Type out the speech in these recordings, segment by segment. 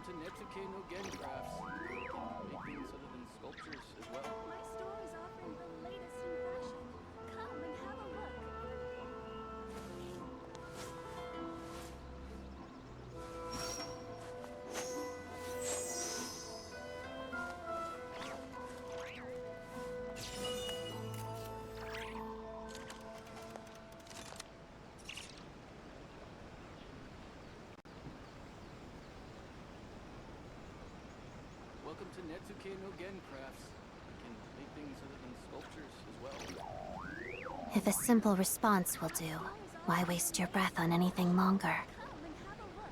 to Netsuke no Gen Crafts. You can make things other than sculptures as well. My store is offering the latest in fashion. Come and have a look. Welcome to Netsuke no Gen Crafts. You can make things other than sculptures as well. If a simple response will do, why waste your breath on anything longer? Come and have a look.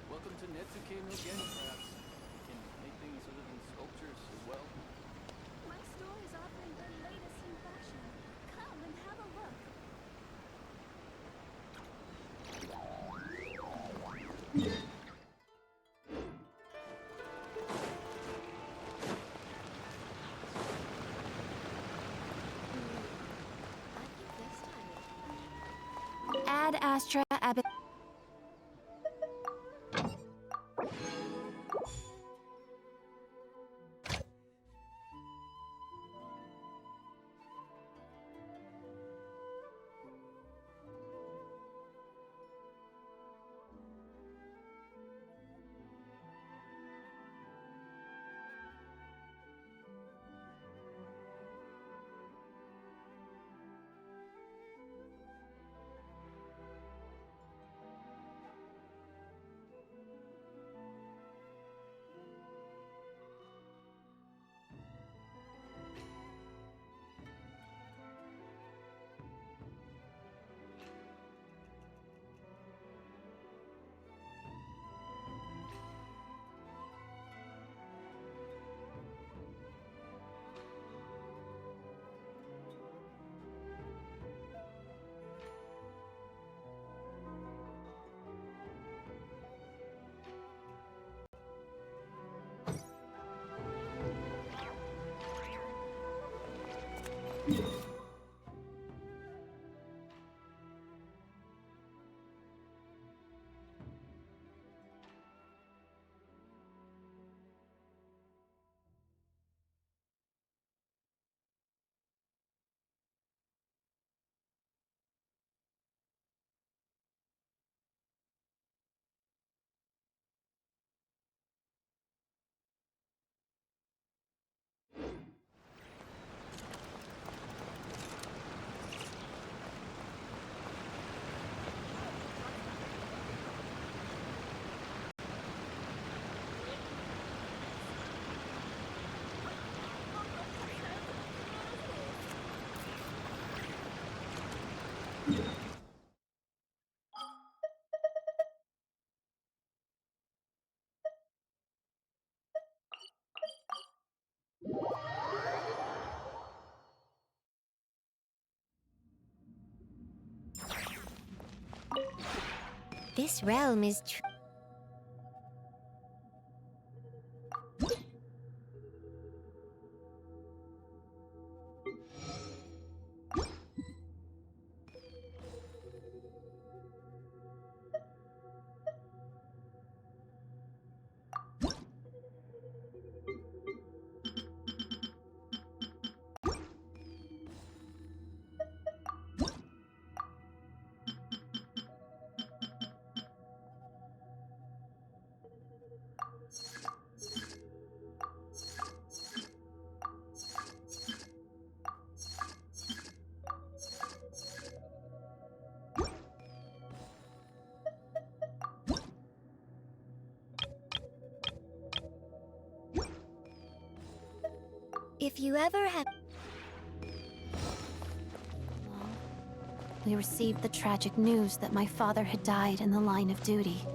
Welcome to Netsuke no Gen Crafts. You can make things other than sculptures as well. My store is offering the latest in fashion. Come and have a look. Ad Astra Ab. This realm is If you ever have... We received the tragic news that my father had died in the line of duty.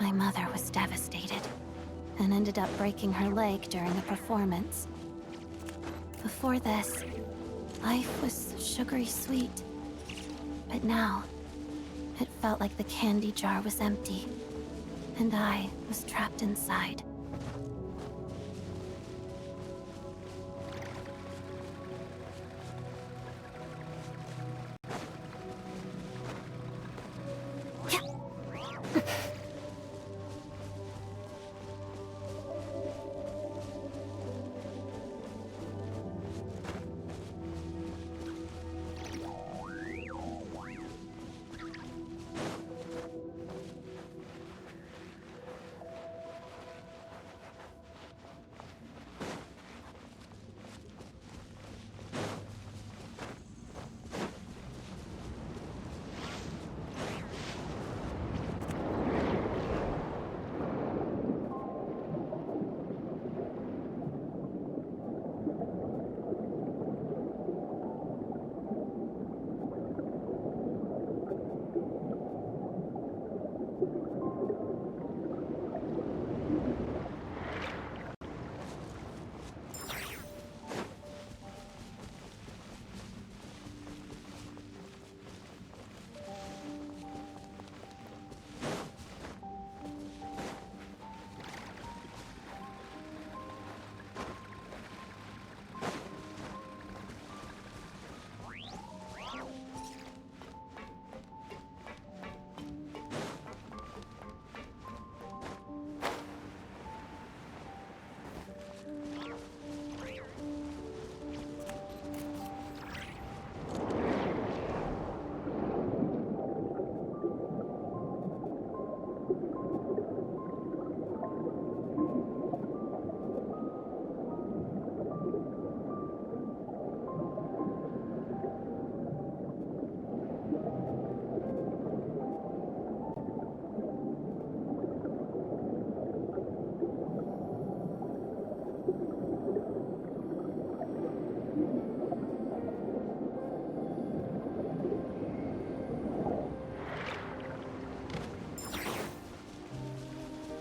My mother was devastated, and ended up breaking her leg during a performance. Before this, life was sugary sweet. But now, it felt like the candy jar was empty. and I was trapped inside.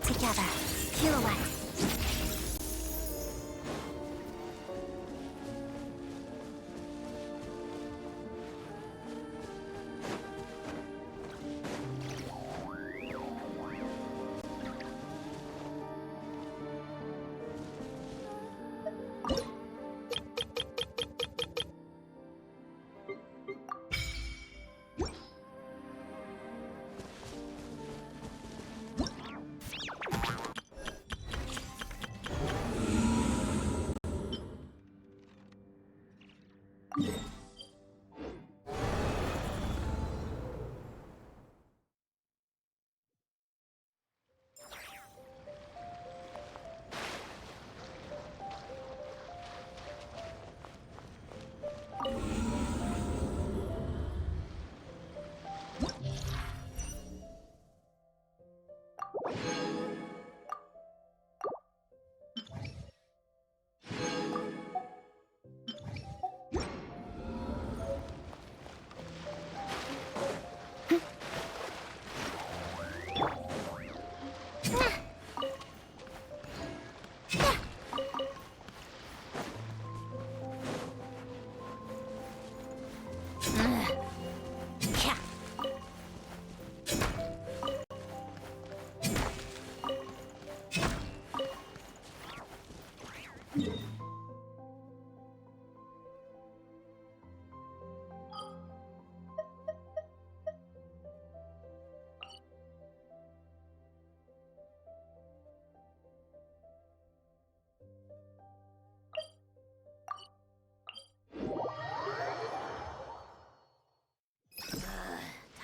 Together, peel away.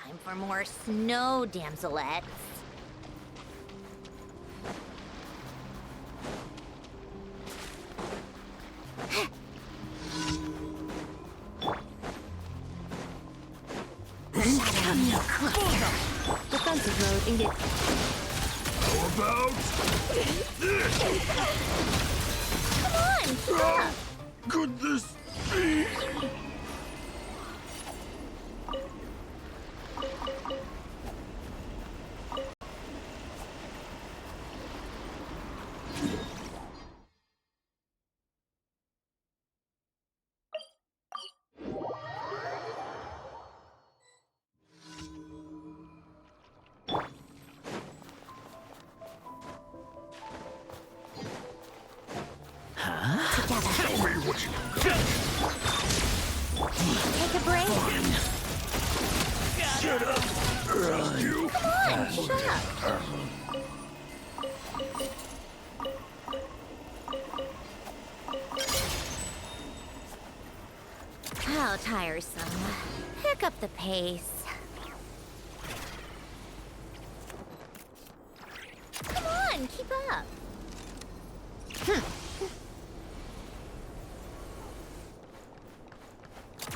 Time for more snow, damselettes. Defensive mode engaged. How about this? Come on, stop! Could this be? Take a break. Shut up! You! Come on, shut up. How tiresome. Pick up the pace. Come on, keep up.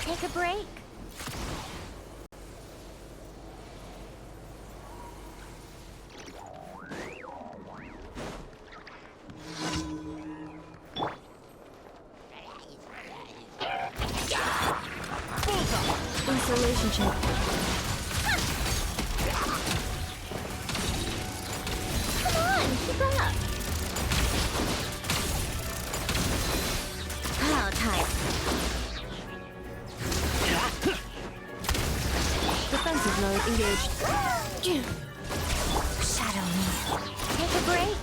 Take a break. Insulation chip. Come on, keep up. How tiresome. Defensive mode engaged. Shadow me. Take a break.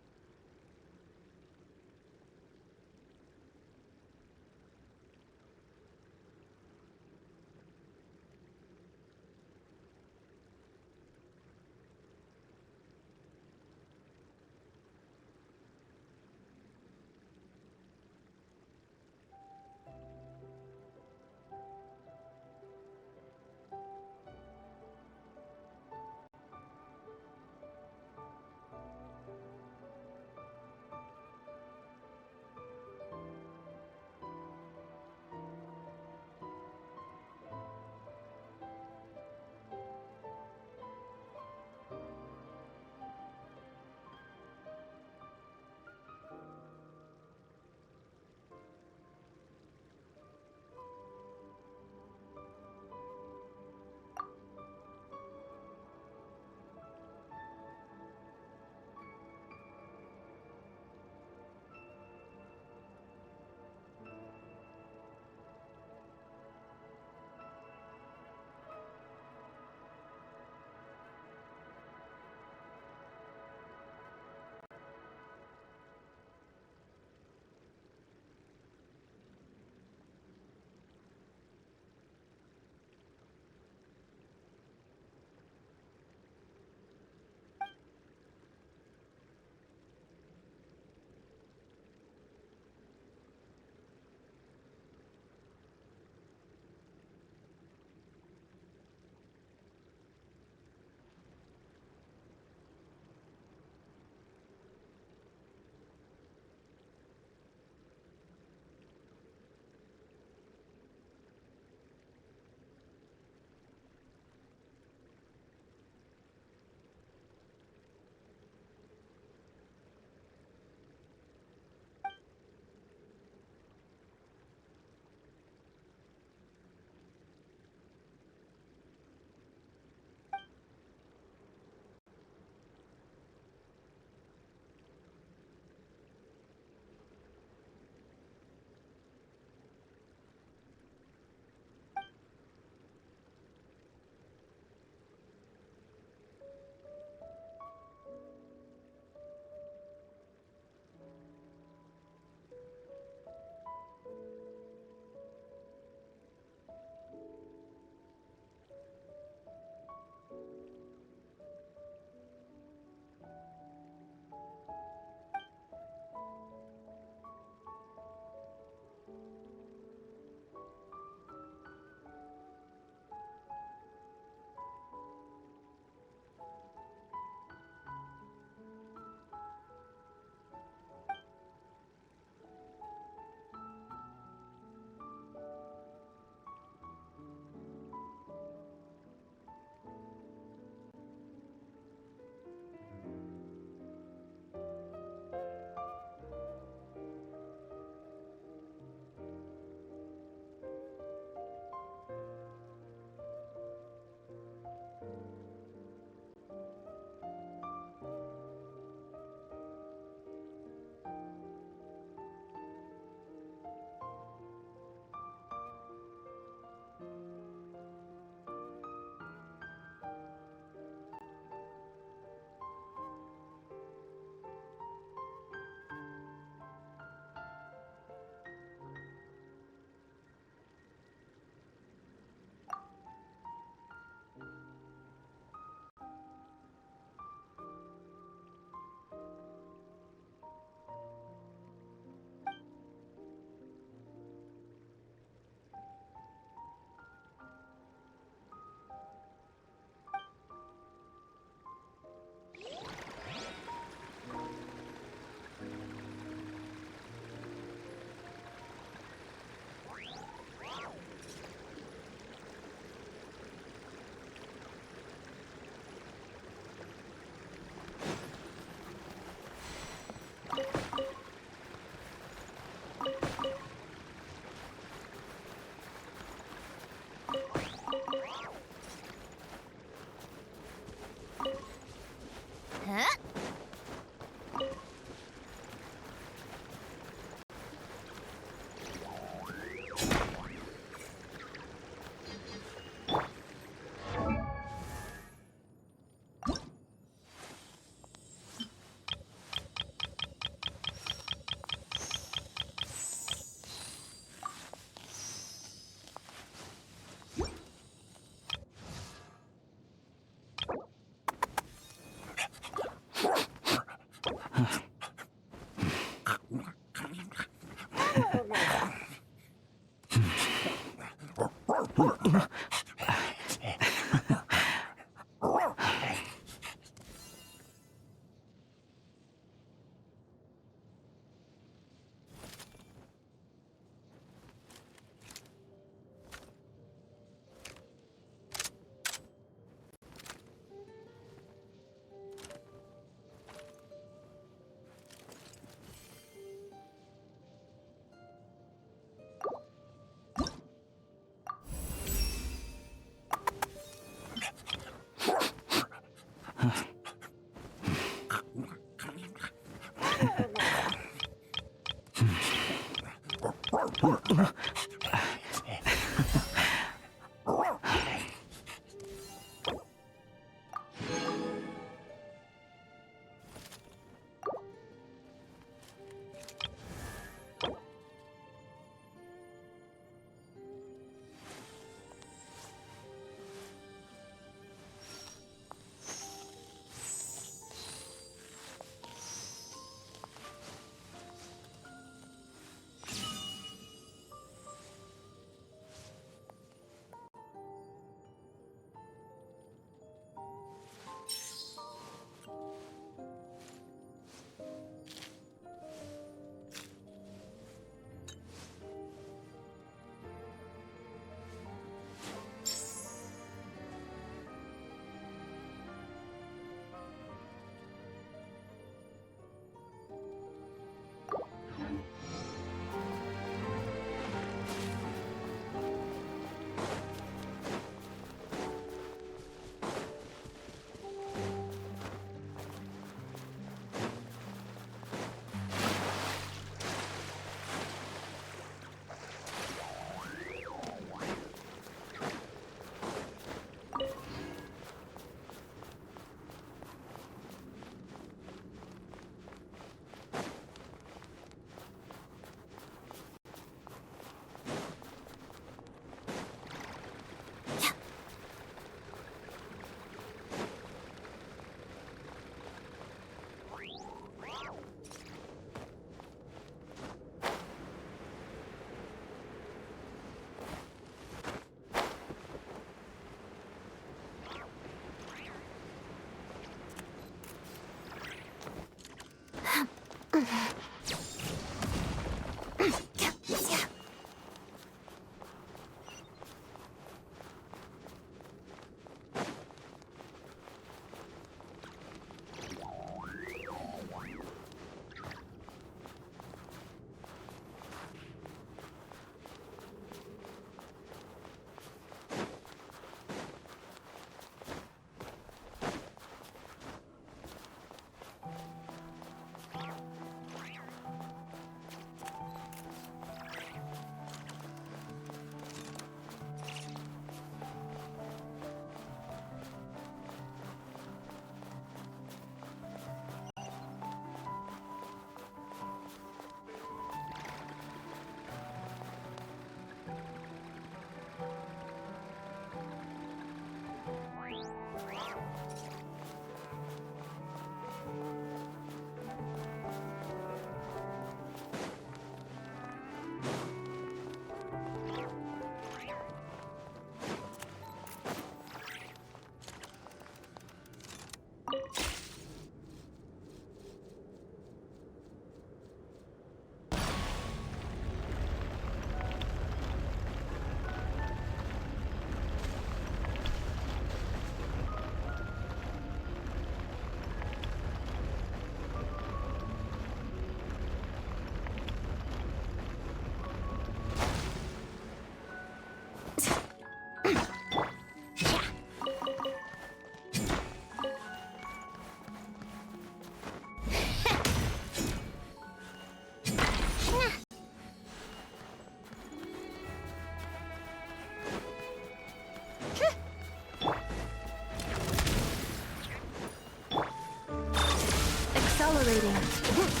Accelerating.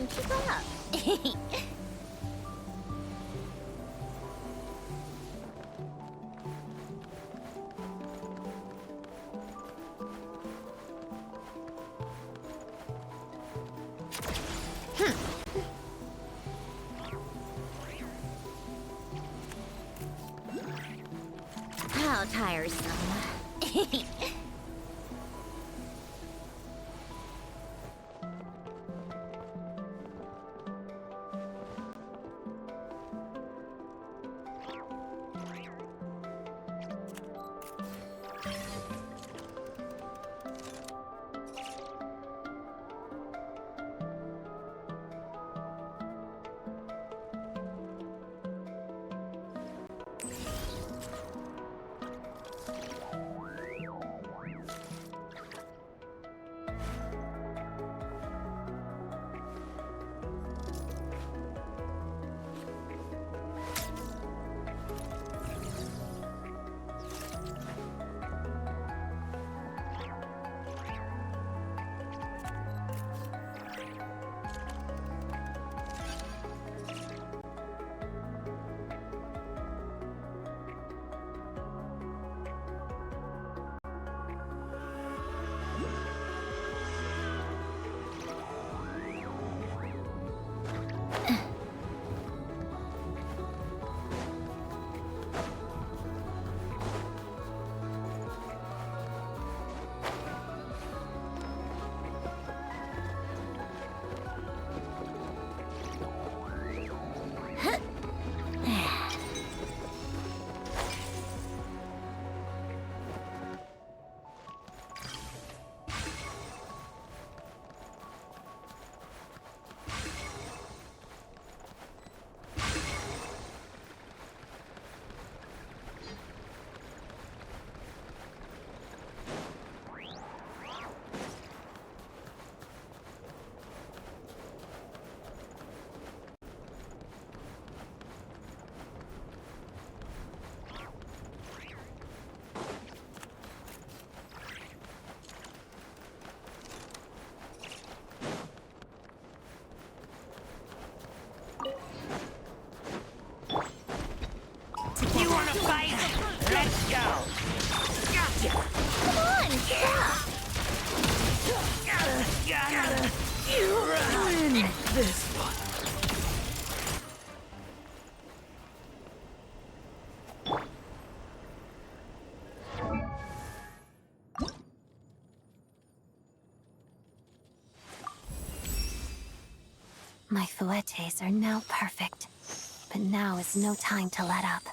keep up. How tiresome. You wanna fight? Let's go! Gotcha! Come on, stop! You ruin this one. My fouettes are now perfect, but now is no time to let up.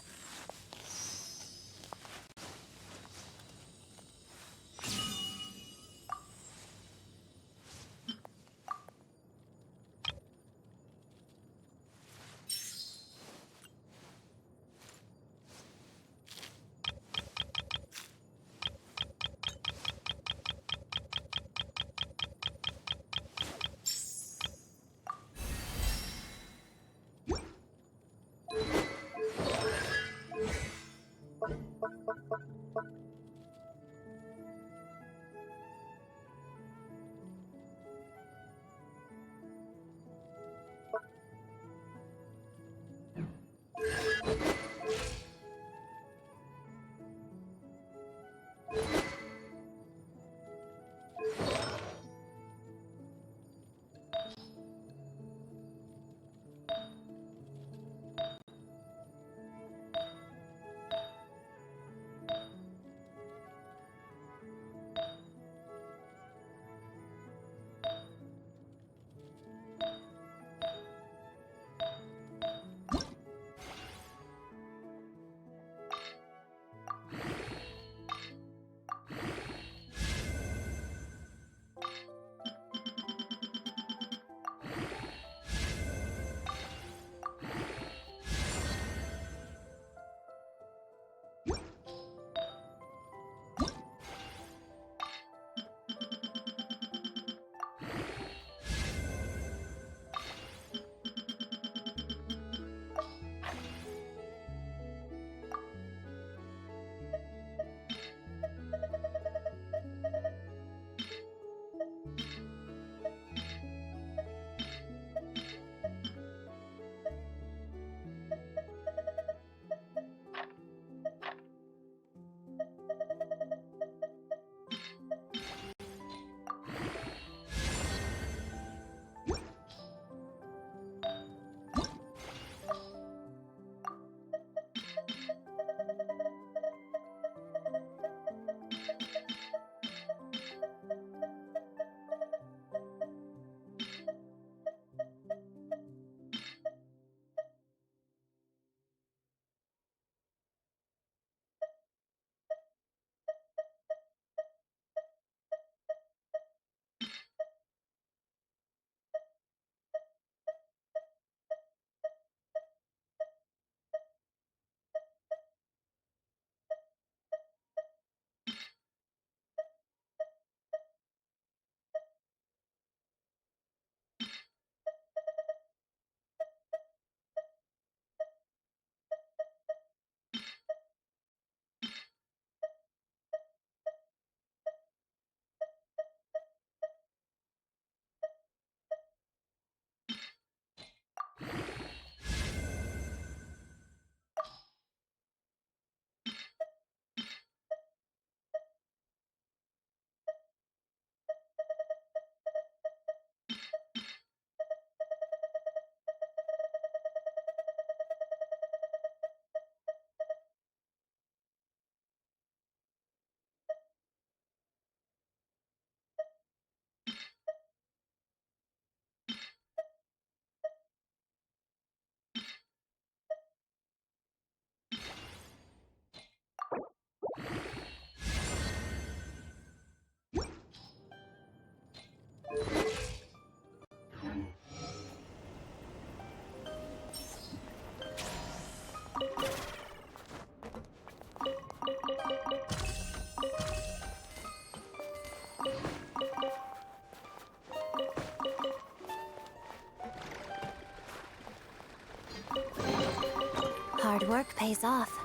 work pays off.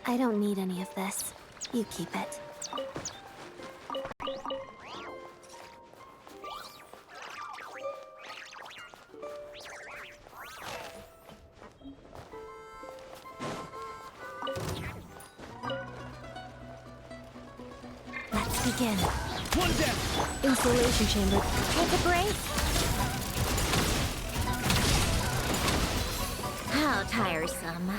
I don't need any of this. You keep it. Let's begin. One down. Insulation chamber. Take a break. How tiresome.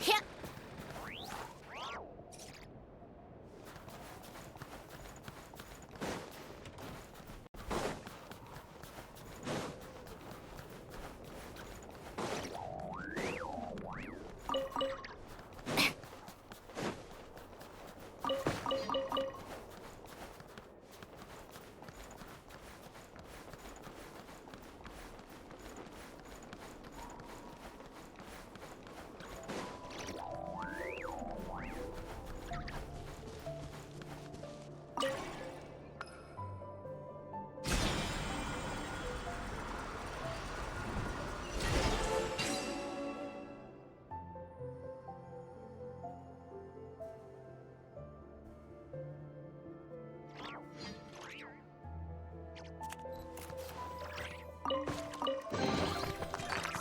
Yep.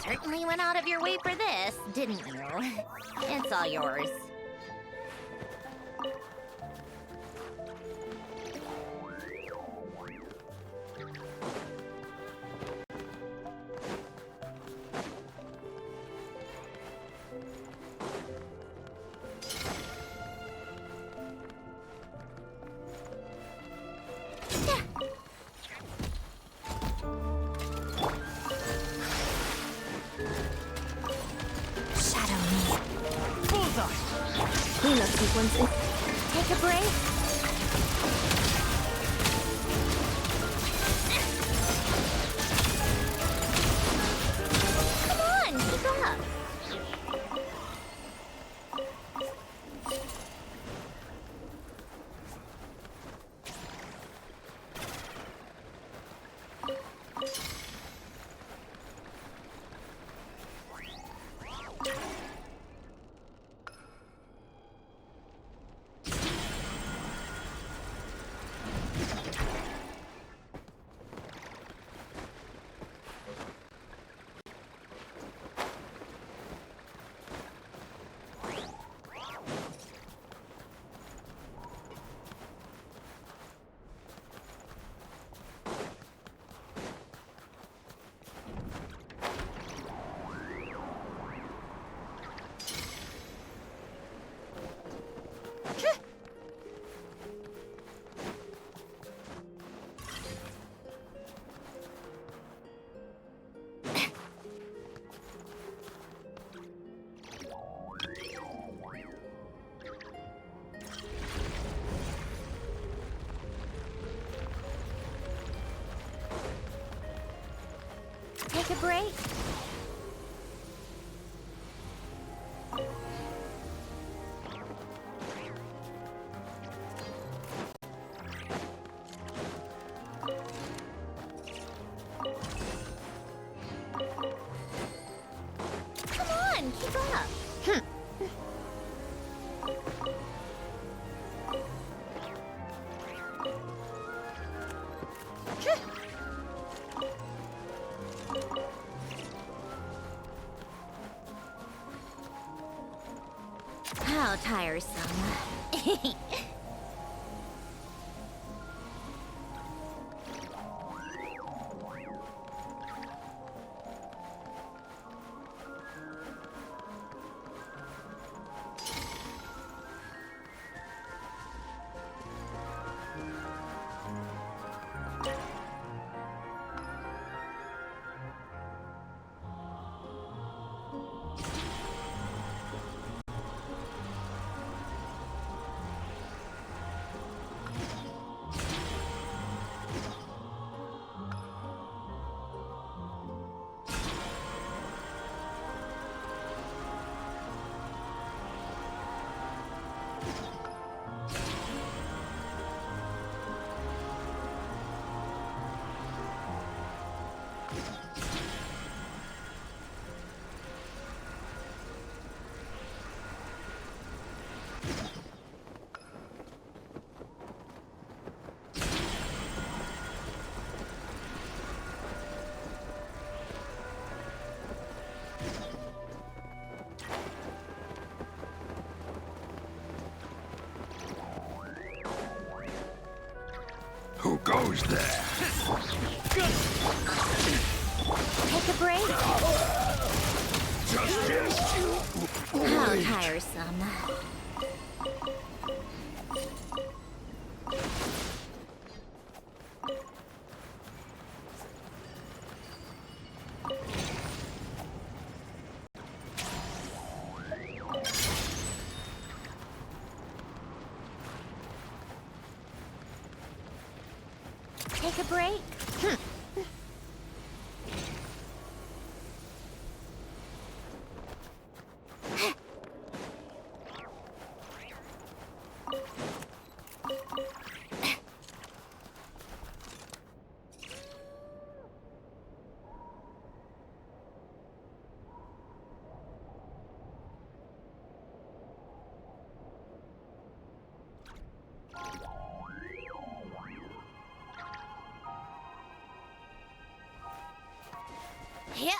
Certainly went out of your way for this, didn't you? It's all yours. Cleanup sequence in. Take a break. Come on, keep up. Take a break. Come on, keep up. How tiresome. Who goes there? Take a break. Justice! How tiresome. Take a break. Yep.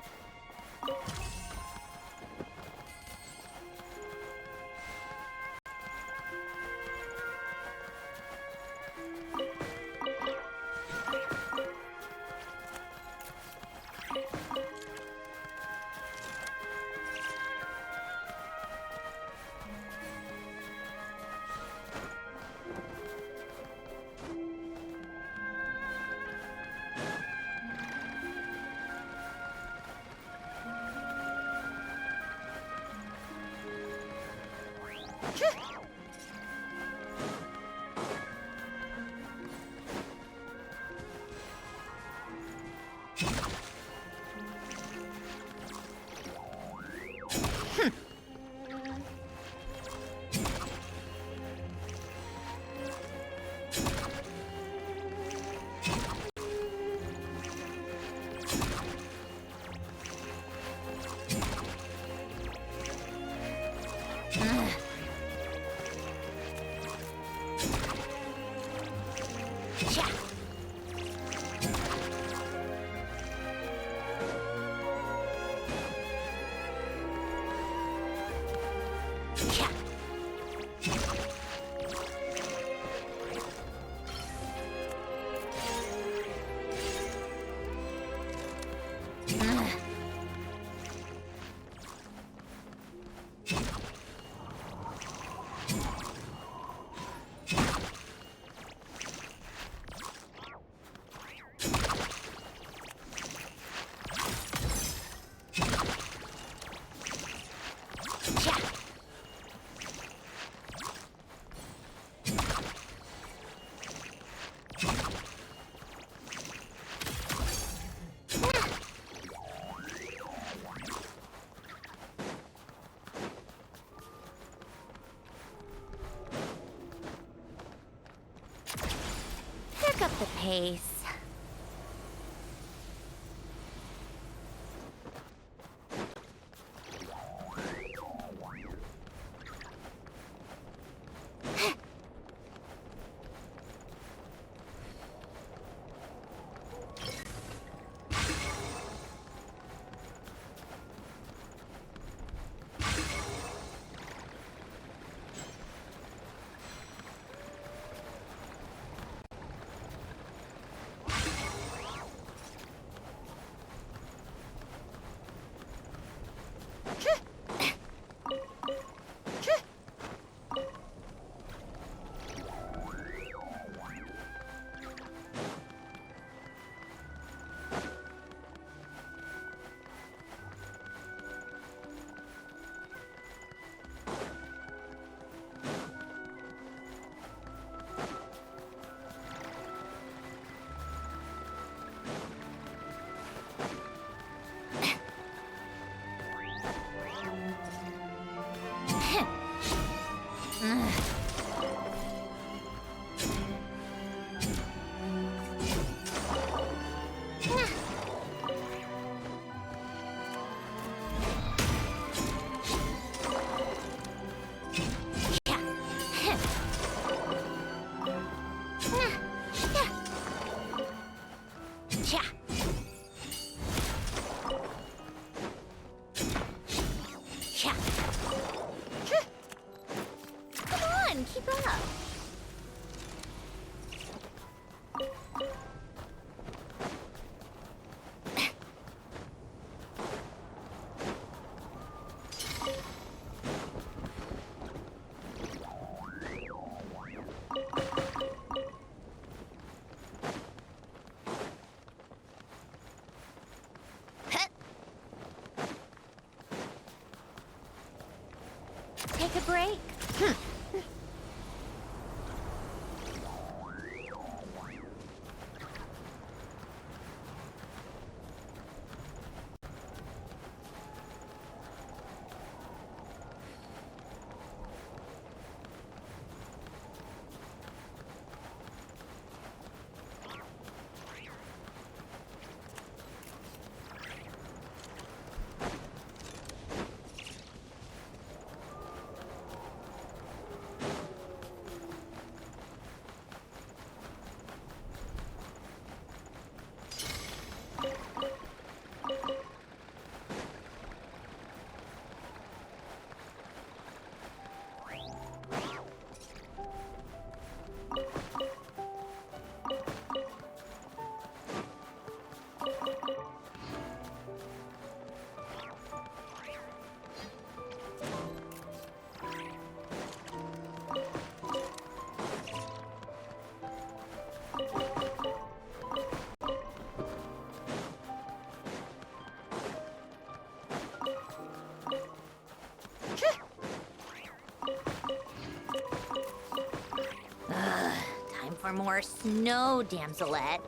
Pick up the pace. break? Time for more snow damselettes.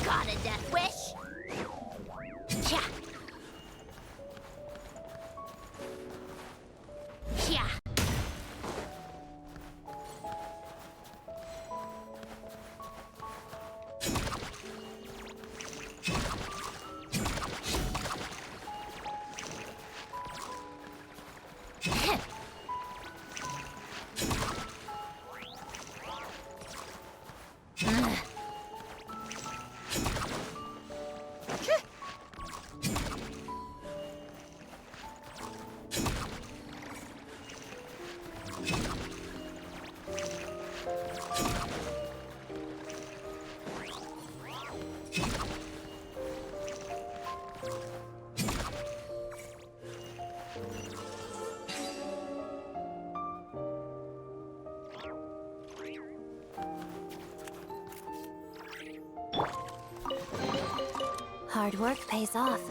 Got a death wish? Cha. Cha. Hard work pays off.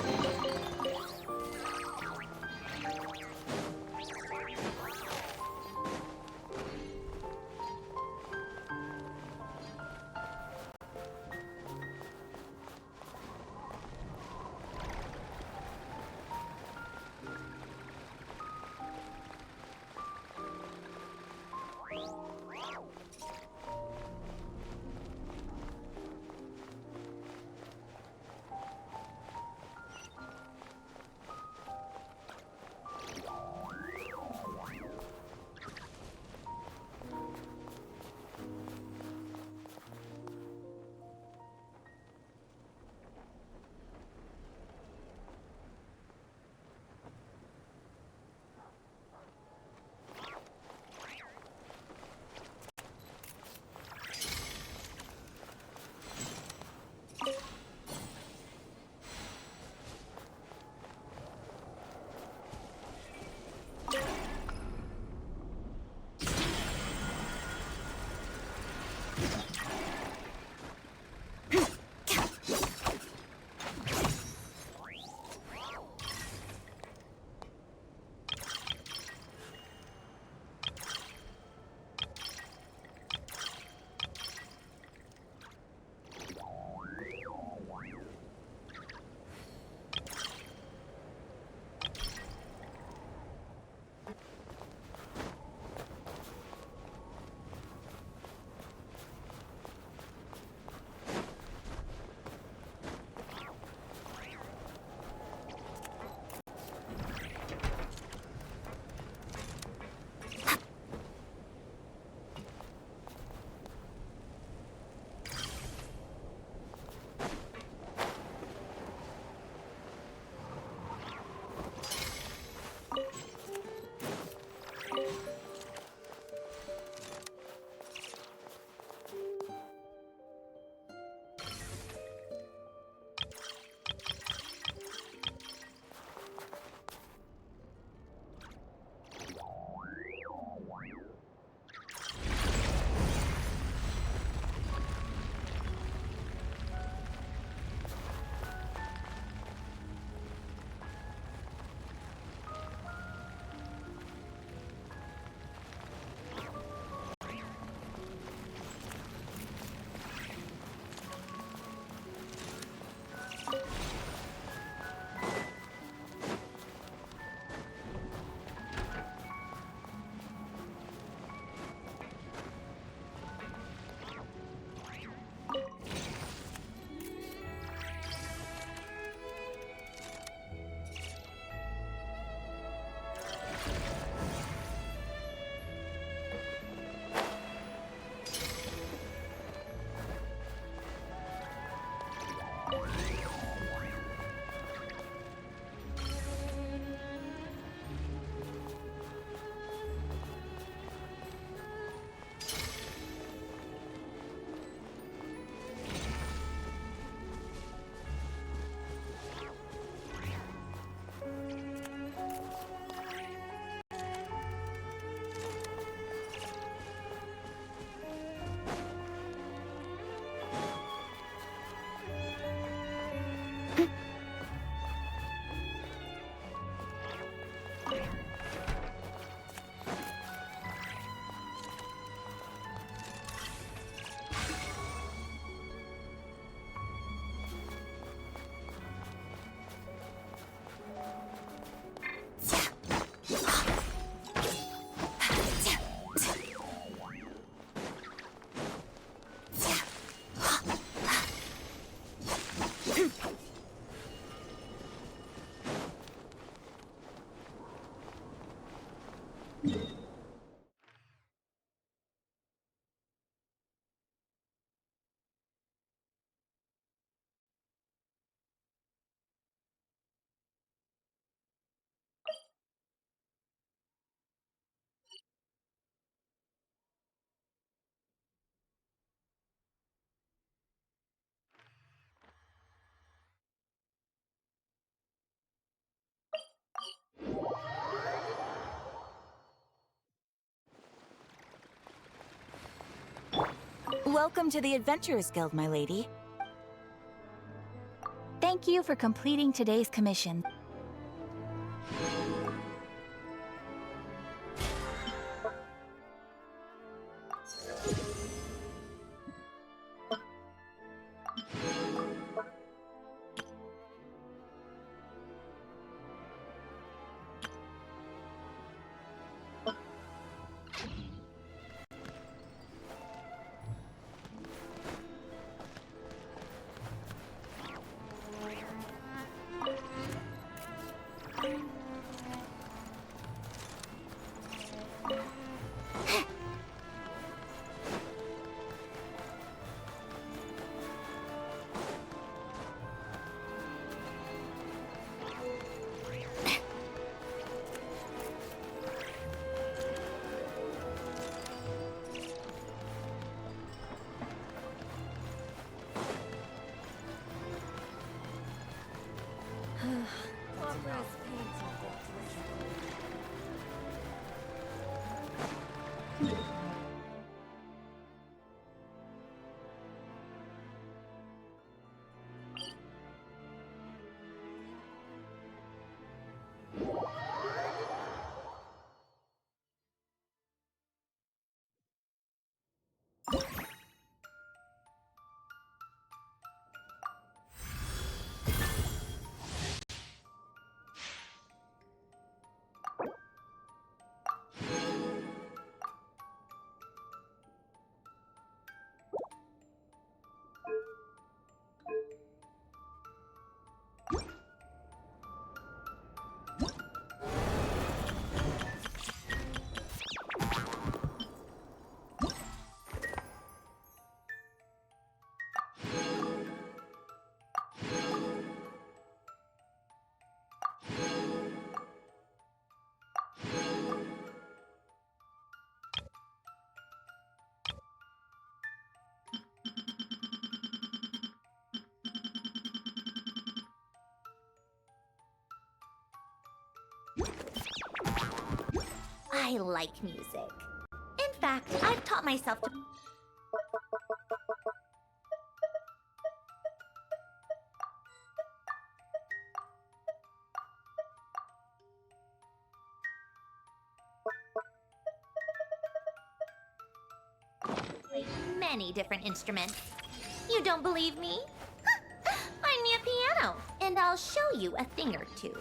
Welcome to the Adventurers Guild, my lady. Thank you for completing today's commission. I like music. In fact, I've taught myself to play many different instruments. You don't believe me? Find me a piano, and I'll show you a thing or two.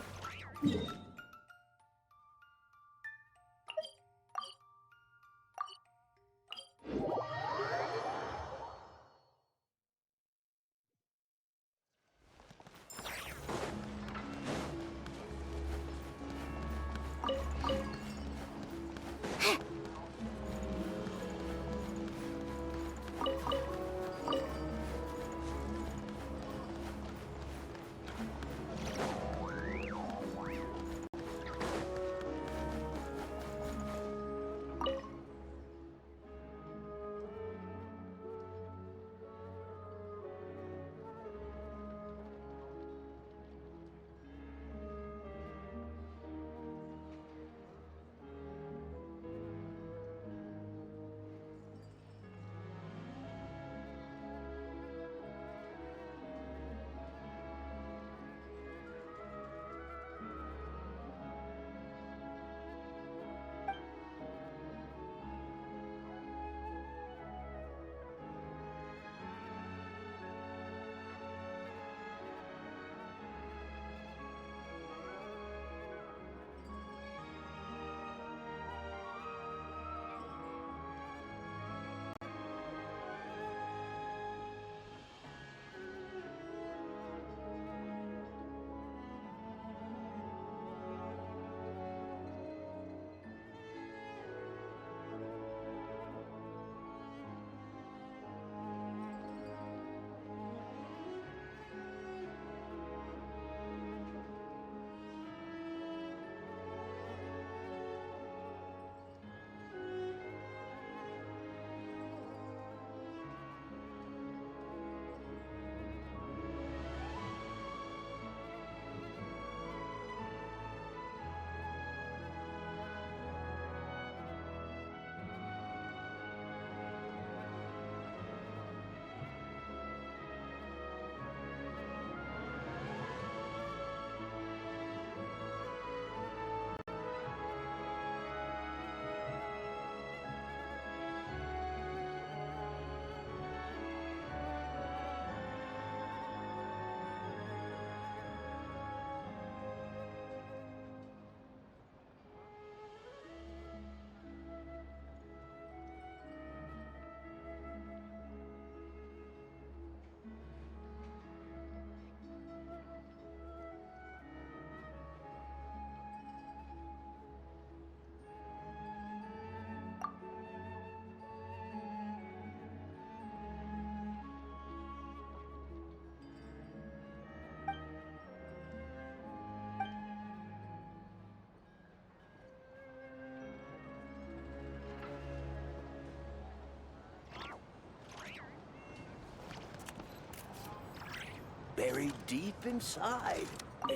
Buried deep inside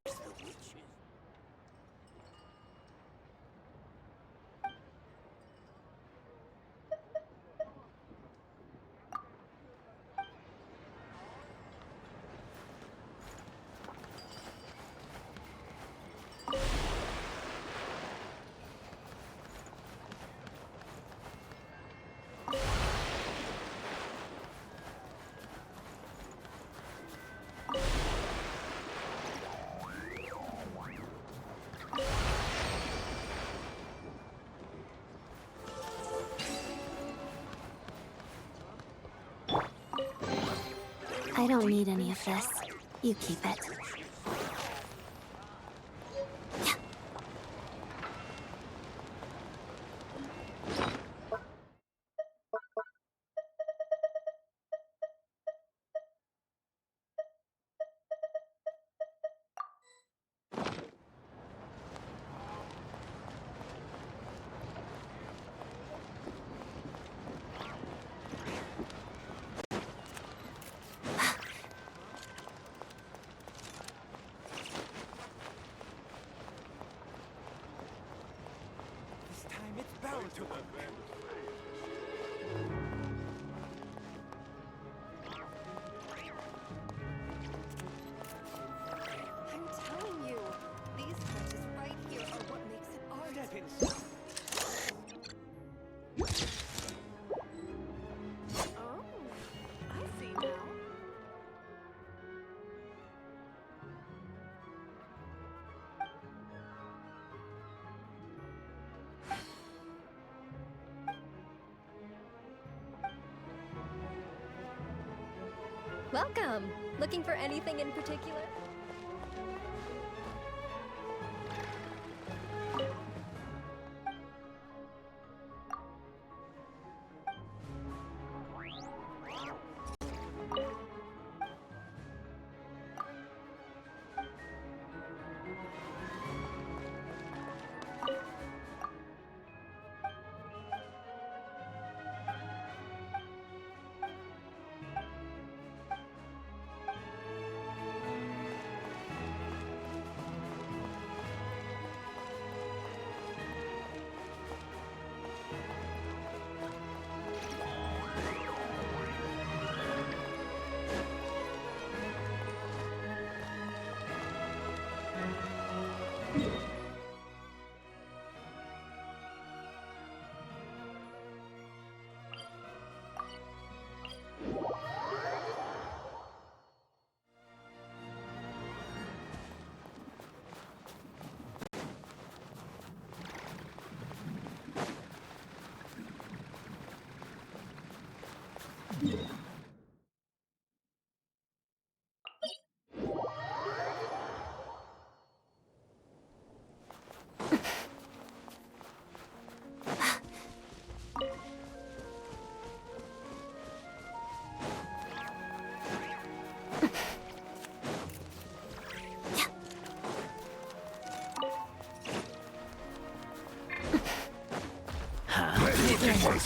is the witches. I don't need any of this. You keep it. This time it's bound to work. I'm telling you, these touches right here are what makes it art. Step inside. Oh, I see now. Welcome. Looking for anything in particular?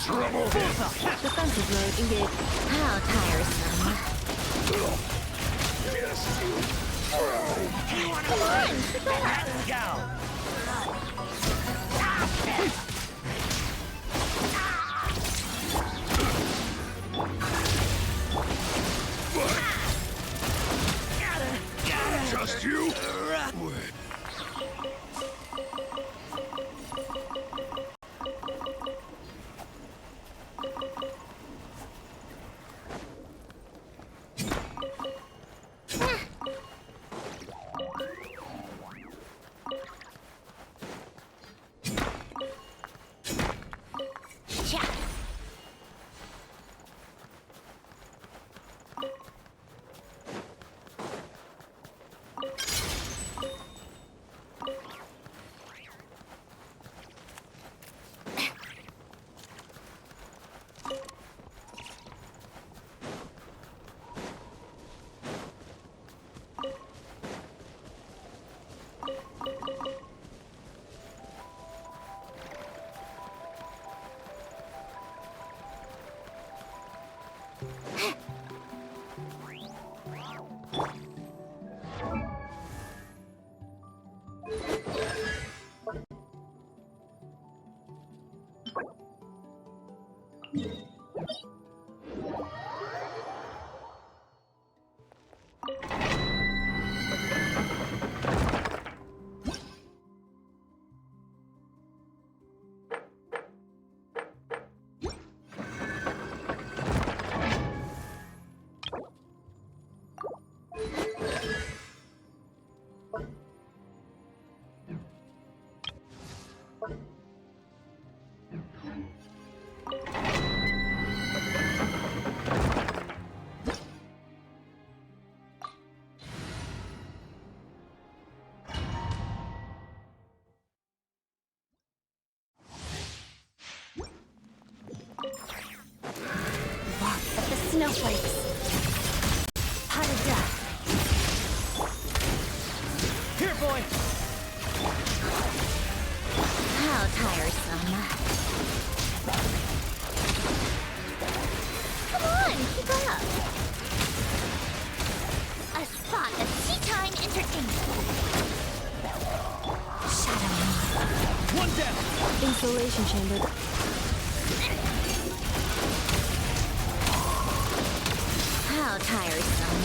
Trouble. Defensive mode engaged. How tiresome. You want to run? Let's go. Just you? Lots of the snowflakes. Hot as death. Here, boy! How tiresome. Come on, keep up. A spot of tea time entertainment. Shadow. One down! Insulation chamber. How tiresome.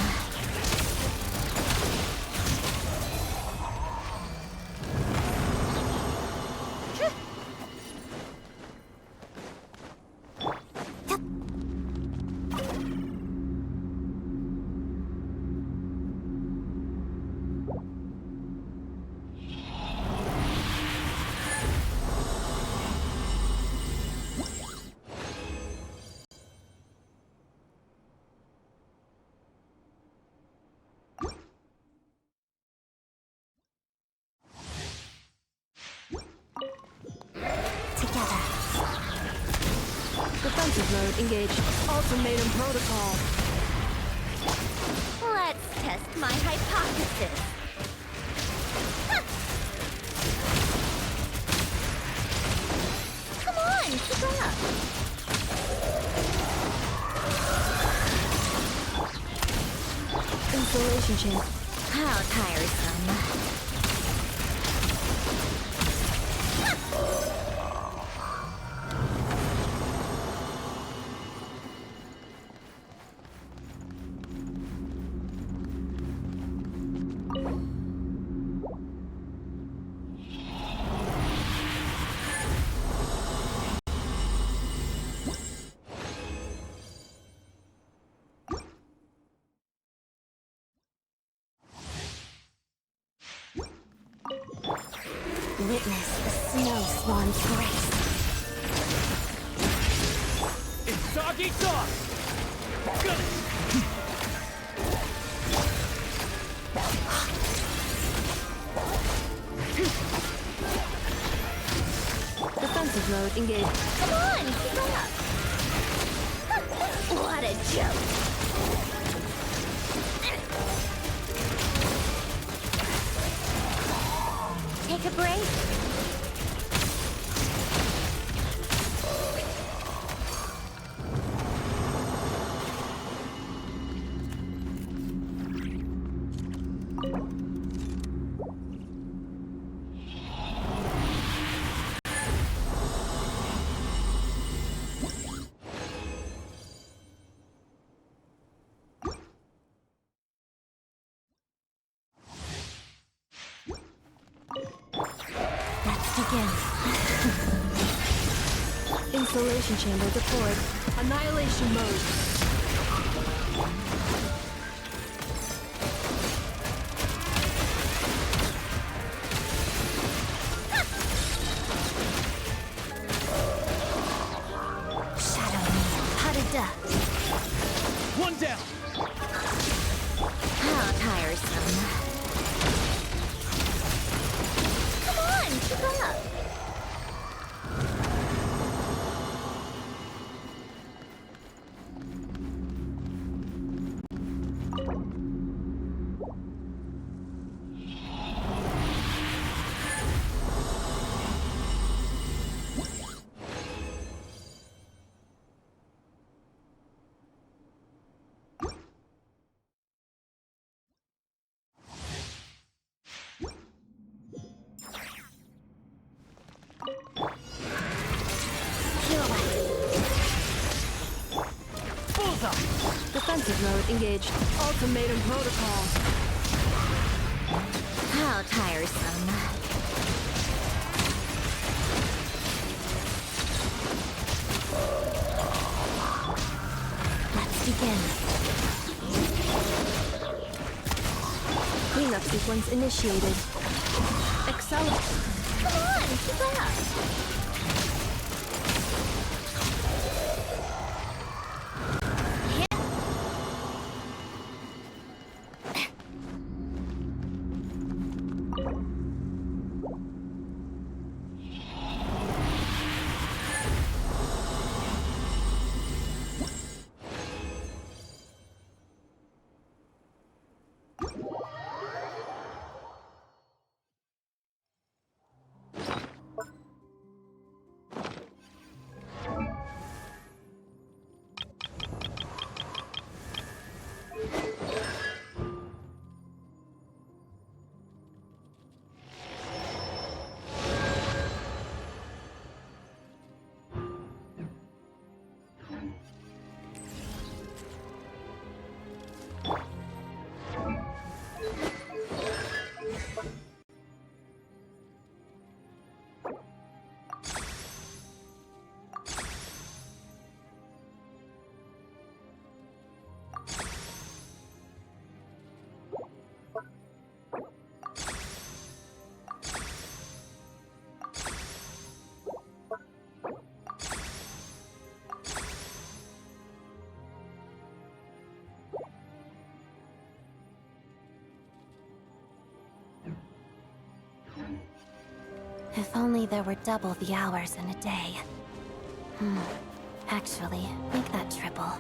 Together. Defensive mode engaged. Ultimatum protocol. Let's test my hypothesis. Huh. Come on, keep up. Insulation chamber. How tiresome. Witness the snow swan's grace. It's dog eat dog! Got it! Defensive mode engaged. Come on, keep up. What a joke. Take a break. Let's begin. Insulation chamber deployed. Annihilation mode. Shadow me. Hot as death. One down! How tiresome. Come on, keep up. mode engaged. Ultimatum protocol. How tiresome. Let's begin. Cleanup sequence initiated. Accelerate. Come on, keep up. If only there were double the hours in a day. Actually, make that triple.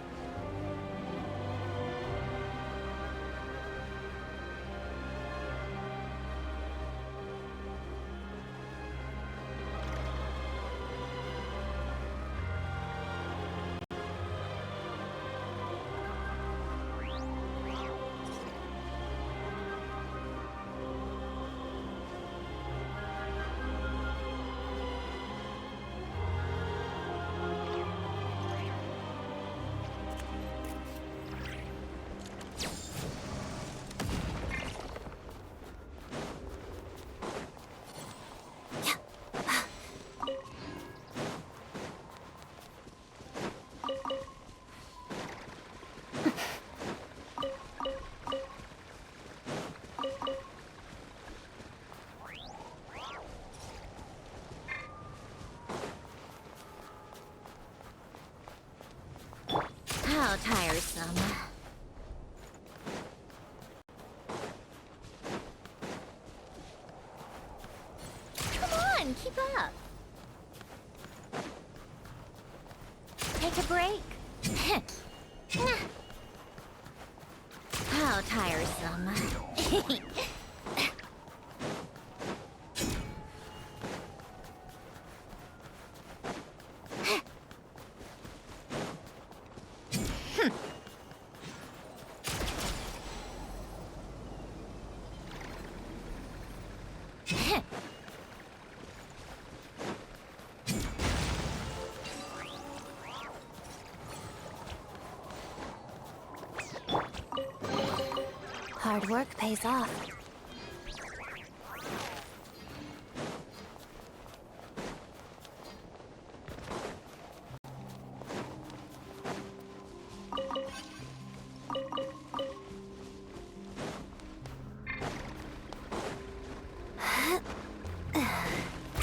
How tiresome. Come on, keep up. Take a break. How tiresome. Hard work pays off.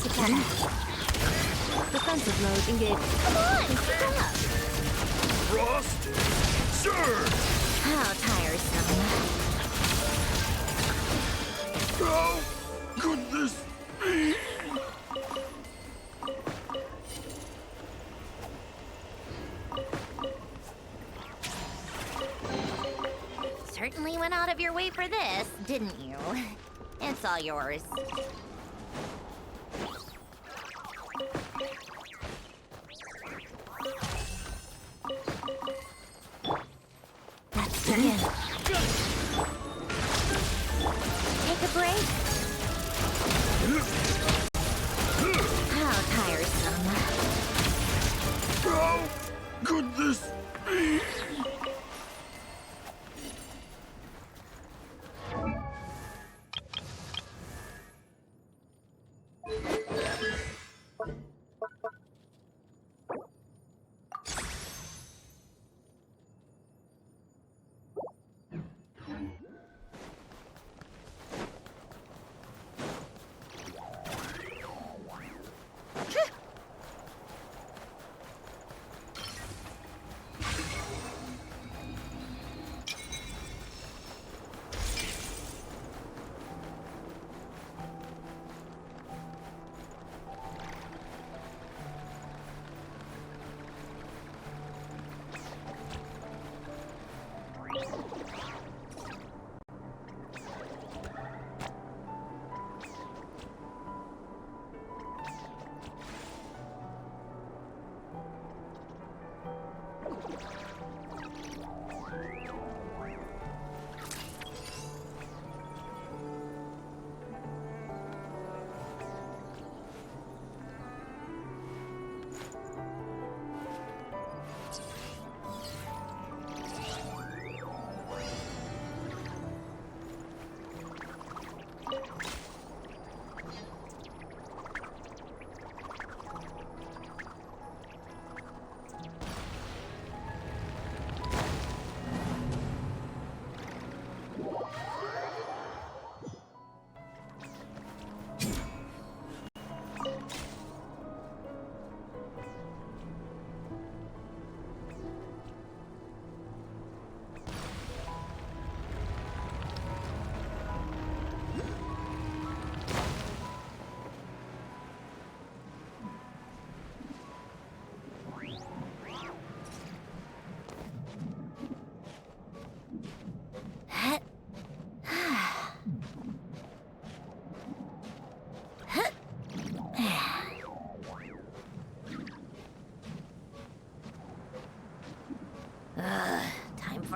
Together. Defensive mode engaged. Come on, keep up. Frost? Surge! How tiresome. How could this be? Certainly went out of your way for this, didn't you? It's all yours. Let's begin. Take a break. How tiresome. How could this be?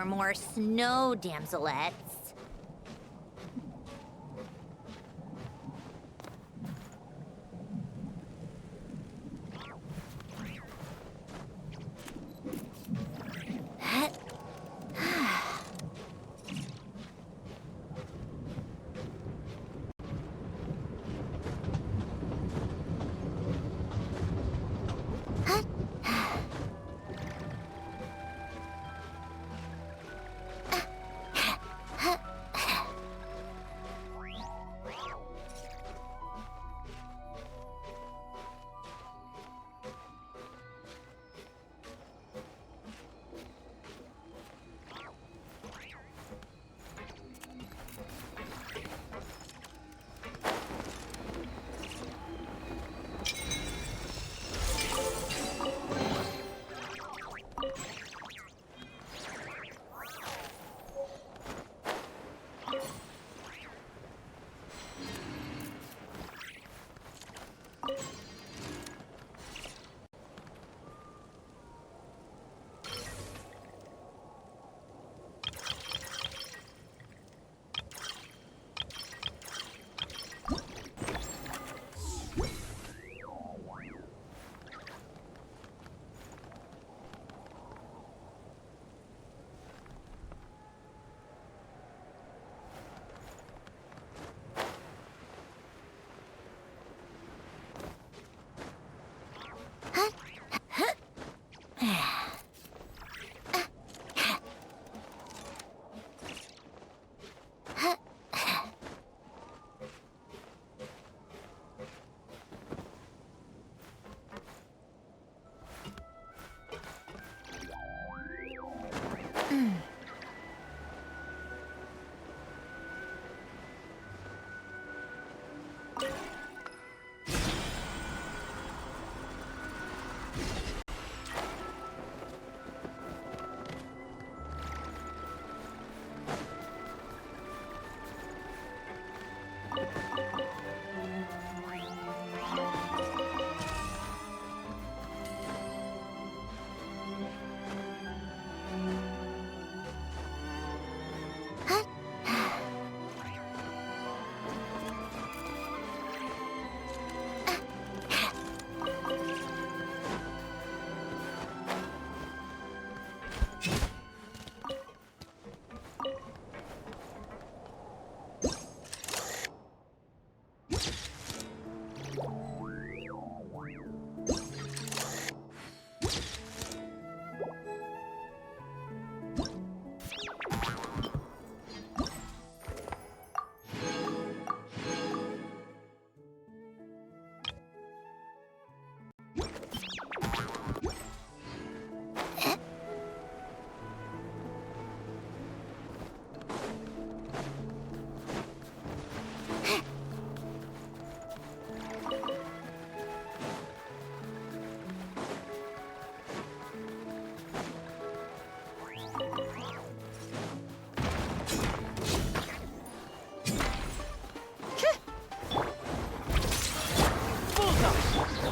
for more snow damselettes.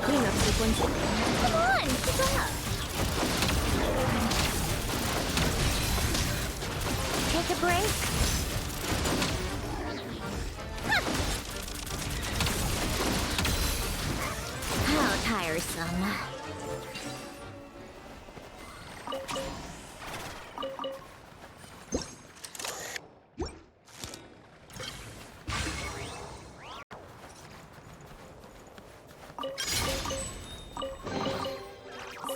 Cleanup sequence. Come on, keep up. Take a break. How tiresome.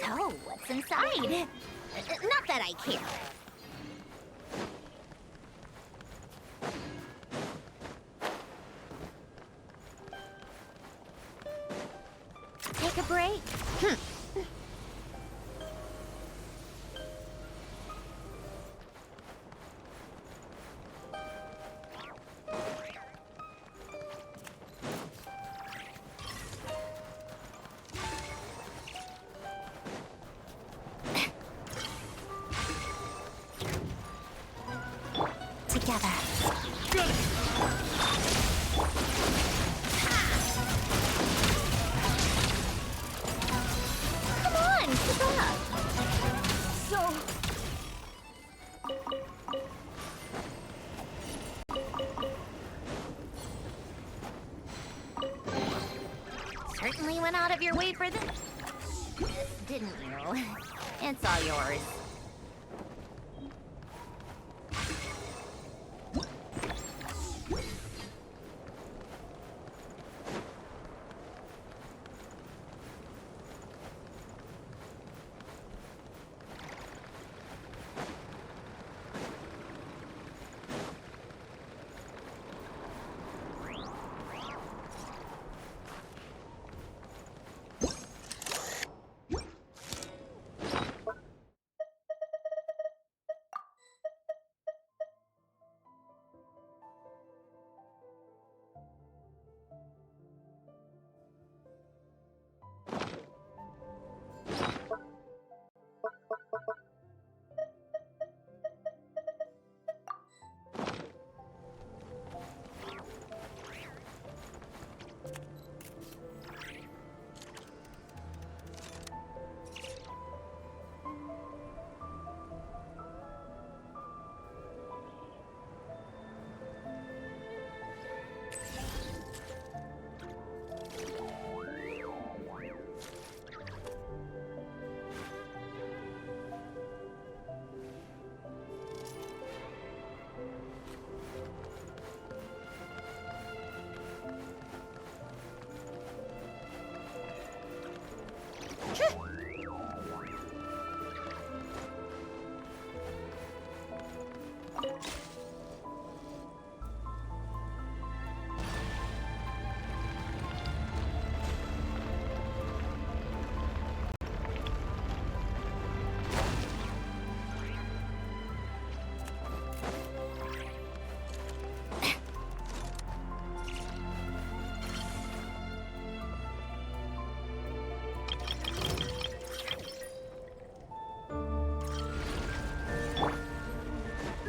So, what's inside? Not that I care. Take a break? Together. went out of your way for this, didn't you? It's all yours.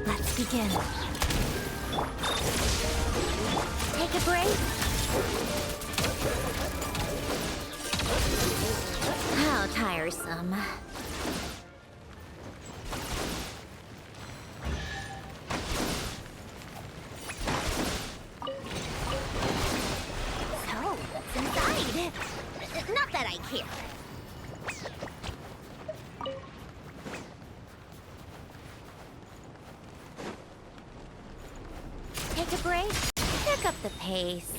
Let's begin. Take a break. How tiresome. So, what's inside? Not that I care. Take a break. Pick up the pace.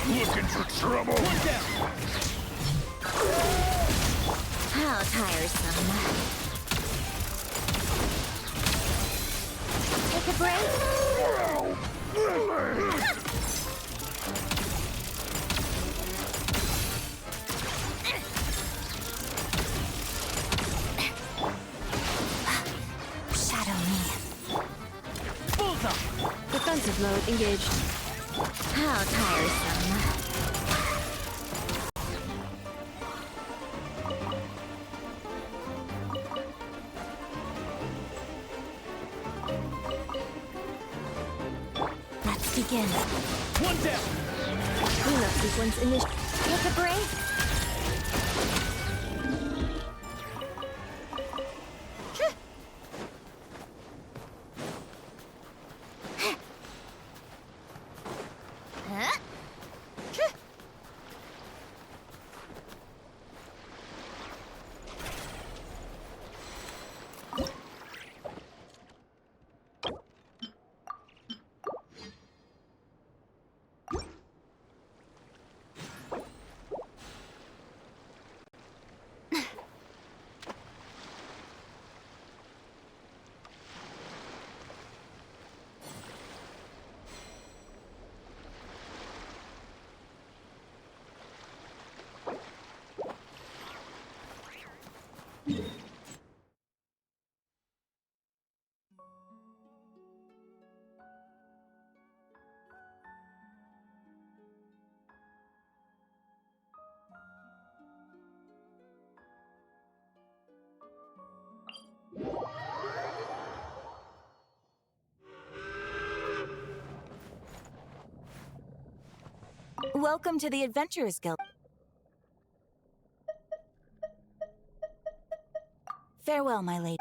Looking for trouble? How tiresome. Take a break. Shadow me. Defensive mode engaged. How tiresome. Let's begin. One down. Cleanup sequence initiated. Take a break. Huh? Welcome to the Adventurers Guild. Farewell, my lady.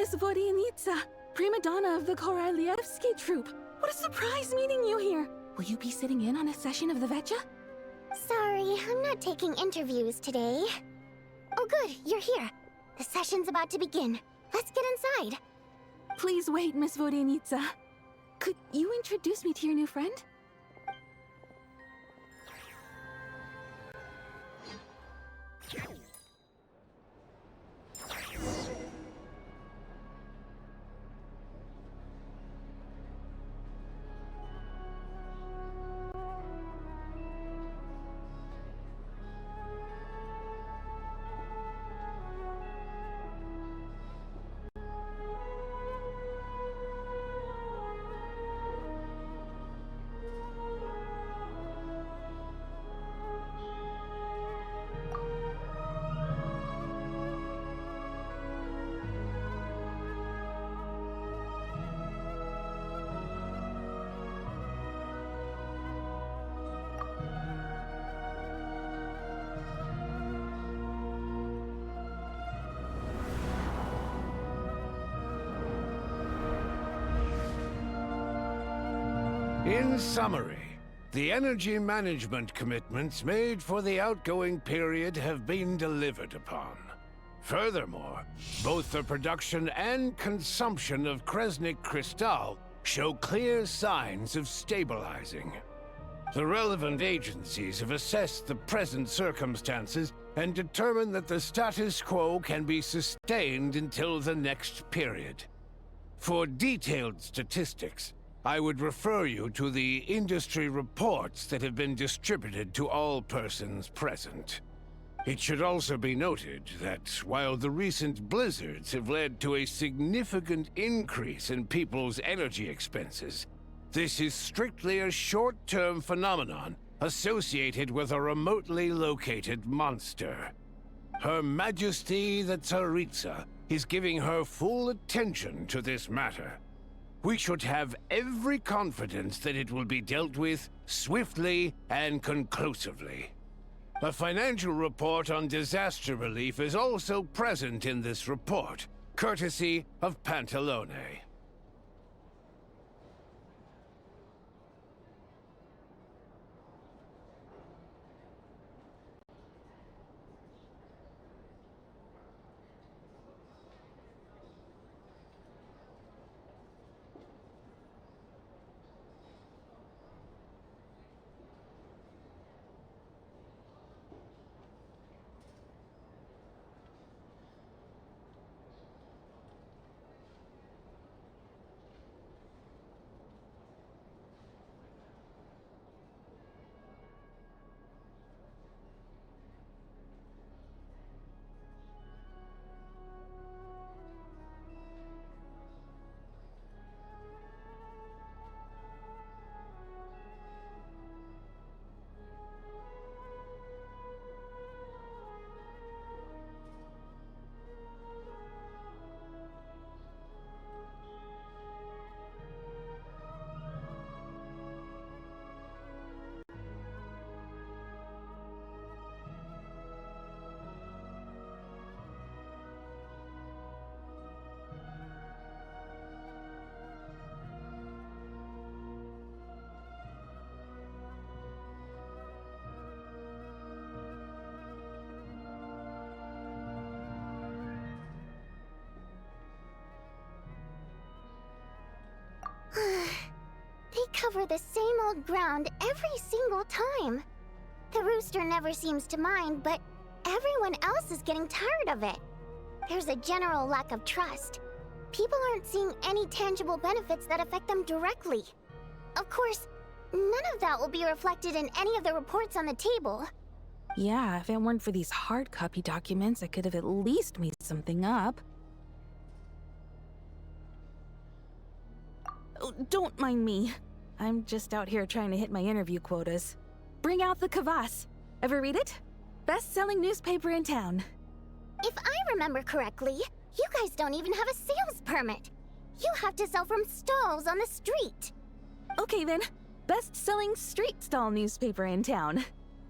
Miss Vodyanitsa, prima donna of the Korolievsky troupe. What a surprise meeting you here. Will you be sitting in on a session of the Vecha? Sorry, I'm not taking interviews today. Oh good, you're here. The session's about to begin. Let's get inside. Please wait, Miss Vodyanitsa. Could you introduce me to your new friend? In summary, the energy management commitments made for the outgoing period have been delivered upon. Furthermore, both the production and consumption of Kresnik Crystal show clear signs of stabilizing. The relevant agencies have assessed the present circumstances and determined that the status quo can be sustained until the next period. For detailed statistics, I would refer you to the industry reports that have been distributed to all persons present. It should also be noted that while the recent blizzards have led to a significant increase in people's energy expenses, this is strictly a short-term phenomenon associated with a remotely located monster. Her Majesty the Tsaritsa is giving her full attention to this matter. We should have every confidence that it will be dealt with swiftly and conclusively. A financial report on disaster relief is also present in this report, courtesy of Pantalone. They cover the same old ground every single time. The rooster never seems to mind, but everyone else is getting tired of it. There's a general lack of trust. People aren't seeing any tangible benefits that affect them directly. Of course, none of that will be reflected in any of the reports on the table. Yeah, if it weren't for these hard copy documents, I could have at least made something up. Oh, don't mind me. I'm just out here trying to hit my interview quotas. Bring out the Kvass. Ever read it? Best-selling newspaper in town. If I remember correctly, you guys don't even have a sales permit. You have to sell from stalls on the street. Okay then, best-selling street stall newspaper in town.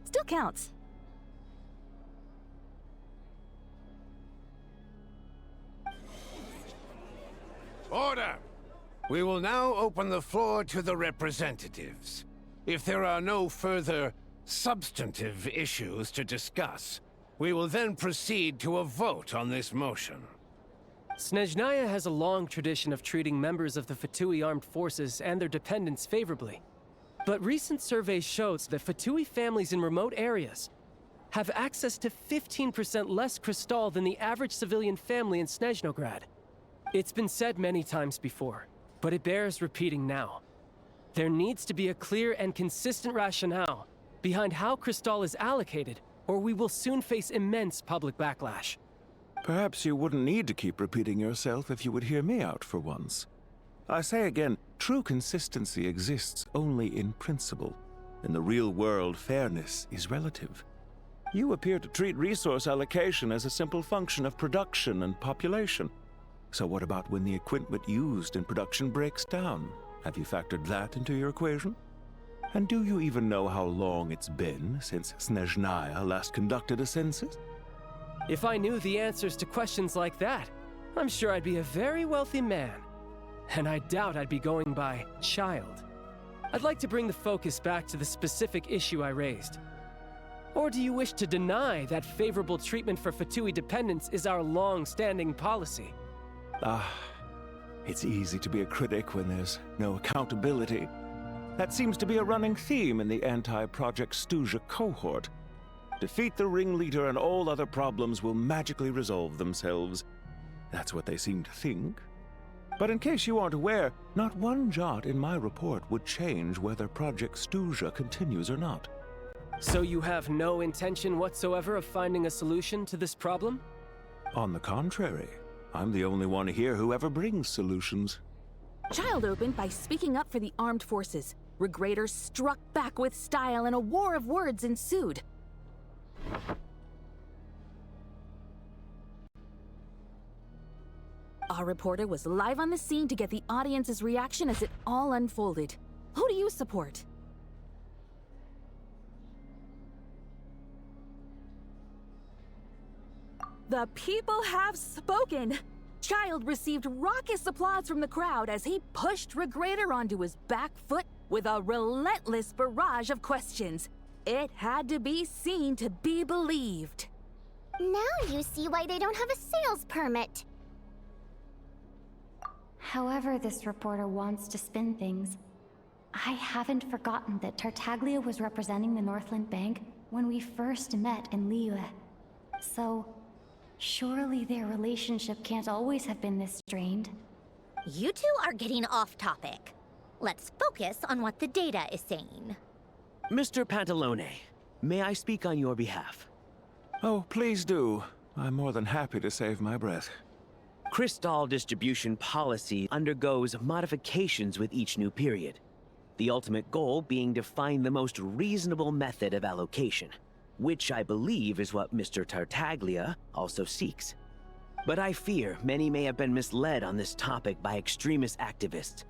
Still counts. Order! We will now open the floor to the representatives. If there are no further substantive issues to discuss, we will then proceed to a vote on this motion. Snezhnaya has a long tradition of treating members of the Fatui armed forces and their dependents favorably. But recent surveys shows that Fatui families in remote areas have access to 15% less crystal than the average civilian family in Snezhnograd. It's been said many times before, but it bears repeating now. There needs to be a clear and consistent rationale behind how crystal is allocated, or we will soon face immense public backlash. Perhaps you wouldn't need to keep repeating yourself if you would hear me out for once. I say again, true consistency exists only in principle. In the real world, fairness is relative. You appear to treat resource allocation as a simple function of production and population. So what about when the equipment used in production breaks down? Have you factored that into your equation? And do you even know how long it's been since Snezhnaya last conducted a census? If I knew the answers to questions like that, I'm sure I'd be a very wealthy man. And I doubt I'd be going by child. I'd like to bring the focus back to the specific issue I raised. Or do you wish to deny that favorable treatment for Fatui dependents is our long-standing policy? It's easy to be a critic when there's no accountability. That seems to be a running theme in the anti-Project Stuja cohort. Defeat the ringleader and all other problems will magically resolve themselves. That's what they seem to think. But in case you aren't aware, not one jot in my report would change whether Project Stuja continues or not. So you have no intention whatsoever of finding a solution to this problem? On the contrary, I'm the only one here who ever brings solutions. Child opened by speaking up for the armed forces. Regrator struck back with style and a war of words ensued. Our reporter was live on the scene to get the audience's reaction as it all unfolded. Who do you support? The people have spoken! Child received raucous applause from the crowd as he pushed Regrator onto his back foot with a relentless barrage of questions. It had to be seen to be believed. Now you see why they don't have a sales permit. However this reporter wants to spin things, I haven't forgotten that Tartaglia was representing the Northland Bank when we first met in Liyue. So, surely their relationship can't always have been this strained. You two are getting off topic. Let's focus on what the data is saying. Mr. Pantalone, may I speak on your behalf? Oh, please do. I'm more than happy to save my breath. Crystal distribution policy undergoes modifications with each new period. The ultimate goal being to find the most reasonable method of allocation, which I believe is what Mr. Tartaglia also seeks. But I fear many may have been misled on this topic by extremist activists.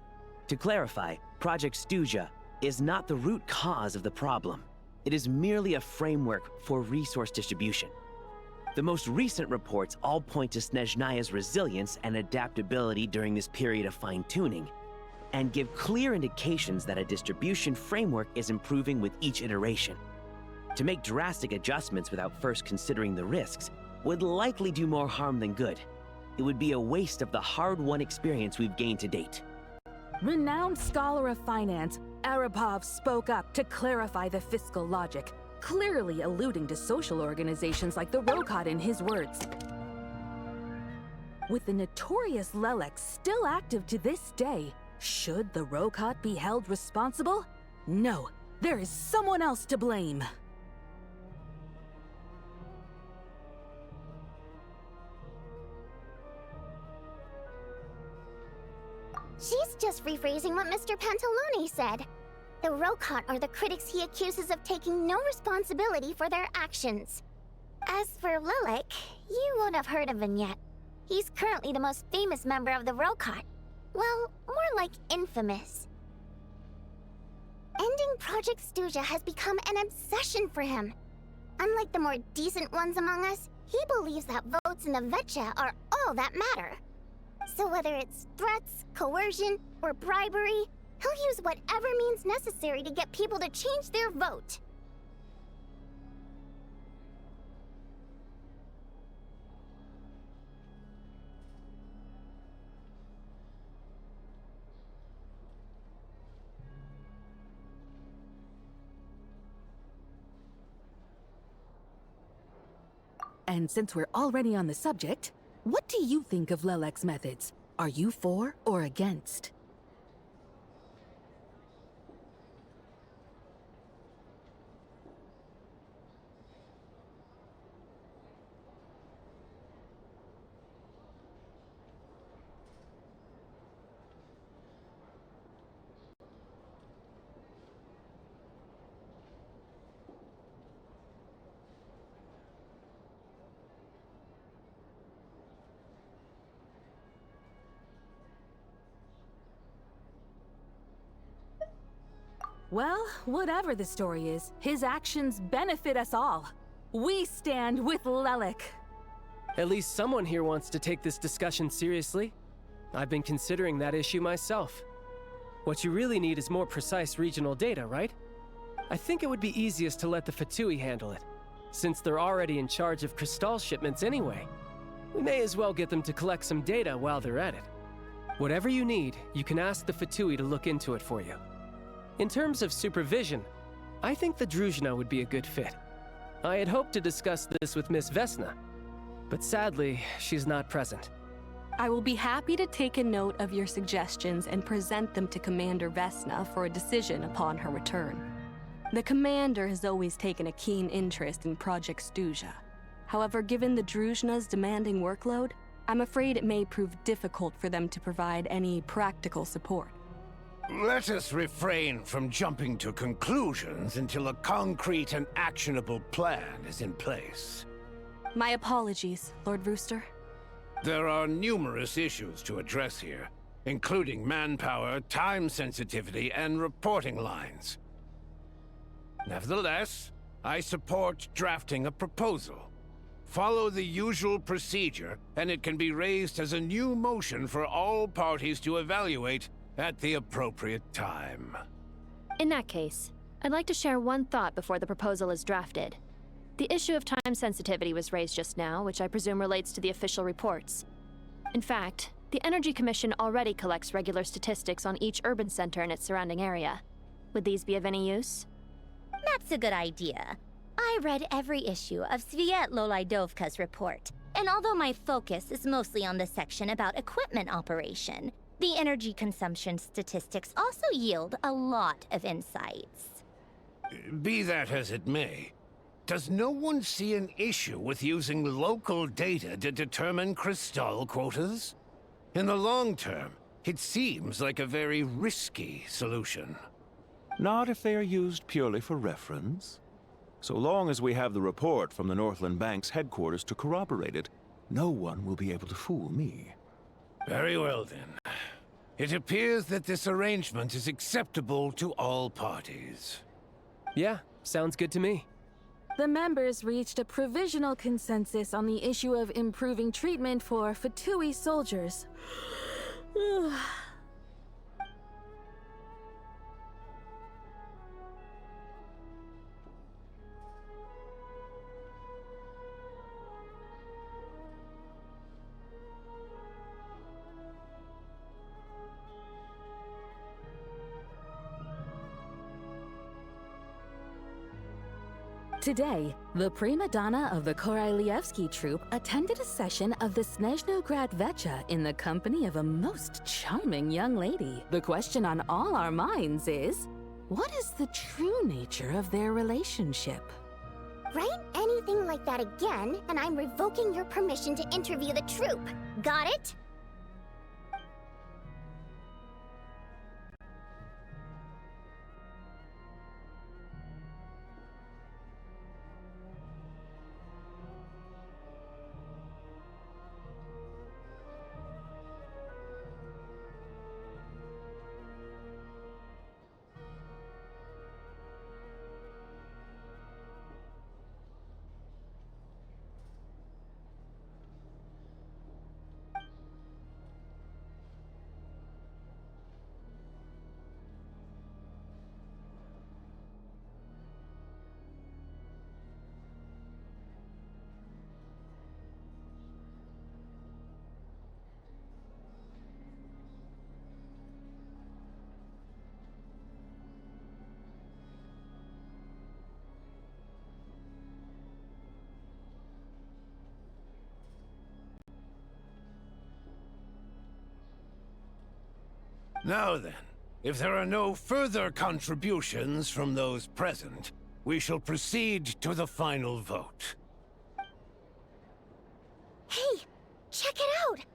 To clarify, Project Stuja is not the root cause of the problem. It is merely a framework for resource distribution. The most recent reports all point to Snezhnaya's resilience and adaptability during this period of fine-tuning, and give clear indications that a distribution framework is improving with each iteration. To make drastic adjustments without first considering the risks would likely do more harm than good. It would be a waste of the hard-won experience we've gained to date. Renowned scholar of finance, Arapov spoke up to clarify the fiscal logic, clearly alluding to social organizations like the Rokot in his words. With the notorious Lelek still active to this day, should the Rokot be held responsible? No, there is someone else to blame. She's just rephrasing what Mr. Pantalone said. The Rokot are the critics he accuses of taking no responsibility for their actions. As for Lilik, you won't have heard of him yet. He's currently the most famous member of the Rokot. Well, more like infamous. Ending Project Stuja has become an obsession for him. Unlike the more decent ones among us, he believes that votes in the Vetcha are all that matter. So whether it's threats, coercion, or bribery, he'll use whatever means necessary to get people to change their vote. And since we're already on the subject, what do you think of Lelek's methods? Are you for or against? Well, whatever the story is, his actions benefit us all. We stand with Lelek. At least someone here wants to take this discussion seriously. I've been considering that issue myself. What you really need is more precise regional data, right? I think it would be easiest to let the Fatui handle it, since they're already in charge of Crystal shipments anyway. We may as well get them to collect some data while they're at it. Whatever you need, you can ask the Fatui to look into it for you. In terms of supervision, I think the Druzhna would be a good fit. I had hoped to discuss this with Miss Vesna, but sadly, she's not present. I will be happy to take a note of your suggestions and present them to Commander Vesna for a decision upon her return. The Commander has always taken a keen interest in Project Stuzha. However, given the Druzhna's demanding workload, I'm afraid it may prove difficult for them to provide any practical support. Let us refrain from jumping to conclusions until a concrete and actionable plan is in place. My apologies, Lord Rooster. There are numerous issues to address here, including manpower, time sensitivity, and reporting lines. Nevertheless, I support drafting a proposal. Follow the usual procedure, and it can be raised as a new motion for all parties to evaluate at the appropriate time. In that case, I'd like to share one thought before the proposal is drafted. The issue of time sensitivity was raised just now, which I presume relates to the official reports. In fact, the Energy Commission already collects regular statistics on each urban center and its surrounding area. Would these be of any use? That's a good idea. I read every issue of Svietloslaidovka's report, and although my focus is mostly on the section about equipment operation, the energy consumption statistics also yield a lot of insights. Be that as it may, does no one see an issue with using local data to determine Crystal quotas? In the long term, it seems like a very risky solution. Not if they are used purely for reference. So long as we have the report from the Northland Bank's headquarters to corroborate it, no one will be able to fool me. Very well, then. It appears that this arrangement is acceptable to all parties. Yeah, sounds good to me. The members reached a provisional consensus on the issue of improving treatment for Fatui soldiers. Today, the prima donna of the Korailievsky troupe attended a session of the Snezhnograd Vecha in the company of a most charming young lady. The question on all our minds is, what is the true nature of their relationship? Write anything like that again, and I'm revoking your permission to interview the troupe. Got it? Now then, if there are no further contributions from those present, we shall proceed to the final vote. Hey, check it out!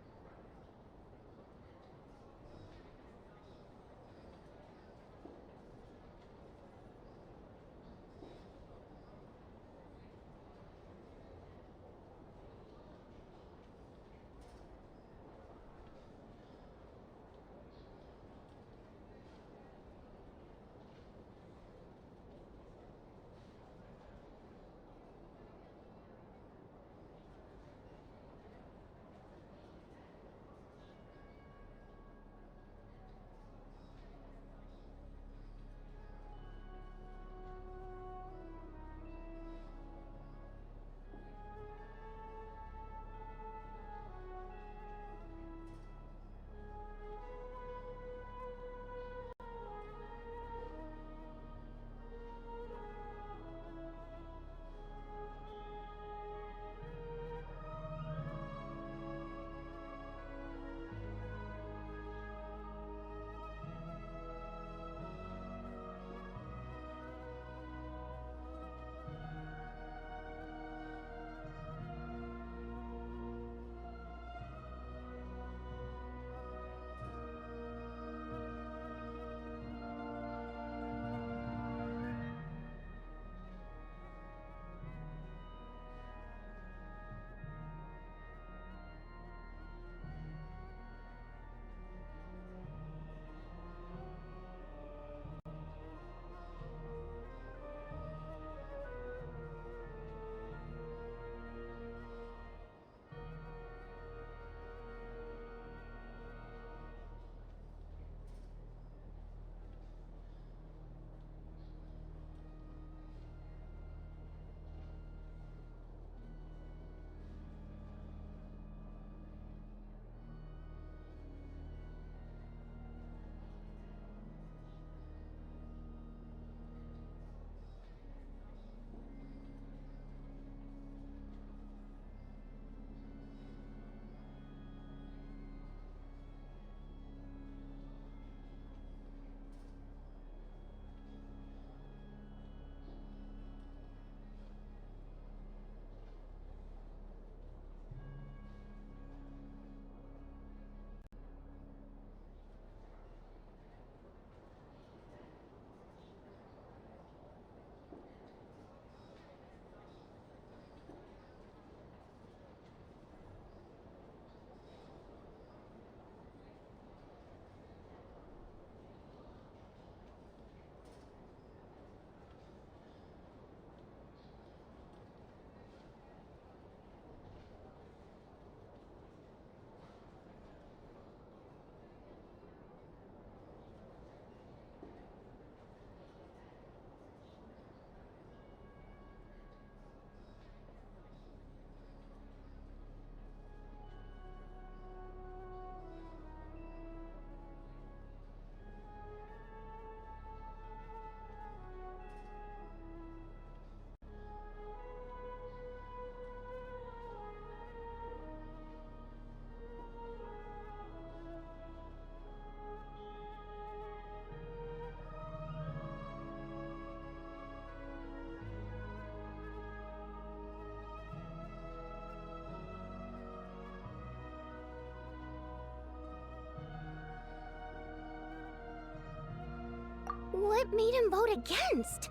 What made him vote against?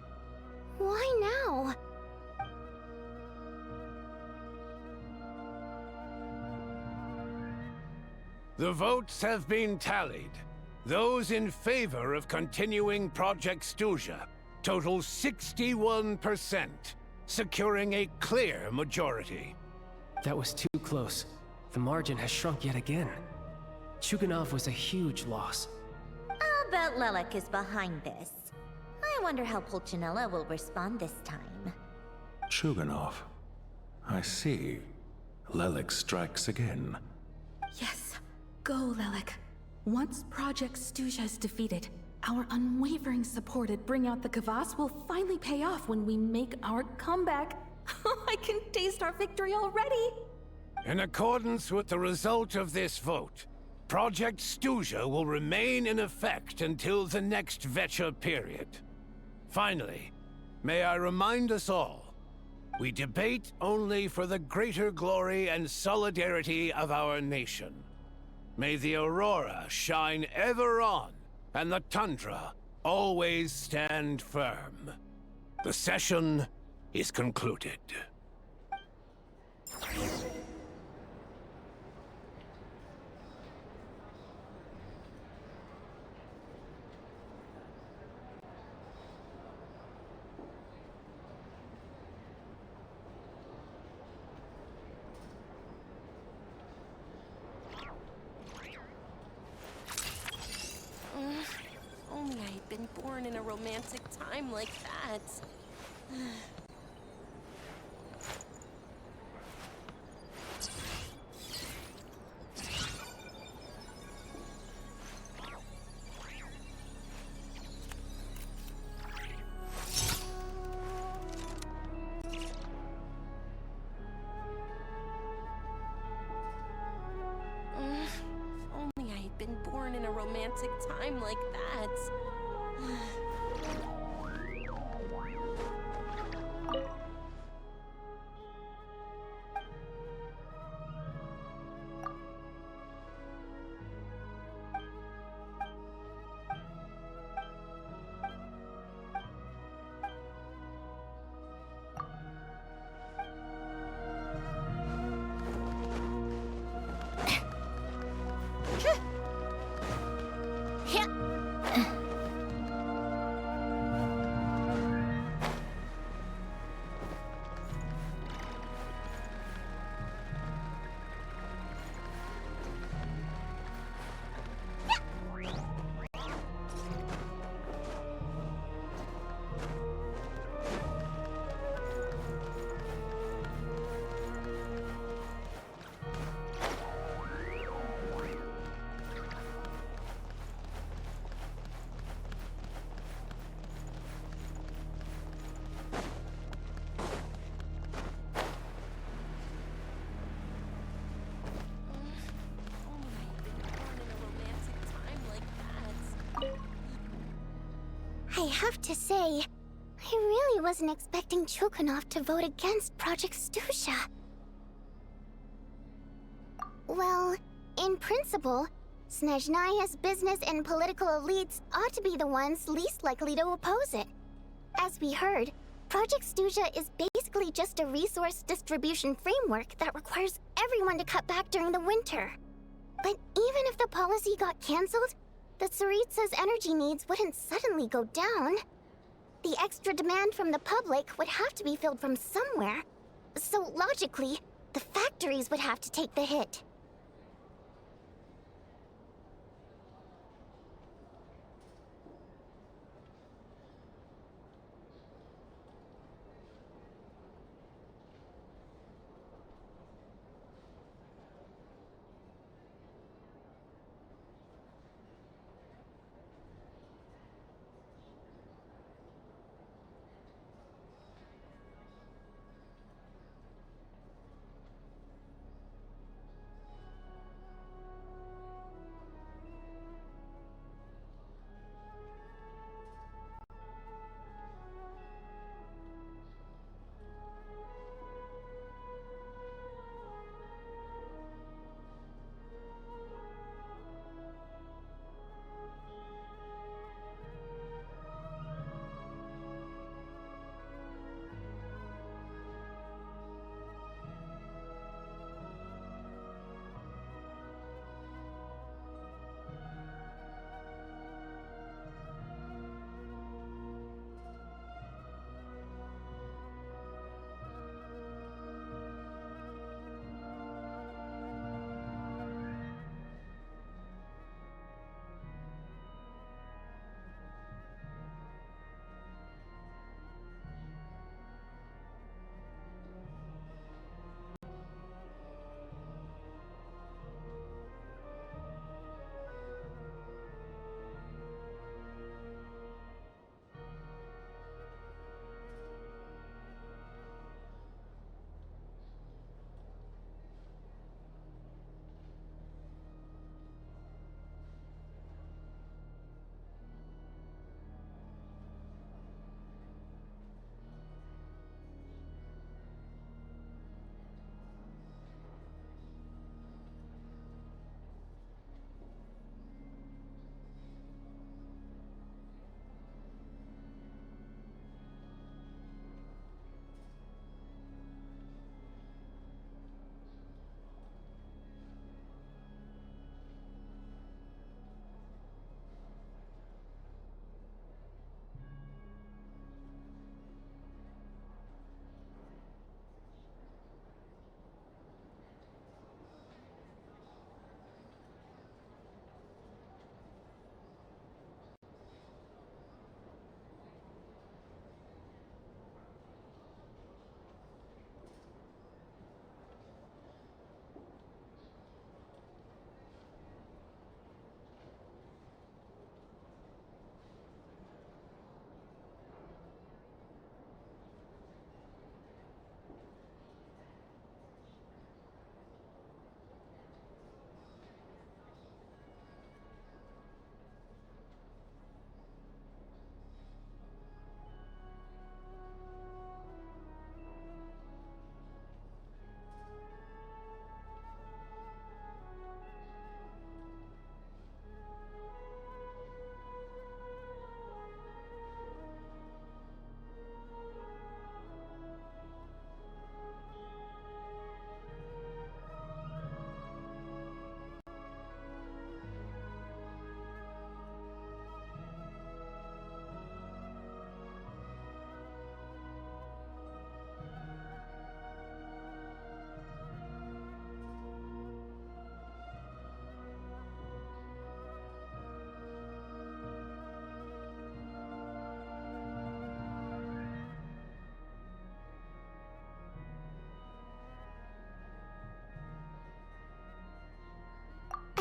Why now? The votes have been tallied. Those in favor of continuing Project Snezhnaya total 61%, securing a clear majority. That was too close. The margin has shrunk yet again. Chuganov was a huge loss. I'll bet Lelek is behind this. I wonder how Pulcinella will respond this time. Chuganov. I see. Lelek strikes again. Yes. Go, Lelek. Once Project Snezhnaya is defeated, our unwavering support at Bring Out the Kvass will finally pay off when we make our comeback. I can taste our victory already! In accordance with the result of this vote, Project Snezhnaya will remain in effect until the next Vecha period. Finally, may I remind us all, we debate only for the greater glory and solidarity of our nation. May the aurora shine ever on, and the tundra always stand firm. The session is concluded. Only I had been born in a romantic time like that. Only I had been born in a romantic time like that. I have to say, I really wasn't expecting Chukhanov to vote against Project Snezhnaya. Well, in principle, Snezhnaya's business and political elites ought to be the ones least likely to oppose it. As we heard, Project Snezhnaya is basically just a resource distribution framework that requires everyone to cut back during the winter. But even if the policy got cancelled, the Tsaritsa's energy needs wouldn't suddenly go down. The extra demand from the public would have to be filled from somewhere. So logically, the factories would have to take the hit.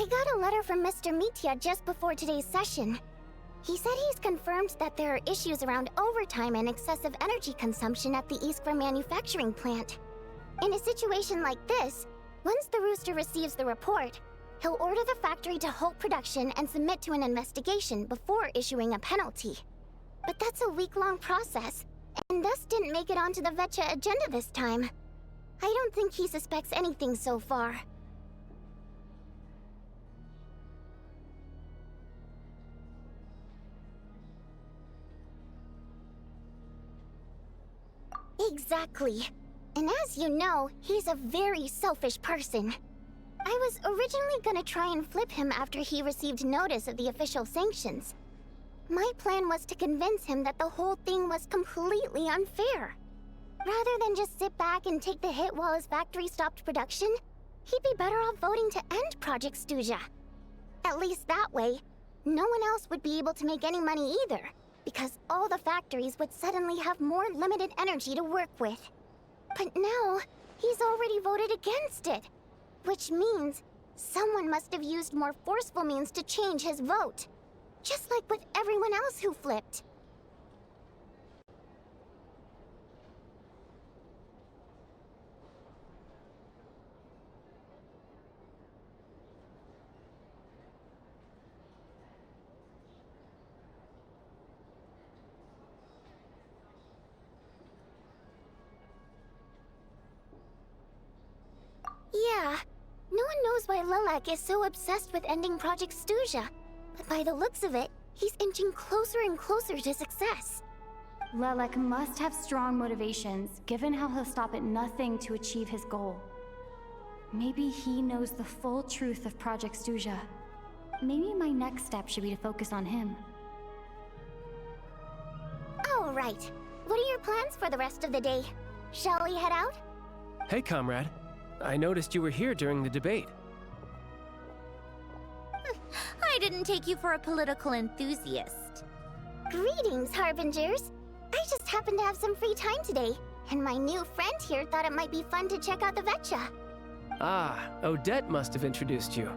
I got a letter from Mr. Mitya just before today's session. He said he's confirmed that there are issues around overtime and excessive energy consumption at the Iskra manufacturing plant. In a situation like this, once the Rooster receives the report, he'll order the factory to halt production and submit to an investigation before issuing a penalty. But that's a week-long process, and thus didn't make it onto the Vetcha agenda this time. I don't think he suspects anything so far. Exactly. And as you know, he's a very selfish person. I was originally gonna try and flip him after he received notice of the official sanctions. My plan was to convince him that the whole thing was completely unfair. Rather than just sit back and take the hit while his factory stopped production, he'd be better off voting to end Project Snezhnaya. At least that way, no one else would be able to make any money either, because all the factories would suddenly have more limited energy to work with. But now, he's already voted against it, which means someone must have used more forceful means to change his vote, just like with everyone else who flipped. Yeah, no one knows why Lilac is so obsessed with ending Project Snezhnaya, but by the looks of it, he's inching closer and closer to success. Lilac must have strong motivations, given how he'll stop at nothing to achieve his goal. Maybe he knows the full truth of Project Snezhnaya. Maybe my next step should be to focus on him. All right. What are your plans for the rest of the day? Shall we head out? Hey, comrade. I noticed you were here during the debate. I didn't take you for a political enthusiast. Greetings, Harbingers. I just happened to have some free time today, and my new friend here thought it might be fun to check out the Vetcha. Ah, Odette must have introduced you.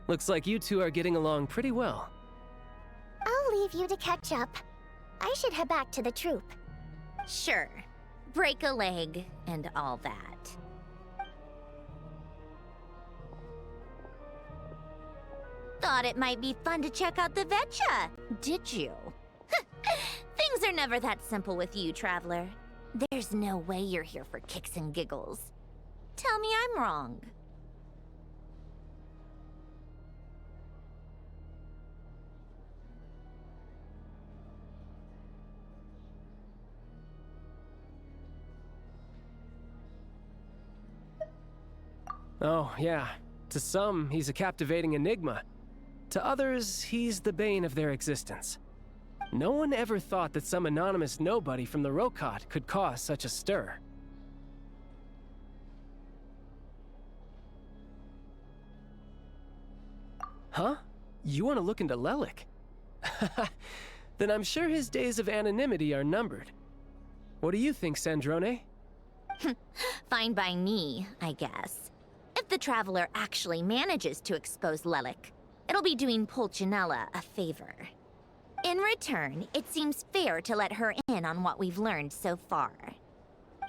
Looks like you two are getting along pretty well. I'll leave you to catch up. I should head back to the troop. Sure. Break a leg and all that. Thought it might be fun to check out the Vetcha, did you? Things are never that simple with you, Traveler. There's no way you're here for kicks and giggles. Tell me I'm wrong. Oh, yeah. To some, he's a captivating enigma. To others, he's the bane of their existence. No one ever thought that some anonymous nobody from the Rokot could cause such a stir. Huh? You want to look into Lelik? Then I'm sure his days of anonymity are numbered. What do you think, Sandrone? Fine by me, I guess. If the Traveler actually manages to expose Lelik, it'll be doing Pulcinella a favor. In return, it seems fair to let her in on what we've learned so far.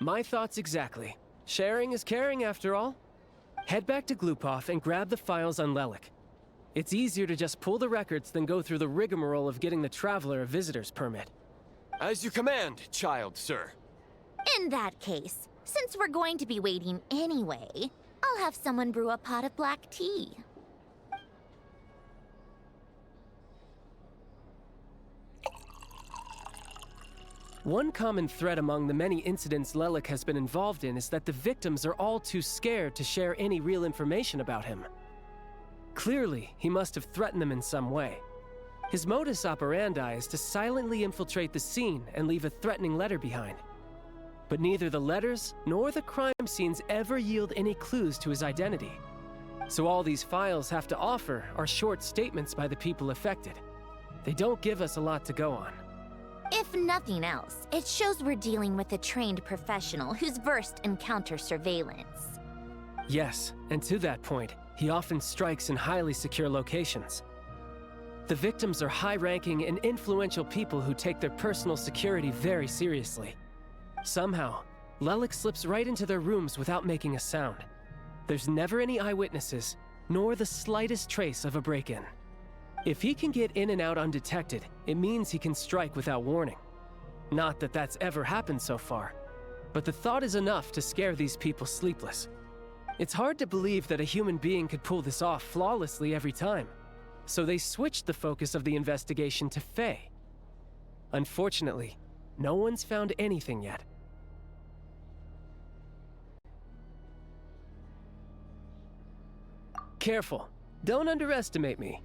My thoughts exactly. Sharing is caring, after all. Head back to Glupov and grab the files on Lelik. It's easier to just pull the records than go through the rigmarole of getting the Traveler a visitor's permit. As you command, child, sir. In that case, since we're going to be waiting anyway, I'll have someone brew a pot of black tea. One common thread among the many incidents Lelik has been involved in is that the victims are all too scared to share any real information about him. Clearly, he must have threatened them in some way. His modus operandi is to silently infiltrate the scene and leave a threatening letter behind. But neither the letters nor the crime scenes ever yield any clues to his identity. So all these files have to offer are short statements by the people affected. They don't give us a lot to go on. If nothing else, it shows we're dealing with a trained professional who's versed in counter-surveillance. Yes, and to that point, He often strikes in highly secure locations. The victims are high-ranking and influential people who take their personal security very seriously. Somehow, Lelik slips right into their rooms without making a sound. There's never any eyewitnesses, nor the slightest trace of a break-in. If he can get in and out undetected, it means he can strike without warning. Not that that's ever happened so far, but the thought is enough to scare these people sleepless. It's hard to believe that a human being could pull this off flawlessly every time, so they switched the focus of the investigation to Faye. Unfortunately, no one's found anything yet. Careful, don't underestimate me.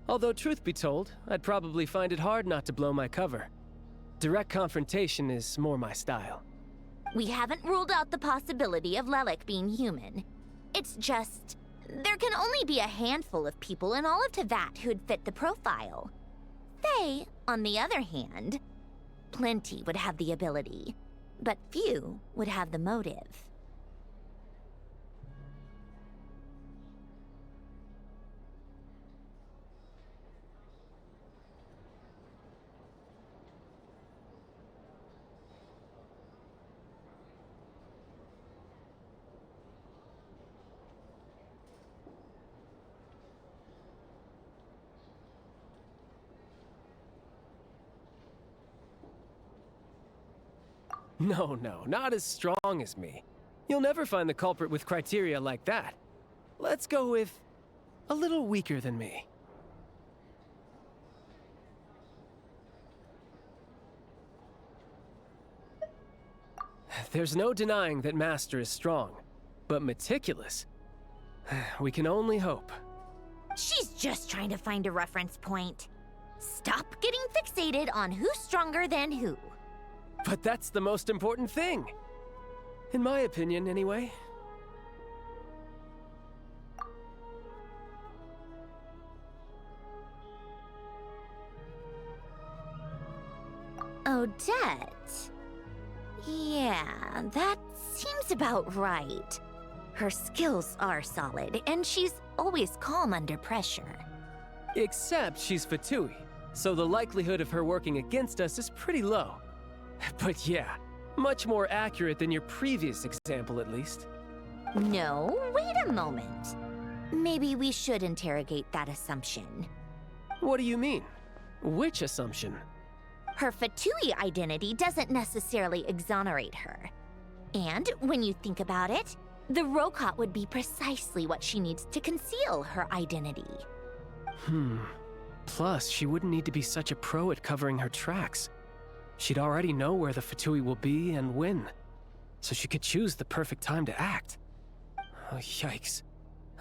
Although truth be told, I'd probably find it hard not to blow my cover. Direct confrontation is more my style. We haven't ruled out the possibility of Lelik being human. It's just, there can only be a handful of people in all of Teyvat who'd fit the profile. Faye, on the other hand, plenty would have the ability, but few would have the motive. No, not as strong as me. You'll never find the culprit with criteria like that. Let's go with a little weaker than me. There's no denying that Master is strong, but meticulous. We can only hope. She's just trying to find a reference point. Stop getting fixated on who's stronger than who. But that's the most important thing. In my opinion, anyway. Odette? Yeah, that seems about right. Her skills are solid, and she's always calm under pressure. Except she's Fatui, so the likelihood of her working against us is pretty low. But yeah, much more accurate than your previous example, at least. No, wait a moment. Maybe we should interrogate that assumption. What do you mean? Which assumption? Her Fatui identity doesn't necessarily exonerate her. And when you think about it, the Rokot would be precisely what she needs to conceal her identity. Plus, she wouldn't need to be such a pro at covering her tracks. She'd already know where the Fatui will be and when, so she could choose the perfect time to act. Oh, yikes.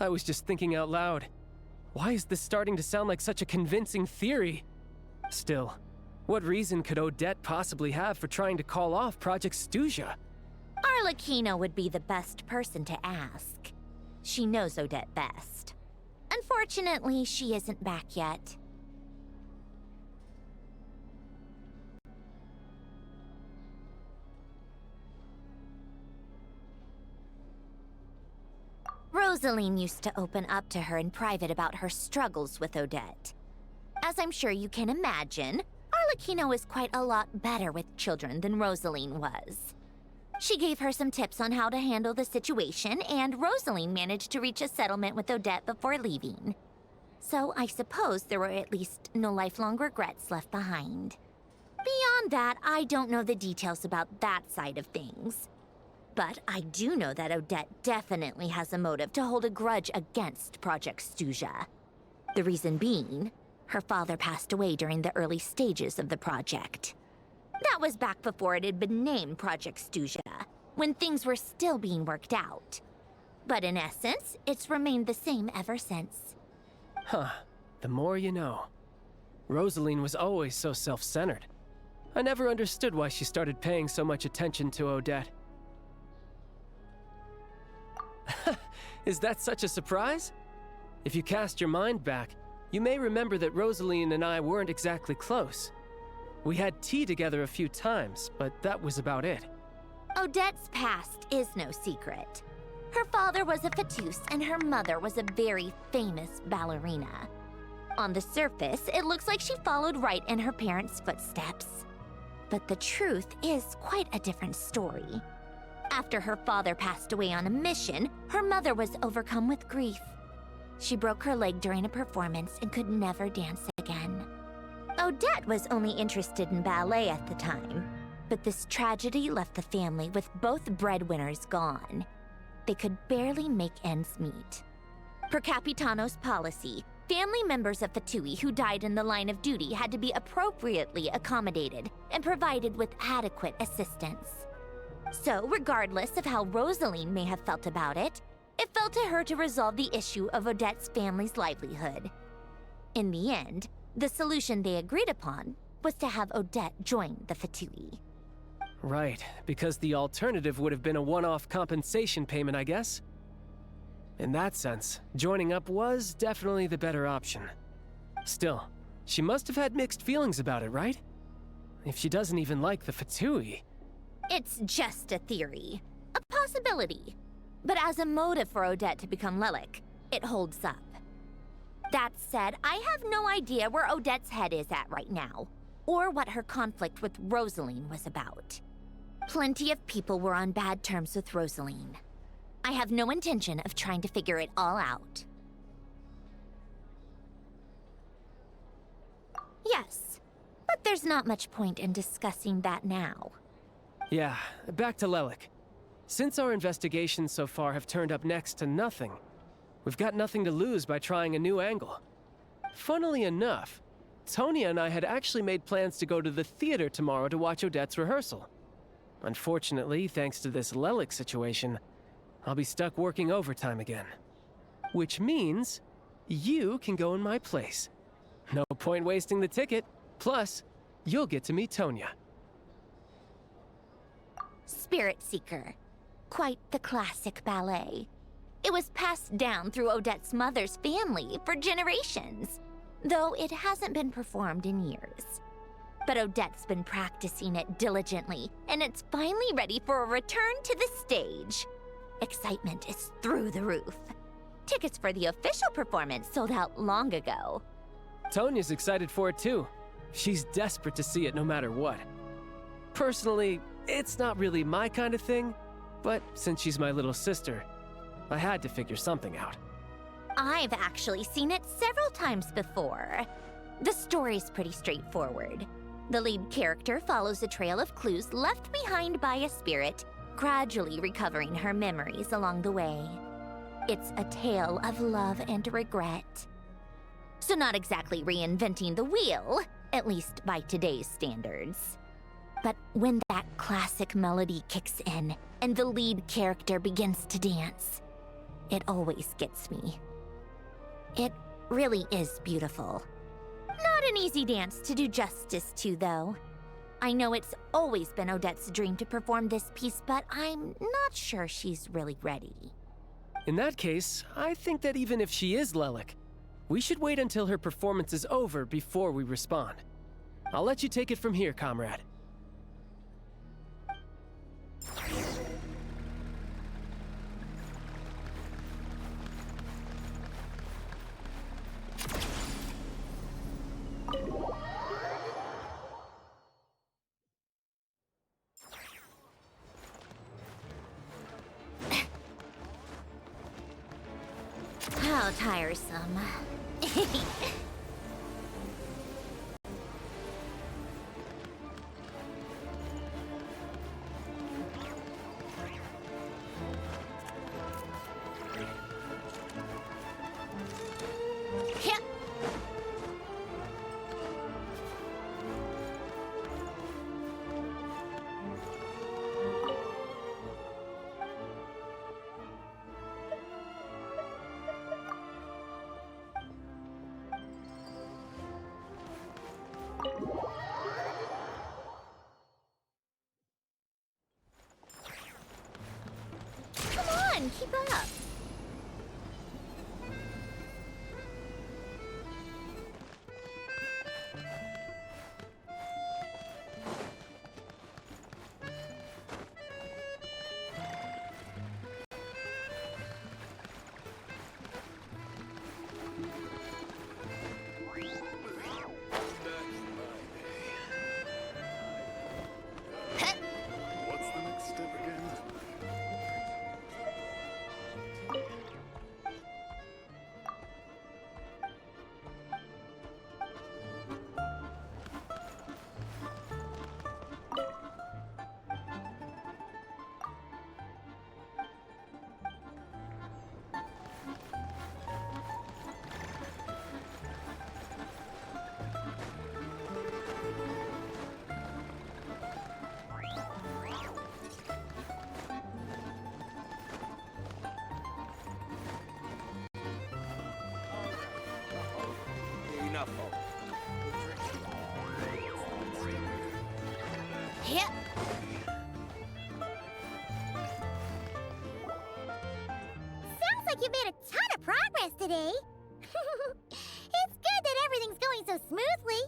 I was just thinking out loud. Why is this starting to sound like such a convincing theory? Still, what reason could Odette possibly have for trying to call off Project Snezhnaya? Arlecchino would be the best person to ask. She knows Odette best. Unfortunately, she isn't back yet. Rosaline used to open up to her in private about her struggles with Odette. As I'm sure you can imagine, Arlecchino is quite a lot better with children than Rosaline was. She gave her some tips on how to handle the situation, and Rosaline managed to reach a settlement with Odette before leaving. So I suppose there were at least no lifelong regrets left behind. Beyond that, I don't know the details about that side of things. But I do know that Odette definitely has a motive to hold a grudge against Project Snezhnaya. The reason being, her father passed away during the early stages of the project. That was back before it had been named Project Snezhnaya, when things were still being worked out. But in essence, it's remained the same ever since. Huh. The more you know. Rosaline was always so self-centered. I never understood why she started paying so much attention to Odette. Is that such a surprise? If you cast your mind back, you may remember that Rosaline and I weren't exactly close. We had tea together a few times, but that was about it. Odette's past is no secret. Her father was a Fatus and her mother was a very famous ballerina. On the surface, it looks like she followed right in her parents' footsteps. But the truth is quite a different story. After her father passed away on a mission, her mother was overcome with grief. She broke her leg during a performance and could never dance again. Odette was only interested in ballet at the time, but this tragedy left the family with both breadwinners gone. They could barely make ends meet. Per Capitano's policy, family members of Fatui who died in the line of duty had to be appropriately accommodated and provided with adequate assistance. So, regardless of how Rosaline may have felt about it, it fell to her to resolve the issue of Odette's family's livelihood. In the end, the solution they agreed upon was to have Odette join the Fatui. Right, because the alternative would have been a one-off compensation payment, I guess. In that sense, joining up was definitely the better option. Still, she must have had mixed feelings about it, right? If she doesn't even like the Fatui. It's just a theory, a possibility. But as a motive for Odette to become Lelik, it holds up. That said, I have no idea where Odette's head is at right now, or what her conflict with Rosaline was about. Plenty of people were on bad terms with Rosaline. I have no intention of trying to figure it all out. Yes, but there's not much point in discussing that now. Yeah, back to Lelik. Since our investigations so far have turned up next to nothing, we've got nothing to lose by trying a new angle. Funnily enough, Tonya and I had actually made plans to go to the theater tomorrow to watch Odette's rehearsal. Unfortunately, thanks to this Lelik situation, I'll be stuck working overtime again. Which means you can go in my place. No point wasting the ticket. Plus, you'll get to meet Tonya. Spirit Seeker. Quite the classic ballet. It was passed down through Odette's mother's family for generations, though it hasn't been performed in years. But Odette's been practicing it diligently, and it's finally ready for a return to the stage. Excitement is through the roof. Tickets for the official performance sold out long ago. Tonya's excited for it too. She's desperate to see it no matter what. Personally, it's not really my kind of thing, but since she's my little sister, I had to figure something out. I've actually seen it several times before. The story's pretty straightforward. The lead character follows a trail of clues left behind by a spirit, gradually recovering her memories along the way. It's a tale of love and regret. So not exactly reinventing the wheel, at least by today's standards. But when that classic melody kicks in and the lead character begins to dance, it always gets me. It really is beautiful. Not an easy dance to do justice to, though. I know it's always been Odette's dream to perform this piece, but I'm not sure she's really ready. In that case, I think that even if she is Lelik, we should wait until her performance is over before we respond. I'll let you take it from here, comrade. How tiresome. Yep. Come on, keep up. like you've made a ton of progress today. It's good that everything's going so smoothly.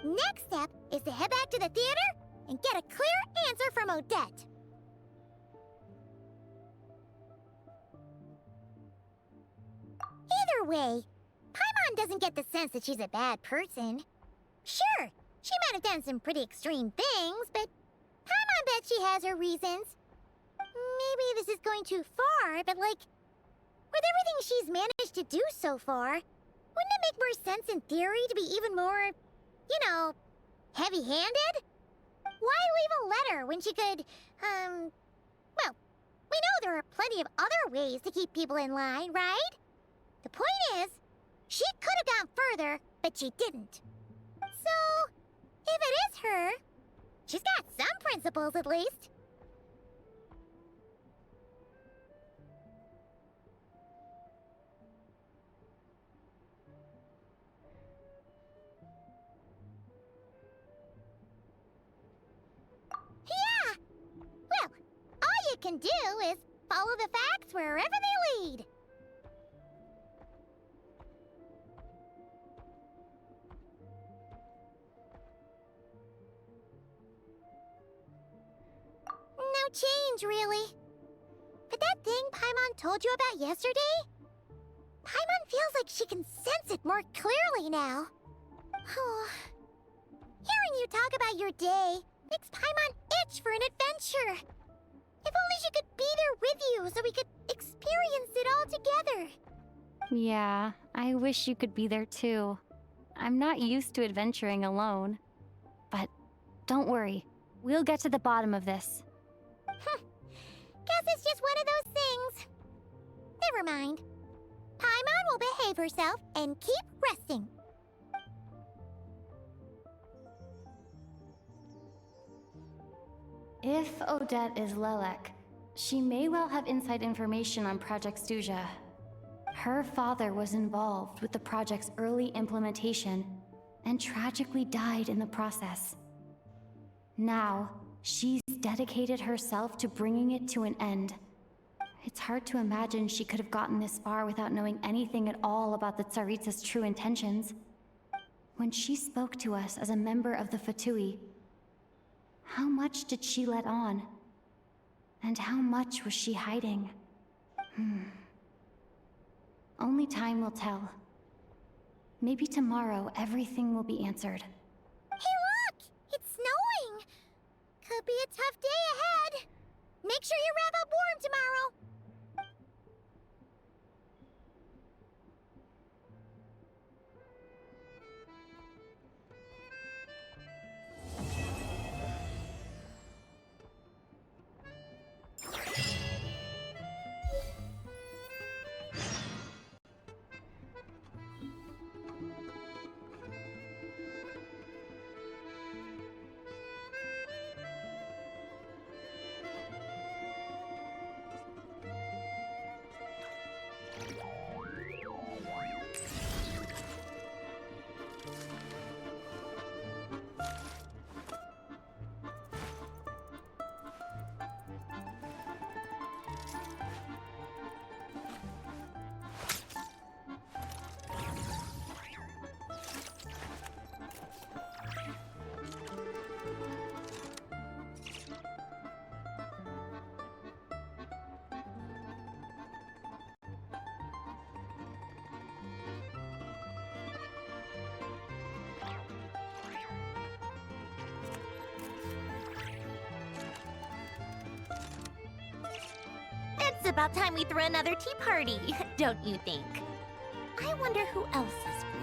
Next step is to head back to the theater and get a clear answer from Odette. Either way, Paimon doesn't get the sense that she's a bad person. Sure, she might have done some pretty extreme things, but Paimon bets she has her reasons. Maybe this is going too far, but like, with everything she's managed to do so far, wouldn't it make more sense in theory to be even more, you know, heavy-handed? Why leave a letter when she could, well, we know there are plenty of other ways to keep people in line, right? The point is, she could have gone further, but she didn't. So, if it is her, she's got some principles at least. Yeah! Well, all you can do is follow the facts wherever they lead. No change, really. But that thing Paimon told you about yesterday? Paimon feels like she can sense it more clearly now. Hearing you talk about your day makes Paimon itch for an adventure. If only she could be there with you so we could experience it all together. Yeah, I wish you could be there too. I'm not used to adventuring alone. But don't worry, we'll get to the bottom of this. Guess it's just one of those things. Never mind. Paimon will behave herself and keep resting. If Odette is Lelek, she may well have inside information on Project Stuja. Her father was involved with the project's early implementation and tragically died in the process. Now, she's dedicated herself to bringing it to an end. It's hard to imagine she could have gotten this far without knowing anything at all about the Tsaritsa's true intentions. When she spoke to us as a member of the Fatui, how much did she let on? And how much was she hiding? Only time will tell. Maybe tomorrow everything will be answered. Hey look! It's snowing! Could be a tough day ahead. Make sure you wrap up warm tomorrow. It's about time we threw another tea party, don't you think? I wonder who else is free.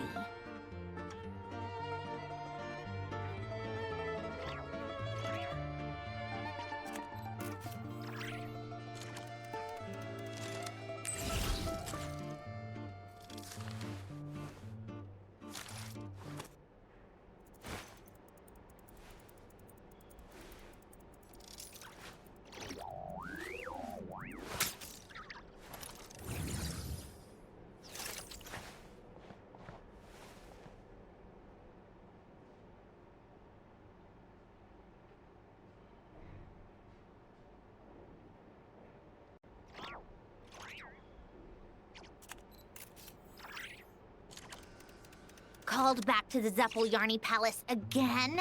called back to the Zeppeljärni Palace again?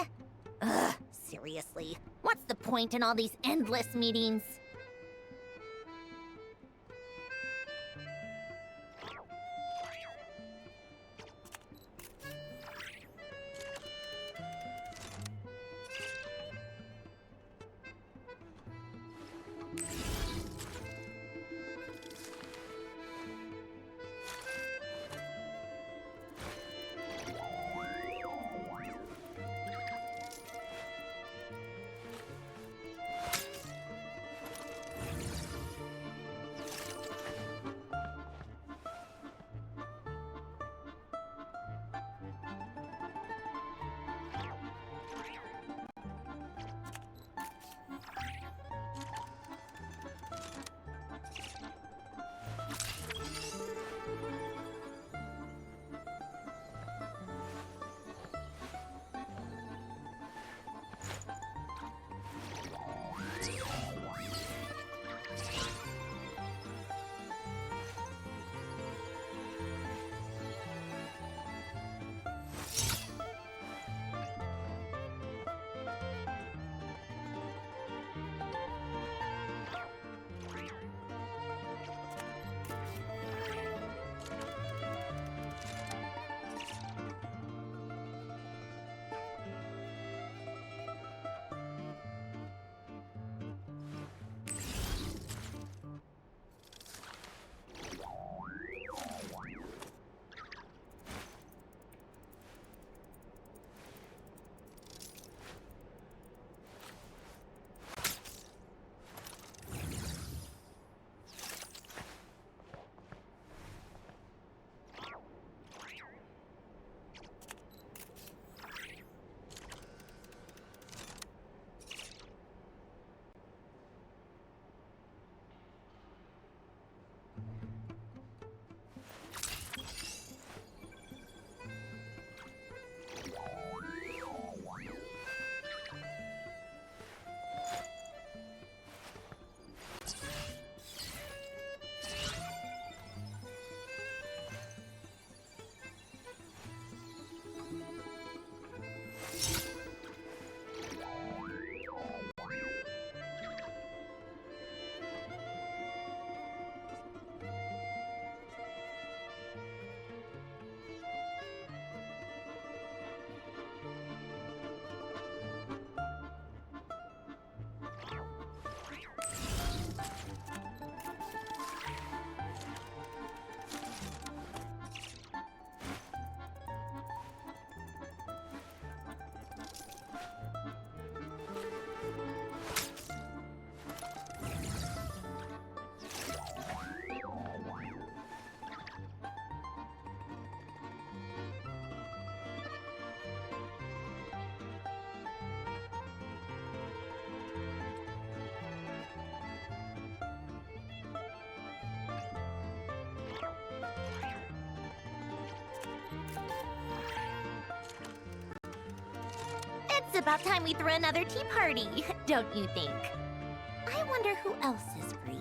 Ugh, seriously. What's the point in all these endless meetings? It's about time we threw another tea party, don't you think? I wonder who else is free.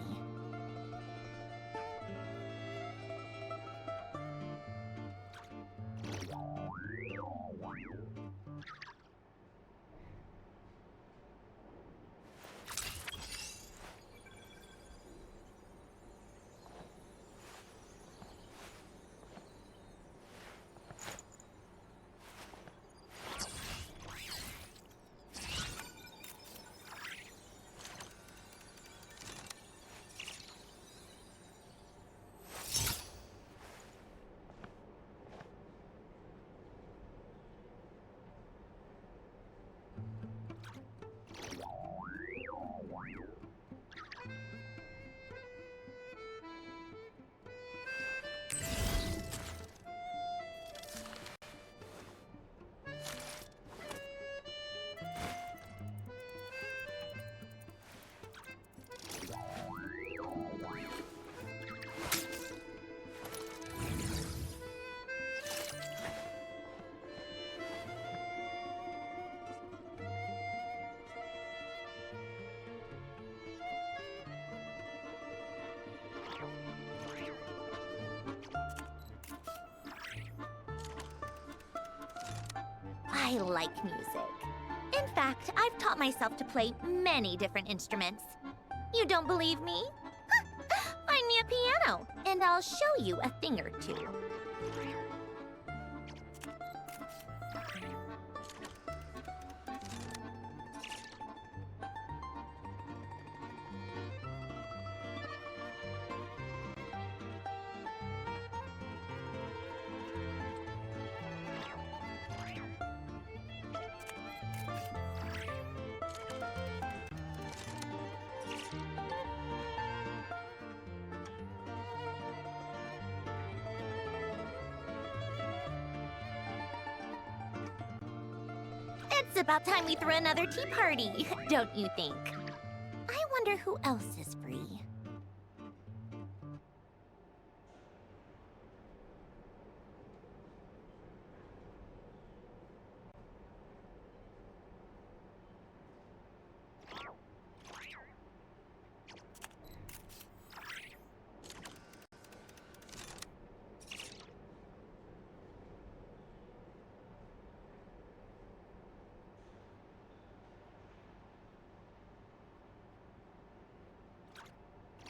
I like music. In fact, I've taught myself to play many different instruments. You don't believe me? Find me a piano, and I'll show you a thing or two. It's about time we threw another tea party, don't you think? I wonder who else is free.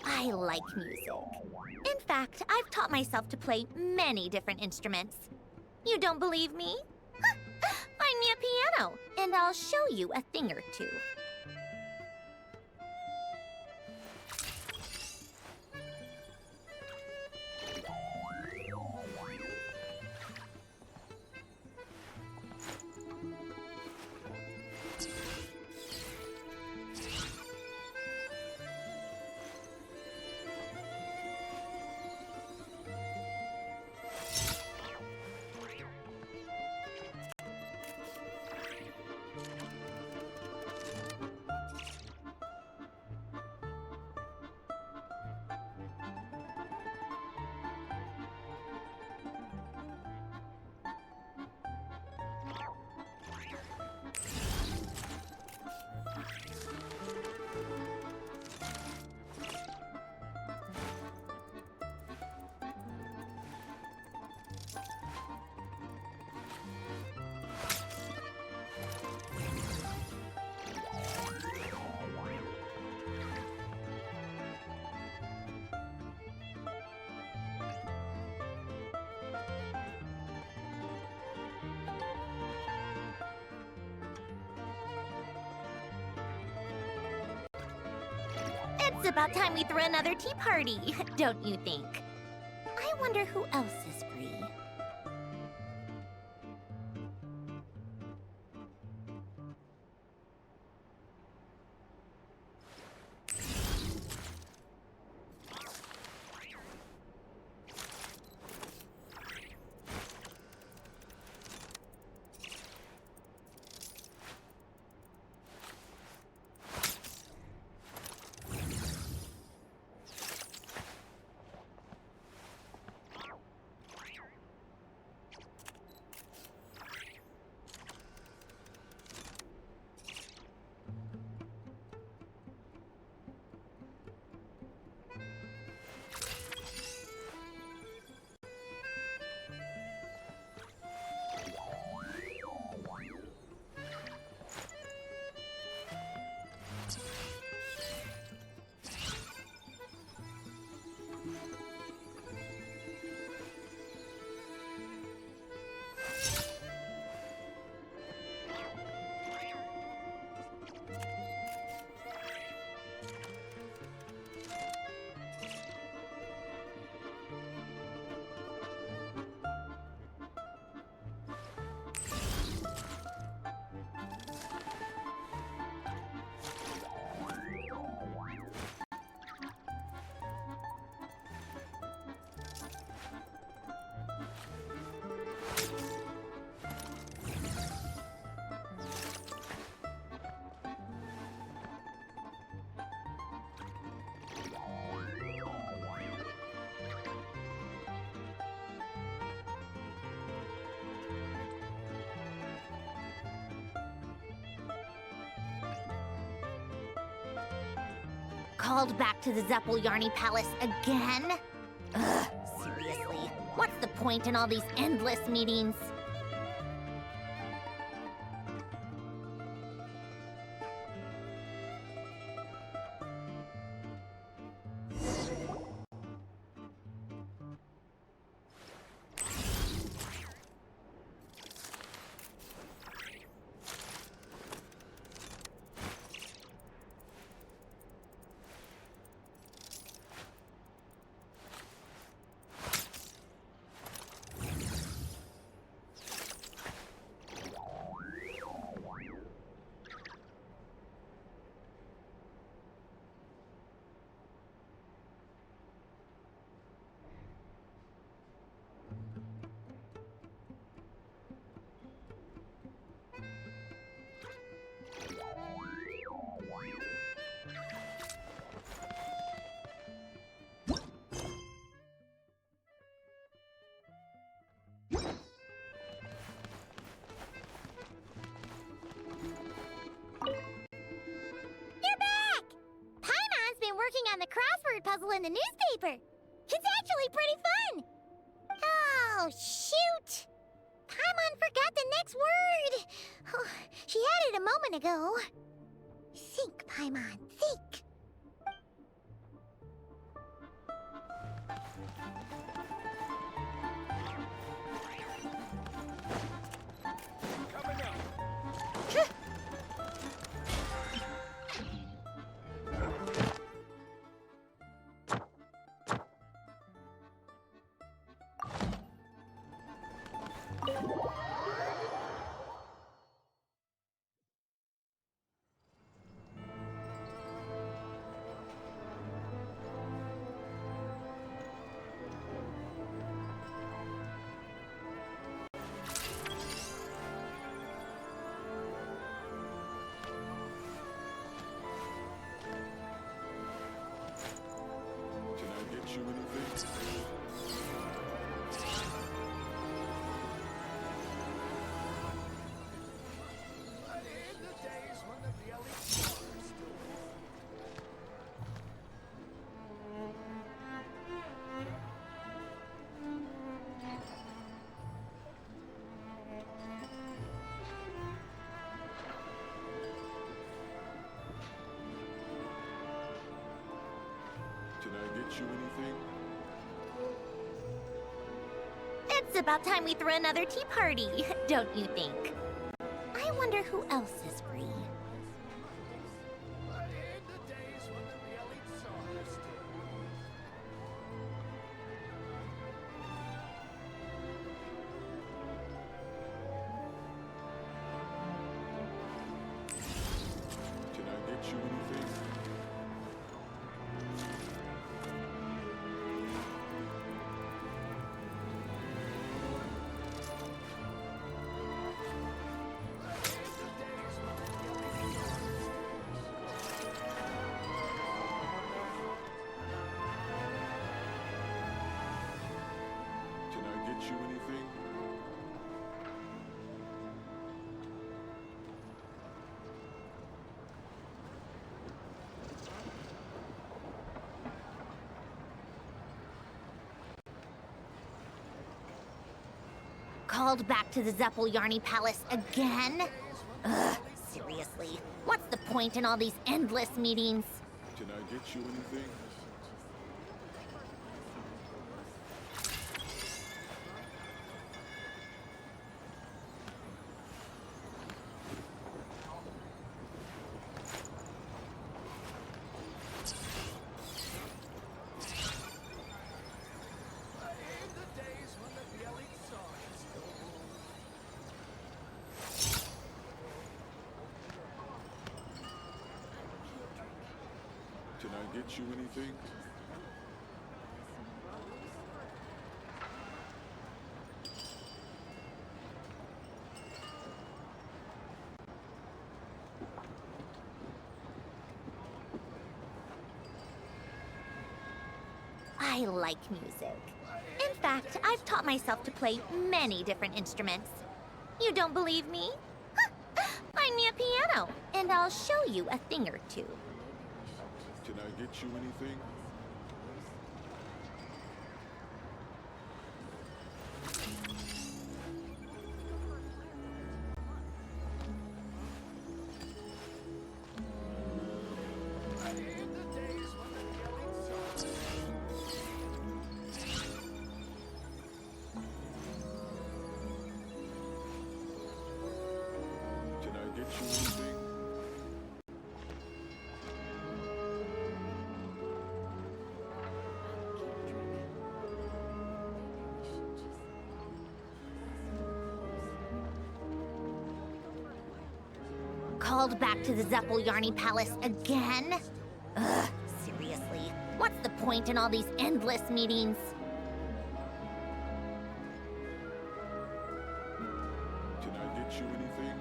I like music. In fact, I've taught myself to play many different instruments. You don't believe me? Find me a piano, and I'll show you a thing or two. It's about time we threw another tea party, don't you think? I wonder who else is free. Called back to the Zeppeljärny Palace again? Ugh, seriously. What's the point in all these endless meetings? working on the crossword puzzle in the newspaper. It's actually pretty fun. Oh, shoot! Paimon forgot the next word. Oh, she had it a moment ago. Think, Paimon, think. You anything? Can I get you anything? It's about time we threw another tea party, don't you think? I wonder who else is free. Can I get you anything? Can I get you anything? Called back to the Zeppeljärny Palace again? Ugh, seriously. What's the point in all these endless meetings? Can I get you anything? Can I get you anything? I like music. In fact, I've taught myself to play many different instruments. You don't believe me? Find me a piano, and I'll show you a thing or two. Can I get you anything? Can I get you anything? Called back to the Zeppeljärny Palace again? Ugh, seriously. What's the point in all these endless meetings? Can I get you anything?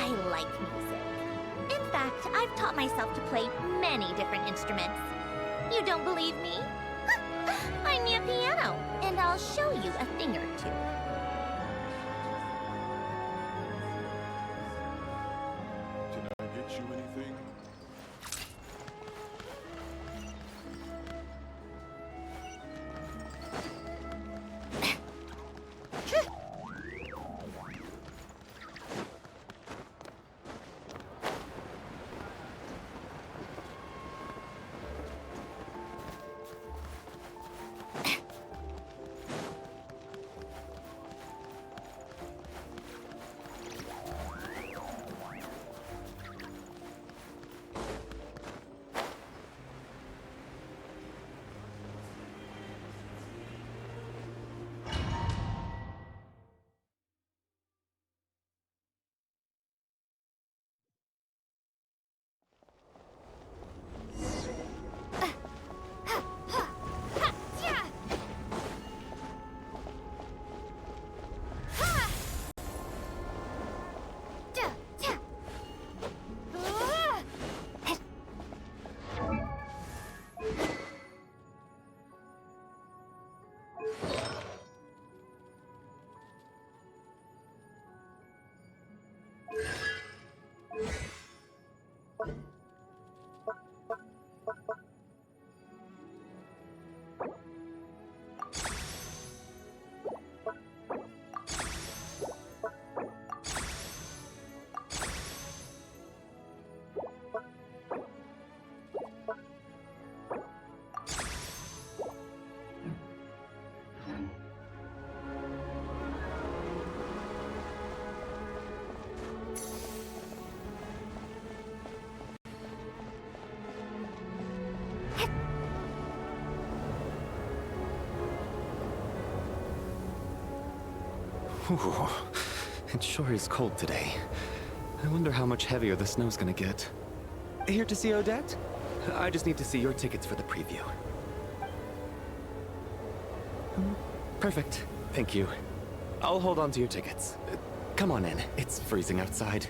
I like music. In fact, I've taught myself to play many different instruments. You don't believe me? Find me a piano, and I'll show you a thing or two. Can I get you anything? Ooh, it sure is cold today. I wonder how much heavier the snow's gonna get. Here to see Odette? I just need to see your tickets for the preview. Perfect. Thank you. I'll hold on to your tickets. Come on in. It's freezing outside.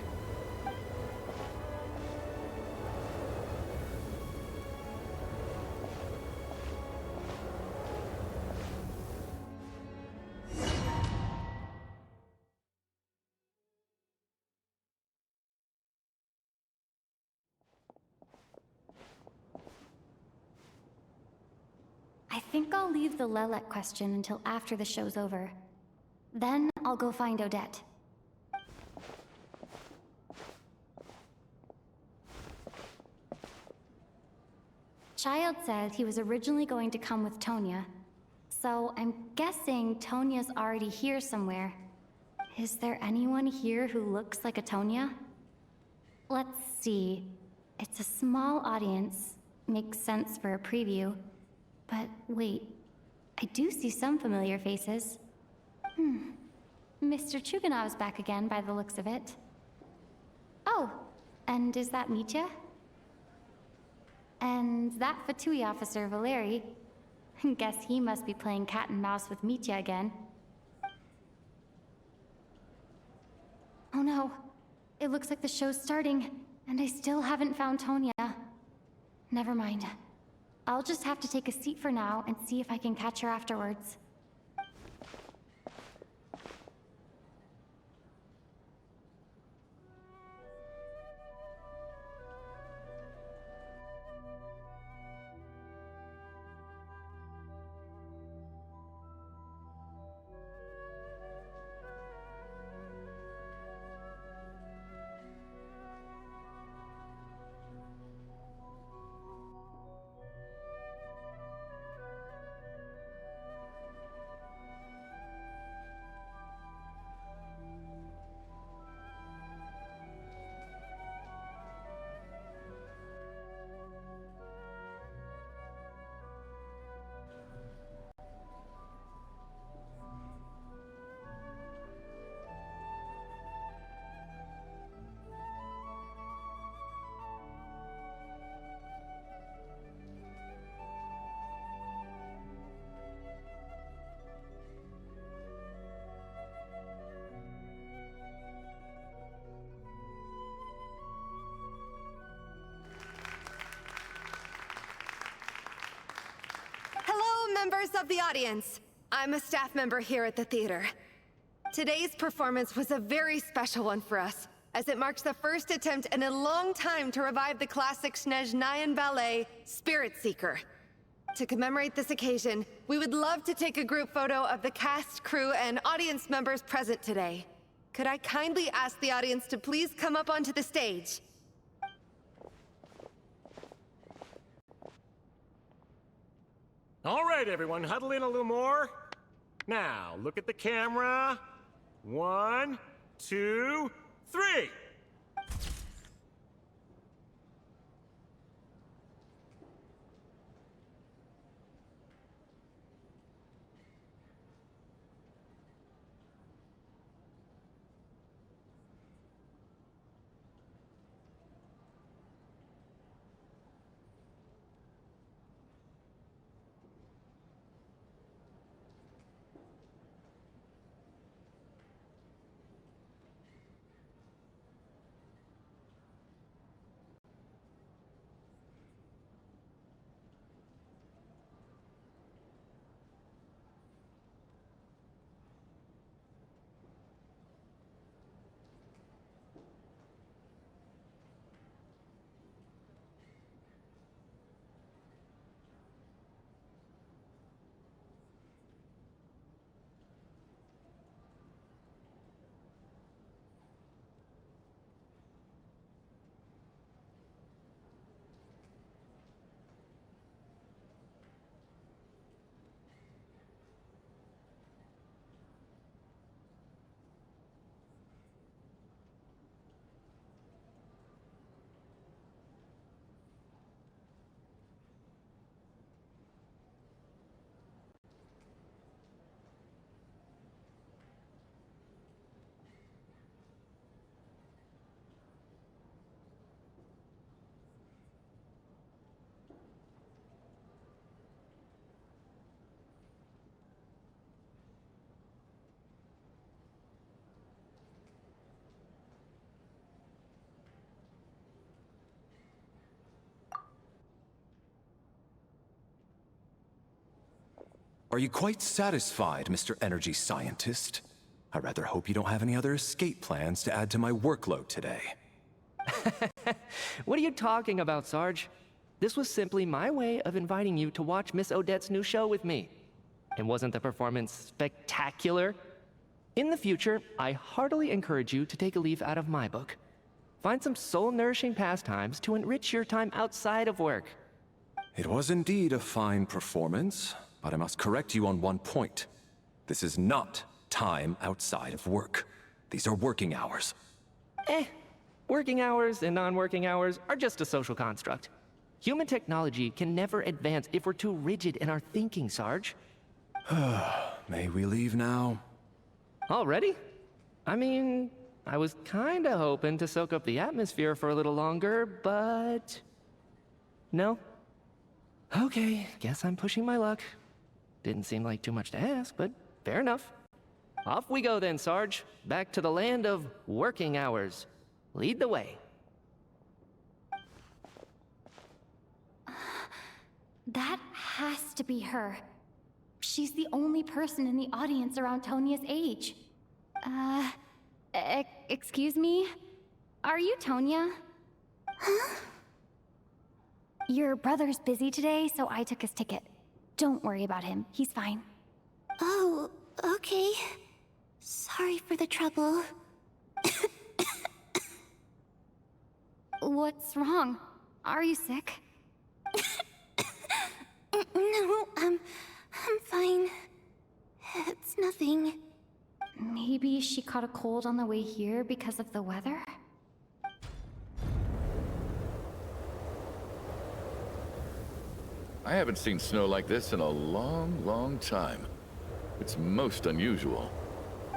I think I'll leave the Lelek question until after the show's over. Then I'll go find Odette. Child said he was originally going to come with Tonya, so I'm guessing Tonya's already here somewhere. Is there anyone here who looks like a Tonya? Let's see. It's a small audience. Makes sense for a preview. But wait, I do see some familiar faces. Mr. Chuganov's back again by the looks of it. Oh, and is that Mitya? And that Fatui officer, Valeri. Guess he must be playing cat and mouse with Mitya again. Oh no, it looks like the show's starting, and I still haven't found Tonya. Never mind. I'll just have to take a seat for now and see if I can catch her afterwards. Members of the audience, I'm a staff member here at the theater. Today's performance was a very special one for us, as it marks the first attempt in a long time to revive the classic Snezhnayan ballet, Spirit Seeker. To commemorate this occasion, we would love to take a group photo of the cast, crew, and audience members present today. Could I kindly ask the audience to please come up onto the stage? All right, everyone, huddle in a little more. Now, look at the camera. 1, 2, 3. Are you quite satisfied, Mr. Energy Scientist? I rather hope you don't have any other escape plans to add to my workload today. What are you talking about, Sarge? This was simply my way of inviting you to watch Miss Odette's new show with me. And wasn't the performance spectacular? In the future, I heartily encourage you to take a leaf out of my book. Find some soul-nourishing pastimes to enrich your time outside of work. It was indeed a fine performance, but I must correct you on one point. This is not time outside of work. These are working hours. Working hours and non-working hours are just a social construct. Human technology can never advance if we're too rigid in our thinking, Sarge. May we leave now? Already? I mean, I was kinda hoping to soak up the atmosphere for a little longer, but... No? Okay, guess I'm pushing my luck. Didn't seem like too much to ask, but fair enough. Off we go then, Sarge. Back to the land of working hours. Lead the way. That has to be her. She's the only person in the audience around Tonia's age. Excuse me? Are you Tonia? Huh? Your brother's busy today, so I took his ticket. Don't worry about him. He's fine. Oh, okay. Sorry for the trouble. What's wrong? Are you sick? No, I'm fine. It's nothing. Maybe she caught a cold on the way here because of the weather? I haven't seen snow like this in a long, long time. It's most unusual.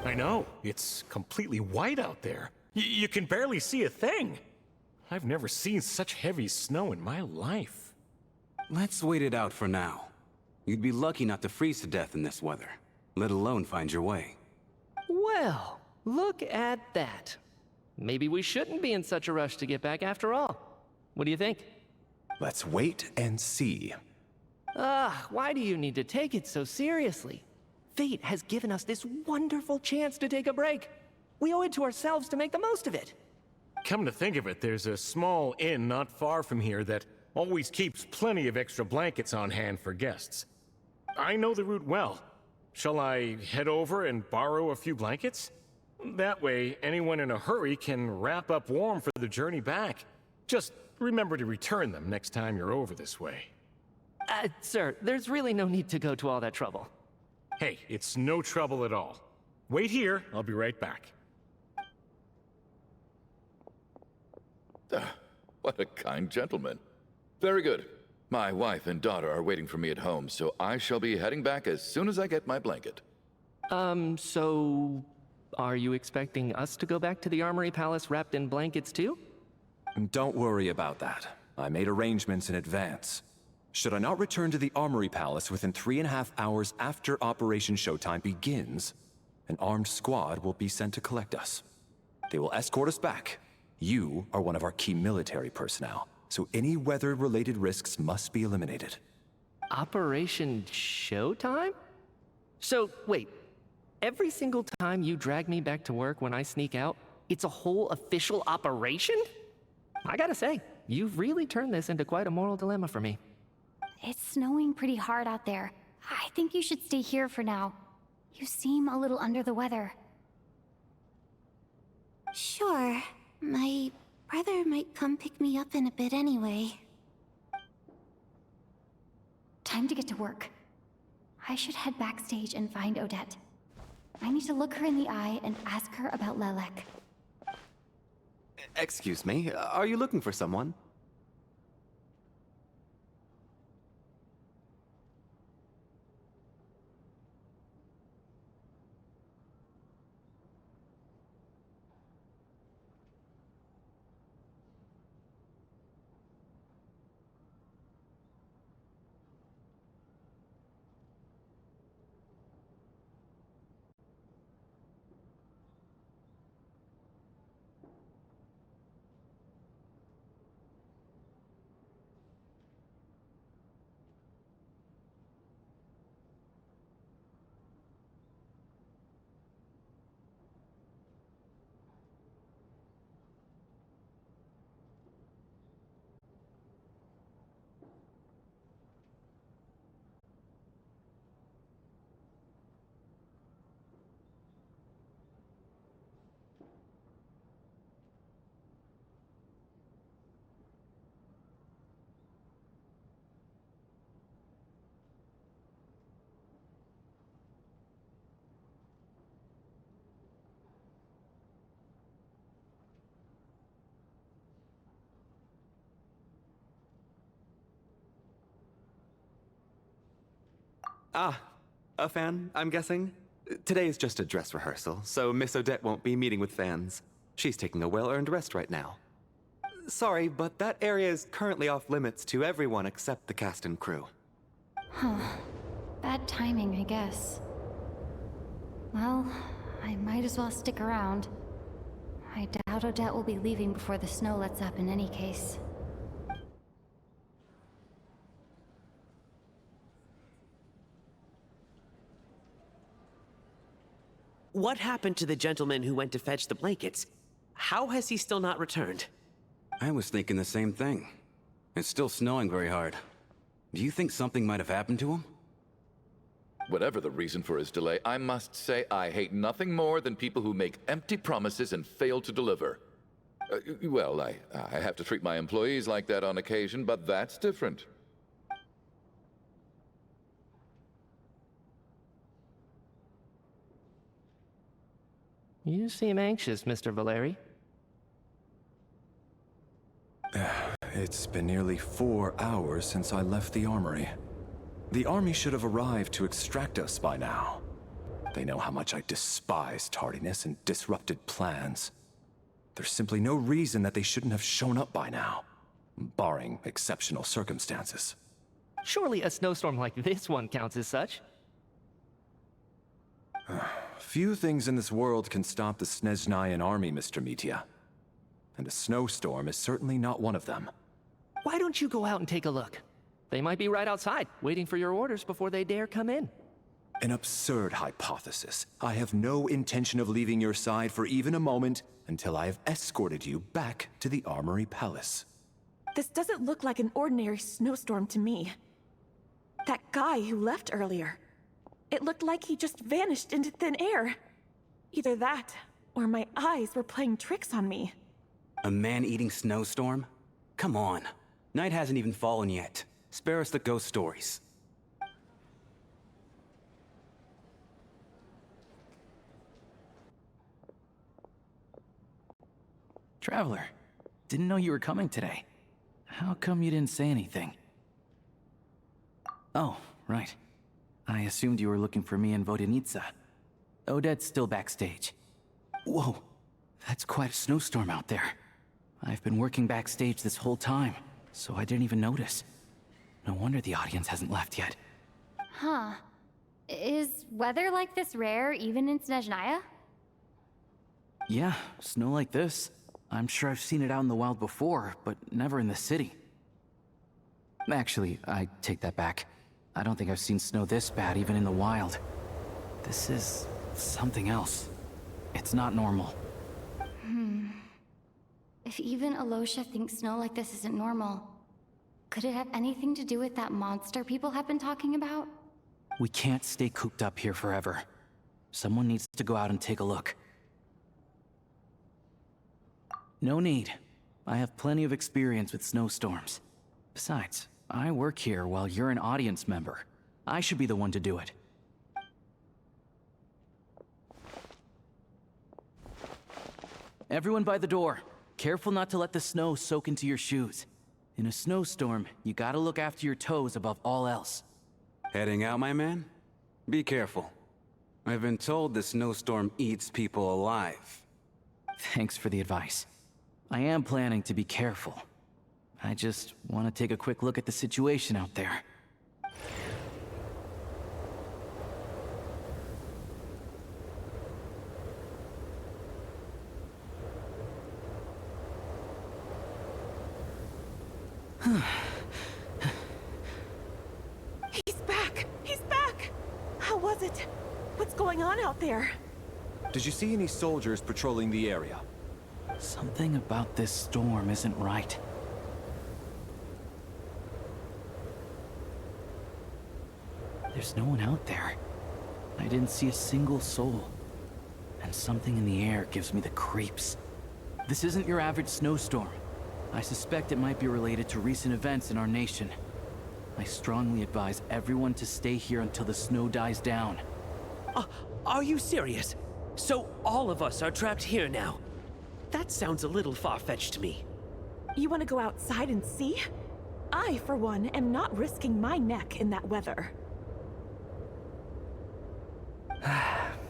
I know. It's completely white out there. You can barely see a thing. I've never seen such heavy snow in my life. Let's wait it out for now. You'd be lucky not to freeze to death in this weather, let alone find your way. Well, look at that. Maybe we shouldn't be in such a rush to get back after all. What do you think? Let's wait and see. Ugh, why do you need to take it so seriously? Fate has given us this wonderful chance to take a break. We owe it to ourselves to make the most of it. Come to think of it, there's a small inn not far from here that always keeps plenty of extra blankets on hand for guests. I know the route well. Shall I head over and borrow a few blankets? That way, anyone in a hurry can wrap up warm for the journey back. Just remember to return them next time you're over this way. Sir, there's really no need to go to all that trouble. Hey, it's no trouble at all. Wait here, I'll be right back. What a kind gentleman. Very good. My wife and daughter are waiting for me at home, so I shall be heading back as soon as I get my blanket. So... are you expecting us to go back to the Armory Palace wrapped in blankets too? Don't worry about that. I made arrangements in advance. Should I not return to the Armory Palace within 3.5 hours after Operation Showtime begins, an armed squad will be sent to collect us. They will escort us back. You are one of our key military personnel, so any weather-related risks must be eliminated. Operation Showtime? So, wait. Every single time you drag me back to work when I sneak out, it's a whole official operation? I gotta say, you've really turned this into quite a moral dilemma for me. It's snowing pretty hard out there. I think you should stay here for now. You seem a little under the weather. Sure. My brother might come pick me up in a bit anyway. Time to get to work. I should head backstage and find Odette. I need to look her in the eye and ask her about Lelek. Excuse me, are you looking for someone? Ah, a fan, I'm guessing? Today is just a dress rehearsal, so Miss Odette won't be meeting with fans. She's taking a well-earned rest right now. Sorry, but that area is currently off limits to everyone except the cast and crew. Huh. Bad timing, I guess. Well, I might as well stick around. I doubt Odette will be leaving before the snow lets up in any case. What happened to the gentleman who went to fetch the blankets? How has he still not returned? I was thinking the same thing. It's still snowing very hard. Do you think something might have happened to him? Whatever the reason for his delay, I must say I hate nothing more than people who make empty promises and fail to deliver. Well, I have to treat my employees like that on occasion, but that's different. You seem anxious, Mr. Valeri. It's been nearly 4 hours since I left the armory. The army should have arrived to extract us by now. They know how much I despise tardiness and disrupted plans. There's simply no reason that they shouldn't have shown up by now, barring exceptional circumstances. Surely a snowstorm like this one counts as such. Few things in this world can stop the Snezhnayan army, Mr. Mitya. And a snowstorm is certainly not one of them. Why don't you go out and take a look? They might be right outside, waiting for your orders before they dare come in. An absurd hypothesis. I have no intention of leaving your side for even a moment until I have escorted you back to the Armory Palace. This doesn't look like an ordinary snowstorm to me. That guy who left earlier, it looked like he just vanished into thin air. Either that, or my eyes were playing tricks on me. A man-eating snowstorm? Come on. Night hasn't even fallen yet. Spare us the ghost stories. Traveler, didn't know you were coming today. How come you didn't say anything? Oh, right. I assumed you were looking for me and Vodenitsa. Odette's still backstage. Whoa, that's quite a snowstorm out there. I've been working backstage this whole time, so I didn't even notice. No wonder the audience hasn't left yet. Huh. Is weather like this rare even in Snezhnaya? Yeah, snow like this. I'm sure I've seen it out in the wild before, but never in the city. Actually, I take that back. I don't think I've seen snow this bad even in the wild. This is something else. It's not normal. If even Alosha thinks snow like this isn't normal, could it have anything to do with that monster people have been talking about? We can't stay cooped up here forever. Someone needs to go out and take a look. No need. I have plenty of experience with snowstorms. Besides, I work here while you're an audience member. I should be the one to do it. Everyone by the door. Careful not to let the snow soak into your shoes. In a snowstorm, you gotta look after your toes above all else. Heading out, my man? Be careful. I've been told the snowstorm eats people alive. Thanks for the advice. I am planning to be careful. I just want to take a quick look at the situation out there. He's back! He's back! How was it? What's going on out there? Did you see any soldiers patrolling the area? Something about this storm isn't right. There's no one out there. I didn't see a single soul. And something in the air gives me the creeps. This isn't your average snowstorm. I suspect it might be related to recent events in our nation. I strongly advise everyone to stay here until the snow dies down. Are you serious? So all of us are trapped here now? That sounds a little far-fetched to me. You want to go outside and see? I, for one, am not risking my neck in that weather.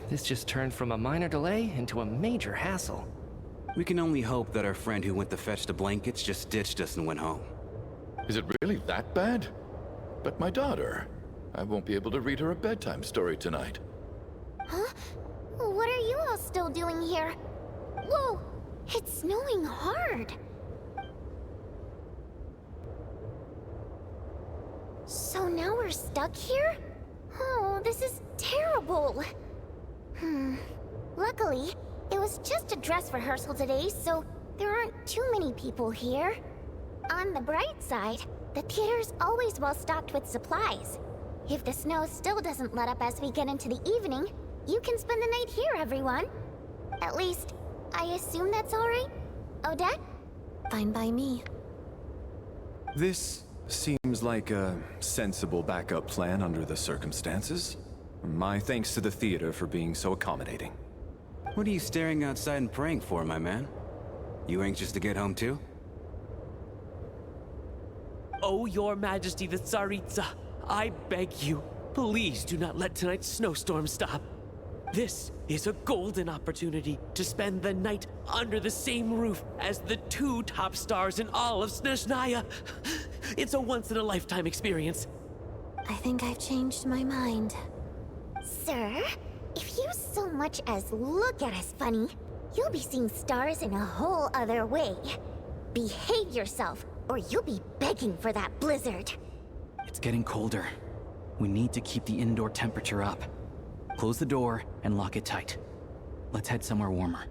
This just turned from a minor delay into a major hassle. We can only hope that our friend who went to fetch the blankets just ditched us and went home. Is it really that bad? But my daughter, I won't be able to read her a bedtime story tonight. Huh? What are you all still doing here? Whoa! It's snowing hard! So now we're stuck here? Oh, this is terrible! Luckily, it was just a dress rehearsal today, so there aren't too many people here. On the bright side, the theater's always well stocked with supplies. If the snow still doesn't let up as we get into the evening, you can spend the night here, everyone. At least, I assume that's alright? Odette? Fine by me. This seems like a sensible backup plan under the circumstances. My thanks to the theater for being so accommodating. What are you staring outside and praying for, my man? You anxious to get home too? Oh, Your Majesty the Tsaritsa, I beg you, please do not let tonight's snowstorm stop. This is a golden opportunity to spend the night under the same roof as the two top stars in all of Snezhnaya. It's a once-in-a-lifetime experience. I think I've changed my mind. Sir, if you so much as look at us funny, you'll be seeing stars in a whole other way. Behave yourself, or you'll be begging for that blizzard. It's getting colder. We need to keep the indoor temperature up. Close the door and lock it tight. Let's head somewhere warmer.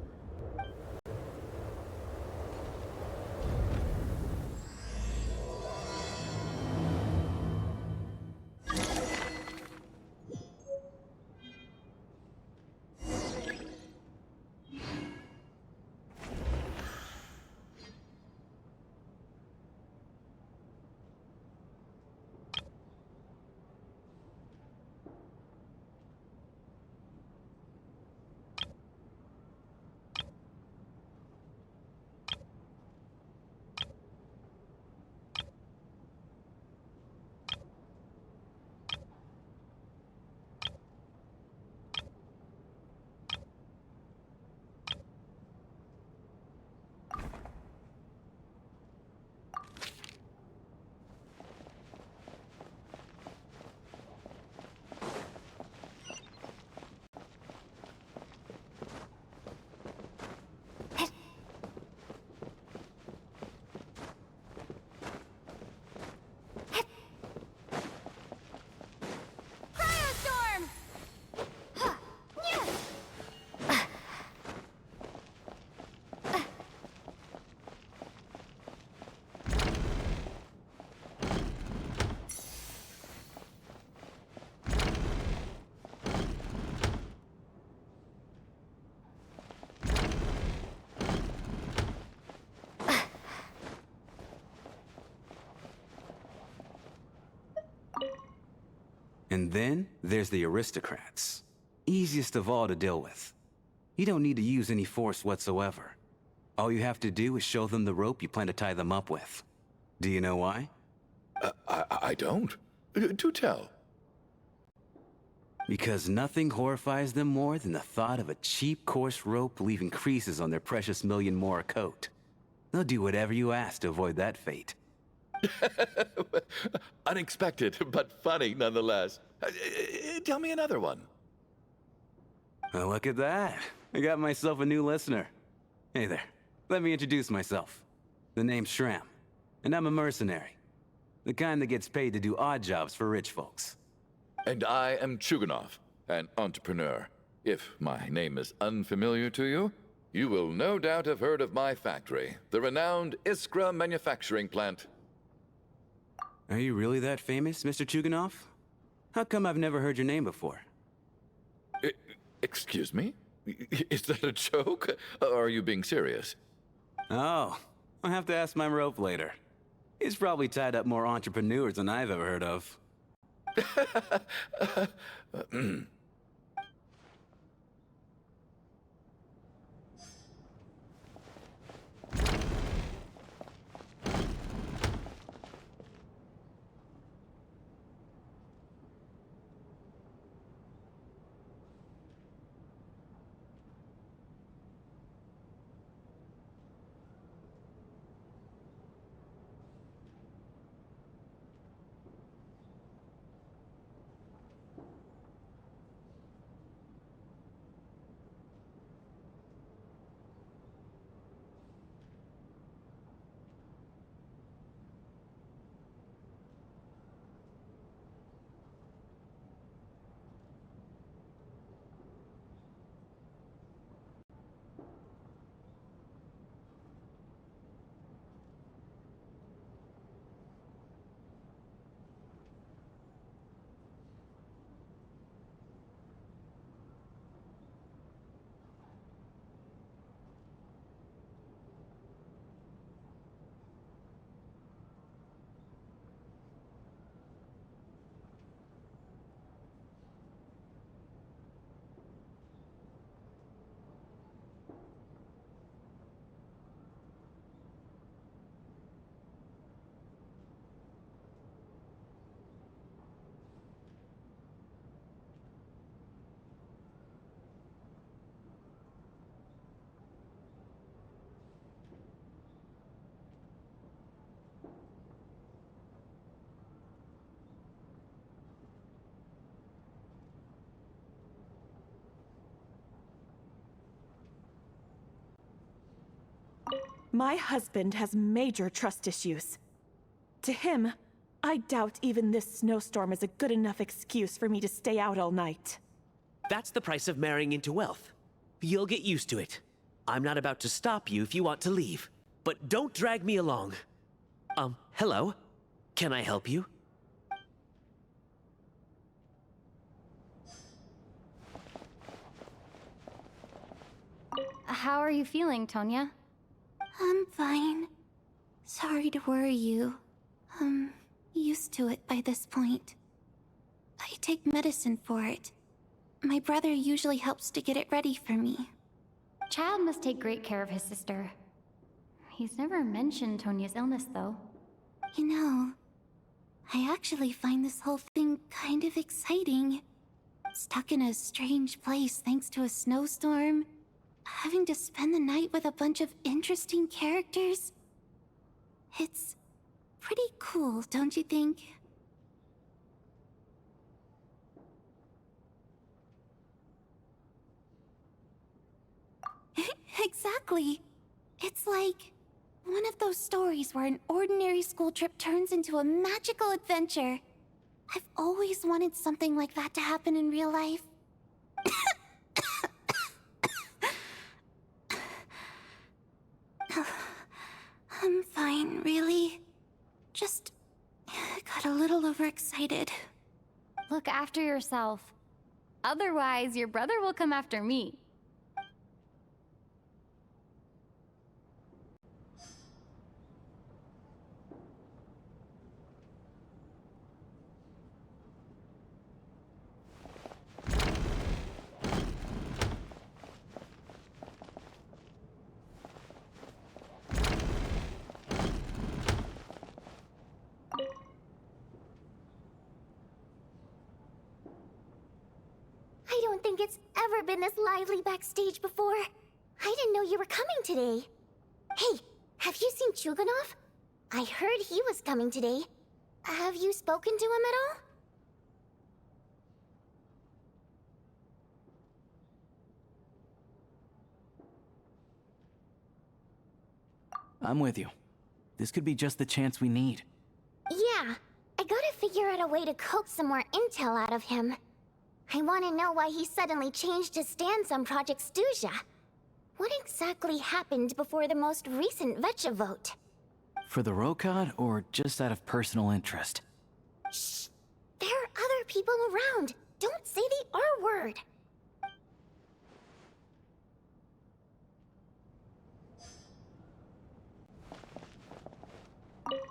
And then there's the aristocrats. Easiest of all to deal with. You don't need to use any force whatsoever. All you have to do is show them the rope you plan to tie them up with. Do you know why? I don't. Do tell. Because nothing horrifies them more than the thought of a cheap, coarse rope leaving creases on their precious million more coat. They'll do whatever you ask to avoid that fate. Unexpected, but funny nonetheless. Tell me another one. Oh, look at that. I got myself a new listener. Hey there. Let me introduce myself. The name's Shram, and I'm a mercenary. The kind that gets paid to do odd jobs for rich folks. And I am Chuganov, an entrepreneur. If my name is unfamiliar to you, you will no doubt have heard of my factory, the renowned Iskra manufacturing plant. Are you really that famous, Mr. Chuganov? How come I've never heard your name before? Excuse me? Is that a joke? Or are you being serious? Oh, I'll have to ask my rope later. He's probably tied up more entrepreneurs than I've ever heard of. My husband has major trust issues. To him, I doubt even this snowstorm is a good enough excuse for me to stay out all night. That's the price of marrying into wealth. You'll get used to it. I'm not about to stop you if you want to leave. But don't drag me along. Hello? Can I help you? How are you feeling, Tonya? I'm fine. Sorry to worry you. I'm used to it by this point. I take medicine for it. My brother usually helps to get it ready for me. Chad must take great care of his sister. He's never mentioned Tonya's illness, though. You know, I actually find this whole thing kind of exciting. Stuck in a strange place thanks to a snowstorm. Having to spend the night with a bunch of interesting characters. It's pretty cool, don't you think? Exactly. It's like one of those stories where an ordinary school trip turns into a magical adventure. I've always wanted something like that to happen in real life. I'm fine, really. Just got a little overexcited. Look after yourself. Otherwise, your brother will come after me. I don't think it's ever been this lively backstage before. I didn't know you were coming today. Hey, have you seen Chuganov? I heard he was coming today. Have you spoken to him at all? I'm with you. This could be just the chance we need. Yeah, I gotta figure out a way to coax some more intel out of him. I want to know why he suddenly changed his stance on Project Stuzha. What exactly happened before the most recent Vetcha vote? For the Rokad, or just out of personal interest? Shh! There are other people around. Don't say the R word.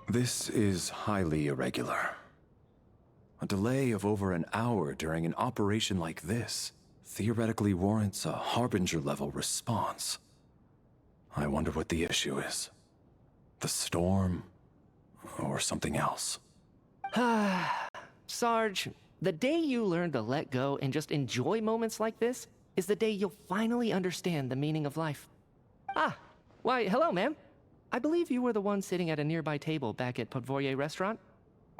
This is highly irregular. A delay of over an hour during an operation like this theoretically warrants a Harbinger-level response. I wonder what the issue is. The storm, or something else. Sarge, the day you learn to let go and just enjoy moments like this is the day you'll finally understand the meaning of life. Ah, why, hello, ma'am. I believe you were the one sitting at a nearby table back at Podvorye Restaurant.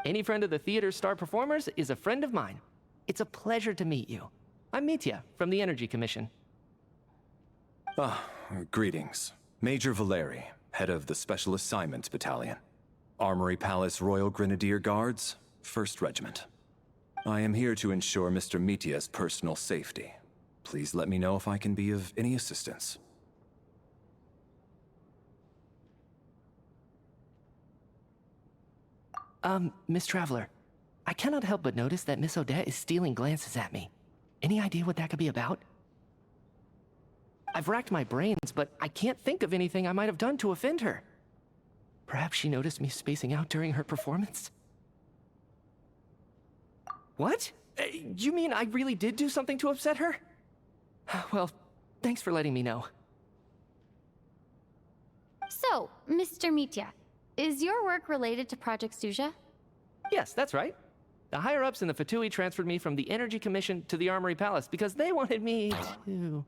Any friend of the theater's star performers is a friend of mine. It's a pleasure to meet you. I'm Mitya, from the Energy Commission. Greetings. Major Valeri, head of the Special Assignments Battalion. Armory Palace Royal Grenadier Guards, 1st Regiment. I am here to ensure Mr. Mitya's personal safety. Please let me know if I can be of any assistance. Miss Traveler, I cannot help but notice that Miss Odette is stealing glances at me. Any idea what that could be about? I've racked my brains, but I can't think of anything I might have done to offend her. Perhaps she noticed me spacing out during her performance? What? You mean I really did do something to upset her? Well, thanks for letting me know. So, Mr. Mitya, is your work related to Project Stuzha? Yes, that's right. The higher-ups in the Fatui transferred me from the Energy Commission to the Armory Palace because they wanted me to...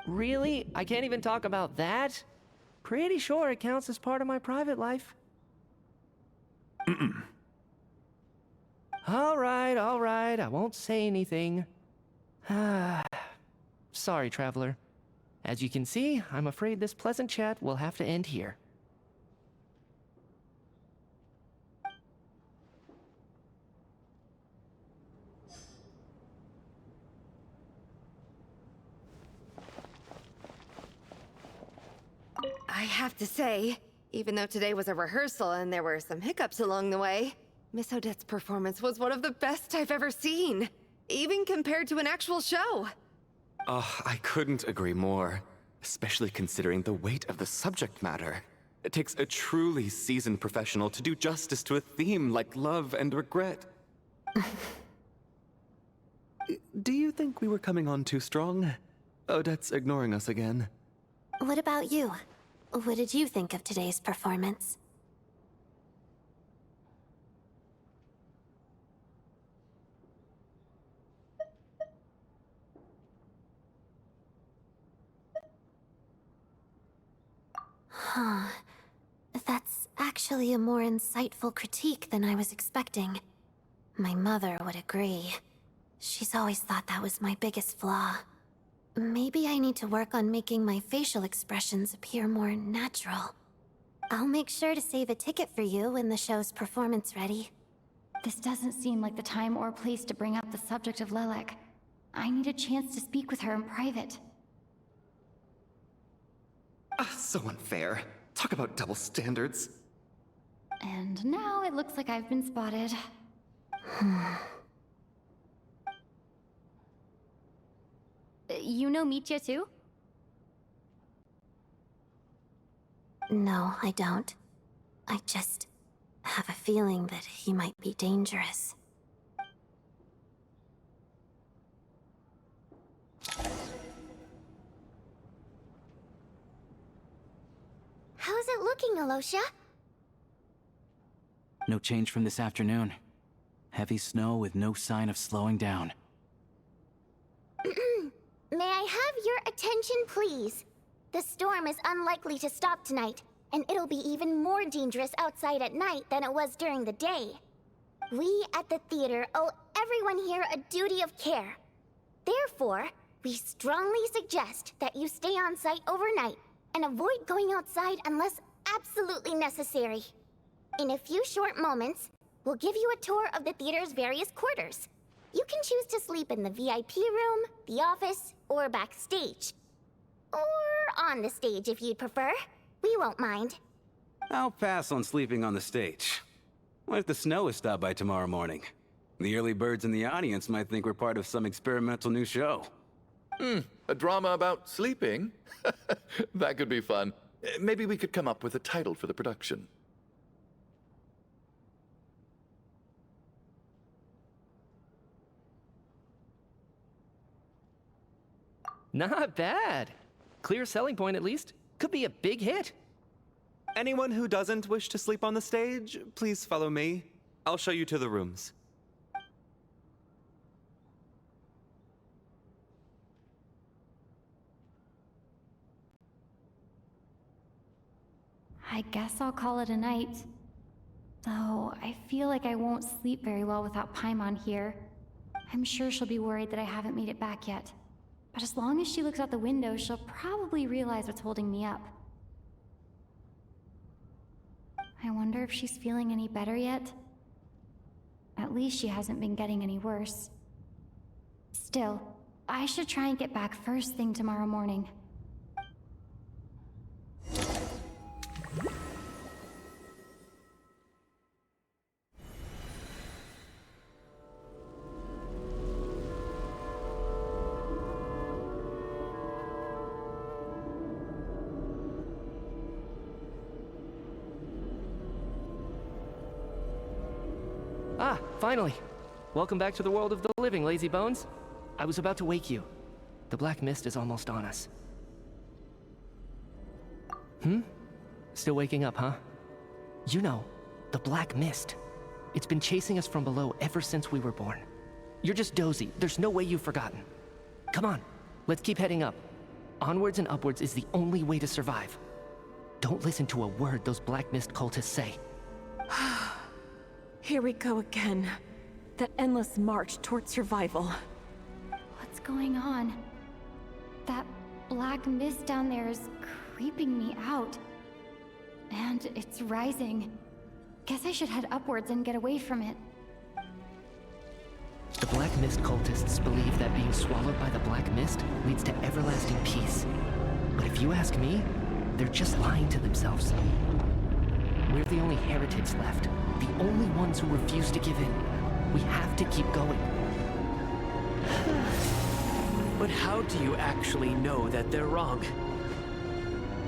Really? I can't even talk about that? Pretty sure it counts as part of my private life. All right, I won't say anything. Sorry, Traveler. As you can see, I'm afraid this pleasant chat will have to end here. have to say, even though today was a rehearsal and there were some hiccups along the way, Miss Odette's performance was one of the best I've ever seen, even compared to an actual show. Oh, I couldn't agree more, especially considering the weight of the subject matter. It takes a truly seasoned professional to do justice to a theme like love and regret. Do you think we were coming on too strong? Odette's ignoring us again. What about you? What did you think of today's performance? Huh. That's actually a more insightful critique than I was expecting. My mother would agree. She's always thought that was my biggest flaw. Maybe I need to work on making my facial expressions appear more natural. I'll make sure to save a ticket for you when the show's performance ready. This doesn't seem like the time or place to bring up the subject of Lilac. I need a chance to speak with her in private. So unfair. Talk about double standards. And now it looks like I've been spotted. You know Mitya too? No, I don't. I just have a feeling that he might be dangerous. How's it looking, Alosha? No change from this afternoon. Heavy snow with no sign of slowing down. May I have your attention, please? The storm is unlikely to stop tonight, and it'll be even more dangerous outside at night than it was during the day. We at the theater owe everyone here a duty of care. Therefore, we strongly suggest that you stay on site overnight and avoid going outside unless absolutely necessary. In a few short moments, we'll give you a tour of the theater's various quarters. You can choose to sleep in the VIP room, the office, or backstage. Or on the stage if you'd prefer. We won't mind. I'll pass on sleeping on the stage. What if the snow is stopped by tomorrow morning? The early birds in the audience might think we're part of some experimental new show. A drama about sleeping? That could be fun. Maybe we could come up with a title for the production. Not bad. Clear selling point at least. Could be a big hit. Anyone who doesn't wish to sleep on the stage, please follow me. I'll show you to the rooms. I guess I'll call it a night. Though, I feel like I won't sleep very well without Paimon here. I'm sure she'll be worried that I haven't made it back yet. But as long as she looks out the window, she'll probably realize what's holding me up. I wonder if she's feeling any better yet? At least she hasn't been getting any worse. Still, I should try and get back first thing tomorrow morning. Ah, finally! Welcome back to the world of the living, lazy bones. I was about to wake you. The black mist is almost on us. Still waking up, huh? You know, the black mist. It's been chasing us from below ever since we were born. You're just dozy. There's no way you've forgotten. Come on, let's keep heading up. Onwards and upwards is the only way to survive. Don't listen to a word those black mist cultists say. Here we go again. That endless march toward survival. What's going on? That black mist down there is creeping me out. And it's rising. Guess I should head upwards and get away from it. The Black Mist cultists believe that being swallowed by the Black Mist leads to everlasting peace. But if you ask me, They're just lying to themselves. We're the only heretics left. The only ones who refuse to give in. We have to keep going. But how do you actually know that they're wrong?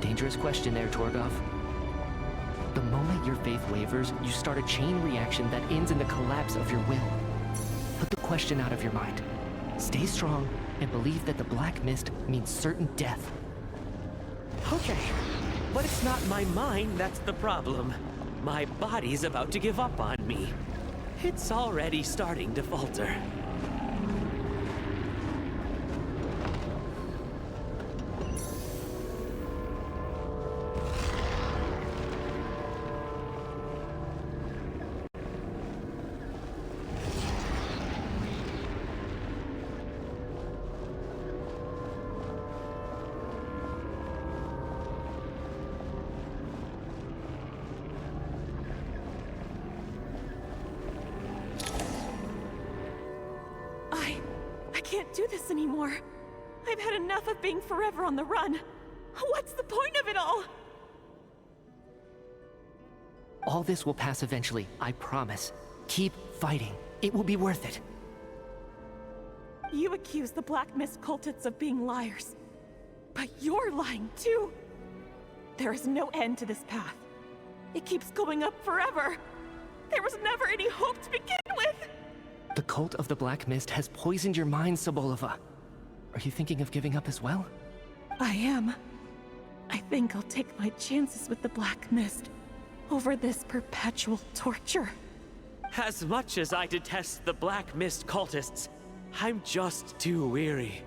Dangerous question there, Torgov. The moment your faith wavers, you start a chain reaction that ends in the collapse of your will. Put the question out of your mind. Stay strong and believe that the black mist means certain death. Okay, but it's not my mind that's the problem. My body's about to give up on me. It's already starting to falter. I can't do this anymore. I've had enough of being forever on the run. What's the point of it all? All this will pass eventually, I promise. Keep fighting. It will be worth it. You accuse the Black Mist cultists of being liars. But you're lying too. There is no end to this path. It keeps going up forever. There was never any hope to begin with! The cult of the Black Mist has poisoned your mind, Sobolova. Are you thinking of giving up as well? I am. I think I'll take my chances with the Black Mist over this perpetual torture. As much as I detest the Black Mist cultists, I'm just too weary.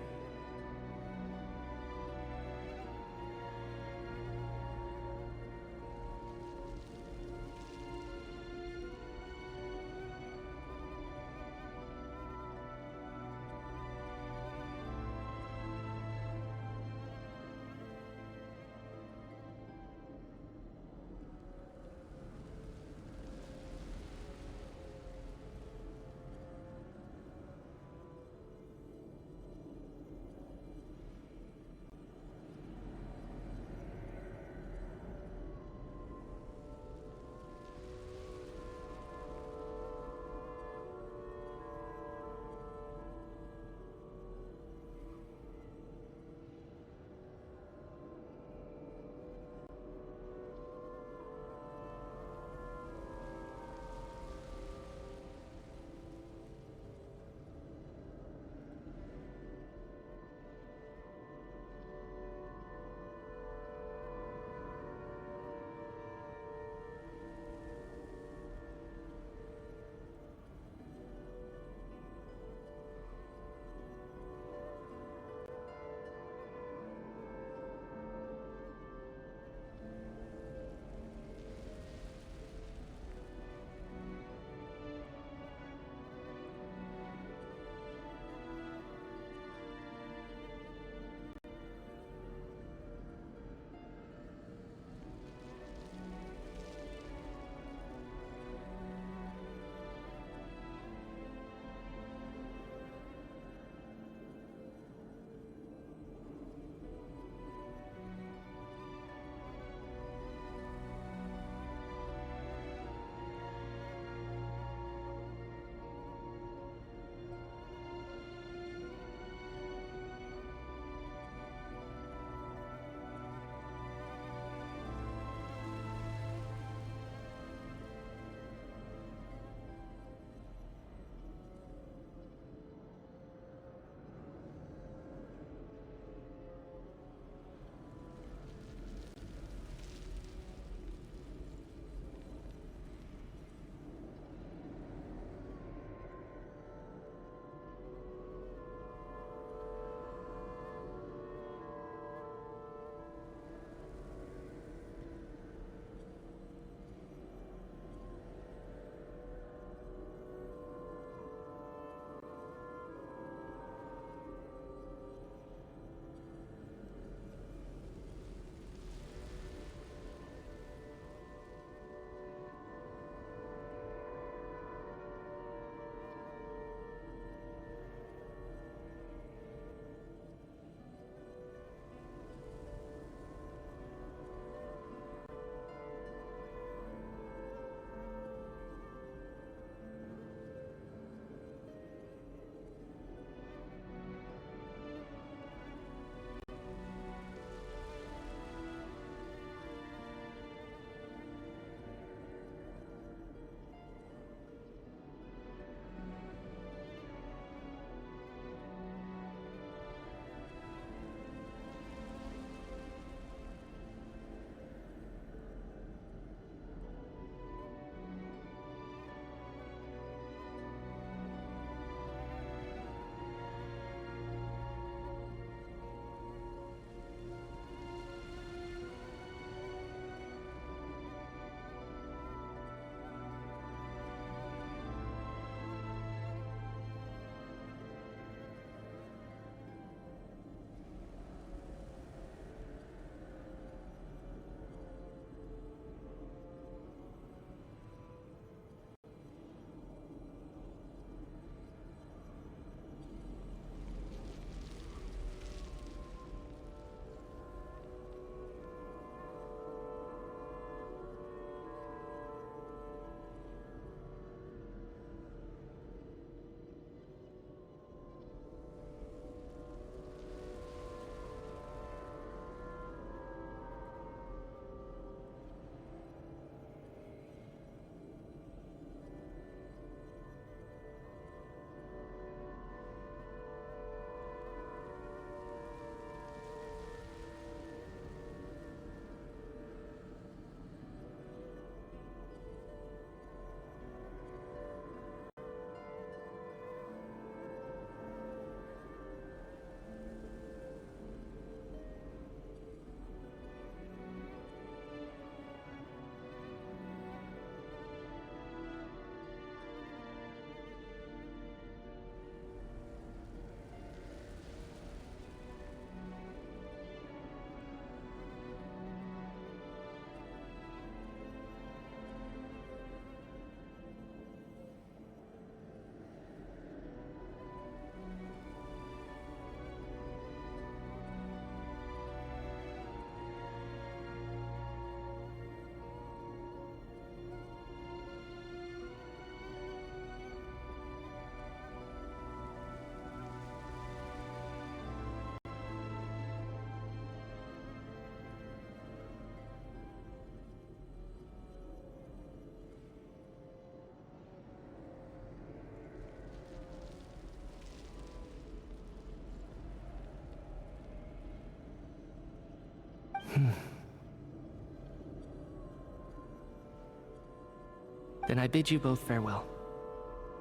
Then I bid you both farewell.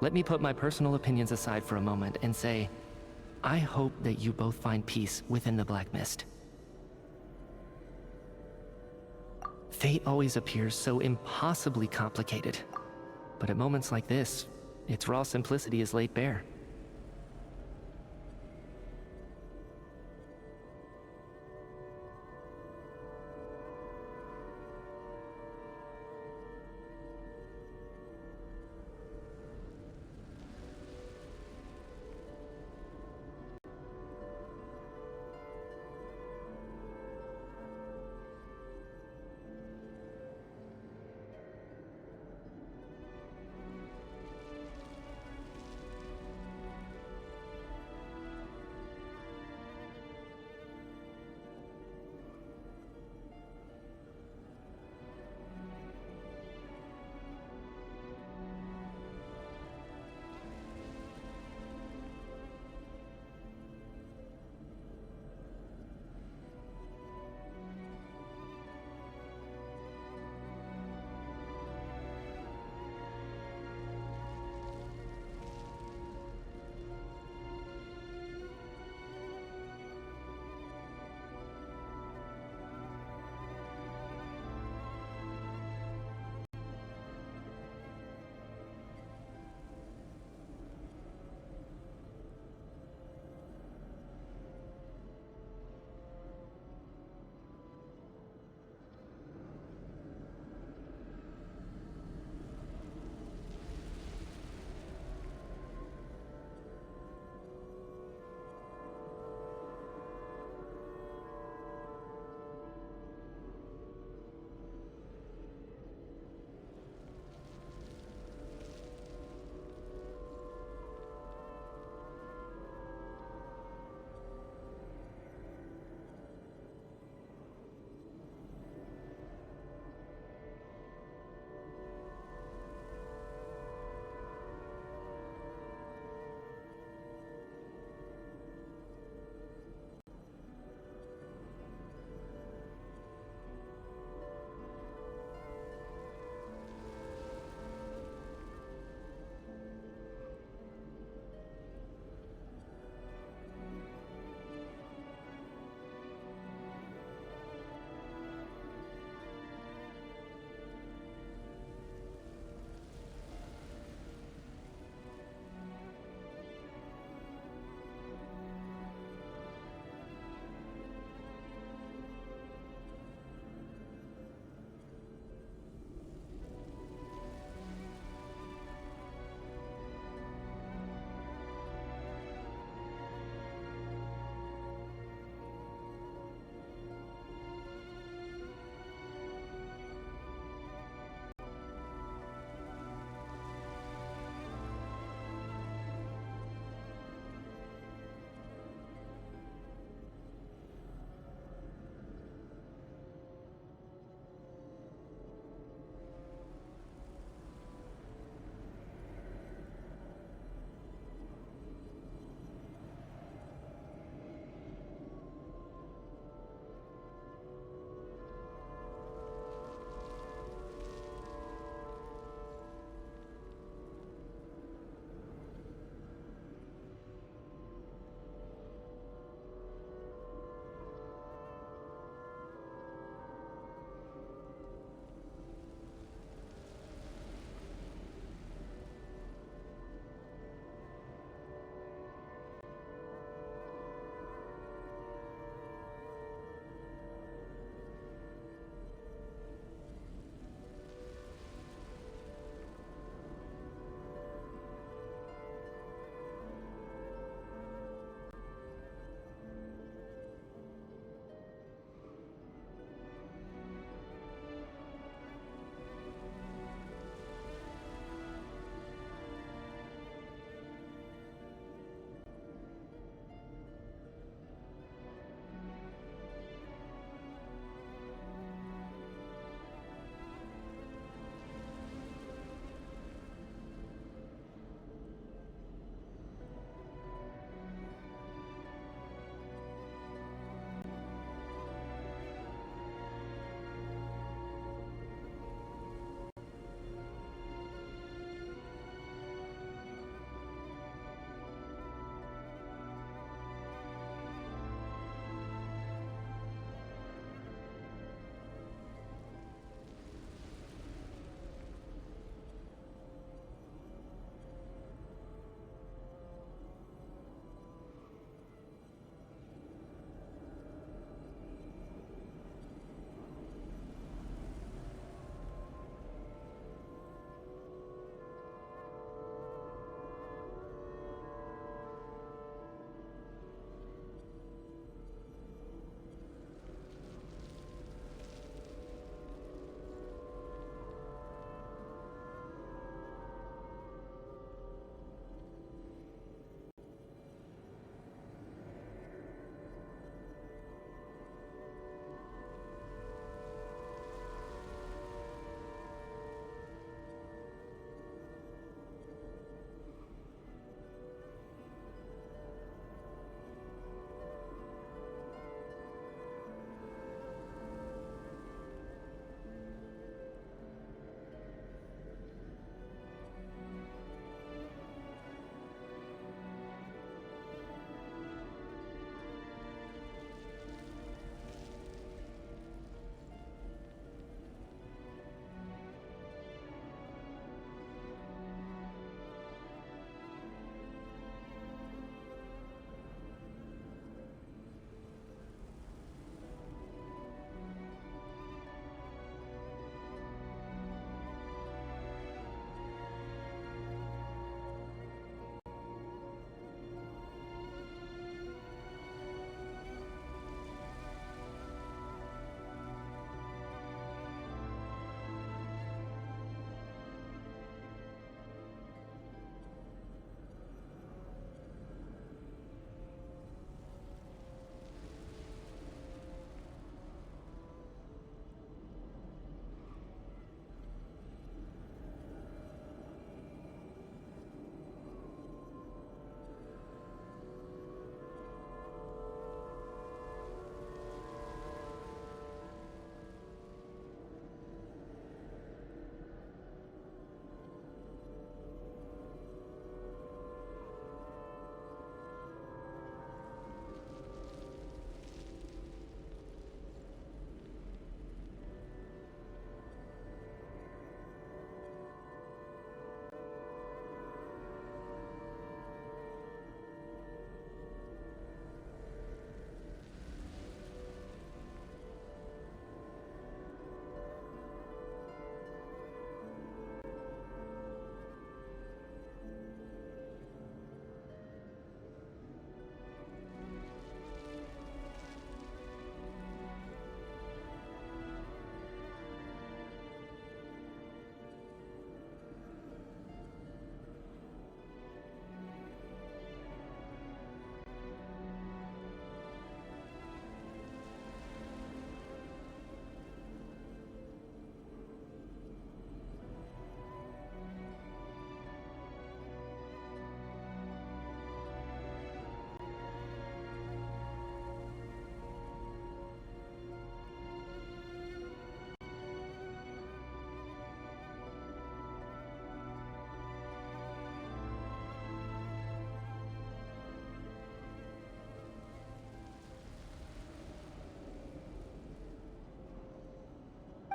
Let me put my personal opinions aside for a moment and say, I hope that you both find peace within the Black Mist. Fate always appears so impossibly complicated. But at moments like this, its raw simplicity is laid bare.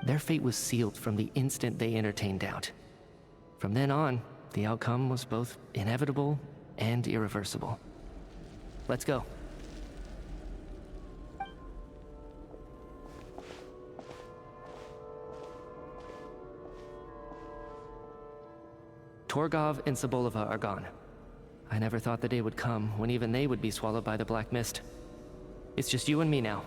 Their fate was sealed from the instant they entertained doubt. From then on, the outcome was both inevitable and irreversible. Let's go. Torgov and Sobolova are gone. I never thought the day would come when even they would be swallowed by the black mist. It's just you and me now.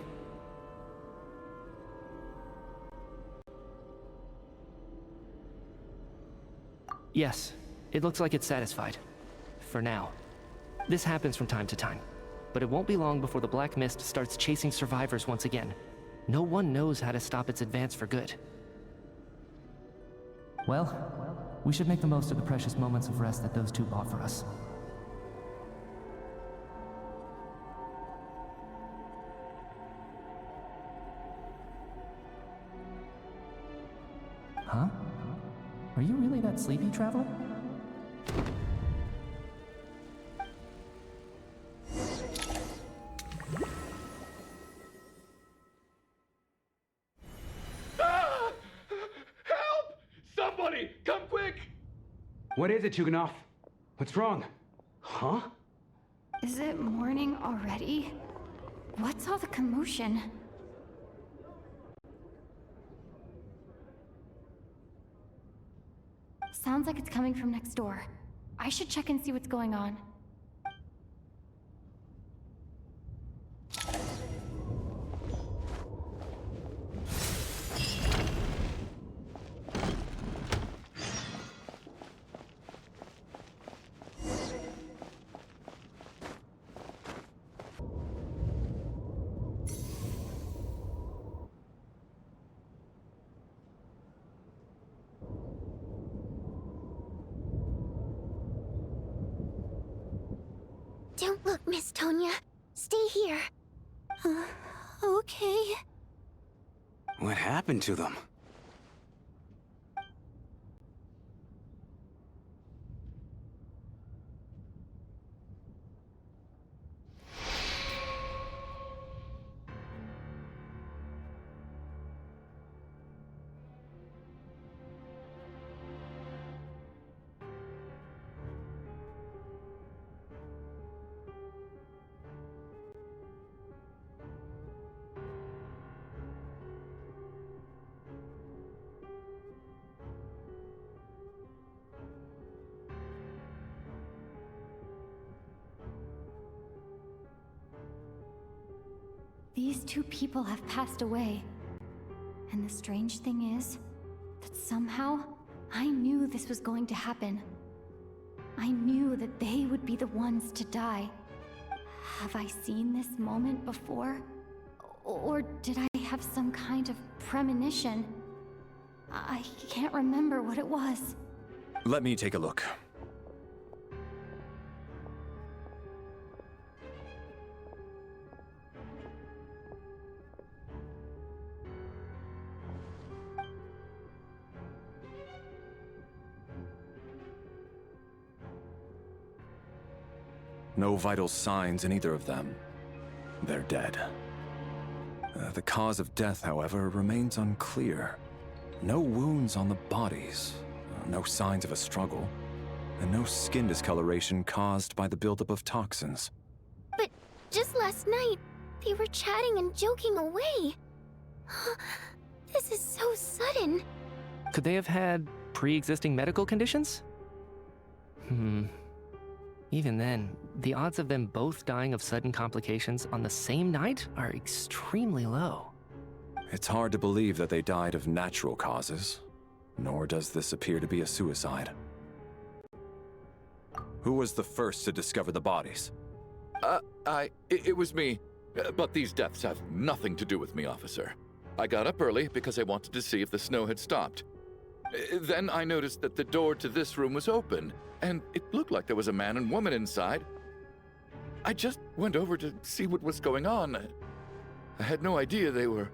Yes, it looks like it's satisfied. For now. This happens from time to time, but it won't be long before the black mist starts chasing survivors once again. No one knows how to stop its advance for good. Well, we should make the most of the precious moments of rest that those two bought for us. Huh? Are you really that sleepy, traveler? Ah! Help! Somebody, come quick! What is it, Chuganov? What's wrong? Huh? Is it morning already? What's all the commotion? Sounds like it's coming from next door. I should check and see what's going on. Don't look, Miss Tonya. Stay here. Okay. What happened to them? These two people have passed away. And the strange thing is that somehow I knew this was going to happen. I knew that they would be the ones to die. Have I seen this moment before? Or did I have some kind of premonition? I can't remember what it was. Let me take a look. No vital signs in either of them. They're dead. The cause of death, however, remains unclear. No wounds on the bodies, no signs of a struggle, and no skin discoloration caused by the buildup of toxins. But just last night, they were chatting and joking away. This is so sudden. Could they have had pre-existing medical conditions? Even then, the odds of them both dying of sudden complications on the same night are extremely low. It's hard to believe that they died of natural causes, nor does this appear to be a suicide. Who was the first to discover the bodies? It was me. But these deaths have nothing to do with me, officer. I got up early because I wanted to see if the snow had stopped. Then I noticed that the door to this room was open, and it looked like there was a man and woman inside. I just went over to see what was going on. I had no idea they were...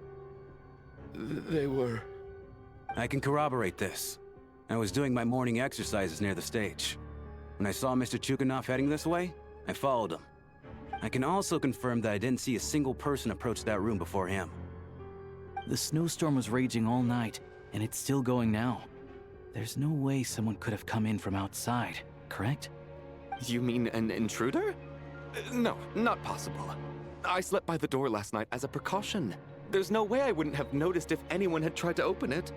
I can corroborate this. I was doing my morning exercises near the stage. When I saw Mr. Chuganov heading this way, I followed him. I can also confirm that I didn't see a single person approach that room before him. The snowstorm was raging all night, and it's still going now. There's no way someone could have come in from outside, correct? You mean an intruder? No, not possible. I slept by the door last night as a precaution. There's no way I wouldn't have noticed if anyone had tried to open it.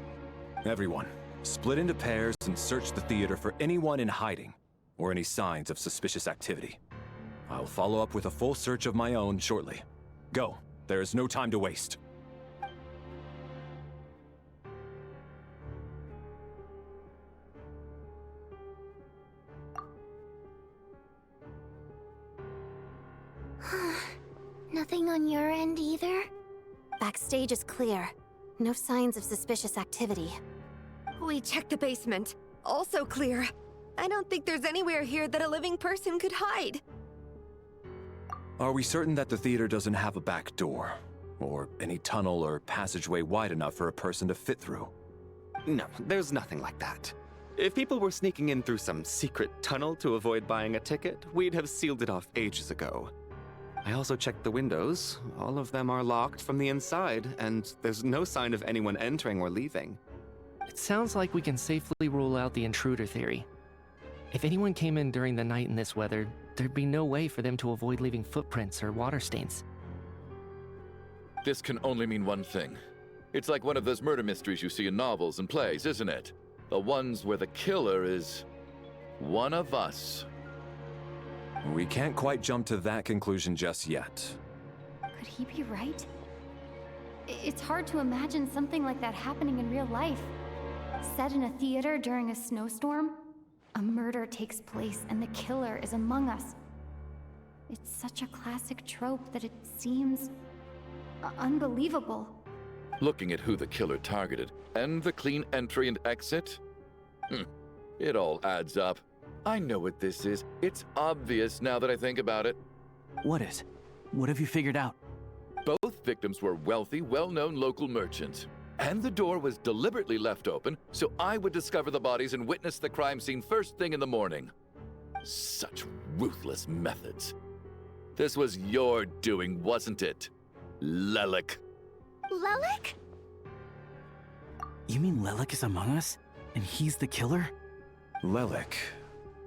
Everyone, split into pairs and search the theater for anyone in hiding or any signs of suspicious activity. I'll follow up with a full search of my own shortly. Go. There is no time to waste. Nothing on your end either? Backstage is clear. No signs of suspicious activity. We checked the basement. Also clear. I don't think there's anywhere here that a living person could hide. Are we certain that the theater doesn't have a back door? Or any tunnel or passageway wide enough for a person to fit through? No, there's nothing like that. If people were sneaking in through some secret tunnel to avoid buying a ticket, we'd have sealed it off ages ago. I also checked the windows. All of them are locked from the inside, and there's no sign of anyone entering or leaving. It sounds like we can safely rule out the intruder theory. If anyone came in during the night in this weather, there'd be no way for them to avoid leaving footprints or water stains. This can only mean one thing. It's like one of those murder mysteries you see in novels and plays, isn't it? The ones where the killer is one of us. We can't quite jump to that conclusion just yet. Could he be right? It's hard to imagine something like that happening in real life. Set in a theater during a snowstorm, a murder takes place and the killer is among us. It's such a classic trope that it seems unbelievable. Looking at who the killer targeted and the clean entry and exit, it all adds up. I know what this is. It's obvious now that I think about it. What is? What have you figured out? Both victims were wealthy, well-known local merchants. And the door was deliberately left open so I would discover the bodies and witness the crime scene first thing in the morning. Such ruthless methods. This was your doing, wasn't it, Lelik? Lelik? You mean Lelik is among us? And he's the killer? Lelik.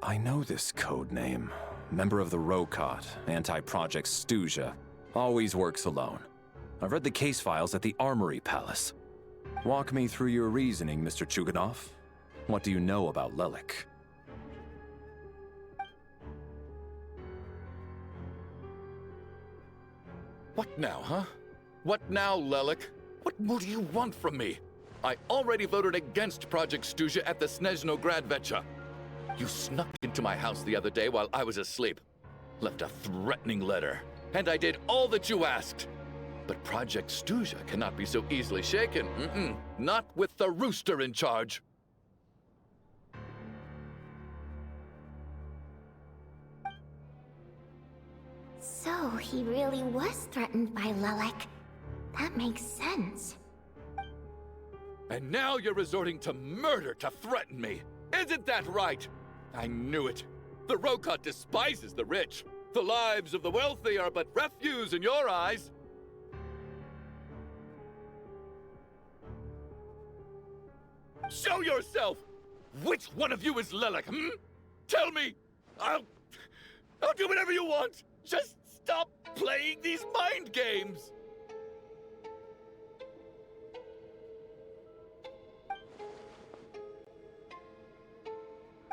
I know this code name. Member of the Rokot, anti-Project Stuzha. Always works alone. I've read the case files at the Armory Palace. Walk me through your reasoning, Mr. Chuganov. What do you know about Lelik? What now, huh? What now, Lelik? What more do you want from me? I already voted against Project Stuzha at the Snezhnaya. You snuck into my house the other day while I was asleep. Left a threatening letter. And I did all that you asked. But Project Stuzha cannot be so easily shaken. Not with the rooster in charge. So he really was threatened by Lelik. That makes sense. And now you're resorting to murder to threaten me. Isn't that right? I knew it. The Rokot despises the rich. The lives of the wealthy are but refuse in your eyes. Show yourself! Which one of you is Lelik, Tell me! I'll do whatever you want! Just stop playing these mind games!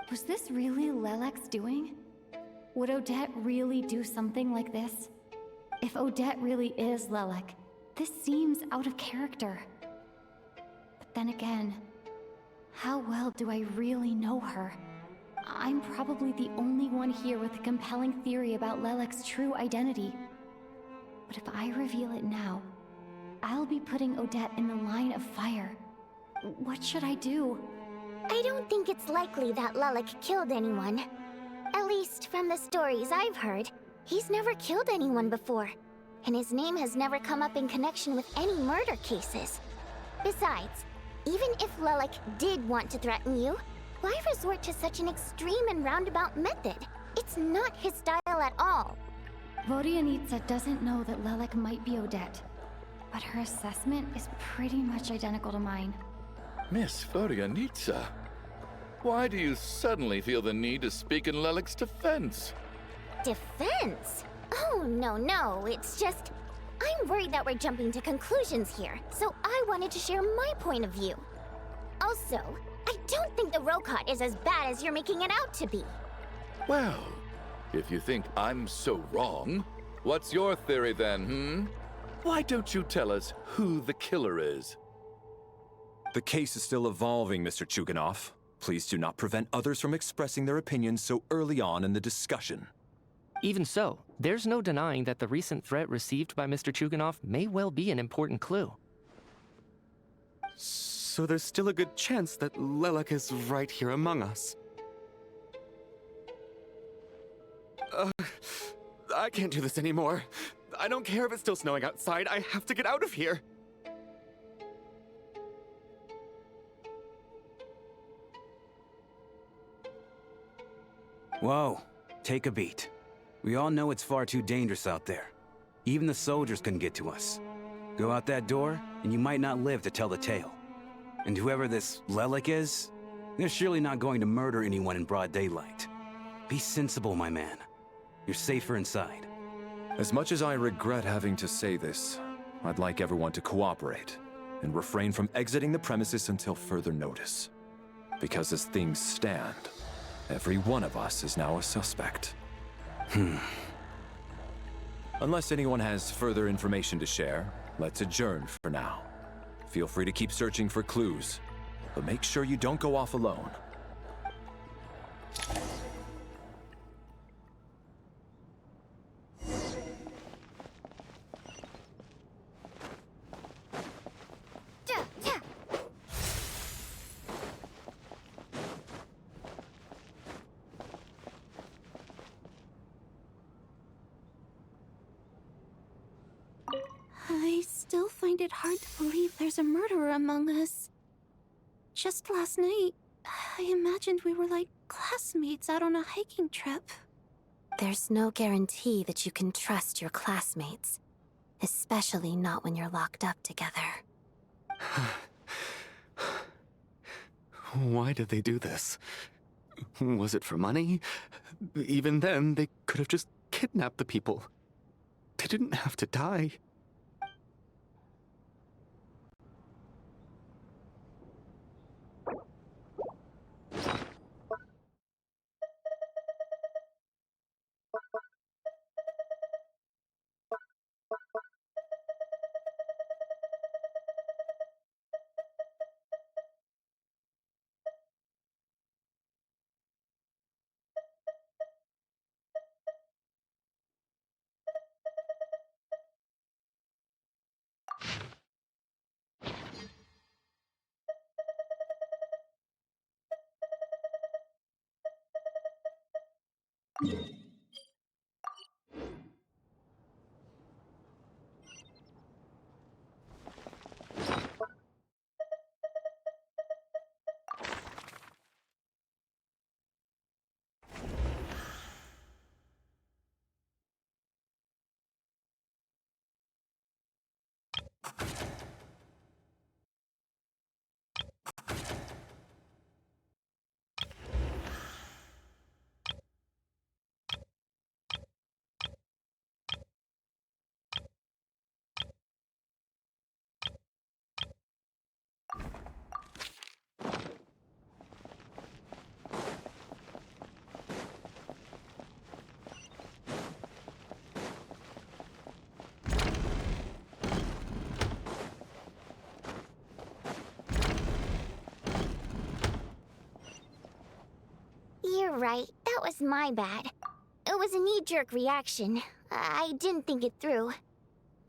Was this really Lelek's doing? Would Odette really do something like this? If Odette really is Lelik, this seems out of character. But then again, how well do I really know her? I'm probably the only one here with a compelling theory about Lelek's true identity. But if I reveal it now, I'll be putting Odette in the line of fire. What should I do? I don't think it's likely that Lelik killed anyone. At least from the stories I've heard, he's never killed anyone before. And his name has never come up in connection with any murder cases. Besides, even if Lelik did want to threaten you, why resort to such an extreme and roundabout method? It's not his style at all. Vodianitsa doesn't know that Lelik might be Odette. but her assessment is pretty much identical to mine. Miss Florianitsa, why do you suddenly feel the need to speak in Lelik's defense? Defense? Oh, no, it's just... I'm worried that we're jumping to conclusions here, so I wanted to share my point of view. Also, I don't think the Rokot is as bad as you're making it out to be. Well, if you think I'm so wrong, what's your theory then, Why don't you tell us who the killer is? The case is still evolving, Mr. Chuganov. Please do not prevent others from expressing their opinions so early on in the discussion. Even so, there's no denying that the recent threat received by Mr. Chuganov may well be an important clue. So there's still a good chance that Lelik is right here among us. I can't do this anymore. I don't care if it's still snowing outside. I have to get out of here. Whoa, take a beat. We all know it's far too dangerous out there. Even the soldiers couldn't get to us. Go out that door, and you might not live to tell the tale. And whoever this Lelik is, they're surely not going to murder anyone in broad daylight. Be sensible, my man. You're safer inside. As much as I regret having to say this, I'd like everyone to cooperate and refrain from exiting the premises until further notice. Because as things stand, every one of us is now a suspect. Unless anyone has further information to share, let's adjourn for now. Feel free to keep searching for clues, but make sure you don't go off alone. I still find it hard to believe there's a murderer among us. Just last night, I imagined we were like classmates out on a hiking trip. There's no guarantee that you can trust your classmates, especially not when you're locked up together. Why did they do this? Was it for money? Even then, they could have just kidnapped the people. They didn't have to die. You're right, that was my bad. It was a knee-jerk reaction. I didn't think it through.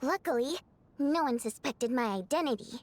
Luckily, no one suspected my identity.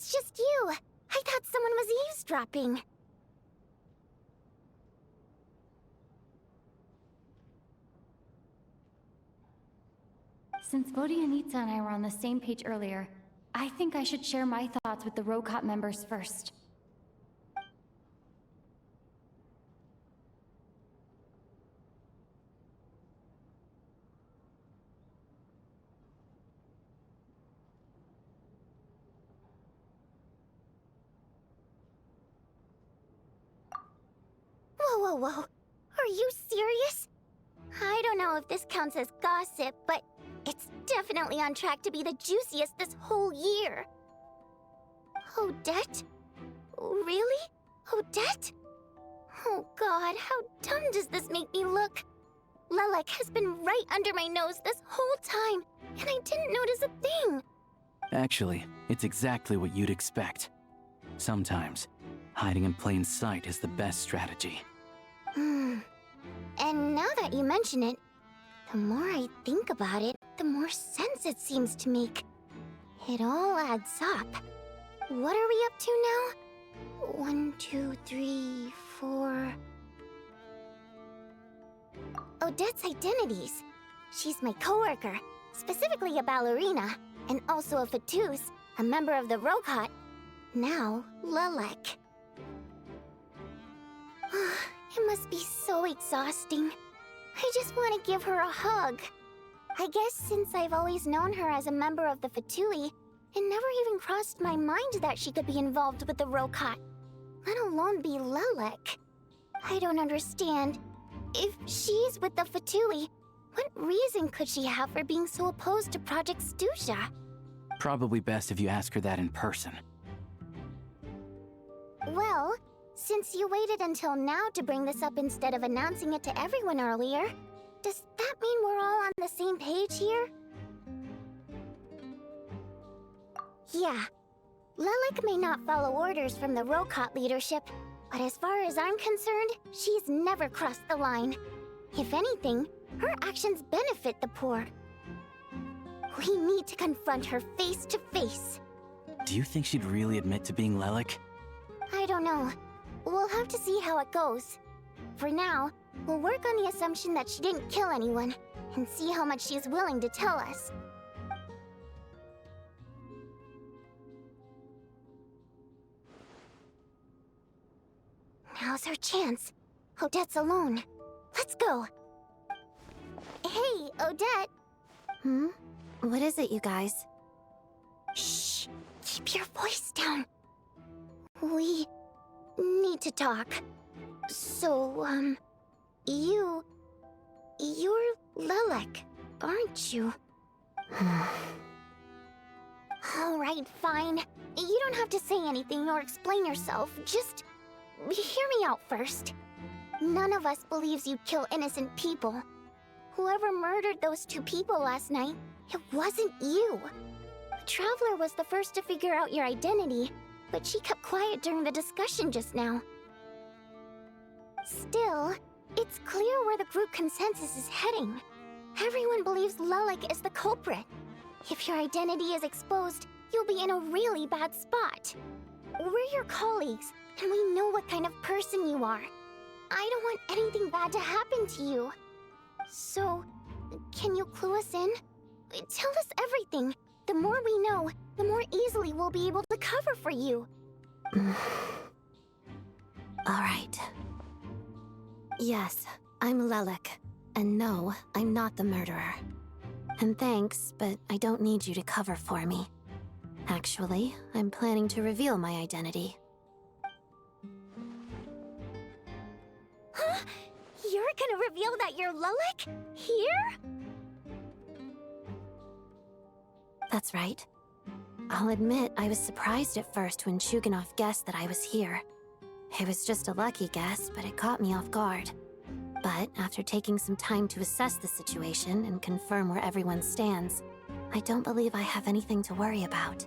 it's just you. I thought someone was eavesdropping. Since Vodianitsa and I were on the same page earlier, I think I should share my thoughts with the Rokot members first. Whoa, whoa, whoa. Are you serious? I don't know if this counts as gossip, but it's definitely on track to be the juiciest this whole year. Odette? Really? Odette? Oh god, how dumb does this make me look? Lelek has been right under my nose this whole time, and I didn't notice a thing. Actually, it's exactly what you'd expect. Sometimes, hiding in plain sight is the best strategy. And now that you mention it, the more I think about it, the more sense it seems to make. It all adds up. What are we up to now? 1, 2, 3, 4... Odette's identities. She's my coworker, specifically a ballerina, and also a Fatous, a member of the Rokot. Now, Lelek. It must be so exhausting. I just want to give her a hug. I guess since I've always known her as a member of the Fatui, it never even crossed my mind that she could be involved with the Rokot, let alone be Lelek. I don't understand. If she's with the Fatui, what reason could she have for being so opposed to Project Stuzha? Probably best if you ask her that in person. Well, since you waited until now to bring this up instead of announcing it to everyone earlier, does that mean we're all on the same page here? Yeah. Lelek may not follow orders from the Rokot leadership, but as far as I'm concerned, she's never crossed the line. If anything, her actions benefit the poor. We need to confront her face to face. Do you think she'd really admit to being Lelek? I don't know. We'll have to see how it goes. For now, we'll work on the assumption that she didn't kill anyone, and see how much she's willing to tell us. Now's our chance. Odette's alone. Let's go. Hey, Odette. What is it, you guys? Shh. Keep your voice down. We need to talk. So, you're Lelek, aren't you? Alright, fine. You don't have to say anything or explain yourself. Just hear me out first. None of us believes you kill innocent people. Whoever murdered those 2 people last night, it wasn't you. The Traveler was the first to figure out your identity, but she kept quiet during the discussion just now. Still, it's clear where the group consensus is heading. Everyone believes Lelek is the culprit. If your identity is exposed, you'll be in a really bad spot. We're your colleagues, and we know what kind of person you are. I don't want anything bad to happen to you. So, can you clue us in? Tell us everything. The more we know, the more easily we'll be able to cover for you. Alright. Yes, I'm Lelek. And no, I'm not the murderer. And thanks, but I don't need you to cover for me. Actually, I'm planning to reveal my identity. Huh? You're gonna reveal that you're Lelek? Here? That's right. I'll admit I was surprised at first when Chuganov guessed that I was here. It was just a lucky guess, but it caught me off guard. But after taking some time to assess the situation and confirm where everyone stands, I don't believe I have anything to worry about.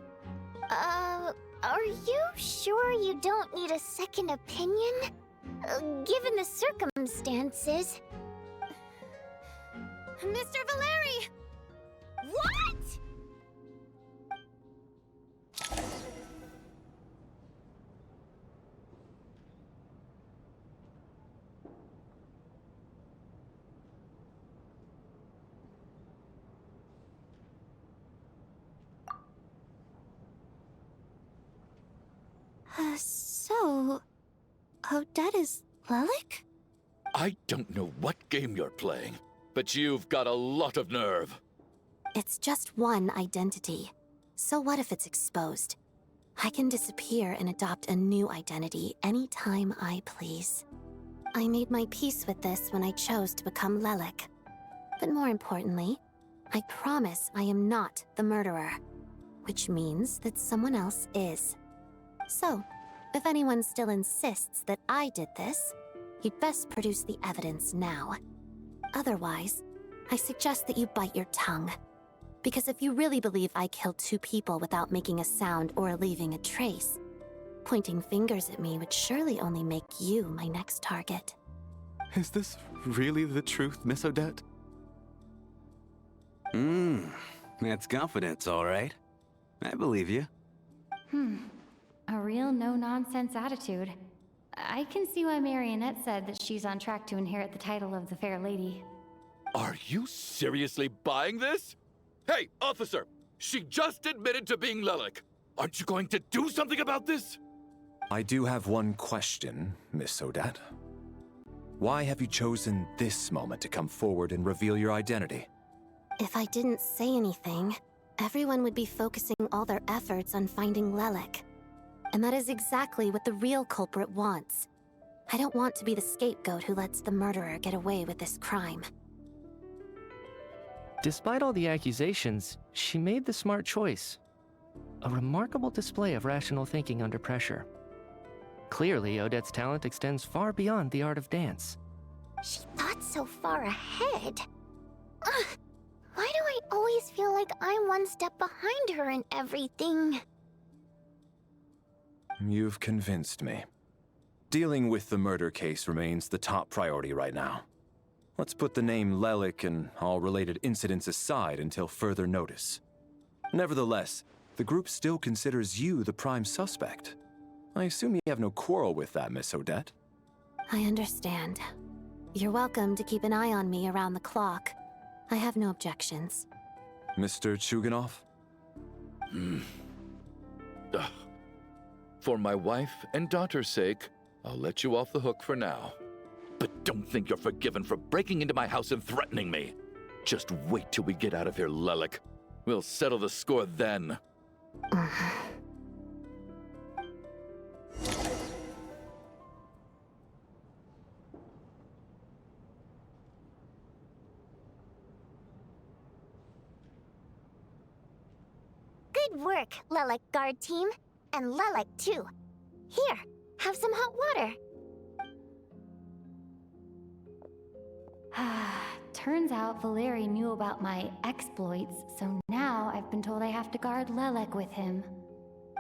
Are you sure you don't need a second opinion? Given the circumstances... Mr. Valeri! What?! So... Odette is Lelik? I don't know what game you're playing, but you've got a lot of nerve. It's just one identity. So what if it's exposed? I can disappear and adopt a new identity anytime I please. I made my peace with this when I chose to become Lelik. But more importantly, I promise I am not the murderer, which means that someone else is. So, if anyone still insists that I did this, you'd best produce the evidence now. Otherwise, I suggest that you bite your tongue. Because if you really believe I killed 2 people without making a sound or leaving a trace, pointing fingers at me would surely only make you my next target. Is this really the truth, Miss Odette? That's confidence, all right. I believe you. A real no-nonsense attitude. I can see why Marionette said that she's on track to inherit the title of the Fair Lady. Are you seriously buying this? Hey, officer! She just admitted to being Lelik. Aren't you going to do something about this? I do have one question, Miss Odette. Why have you chosen this moment to come forward and reveal your identity? If I didn't say anything, everyone would be focusing all their efforts on finding Lelik. And that is exactly what the real culprit wants. I don't want to be the scapegoat who lets the murderer get away with this crime. Despite all the accusations, she made the smart choice. A remarkable display of rational thinking under pressure. Clearly, Odette's talent extends far beyond the art of dance. She thought so far ahead. Ugh, why do I always feel like I'm one step behind her in everything? You've convinced me. Dealing with the murder case remains the top priority right now. Let's put the name Lelik and all related incidents aside until further notice. Nevertheless, the group still considers you the prime suspect. I assume you have no quarrel with that, Miss Odette? I understand. You're welcome to keep an eye on me around the clock. I have no objections. Mr. Chuganov? For my wife and daughter's sake, I'll let you off the hook for now. But don't think you're forgiven for breaking into my house and threatening me. Just wait till we get out of here, Lelik. We'll settle the score then. Good work, Lelik Guard Team. And Lelik, too. Here, have some hot water. Turns out Valeri knew about my exploits, so now I've been told I have to guard Lelik with him.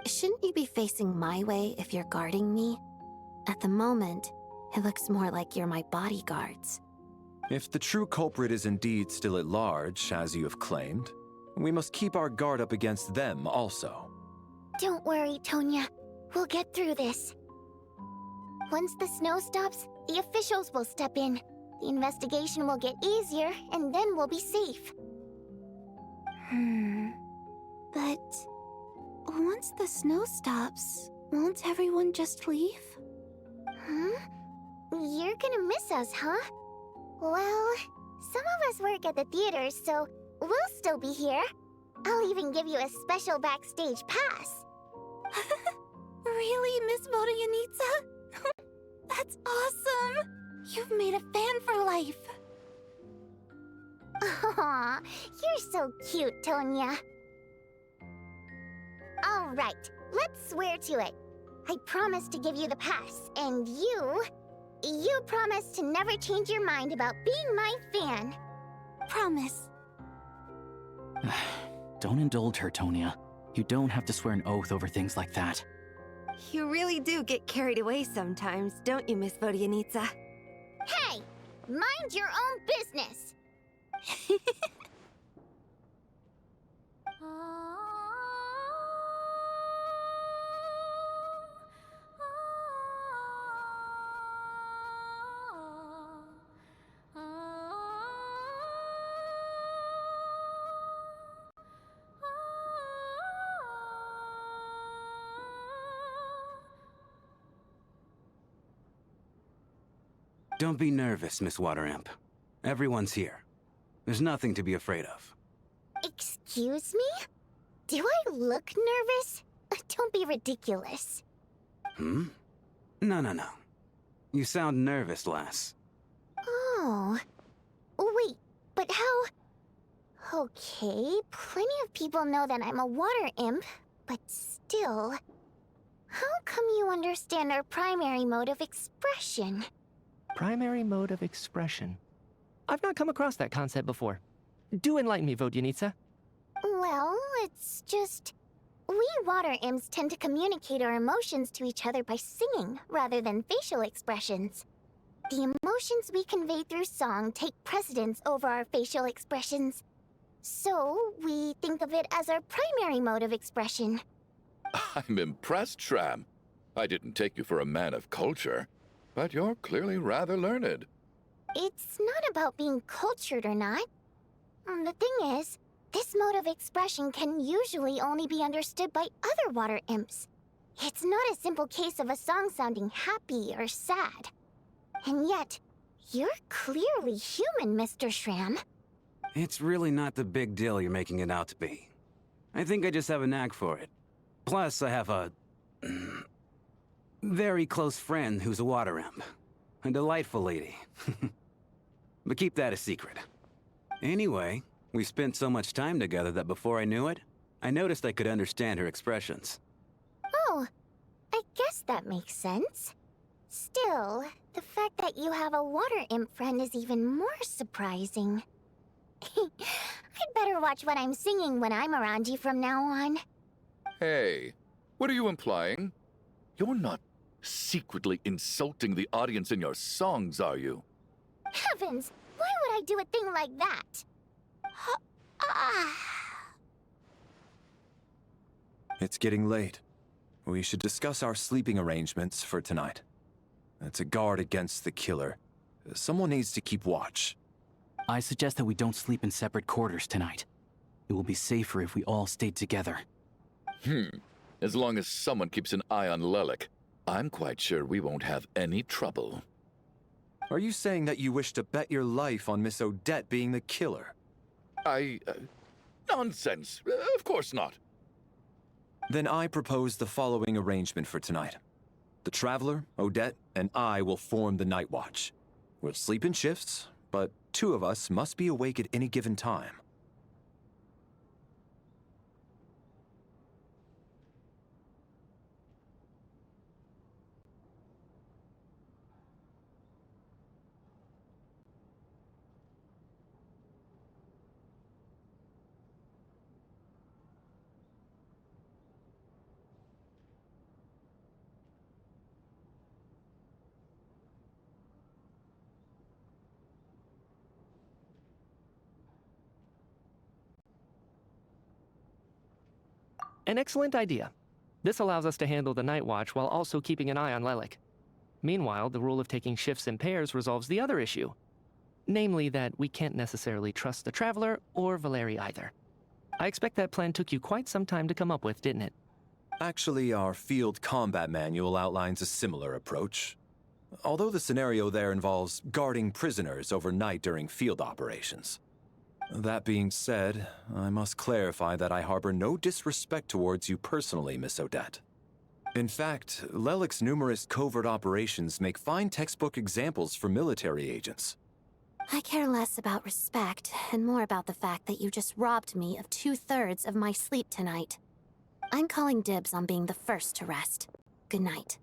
Shouldn't you be facing my way if you're guarding me? At the moment, it looks more like you're my bodyguards. If the true culprit is indeed still at large, as you have claimed, we must keep our guard up against them also. Don't worry, Tonya. We'll get through this. Once the snow stops, the officials will step in. The investigation will get easier, and then we'll be safe. But once the snow stops, won't everyone just leave? You're gonna miss us, huh? Well, some of us work at the theater, so we'll still be here. I'll even give you a special backstage pass. Really, Miss Vodyanitsa? That's awesome! You've made a fan for life! Aw, you're so cute, Tonya. All right, let's swear to it. I promise to give you the pass, and you promise to never change your mind about being my fan. Promise. Don't indulge her, Tonya. You don't have to swear an oath over things like that. You really do get carried away sometimes, don't you, Miss Vodyanitsa? Hey! Mind your own business! Don't be nervous, Miss Water Imp. Everyone's here. There's nothing to be afraid of. Excuse me? Do I look nervous? Don't be ridiculous. Hmm? No. You sound nervous, lass. Oh. Wait, but how... Okay, plenty of people know that I'm a water imp, but still... How come you understand our primary mode of expression? Primary mode of expression. I've not come across that concept before. Do enlighten me, Vodyanica. Well, it's just... We water imps tend to communicate our emotions to each other by singing, rather than facial expressions. The emotions we convey through song take precedence over our facial expressions. So, we think of it as our primary mode of expression. I'm impressed, Shram. I didn't take you for a man of culture, but you're clearly rather learned. It's not about being cultured or not. The thing is, this mode of expression can usually only be understood by other water imps. It's not a simple case of a song sounding happy or sad. And yet, you're clearly human, Mr. Shram. It's really not the big deal you're making it out to be. I think I just have a knack for it. Plus, I have a... very close friend who's a water imp. A delightful lady. But keep that a secret. Anyway, we spent so much time together that before I knew it, I noticed I could understand her expressions. Oh, I guess that makes sense. Still, the fact that you have a water imp friend is even more surprising. I'd better watch what I'm singing when I'm around you from now on. Hey, what are you implying? You're not secretly insulting the audience in your songs, are you? Heavens! Why would I do a thing like that? It's getting late. We should discuss our sleeping arrangements for tonight. To guard against the killer, someone needs to keep watch. I suggest that we don't sleep in separate quarters tonight. It will be safer if we all stayed together. As long as someone keeps an eye on Lelik, I'm quite sure we won't have any trouble. Are you saying that you wish to bet your life on Miss Odette being the killer? Nonsense. Of course not. Then I propose the following arrangement for tonight. The Traveler, Odette, and I will form the Night Watch. We'll sleep in shifts, but 2 of us must be awake at any given time. An excellent idea. This allows us to handle the Night Watch while also keeping an eye on Lelik. Meanwhile, the rule of taking shifts in pairs resolves the other issue. Namely that we can't necessarily trust the Traveler or Valeri either. I expect that plan took you quite some time to come up with, didn't it? Actually, our field combat manual outlines a similar approach. Although the scenario there involves guarding prisoners overnight during field operations. That being said, I must clarify that I harbor no disrespect towards you personally, Miss Odette. In fact, Lelik's numerous covert operations make fine textbook examples for military agents. I care less about respect and more about the fact that you just robbed me of 2/3 of my sleep tonight. I'm calling dibs on being the first to rest. Good night.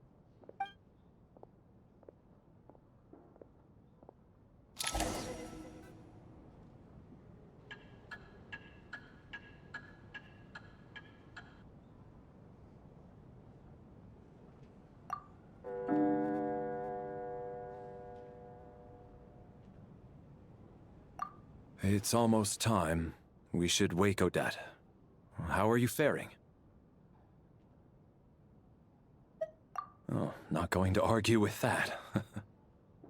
It's almost time. We should wake Odette. How are you faring? Oh, not going to argue with that.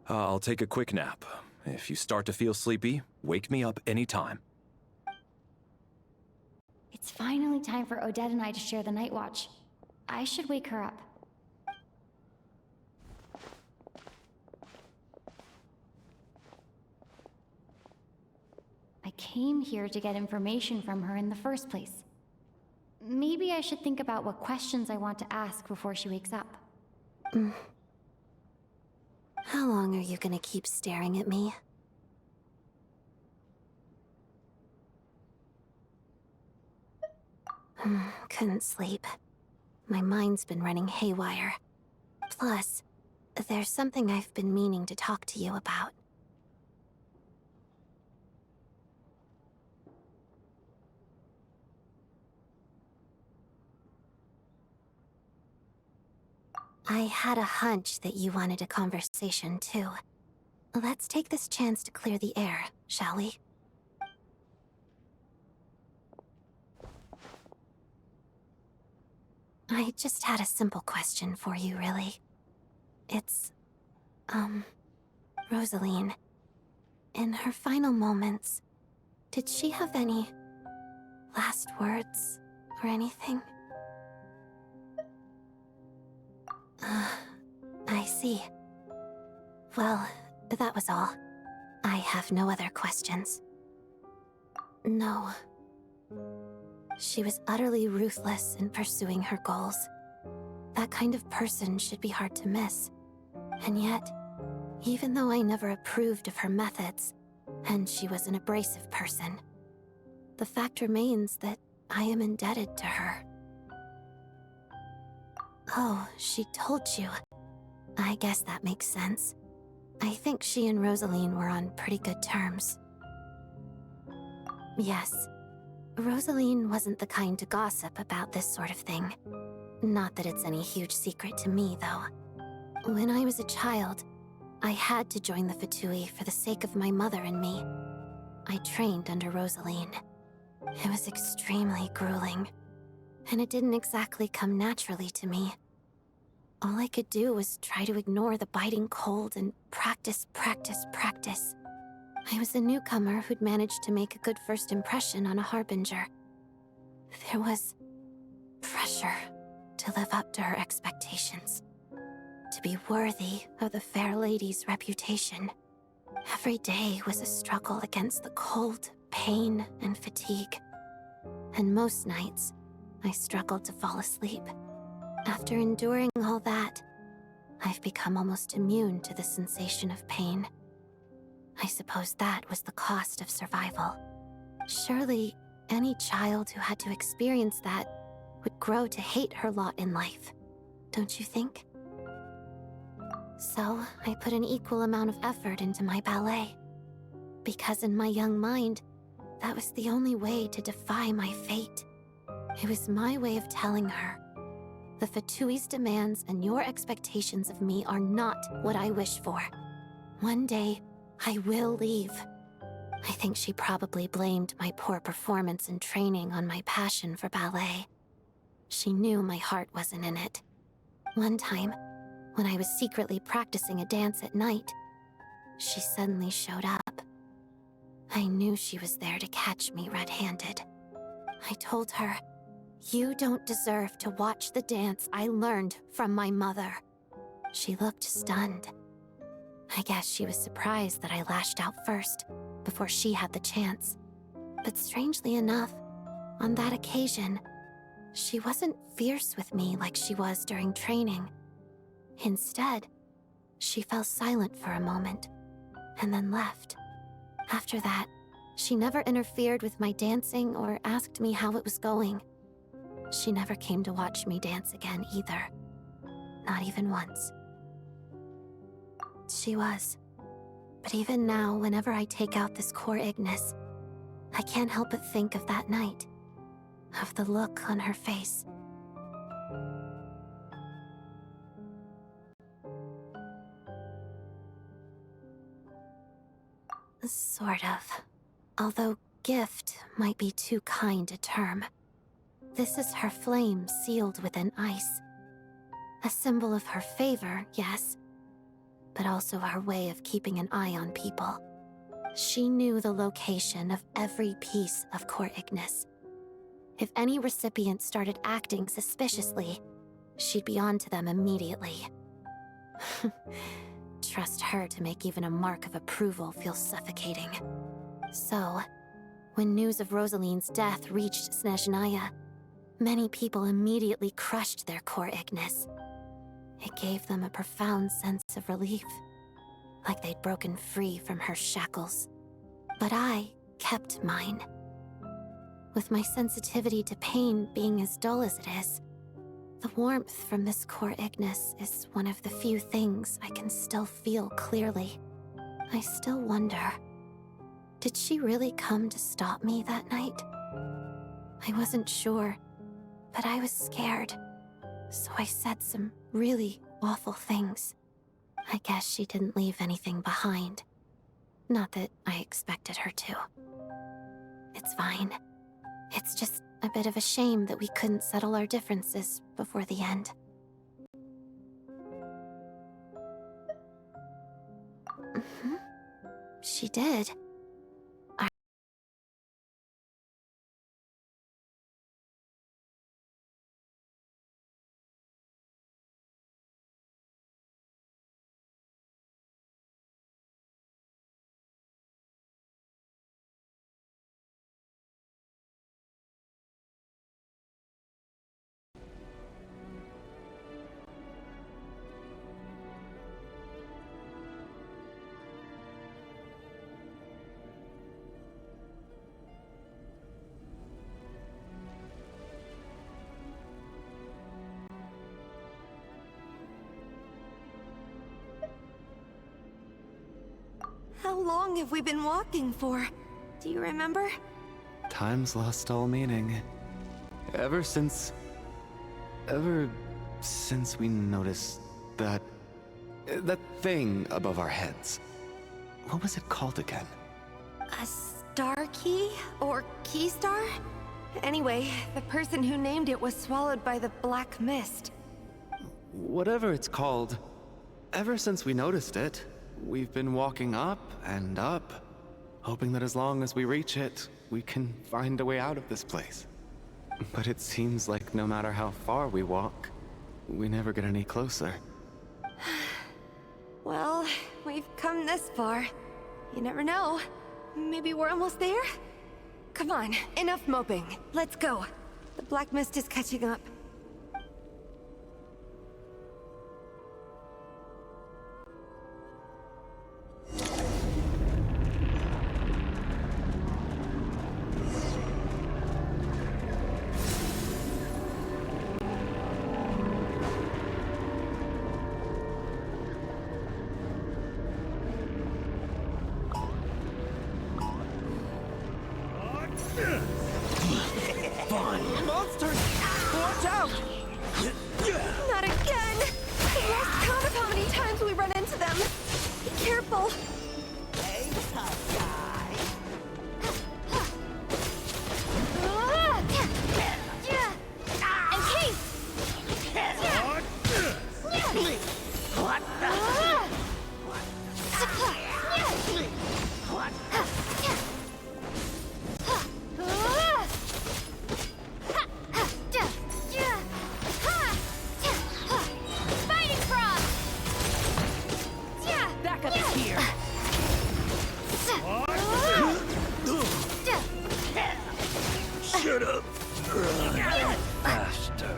I'll take a quick nap. If you start to feel sleepy, wake me up anytime. It's finally time for Odette and I to share the Night Watch. I should wake her up. came here to get information from her in the first place. Maybe I should think about what questions I want to ask before she wakes up. How long are you gonna keep staring at me? Couldn't sleep. My mind's been running haywire. Plus, there's something I've been meaning to talk to you about. I had a hunch that you wanted a conversation, too. Let's take this chance to clear the air, shall we? I just had a simple question for you, really. It's, Rosaline. In her final moments, did she have any last words or anything? I see. Well, that was all. I have no other questions. No. She was utterly ruthless in pursuing her goals. That kind of person should be hard to miss. And yet, even though I never approved of her methods, and she was an abrasive person, the fact remains that I am indebted to her. Oh, she told you. I guess that makes sense. I think she and Rosaline were on pretty good terms. Yes. Rosaline wasn't the kind to gossip about this sort of thing. Not that it's any huge secret to me, though. When I was a child, I had to join the Fatui for the sake of my mother and me. I trained under Rosaline. It was extremely grueling, and it didn't exactly come naturally to me. All I could do was try to ignore the biting cold and practice. I was a newcomer who'd managed to make a good first impression on a harbinger. There was pressure to live up to her expectations, to be worthy of the fair lady's reputation. Every day was a struggle against the cold, pain, and fatigue. And most nights, I struggled to fall asleep. After enduring all that, I've become almost immune to the sensation of pain. I suppose that was the cost of survival. Surely, any child who had to experience that would grow to hate her lot in life, don't you think? So, I put an equal amount of effort into my ballet. Because in my young mind, that was the only way to defy my fate. It was my way of telling her, the Fatui's demands and your expectations of me are not what I wish for. One day, I will leave. I think she probably blamed my poor performance in training on my passion for ballet. She knew my heart wasn't in it. One time, when I was secretly practicing a dance at night, she suddenly showed up. I knew she was there to catch me red-handed. I told her, "You don't deserve to watch the dance I learned from my mother." She looked stunned. I guess she was surprised that I lashed out first, before she had the chance. But strangely enough, on that occasion, she wasn't fierce with me like she was during training. Instead, she fell silent for a moment, and then left. After that, she never interfered with my dancing or asked me how it was going. She never came to watch me dance again either. Not even once. She was. But even now, whenever I take out this core Ignis, I can't help but think of that night. Of the look on her face. Sort of. Although gift might be too kind a term. This is her flame sealed within ice. A symbol of her favor, yes, but also her way of keeping an eye on people. She knew the location of every piece of core Ignis. If any recipient started acting suspiciously, she'd be on to them immediately. Trust her to make even a mark of approval feel suffocating. So, When news of Rosaline's death reached Snezhnaya, many people immediately crushed their core Ignis. It gave them a profound sense of relief, like they'd broken free from her shackles. But I kept mine. With my sensitivity to pain being as dull as it is, the warmth from this core Ignis is one of the few things I can still feel clearly. I still wonder, did she really come to stop me that night? I wasn't sure, but I was scared, so I said some really awful things. I guess she didn't leave anything behind. Not that I expected her to. It's fine. It's just a bit of a shame that we couldn't settle our differences before the end. She did. How long have we been walking for? Do you remember? Time's lost all meaning. Ever since we noticed that thing above our heads. What was it called again? A star key? Or key star? Anyway, the person who named it was swallowed by the black mist. Whatever it's called, ever since we noticed it, we've been walking up and up, hoping that as long as we reach it, we can find a way out of this place. But it seems like no matter how far we walk, we never get any closer. Well, we've come this far. You never know. Maybe we're almost there? Come on, enough moping. Let's go. The black mist is catching up. Monsters! Watch out! Not again! I've lost count of how many times we run into them. Be careful. Hey, tough guy. In case! What the? Fighting frog! Back up here. Shut up! Faster.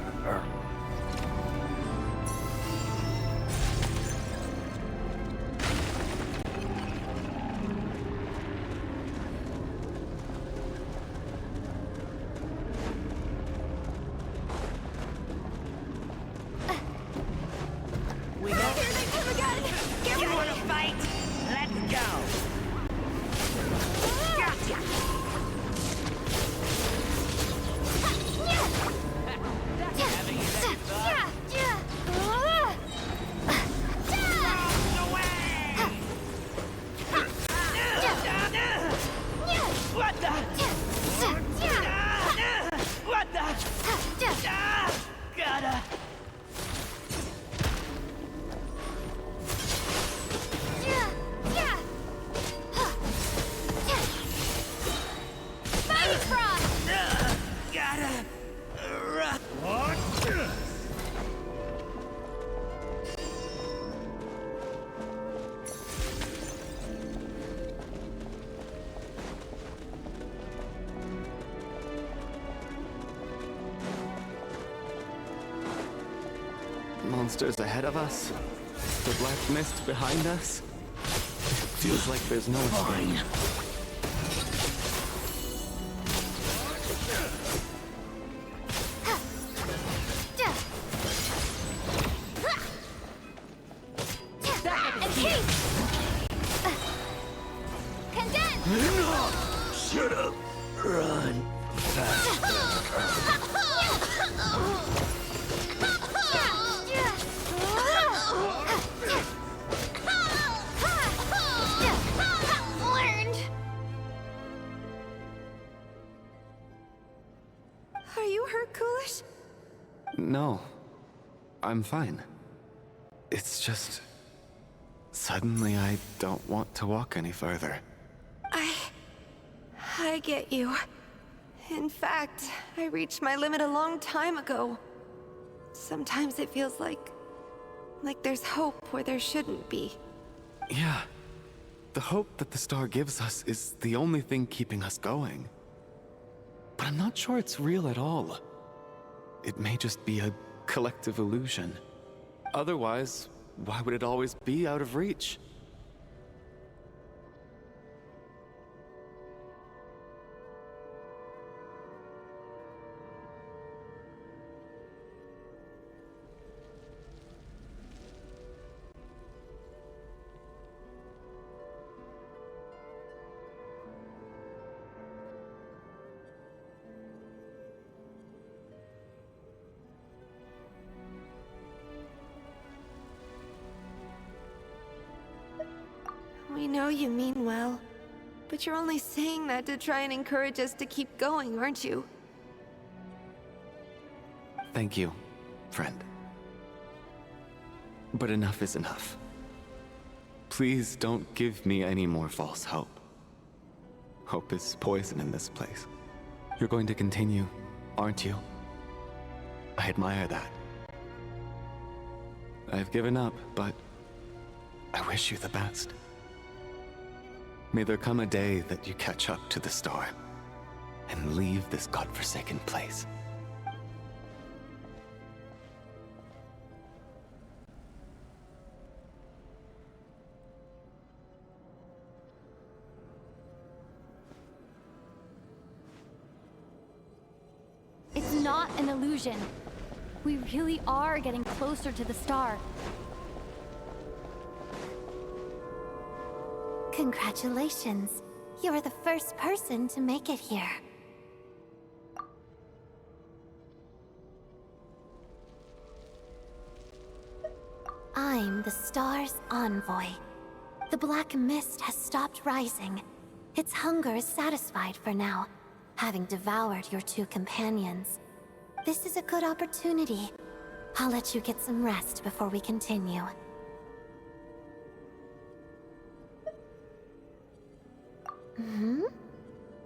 monsters ahead of us, the black mist behind us. It feels like there's no escape. Shut up! Run Learned. Are you hurt, Coolish? No, I'm fine. It's just... suddenly I don't want to walk any further. I get you. In fact, I reached my limit a long time ago. Sometimes it feels like there's hope where there shouldn't be. Yeah. The hope that the star gives us is the only thing keeping us going. But I'm not sure it's real at all. It may just be a collective illusion. Otherwise, why would it always be out of reach? We know you mean well, but you're only saying that to try and encourage us to keep going, aren't you? Thank you, friend. But enough is enough. Please don't give me any more false hope. Hope is poison in this place. You're going to continue, aren't you? I admire that. I've given up, but I wish you the best. May there come a day that you catch up to the star and leave this godforsaken place. It's not an illusion. We really are getting closer to the star. Congratulations. You're the first person to make it here. I'm the star's envoy. The black mist has stopped rising. Its hunger is satisfied for now, having devoured your two companions. This is a good opportunity. I'll let you get some rest before we continue.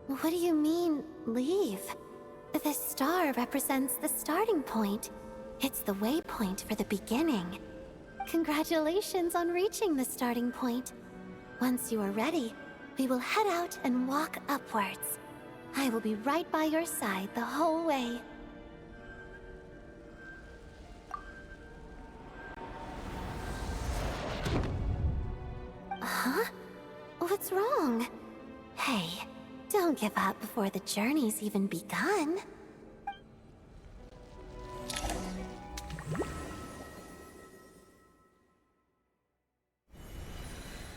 What do you mean, leave? The star represents the starting point. It's the waypoint for the beginning. Congratulations on reaching the starting point. Once you are ready, we will head out and walk upwards. I will be right by your side the whole way. Huh? What's wrong? Hey, don't give up before the journey's even begun.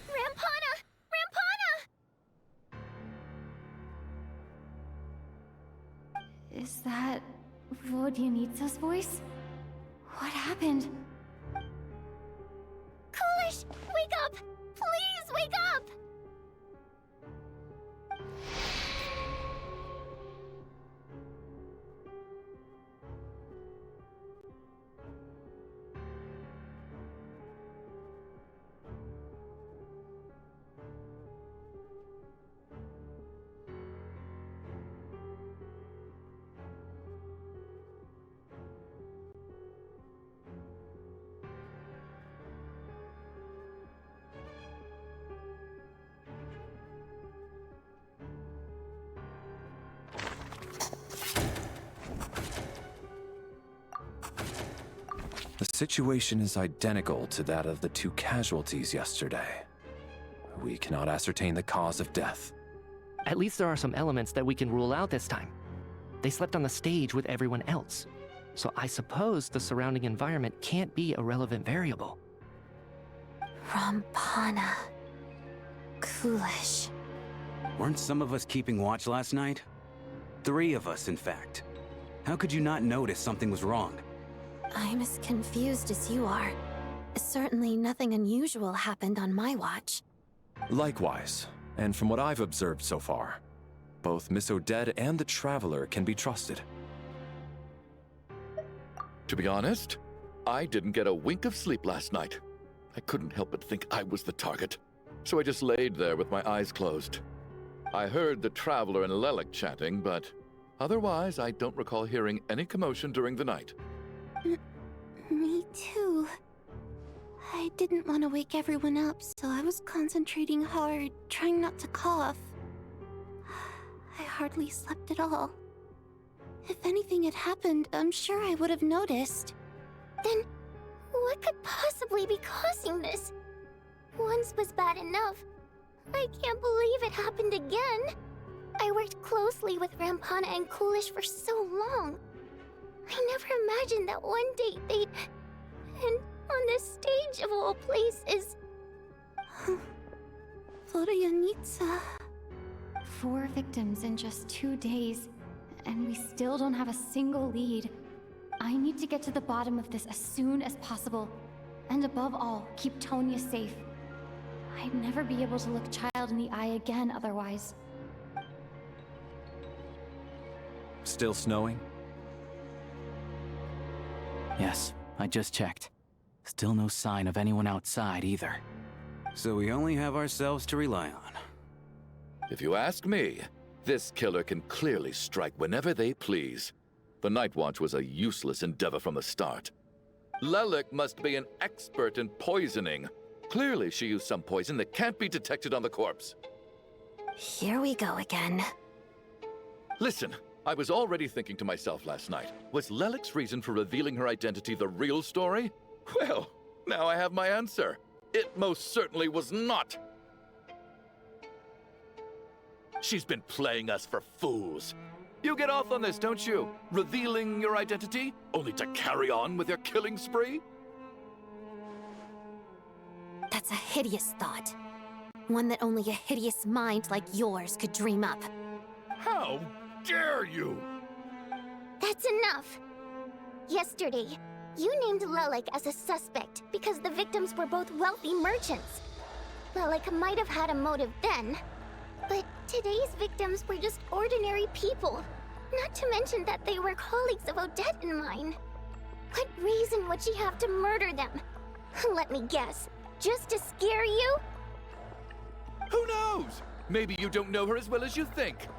Rampana! Rampana! Is that Vodyanitsa's voice? What happened? Coolish, wake up! Please wake up! Situation is identical to that of the 2 casualties yesterday. We cannot ascertain the cause of death. At least there are some elements that we can rule out this time. They slept on the stage with everyone else, so I suppose the surrounding environment can't be a relevant variable. Rampana. Coolish. Weren't some of us keeping watch last night? 3 of us, in fact. How could you not notice something was wrong? I'm as confused as you are. Certainly nothing unusual happened on my watch. Likewise, and from what I've observed so far, both Miss Odette and the Traveler can be trusted. To be honest, I didn't get a wink of sleep last night. I couldn't help but think I was the target, so I just laid there with my eyes closed. I heard the Traveler and Lelik chatting, but otherwise I don't recall hearing any commotion during the night. Me too. I didn't want to wake everyone up, so I was concentrating hard, trying not to cough. I hardly slept at all. If anything had happened, I'm sure I would have noticed. Then, what could possibly be causing this? Once was bad enough. I can't believe it happened again. I worked closely with Rampana and Coolish for so long. I never imagined that one day they'd... And on the stage of all places... Florianitsa. 4 victims in just 2 days, and we still don't have a single lead. I need to get to the bottom of this as soon as possible. And above all, keep Tonya safe. I'd never be able to look Child in the eye again otherwise. Still snowing? Yes, I just checked. Still no sign of anyone outside either. So we only have ourselves to rely on. If you ask me, this killer can clearly strike whenever they please. The Night Watch was a useless endeavor from the start. Lelik must be an expert in poisoning. Clearly she used some poison that can't be detected on the corpse. Here we go again. Listen, I was already thinking to myself last night, was Lelik's reason for revealing her identity the real story? Well, now I have my answer. It most certainly was not. She's been playing us for fools. You get off on this, don't you? Revealing your identity, only to carry on with your killing spree? That's a hideous thought. One that only a hideous mind like yours could dream up. How dare you? That's enough! Yesterday, you named Lelik as a suspect because the victims were both wealthy merchants. Lelik might have had a motive then, but today's victims were just ordinary people. Not to mention that they were colleagues of Odette and mine. What reason would she have to murder them? Let me guess, just to scare you? Who knows? Maybe you don't know her as well as you think.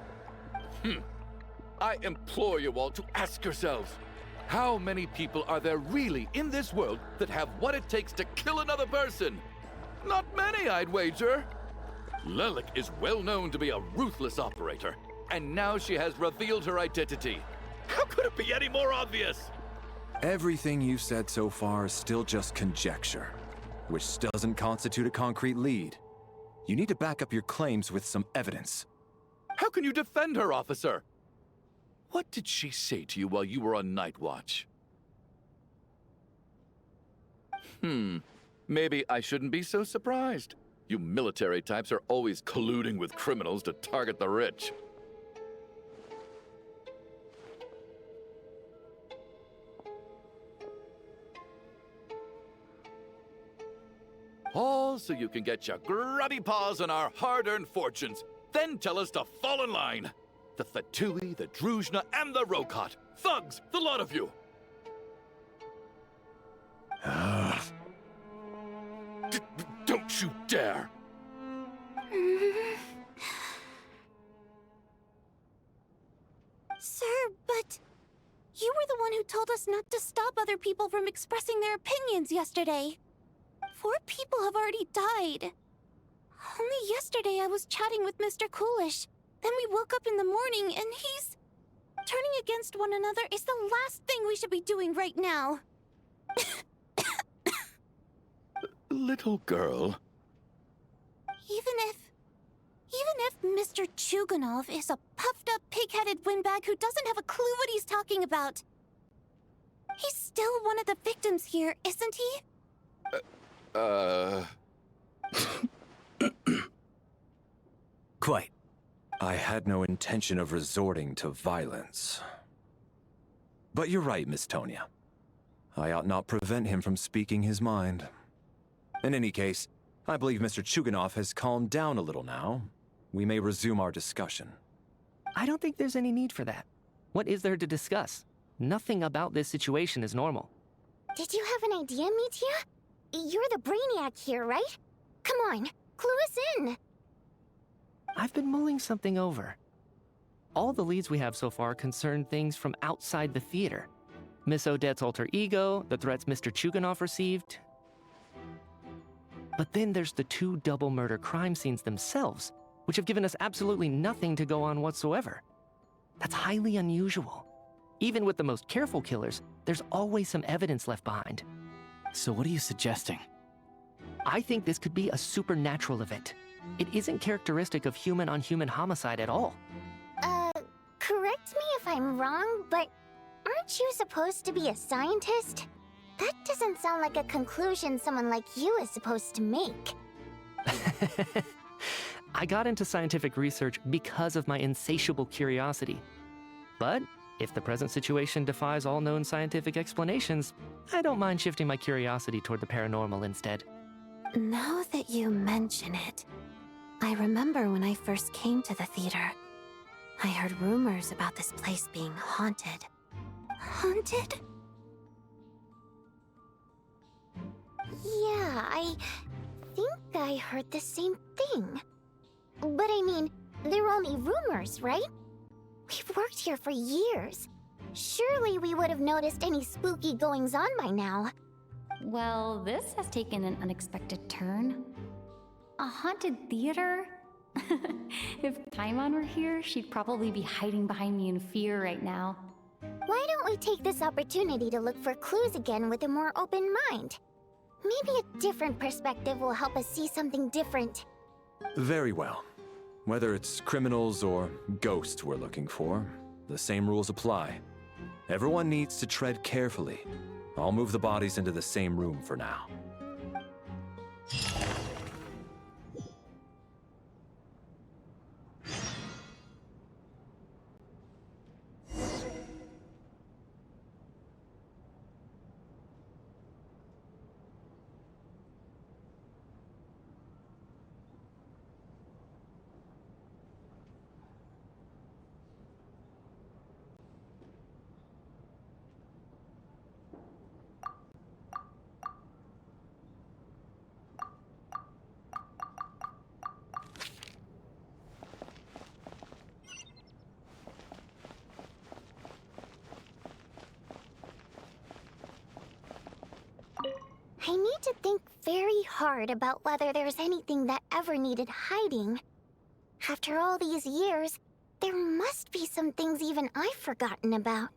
I implore you all to ask yourselves, how many people are there really in this world that have what it takes to kill another person? Not many, I'd wager. Lelik is well known to be a ruthless operator, and now she has revealed her identity. How could it be any more obvious? Everything you've said so far is still just conjecture, which still doesn't constitute a concrete lead. You need to back up your claims with some evidence. How can you defend her, officer? What did she say to you while you were on Night Watch? Maybe I shouldn't be so surprised. You military types are always colluding with criminals to target the rich. All so you can get your grubby paws on our hard-earned fortunes, then tell us to fall in line. The Fatui, the Druzhna, and the Rokot. Thugs, the lot of you! Don't you dare! Sir, but... You were the one who told us not to stop other people from expressing their opinions yesterday. 4 people have already died. Only yesterday I was chatting with Mr. Coolish. Then we woke up in the morning and he's... Turning against one another is the last thing we should be doing right now. little girl. Even if Mr. Chuganov is a puffed-up, pig-headed windbag who doesn't have a clue what he's talking about, he's still one of the victims here, isn't he? Quite. I had no intention of resorting to violence. But you're right, Miss Tonia. I ought not prevent him from speaking his mind. In any case, I believe Mr. Chuganov has calmed down a little now. We may resume our discussion. I don't think there's any need for that. What is there to discuss? Nothing about this situation is normal. Did you have an idea, Mitya? You're the brainiac here, right? Come on, clue us in. I've been mulling something over. All the leads we have so far concern things from outside the theater. Miss Odette's alter ego, the threats Mr. Chuganov received. But then there's the 2 double murder crime scenes themselves, which have given us absolutely nothing to go on whatsoever. That's highly unusual. Even with the most careful killers, there's always some evidence left behind. So what are you suggesting? I think this could be a supernatural event. It isn't characteristic of human-on-human homicide at all. Correct me if I'm wrong, but aren't you supposed to be a scientist? That doesn't sound like a conclusion someone like you is supposed to make. I got into scientific research because of my insatiable curiosity. But if the present situation defies all known scientific explanations, I don't mind shifting my curiosity toward the paranormal instead. Now that you mention it, I remember when I first came to the theater. I heard rumors about this place being haunted. Haunted? Yeah, I think I heard the same thing. But I mean, they're only rumors, right? We've worked here for years. Surely we would have noticed any spooky goings-on by now. Well, this has taken an unexpected turn. A haunted theater? If Paimon were here, she'd probably be hiding behind me in fear right now. Why don't we take this opportunity to look for clues again with a more open mind? Maybe a different perspective will help us see something different. Very well. Whether it's criminals or ghosts we're looking for, the same rules apply. Everyone needs to tread carefully. I'll move the bodies into the same room for now. I need to think very hard about whether there's anything that ever needed hiding. After all these years, there must be some things even I've forgotten about.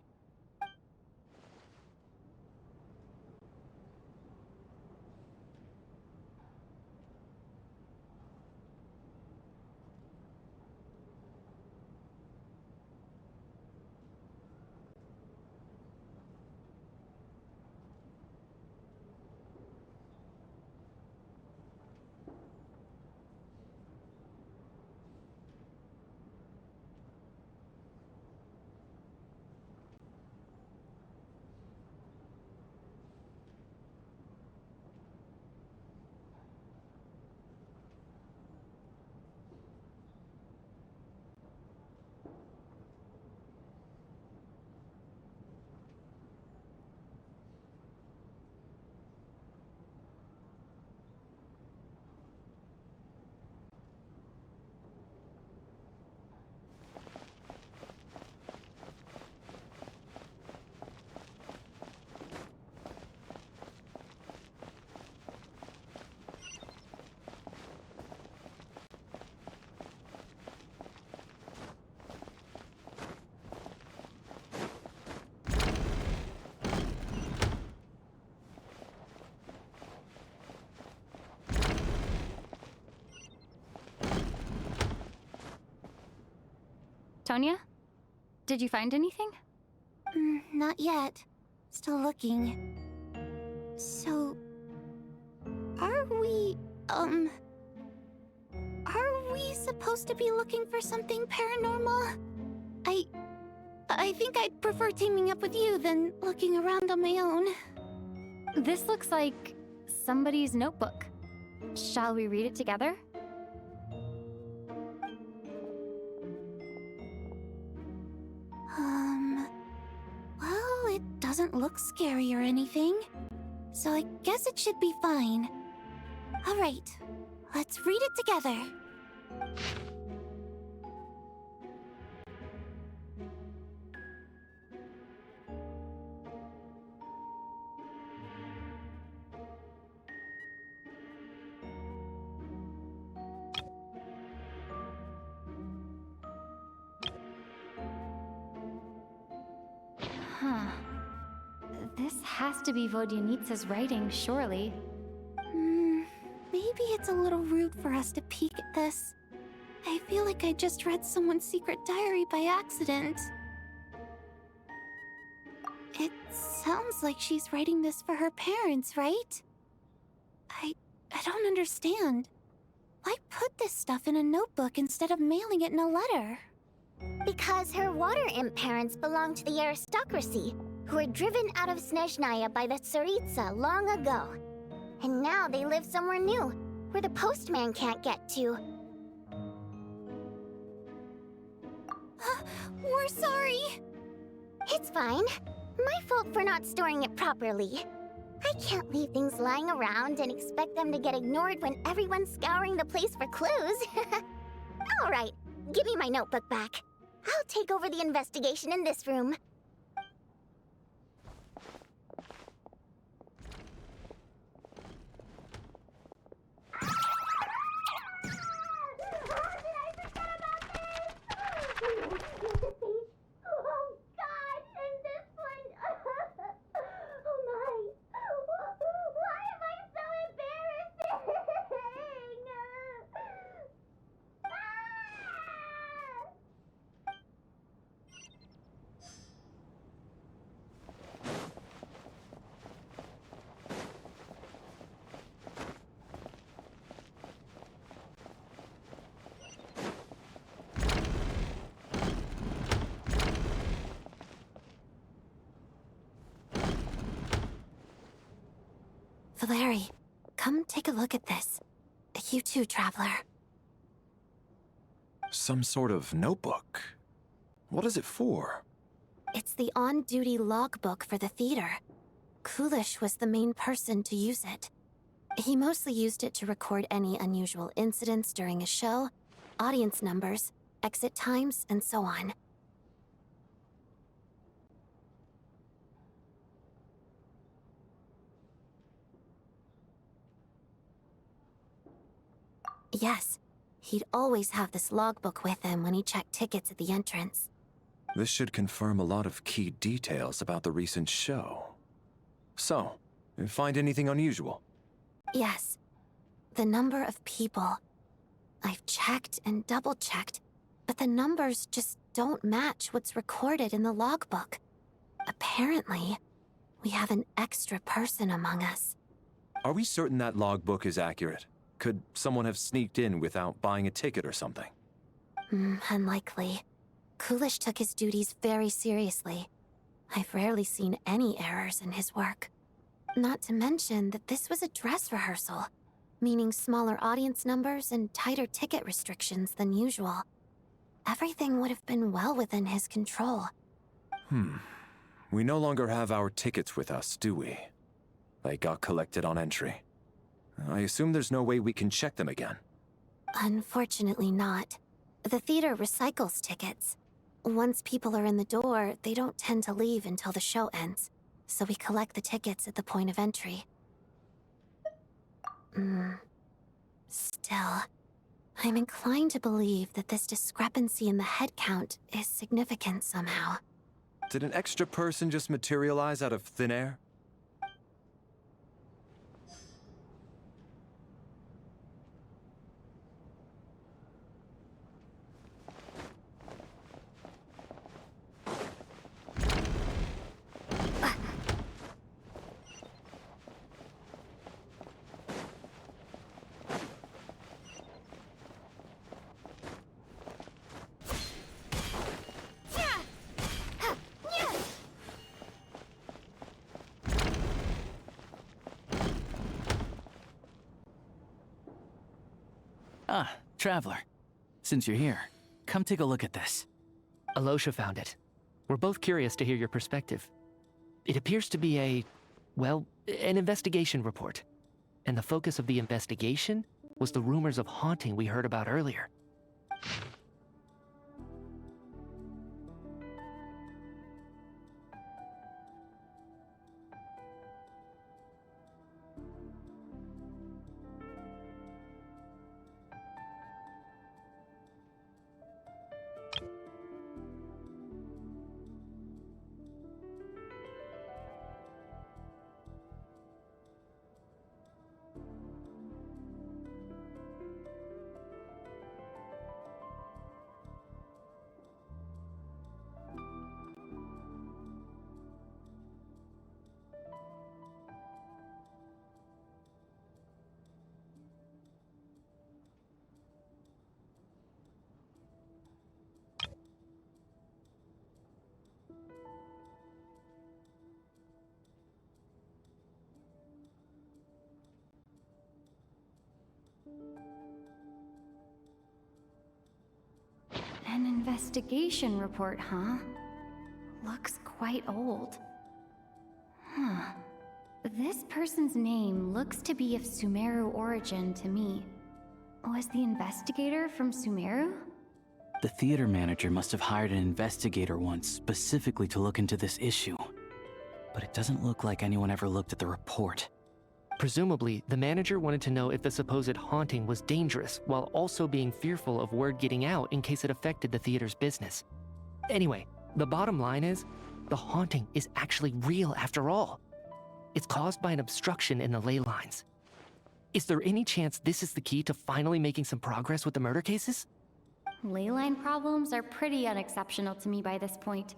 Sonia? Did you find anything? Not yet. Still looking. So... Are we supposed to be looking for something paranormal? I think I'd prefer teaming up with you than looking around on my own. This looks like somebody's notebook. Shall we read it together? Well, it doesn't look scary or anything, so I guess it should be fine. Alright, let's read it together. Huh. This has to be Vodyanitsa's writing, surely. Maybe it's a little rude for us to peek at this. I feel like I just read someone's secret diary by accident. It sounds like she's writing this for her parents, right? I don't understand. Why put this stuff in a notebook instead of mailing it in a letter? Because her water imp parents belong to the aristocracy, who were driven out of Snezhnaya by the Tsaritsa long ago. And now they live somewhere new, where the postman can't get to. We're sorry. It's fine. My fault for not storing it properly. I can't leave things lying around and expect them to get ignored when everyone's scouring the place for clues. All right, give me my notebook back. I'll take over the investigation in this room. Valeri, come take a look at this. You too, Traveler. Some sort of notebook. What is it for? It's the on-duty logbook for the theater. Kulish was the main person to use it. He mostly used it to record any unusual incidents during a show, audience numbers, exit times, and so on. Yes, he'd always have this logbook with him when he checked tickets at the entrance. This should confirm a lot of key details about the recent show. So, you find anything unusual? Yes. The number of people. I've checked and double-checked, but the numbers just don't match what's recorded in the logbook. Apparently, we have an extra person among us. Are we certain that logbook is accurate? Could someone have sneaked in without buying a ticket or something? Unlikely. Kulish took his duties very seriously. I've rarely seen any errors in his work. Not to mention that this was a dress rehearsal, meaning smaller audience numbers and tighter ticket restrictions than usual. Everything would have been well within his control. We no longer have our tickets with us, do we? They got collected on entry. I assume there's no way we can check them again. Unfortunately not. The theater recycles tickets. Once people are in the door, they don't tend to leave until the show ends, so we collect the tickets at the point of entry. Still, I'm inclined to believe that this discrepancy in the head count is significant somehow. Did an extra person just materialize out of thin air? Ah, Traveler. Since you're here, come take a look at this. Alosha found it. We're both curious to hear your perspective. It appears to be an investigation report. And the focus of the investigation was the rumors of haunting we heard about earlier. An investigation report, huh? Looks quite old. Huh. This person's name looks to be of Sumeru origin to me. Was the investigator from Sumeru? The theater manager must have hired an investigator once specifically to look into this issue. But it doesn't look like anyone ever looked at the report. Presumably, the manager wanted to know if the supposed haunting was dangerous, while also being fearful of word getting out in case it affected the theater's business. Anyway, the bottom line is, the haunting is actually real after all. It's caused by an obstruction in the ley lines. Is there any chance this is the key to finally making some progress with the murder cases? Ley line problems are pretty unexceptional to me by this point.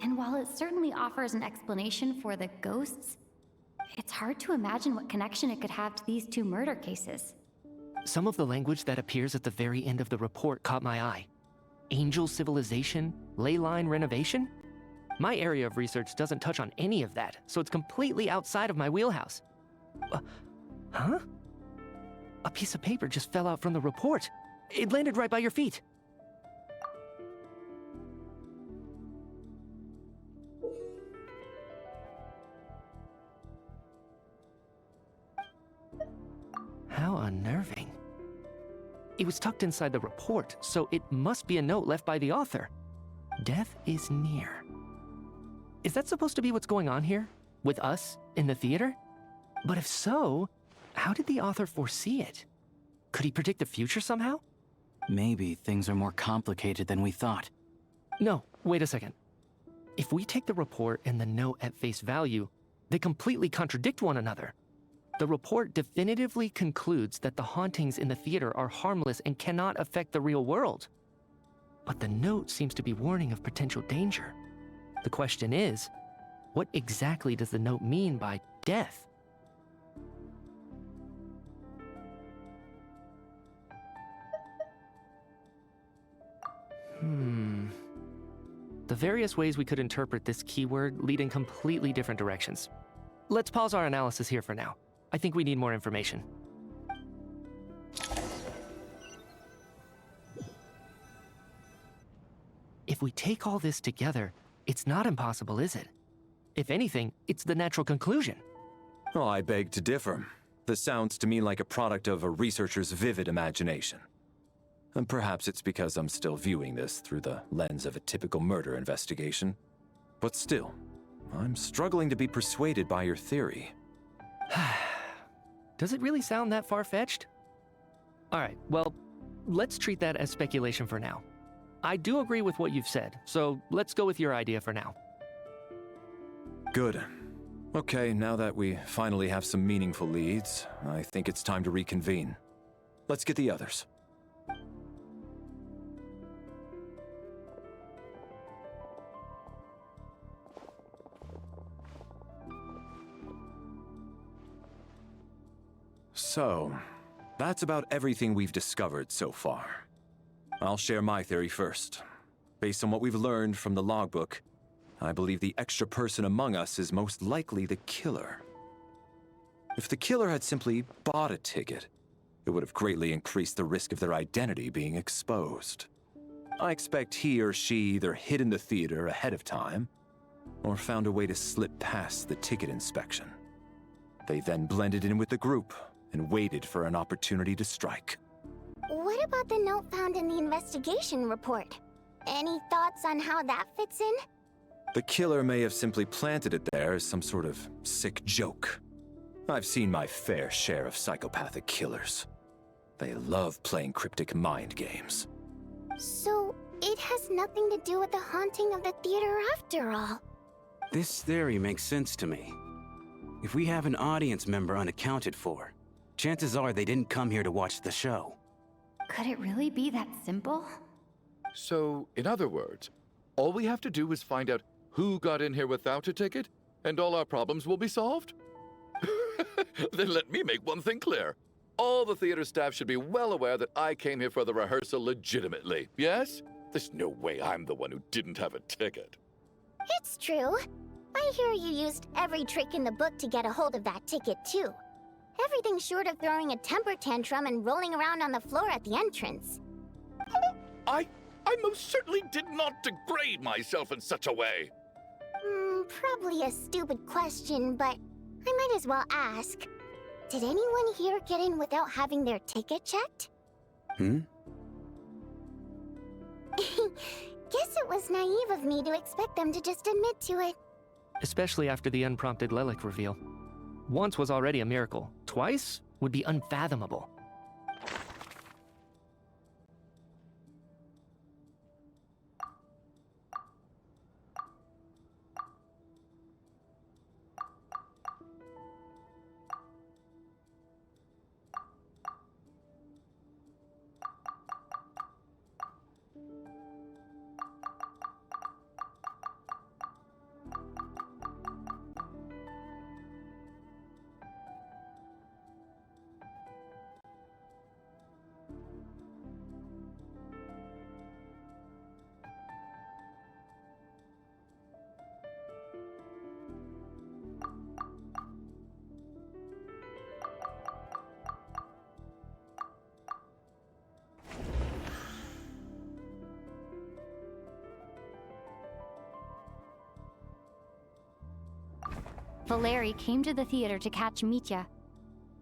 And while it certainly offers an explanation for the ghosts, it's hard to imagine what connection it could have to these two murder cases. Some of the language that appears at the very end of the report caught my eye. Angel civilization, ley line renovation? My area of research doesn't touch on any of that, so it's completely outside of my wheelhouse. Huh? A piece of paper just fell out from the report. It landed right by your feet. How unnerving. It was tucked inside the report, so it must be a note left by the author. Death is near. Is that supposed to be what's going on here? With us, in the theater? But if so, how did the author foresee it? Could he predict the future somehow? Maybe things are more complicated than we thought. No, wait a second. If we take the report and the note at face value, they completely contradict one another. The report definitively concludes that the hauntings in the theater are harmless and cannot affect the real world. But the note seems to be warning of potential danger. The question is, what exactly does the note mean by death? The various ways we could interpret this keyword lead in completely different directions. Let's pause our analysis here for now. I think we need more information. If we take all this together, it's not impossible, is it? If anything, it's the natural conclusion. Oh, I beg to differ. This sounds to me like a product of a researcher's vivid imagination. And perhaps it's because I'm still viewing this through the lens of a typical murder investigation. But still, I'm struggling to be persuaded by your theory. Does it really sound that far-fetched? All right, well, let's treat that as speculation for now. I do agree with what you've said, so let's go with your idea for now. Good. Okay, now that we finally have some meaningful leads, I think it's time to reconvene. Let's get the others. So, that's about everything we've discovered so far. I'll share my theory first. Based on what we've learned from the logbook, I believe the extra person among us is most likely the killer. If the killer had simply bought a ticket, It would have greatly increased the risk of their identity being exposed. I expect he or she either hid in the theater ahead of time, or found a way to slip past the ticket inspection. They then blended in with the group and waited for an opportunity to strike. What about the note found in the investigation report? Any thoughts on how that fits in? The killer may have simply planted it there as some sort of sick joke. I've seen my fair share of psychopathic killers. They love playing cryptic mind games. So, it has nothing to do with the haunting of the theater after all. This theory makes sense to me. If we have an audience member unaccounted for, chances are they didn't come here to watch the show. Could it really be that simple? So, in other words, all we have to do is find out who got in here without a ticket, and all our problems will be solved? Then let me make one thing clear. All the theater staff should be well aware that I came here for the rehearsal legitimately, yes? There's no way I'm the one who didn't have a ticket. It's true. I hear you used every trick in the book to get a hold of that ticket, too. Everything short of throwing a temper tantrum and rolling around on the floor at the entrance. I most certainly did not degrade myself in such a way. Probably a stupid question, but I might as well ask. Did anyone here get in without having their ticket checked? Hmm? Guess it was naive of me to expect them to just admit to it. Especially after the unprompted Lelik reveal. Once was already a miracle. Twice would be unfathomable. Valeri came to the theater to catch Mitya.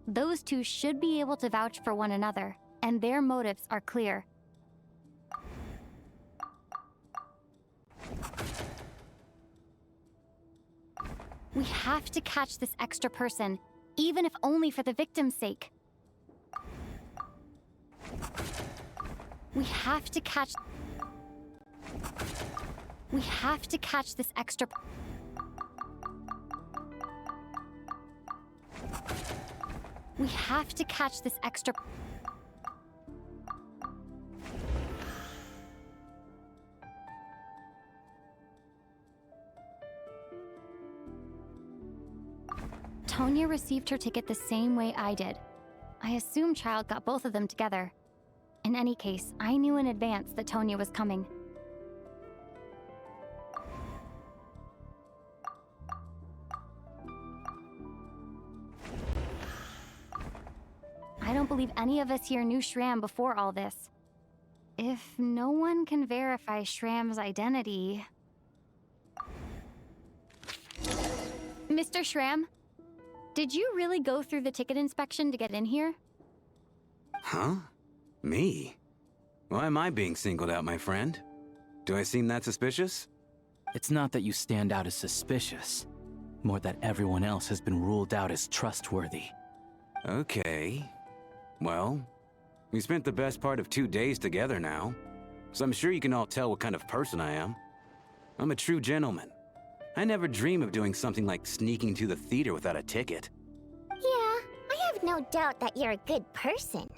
Those two should be able to vouch for one another, and their motives are clear. We have to catch this extra person, even if only for the victim's sake. We have to catch this extra... We have to catch this extra... Tonya received her ticket the same way I did. I assume Child got both of them together. In any case, I knew in advance that Tonya was coming. I don't believe any of us here knew Shram before all this. If no one can verify Shram's identity... Mr. Shram, did you really go through the ticket inspection to get in here? Huh? Me? Why am I being singled out, my friend? Do I seem that suspicious? It's not that you stand out as suspicious, more that everyone else has been ruled out as trustworthy. Okay. Well, we spent the best part of 2 days together now, so I'm sure you can all tell what kind of person I am. I'm a true gentleman. I never dream of doing something like sneaking to the theater without a ticket. Yeah, I have no doubt that you're a good person.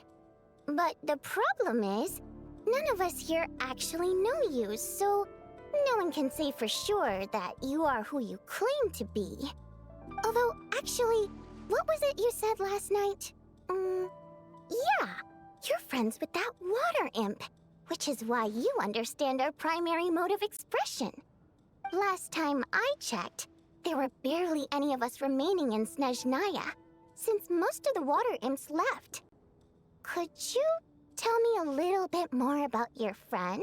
But the problem is, none of us here actually know you, so no one can say for sure that you are who you claim to be. Although, actually, what was it you said last night? Yeah, you're friends with that water imp, which is why you understand our primary mode of expression. Last time I checked, there were barely any of us remaining in Snezhnaya, since most of the water imps left. Could you tell me a little bit more about your friend?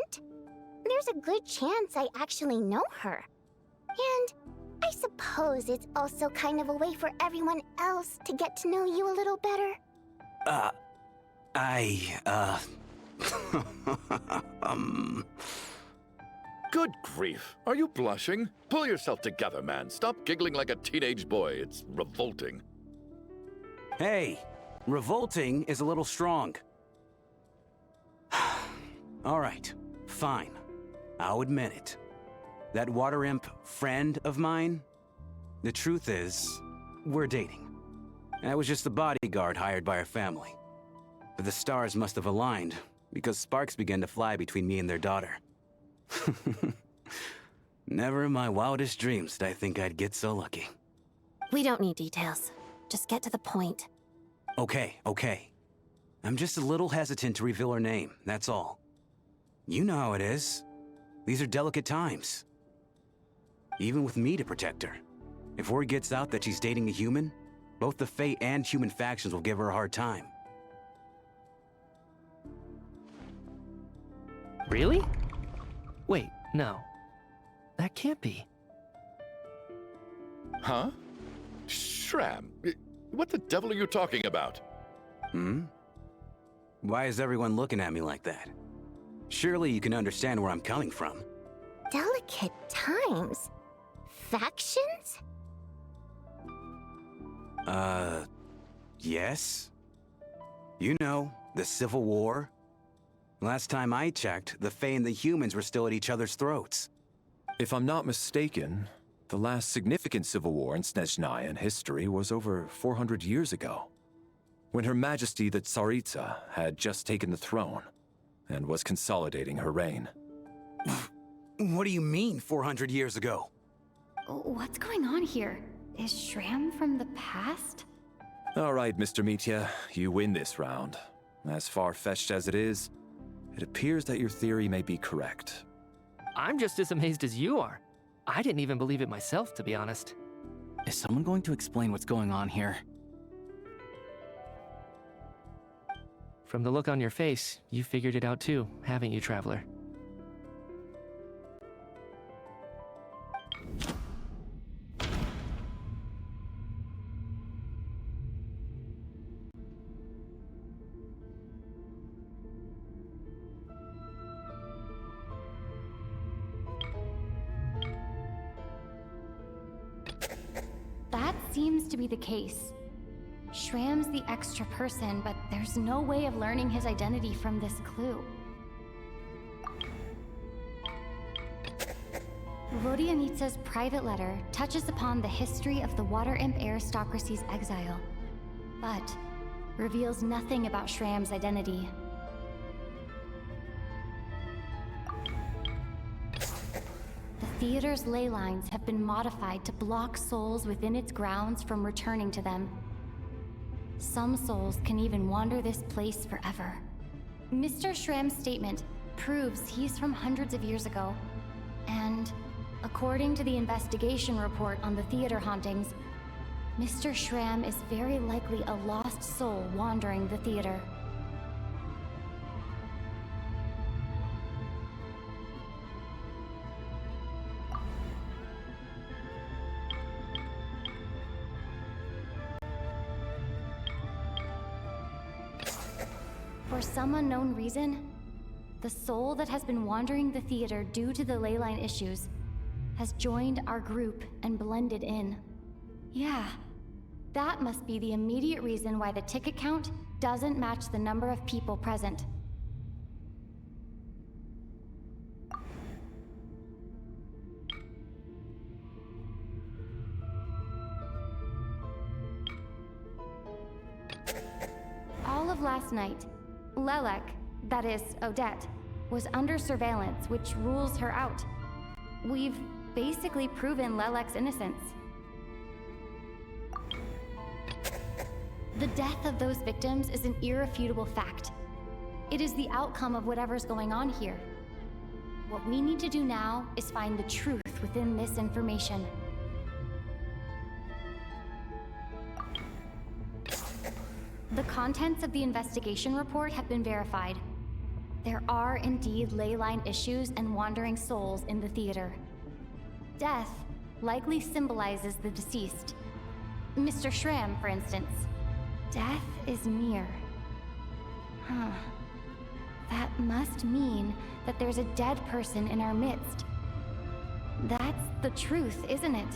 There's a good chance I actually know her. And I suppose it's also kind of a way for everyone else to get to know you a little better. Good grief. Are you blushing? Pull yourself together, man. Stop giggling like a teenage boy. It's revolting. Hey, revolting is a little strong. All right, fine. I'll admit it. That water imp friend of mine, the truth is, we're dating. I was just the bodyguard hired by our family. But the stars must have aligned, because sparks began to fly between me and their daughter. Never in my wildest dreams did I think I'd get so lucky. We don't need details. Just get to the point. Okay. I'm just a little hesitant to reveal her name, that's all. You know how it is. These are delicate times. Even with me to protect her. If word gets out that she's dating a human, both the Fae and human factions will give her a hard time. Really? Wait, no. That can't be. Huh? Shram, what the devil are you talking about? Why is everyone looking at me like that? Surely you can understand where I'm coming from. Delicate times? Factions? Yes? You know, the Civil War? Last time I checked, the Fae and the humans were still at each other's throats. If I'm not mistaken, the last significant civil war in Snezhnayan history was over 400 years ago, when Her Majesty the Tsaritsa had just taken the throne and was consolidating her reign. What do you mean, 400 years ago? What's going on here? Is Shram from the past? All right, Mr. Mitya, you win this round. As far-fetched as it is, it appears that your theory may be correct. I'm just as amazed as you are. I didn't even believe it myself, to be honest. Is someone going to explain what's going on here? From the look on your face, you figured it out too, haven't you, Traveler? That seems to be the case. Shram's the extra person, but there's no way of learning his identity from this clue. Vodianitsa's private letter touches upon the history of the Water Imp aristocracy's exile, but reveals nothing about Shram's identity. The theater's ley lines have been modified to block souls within its grounds from returning to them. Some souls can even wander this place forever. Mr. Shram's statement proves he's from hundreds of years ago, and according to the investigation report on the theater hauntings, Mr. Shram is very likely a lost soul wandering the theater. For some unknown reason, the soul that has been wandering the theater due to the leyline issues has joined our group and blended in. Yeah, that must be the immediate reason why the ticket count doesn't match the number of people present. All of last night, Lelek, that is, Odette, was under surveillance, which rules her out. We've basically proven Lelek's innocence. The death of those victims is an irrefutable fact. It is the outcome of whatever's going on here. What we need to do now is find the truth within this information. The contents of the investigation report have been verified. There are indeed ley line issues and wandering souls in the theater. Death likely symbolizes the deceased. Mr. Schramm, for instance. Death is near. Huh. That must mean that there's a dead person in our midst. That's the truth, isn't it?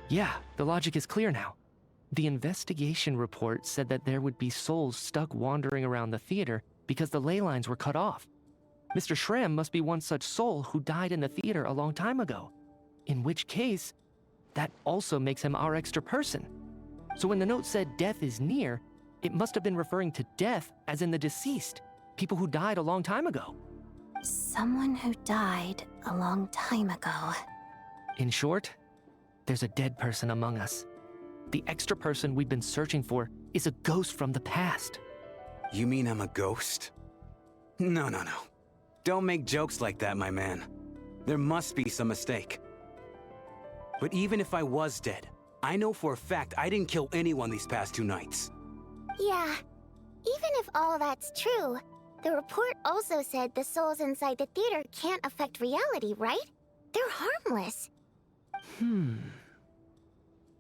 Yeah, the logic is clear now. The investigation report said that there would be souls stuck wandering around the theater because the ley lines were cut off. Mr. Schramm must be one such soul who died in the theater a long time ago. In which case, that also makes him our extra person. So when the note said death is near, it must have been referring to death as in the deceased, people who died a long time ago. Someone who died a long time ago. In short, there's a dead person among us. The extra person we've been searching for is a ghost from the past. You mean I'm a ghost? No. Don't make jokes like that, my man. There must be some mistake. But even if I was dead, I know for a fact I didn't kill anyone these past 2 nights. Yeah, even if all that's true, the report also said the souls inside the theater can't affect reality, right? They're harmless.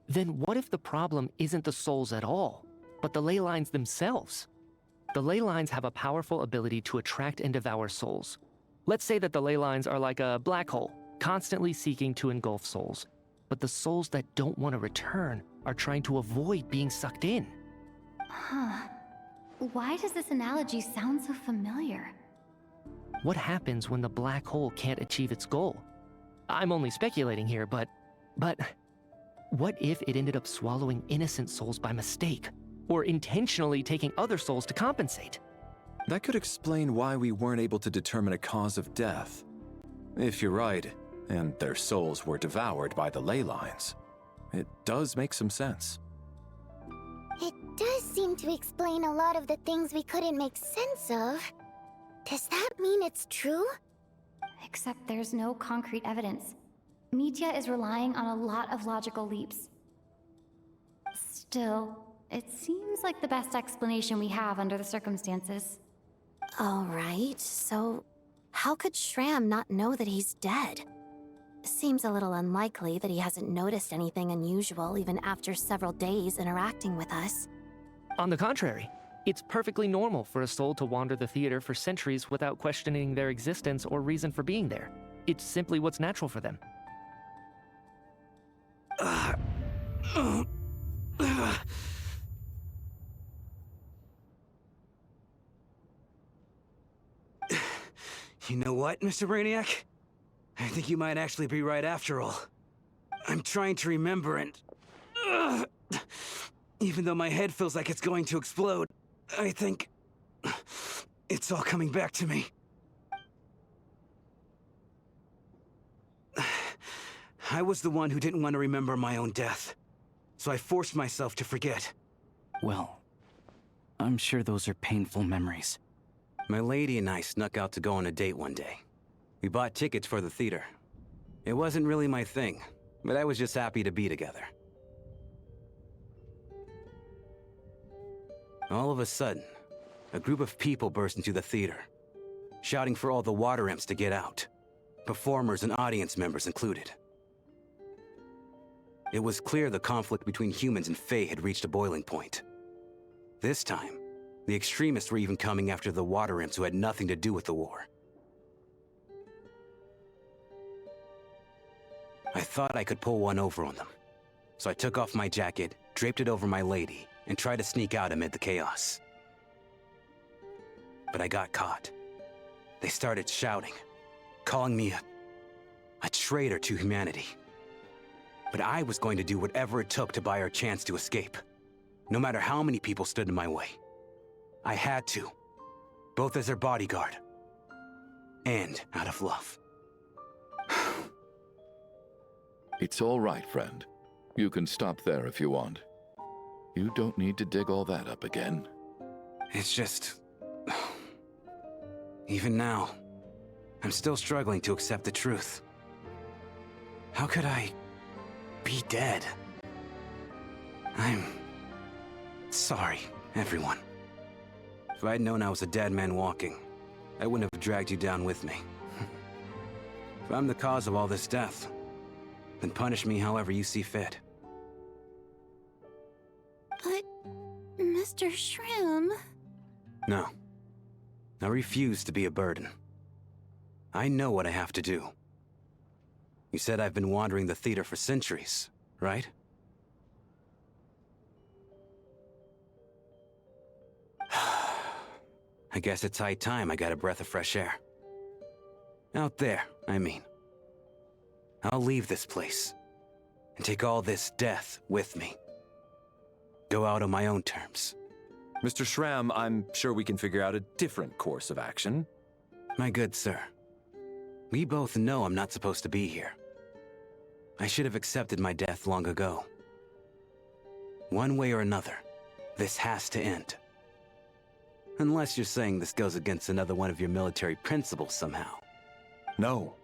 Then what if the problem isn't the souls at all, but the ley lines themselves? The ley lines have a powerful ability to attract and devour souls. Let's say that the ley lines are like a black hole, constantly seeking to engulf souls. But the souls that don't want to return are trying to avoid being sucked in. Huh. Why does this analogy sound so familiar? What happens when the black hole can't achieve its goal? I'm only speculating here, but what if it ended up swallowing innocent souls by mistake? Or intentionally taking other souls to compensate? That could explain why we weren't able to determine a cause of death. If you're right, and their souls were devoured by the ley lines, it does make some sense. It does seem to explain a lot of the things we couldn't make sense of. Does that mean it's true? Except there's no concrete evidence. Mitya is relying on a lot of logical leaps. Still, it seems like the best explanation we have under the circumstances. All right, so how could Schramm not know that he's dead? Seems a little unlikely that he hasn't noticed anything unusual even after several days interacting with us. On the contrary, it's perfectly normal for a soul to wander the theater for centuries without questioning their existence or reason for being there. It's simply what's natural for them. You know what, Mr. Brainiac? I think you might actually be right after all. I'm trying to remember and... even though my head feels like it's going to explode, I think... it's all coming back to me. I was the one who didn't want to remember my own death, so I forced myself to forget. Well, I'm sure those are painful memories. My lady and I snuck out to go on a date one day. We bought tickets for the theater. It wasn't really my thing, but I was just happy to be together. All of a sudden, a group of people burst into the theater, shouting for all the water imps to get out, performers and audience members included. It was clear the conflict between humans and Fae had reached a boiling point. This time, the extremists were even coming after the water imps who had nothing to do with the war. I thought I could pull one over on them, so I took off my jacket, draped it over my lady, and tried to sneak out amid the chaos. But I got caught. They started shouting, calling me a traitor to humanity. But I was going to do whatever it took to buy our chance to escape, no matter how many people stood in my way. I had to, both as their bodyguard and out of love. It's all right, friend. You can stop there if you want. You don't need to dig all that up again. It's just... even now, I'm still struggling to accept the truth. How could I be dead. I'm sorry, everyone. If I'd known I was a dead man walking, I wouldn't have dragged you down with me. If I'm the cause of all this death, then punish me however you see fit. But, Mr. Shram... No. I refuse to be a burden. I know what I have to do. You said I've been wandering the theater for centuries, right? I guess it's high time I got a breath of fresh air. Out there, I mean. I'll leave this place, and take all this death with me. Go out on my own terms. Mr. Shram, I'm sure we can figure out a different course of action. My good sir, we both know I'm not supposed to be here. I should have accepted my death long ago. One way or another, this has to end. Unless you're saying this goes against another one of your military principles somehow. No,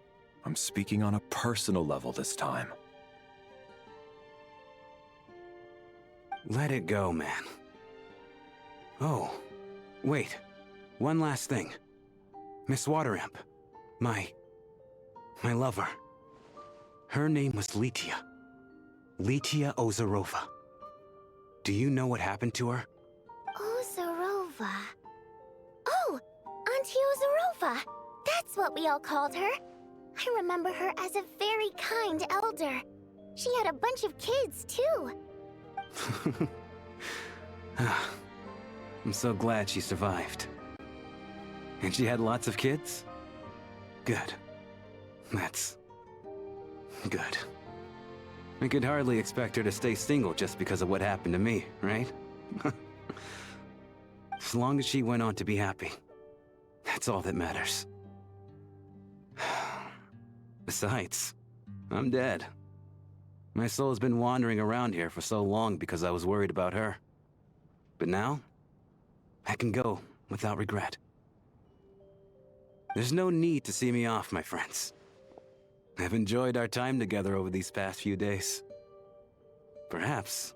I'm speaking on a personal level this time. Let it go, man. Oh, wait. One last thing. Miss Wateramp. My lover. Her name was Litia. Litia Ozarova. Do you know what happened to her? Ozarova. Oh, Auntie Ozarova. That's what we all called her. I remember her as a very kind elder. She had a bunch of kids, too. I'm so glad she survived. And she had lots of kids? Good. That's... good. I could hardly expect her to stay single just because of what happened to me, right? As long as she went on to be happy, that's all that matters. Besides, I'm dead. My soul's been wandering around here for so long because I was worried about her. But now, I can go without regret. There's no need to see me off, my friends. I've enjoyed our time together over these past few days. Perhaps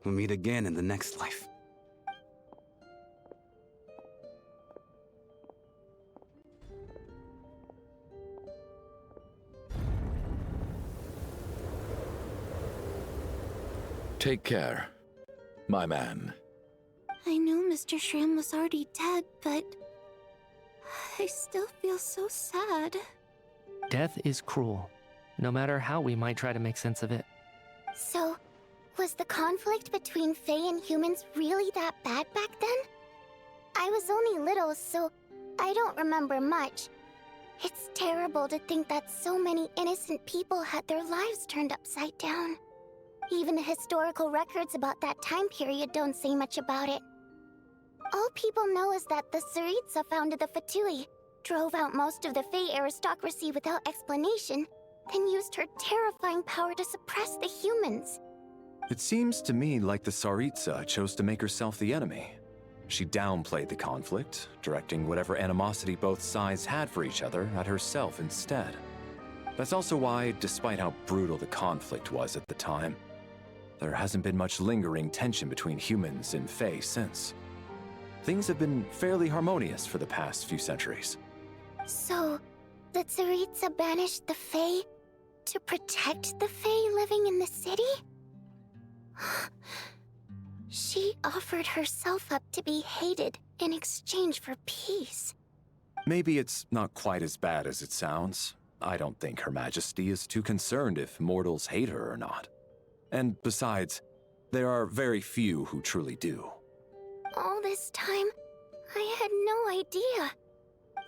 we'll meet again in the next life. Take care, my man. I know Mr. Shram was already dead, but... I still feel so sad. Death is cruel, no matter how we might try to make sense of it. So, was the conflict between Fae and humans really that bad back then? I was only little, so I don't remember much. It's terrible to think that so many innocent people had their lives turned upside down. Even the historical records about that time period don't say much about it. All people know is that the Tsaritsa founded the Fatui, drove out most of the Fae aristocracy without explanation, then used her terrifying power to suppress the humans. It seems to me like the Tsaritsa chose to make herself the enemy. She downplayed the conflict, directing whatever animosity both sides had for each other at herself instead. That's also why, despite how brutal the conflict was at the time, there hasn't been much lingering tension between humans and Fae since. Things have been fairly harmonious for the past few centuries. So, the Tsaritsa banished the Fae to protect the Fae living in the city? She offered herself up to be hated in exchange for peace. Maybe it's not quite as bad as it sounds. I don't think Her Majesty is too concerned if mortals hate her or not. And besides, there are very few who truly do. All this time, I had no idea.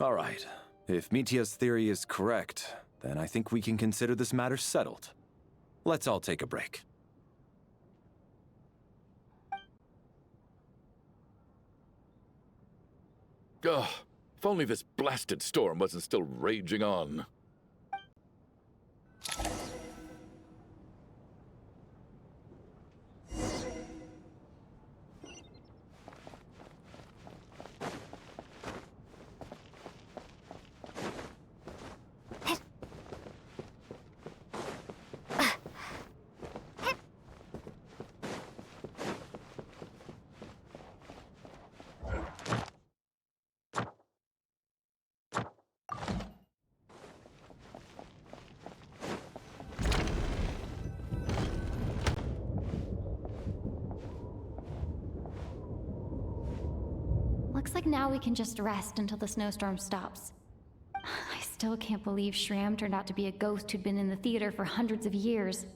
All right. If Mitia's theory is correct, then I think we can consider this matter settled. Let's all take a break. Ugh, if only this blasted storm wasn't still raging on. Looks like now we can just rest until the snowstorm stops. I still can't believe Shram turned out to be a ghost who'd been in the theater for hundreds of years.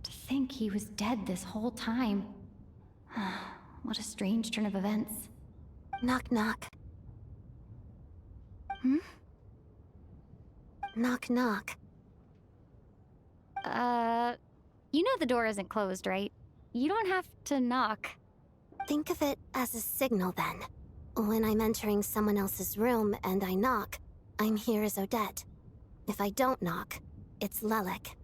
To think he was dead this whole time. What a strange turn of events. Knock knock. Hmm? Knock knock. You know the door isn't closed, right? You don't have to knock. Think of it as a signal then. When I'm entering someone else's room and I knock, I'm here as Odette. If I don't knock, it's Lelik.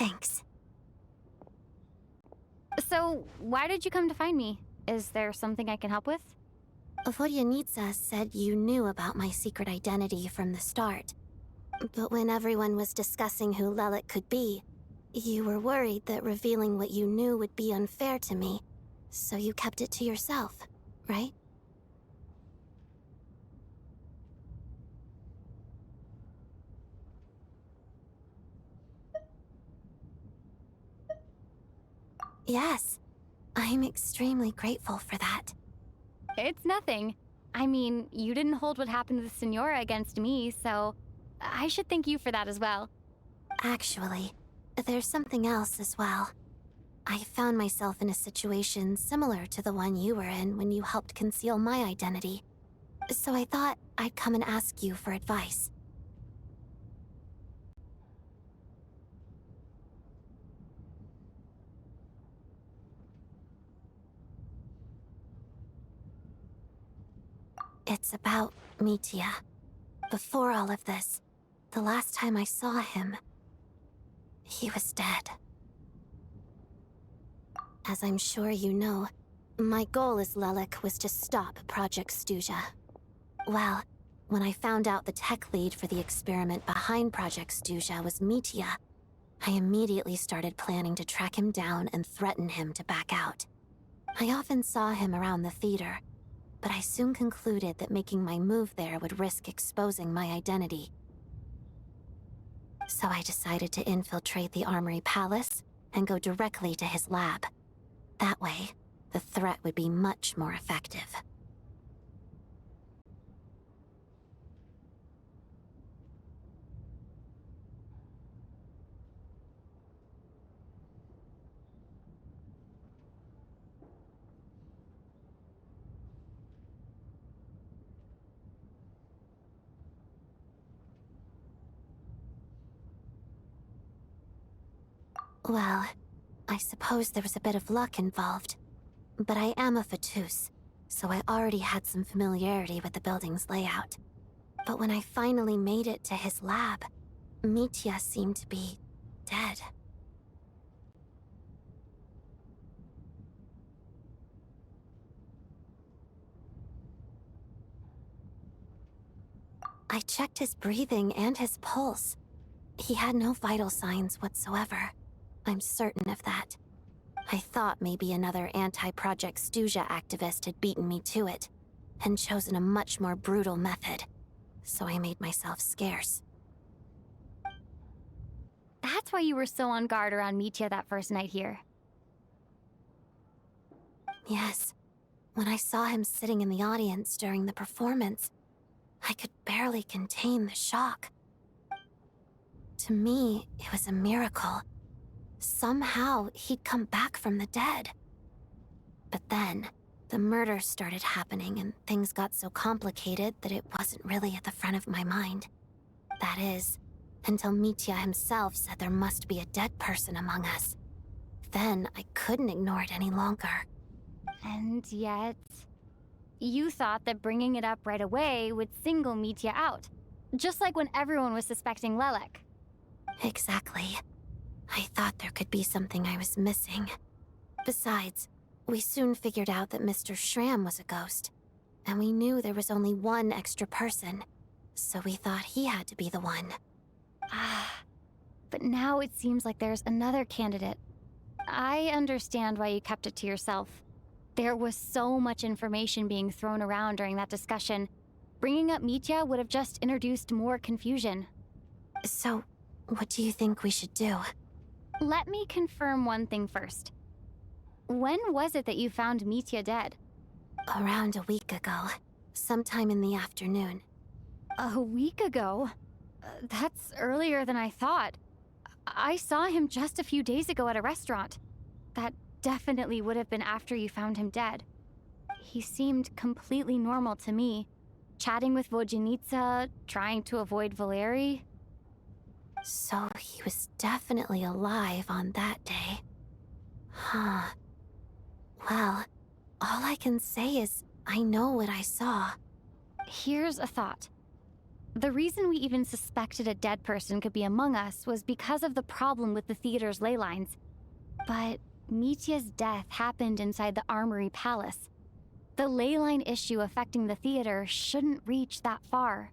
Thanks. So, why did you come to find me? Is there something I can help with? Vodyanitsa said you knew about my secret identity from the start. But when everyone was discussing who Lelik could be, you were worried that revealing what you knew would be unfair to me, so you kept it to yourself, right? Yes, I'm extremely grateful for that. It's nothing. I mean, you didn't hold what happened with Senora against me, so I should thank you for that as well. Actually, there's something else as well. I found myself in a situation similar to the one you were in when you helped conceal my identity. So I thought I'd come and ask you for advice. It's about Mitya. Before all of this, the last time I saw him, he was dead. As I'm sure you know, my goal as Lelik was to stop Project Stuzha. Well, when I found out the tech lead for the experiment behind Project Stuzha was Mitya, I immediately started planning to track him down and threaten him to back out. I often saw him around the theater, but I soon concluded that making my move there would risk exposing my identity. So I decided to infiltrate the Armory Palace and go directly to his lab. That way, the threat would be much more effective. Well, I suppose there was a bit of luck involved. But I am a Fatus, so I already had some familiarity with the building's layout. But when I finally made it to his lab, Mitya seemed to be dead. I checked his breathing and his pulse. He had no vital signs whatsoever. I'm certain of that. I thought maybe another anti-Project Stuzha activist had beaten me to it, and chosen a much more brutal method. So I made myself scarce. That's why you were so on guard around Mitya that first night here. Yes. When I saw him sitting in the audience during the performance, I could barely contain the shock. To me, it was a miracle. Somehow, he'd come back from the dead. But then, the murders started happening and things got so complicated that it wasn't really at the front of my mind. That is, until Mitya himself said there must be a dead person among us. Then, I couldn't ignore it any longer. And yet, you thought that bringing it up right away would single Mitya out. Just like when everyone was suspecting Lelik. Exactly. I thought there could be something I was missing. Besides, we soon figured out that Mr. Schramm was a ghost. And we knew there was only one extra person. So we thought he had to be the one. But now it seems like there's another candidate. I understand why you kept it to yourself. There was so much information being thrown around during that discussion. Bringing up Mitya would have just introduced more confusion. So, what do you think we should do? Let me confirm one thing first. When was it that you found Mitya dead? Around a week ago. Sometime in the afternoon. A week ago? That's earlier than I thought. I saw him just a few days ago at a restaurant. That definitely would have been after you found him dead. He seemed completely normal to me. Chatting with Vodyanitsa, trying to avoid Valeri. So he was definitely alive on that day. Huh. Well, all I can say is I know what I saw. Here's a thought. The reason we even suspected a dead person could be among us was because of the problem with the theater's ley lines. But Mitya's death happened inside the Armory Palace. The ley line issue affecting the theater shouldn't reach that far.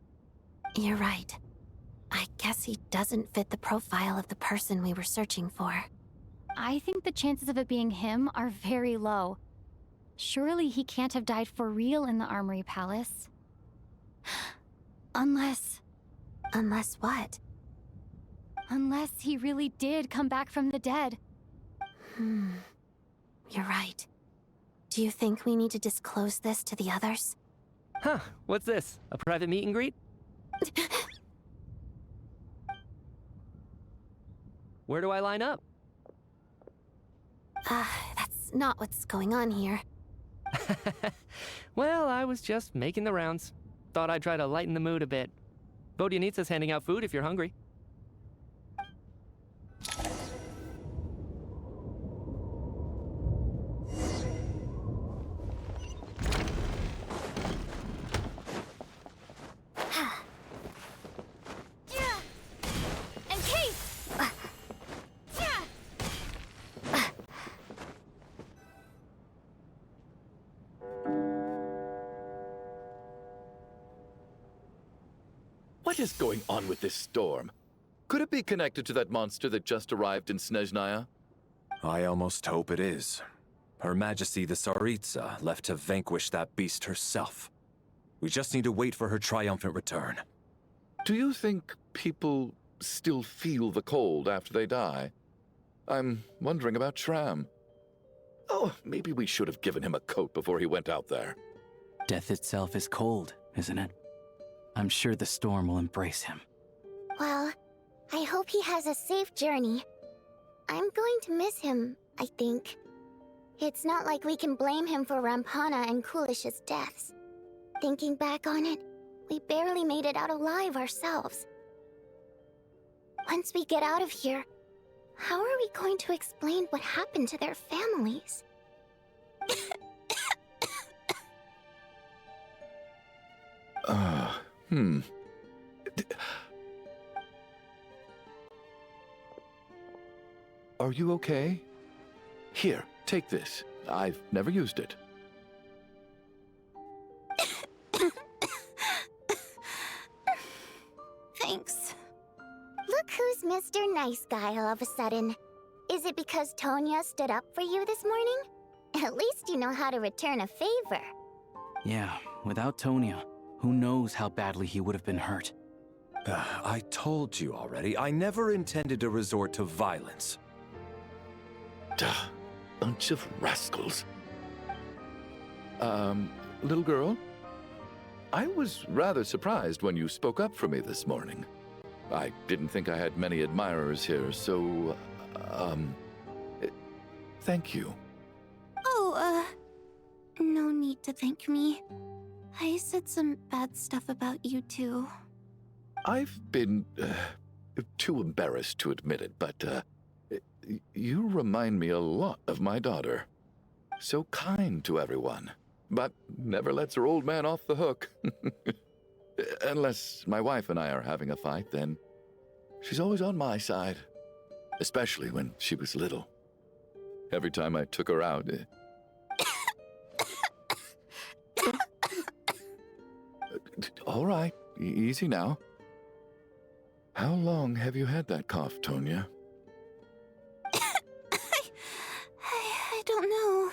You're right. I guess he doesn't fit the profile of the person we were searching for. I think the chances of it being him are very low. Surely he can't have died for real in the Armory Palace. Unless... Unless what? Unless he really did come back from the dead. You're right. Do you think we need to disclose this to the others? Huh, what's this? A private meet and greet? Where do I line up? That's not what's going on here. Well, I was just making the rounds. Thought I'd try to lighten the mood a bit. Vodyanitsa's handing out food if you're hungry. What is going on with this storm? Could it be connected to that monster that just arrived in Snezhnaya? I almost hope it is. Her Majesty the Tsaritsa left to vanquish that beast herself. We just need to wait for her triumphant return. Do you think people still feel the cold after they die? I'm wondering about Shram. Oh, maybe we should have given him a coat before he went out there. Death itself is cold, isn't it? I'm sure the storm will embrace him. Well, I hope he has a safe journey. I'm going to miss him, I think. It's not like we can blame him for Rampana and Kulish's deaths. Thinking back on it, we barely made it out alive ourselves. Once we get out of here, how are we going to explain what happened to their families? Are you okay? Here, take this. I've never used it. Thanks. Look who's Mr. Nice Guy all of a sudden. Is it because Tonya stood up for you this morning? At least you know how to return a favor. Yeah, without Tonya, who knows how badly he would have been hurt. I told you already, I never intended to resort to violence. Duh, bunch of rascals. Little girl? I was rather surprised when you spoke up for me this morning. I didn't think I had many admirers here, so, thank you. Oh, no need to thank me. I said some bad stuff about you too. I've been, too embarrassed to admit it, but, you remind me a lot of my daughter. So kind to everyone, but never lets her old man off the hook. Unless my wife and I are having a fight, then she's always on my side. Especially when she was little. Every time I took her out... All right, easy now. How long have you had that cough, Tonya? I don't know.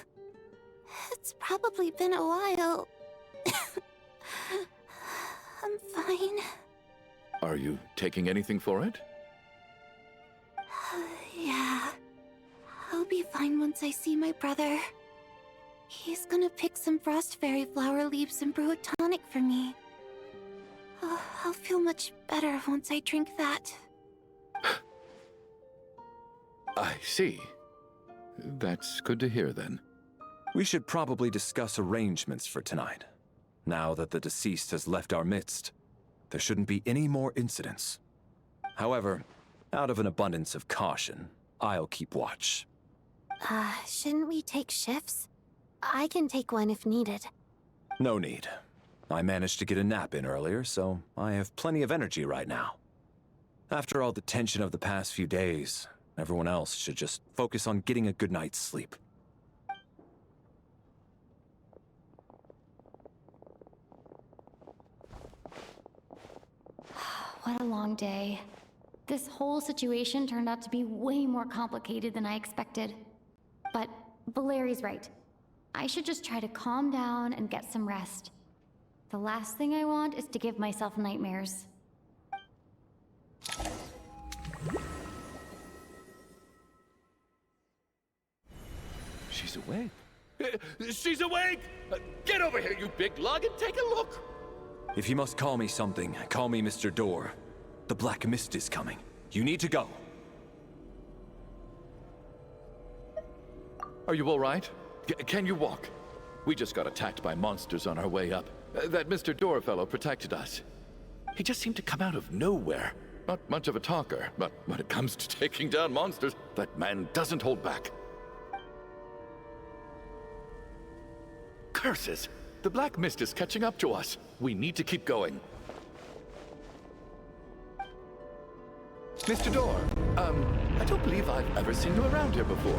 It's probably been a while. I'm fine. Are you taking anything for it? Yeah. I'll be fine once I see my brother. He's gonna pick some frost fairy flower leaves and brew a tonic for me. I'll feel much better once I drink that. I see. That's good to hear, then. We should probably discuss arrangements for tonight. Now that the deceased has left our midst, there shouldn't be any more incidents. However, out of an abundance of caution, I'll keep watch. Shouldn't we take shifts? I can take one if needed. No need. I managed to get a nap in earlier, so I have plenty of energy right now. After all the tension of the past few days, everyone else should just focus on getting a good night's sleep. What a long day. This whole situation turned out to be way more complicated than I expected. But Valeri's right. I should just try to calm down and get some rest. The last thing I want is to give myself nightmares. She's awake. She's awake! Get over here, you big lug, and take a look! If you must call me something, call me Mr. Door. The Black Mist is coming. You need to go. Are you all right? Can you walk? We just got attacked by monsters on our way up. That Mr. Door fellow protected us. He just seemed to come out of nowhere. Not much of a talker, but when it comes to taking down monsters, that man doesn't hold back. Curses! The Black Mist is catching up to us. We need to keep going. Mr. Door, I don't believe I've ever seen you around here before.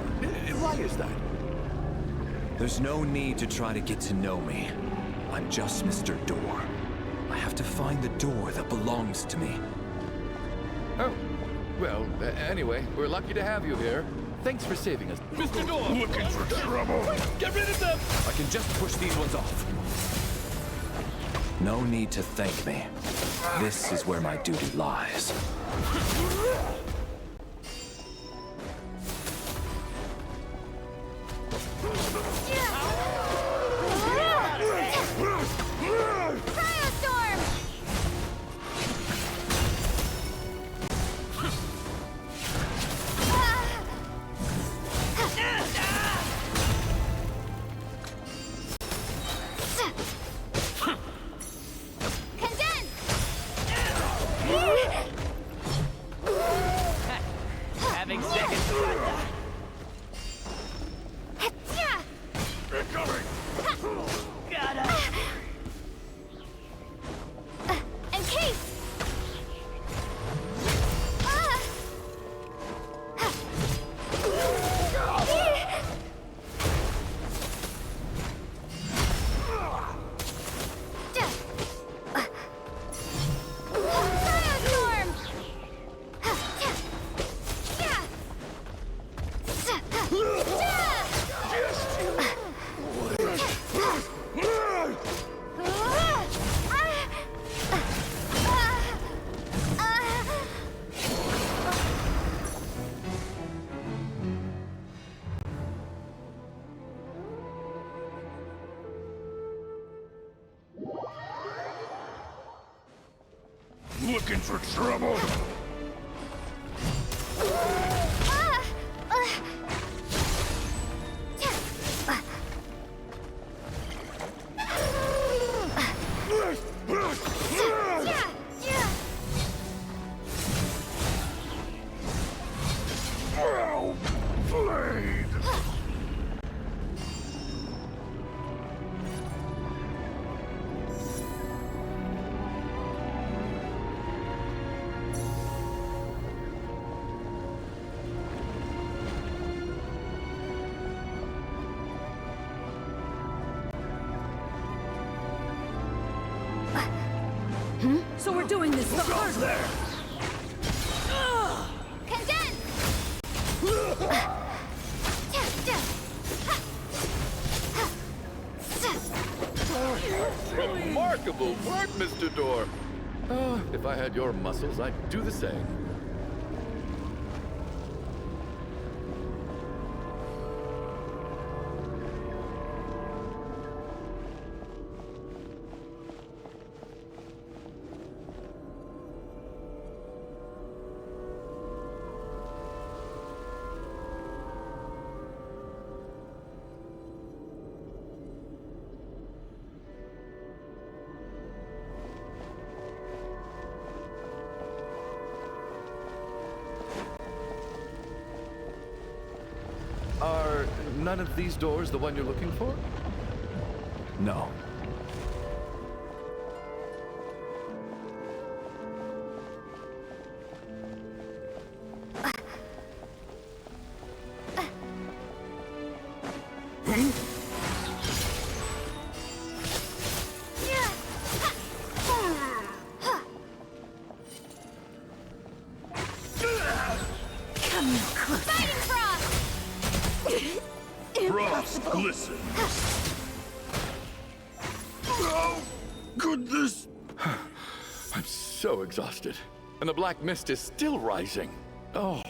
Why is that? There's no need to try to get to know me. I'm just Mr. Door. I have to find the door that belongs to me. Oh, well, anyway, we're lucky to have you here. Thanks for saving us. Mr. Door! Looking for trouble! Get rid of them! I can just push these ones off. No need to thank me. This is where my duty lies. Having second thought. Gotta. Encase! Looking for trouble? So we're doing this the hard way. Remarkable work, Mr. Door. Oh, if I had your muscles, I'd do the same. Are none of these doors the one you're looking for? No. Listen. Oh, goodness. I'm so exhausted. And the black mist is still rising. Oh.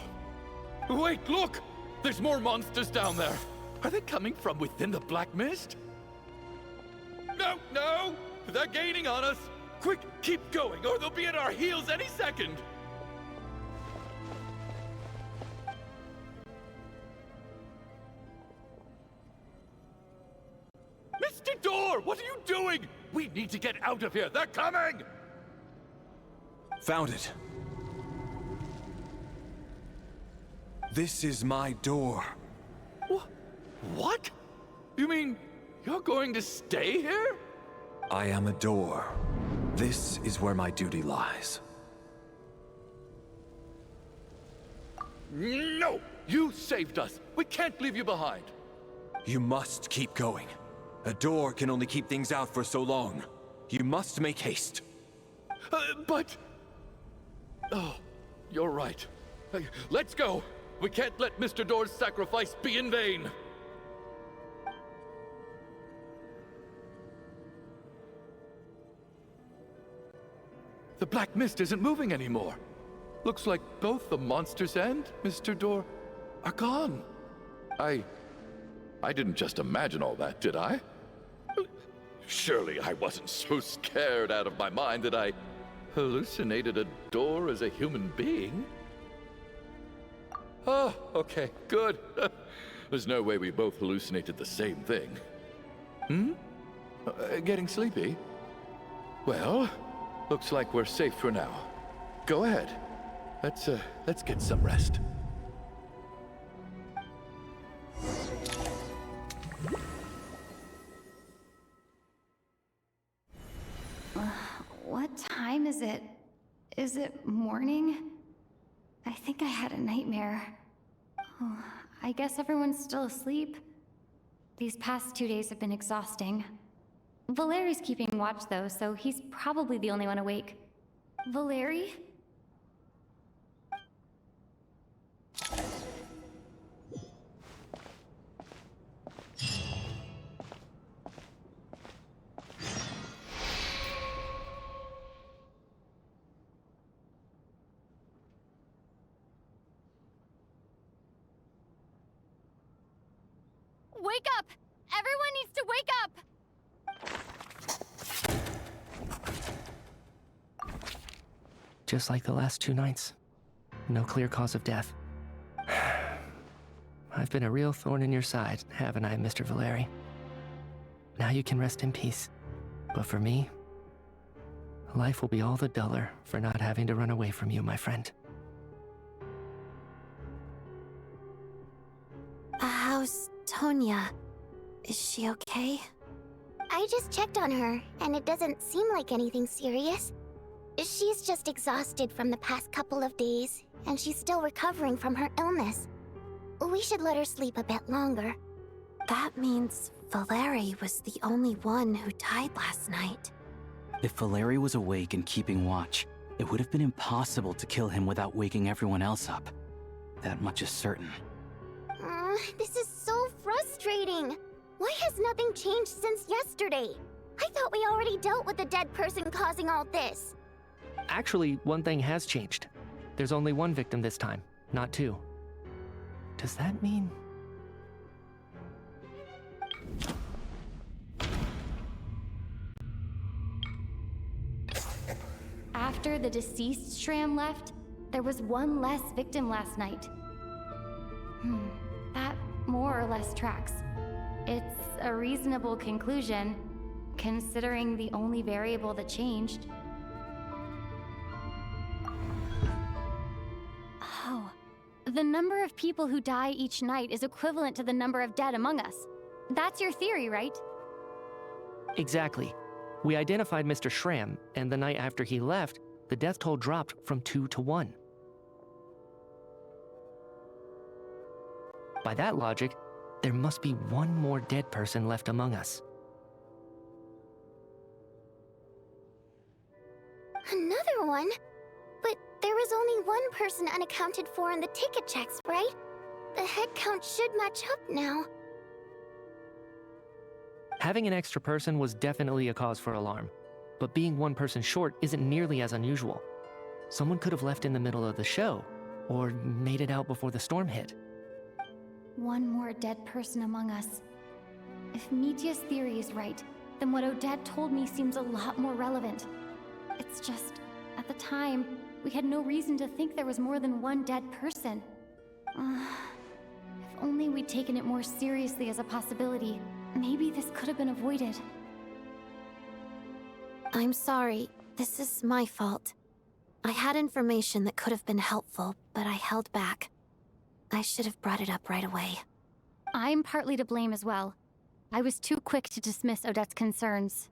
Wait, look! There's more monsters down there. Are they coming from within the black mist? No, no! They're gaining on us! Quick, keep going, or they'll be at our heels any second! Mr. Door, what are you doing? We need to get out of here. They're coming! Found it. This is my door. What? You mean you're going to stay here? I am a door. This is where my duty lies. No! You saved us. We can't leave you behind. You must keep going. A door can only keep things out for so long. You must make haste. But... Oh, you're right. Let's go. We can't let Mr. Door's sacrifice be in vain. The black mist isn't moving anymore. Looks like both the monsters and Mr. Door are gone. I didn't just imagine all that, did I? Surely I wasn't so scared out of my mind that I hallucinated a door as a human being. Oh, okay, good. There's no way we both hallucinated the same thing. Getting sleepy? Well, looks like we're safe for now. Go ahead. Let's get some rest. What time is it? Is it morning? I think I had a nightmare. Oh, I guess everyone's still asleep. These past 2 days have been exhausting. Valeri's keeping watch though, so he's probably the only one awake. Valeri? Wake up! Everyone needs to wake up! Just like the last 2 nights. No clear cause of death. I've been a real thorn in your side, haven't I, Mr. Valeri? Now you can rest in peace. But for me, life will be all the duller for not having to run away from you, my friend. How's Tonya? Is she okay? I just checked on her, and it doesn't seem like anything serious. She's just exhausted from the past couple of days, and she's still recovering from her illness. We should let her sleep a bit longer. That means Valeri was the only one who died last night. If Valeri was awake and keeping watch, it would have been impossible to kill him without waking everyone else up. That much is certain. This is so frustrating. Why has nothing changed since yesterday? I thought we already dealt with the dead person causing all this. Actually, one thing has changed. There's only one victim this time, not 2. Does that mean... After the deceased Shram left, there was one less victim last night. That more or less tracks. It's a reasonable conclusion, considering the only variable that changed. Oh, the number of people who die each night is equivalent to the number of dead among us. That's your theory, right? Exactly. We identified Mr. Shram, and the night after he left, the death toll dropped from 2 to 1. By that logic, there must be one more dead person left among us. Another one? But there was only one person unaccounted for in the ticket checks, right? The head count should match up now. Having an extra person was definitely a cause for alarm, but being one person short isn't nearly as unusual. Someone could have left in the middle of the show, or made it out before the storm hit. One more dead person among us. If Mitya's theory is right, then what Odette told me seems a lot more relevant. It's just, at the time, we had no reason to think there was more than one dead person. If only we'd taken it more seriously as a possibility, maybe this could have been avoided. I'm sorry. This is my fault. I had information that could have been helpful, but I held back. I should have brought it up right away. I'm partly to blame as well. I was too quick to dismiss Odette's concerns.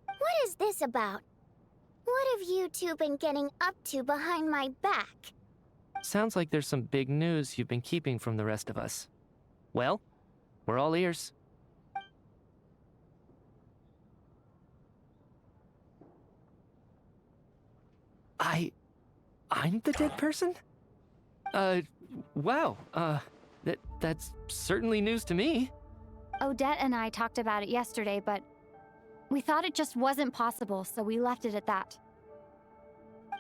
What is this about? What have you two been getting up to behind my back? Sounds like there's some big news you've been keeping from the rest of us. Well, we're all ears. I'm the dead person? Wow, that's certainly news to me. Odette and I talked about it yesterday, but we thought it just wasn't possible, so we left it at that.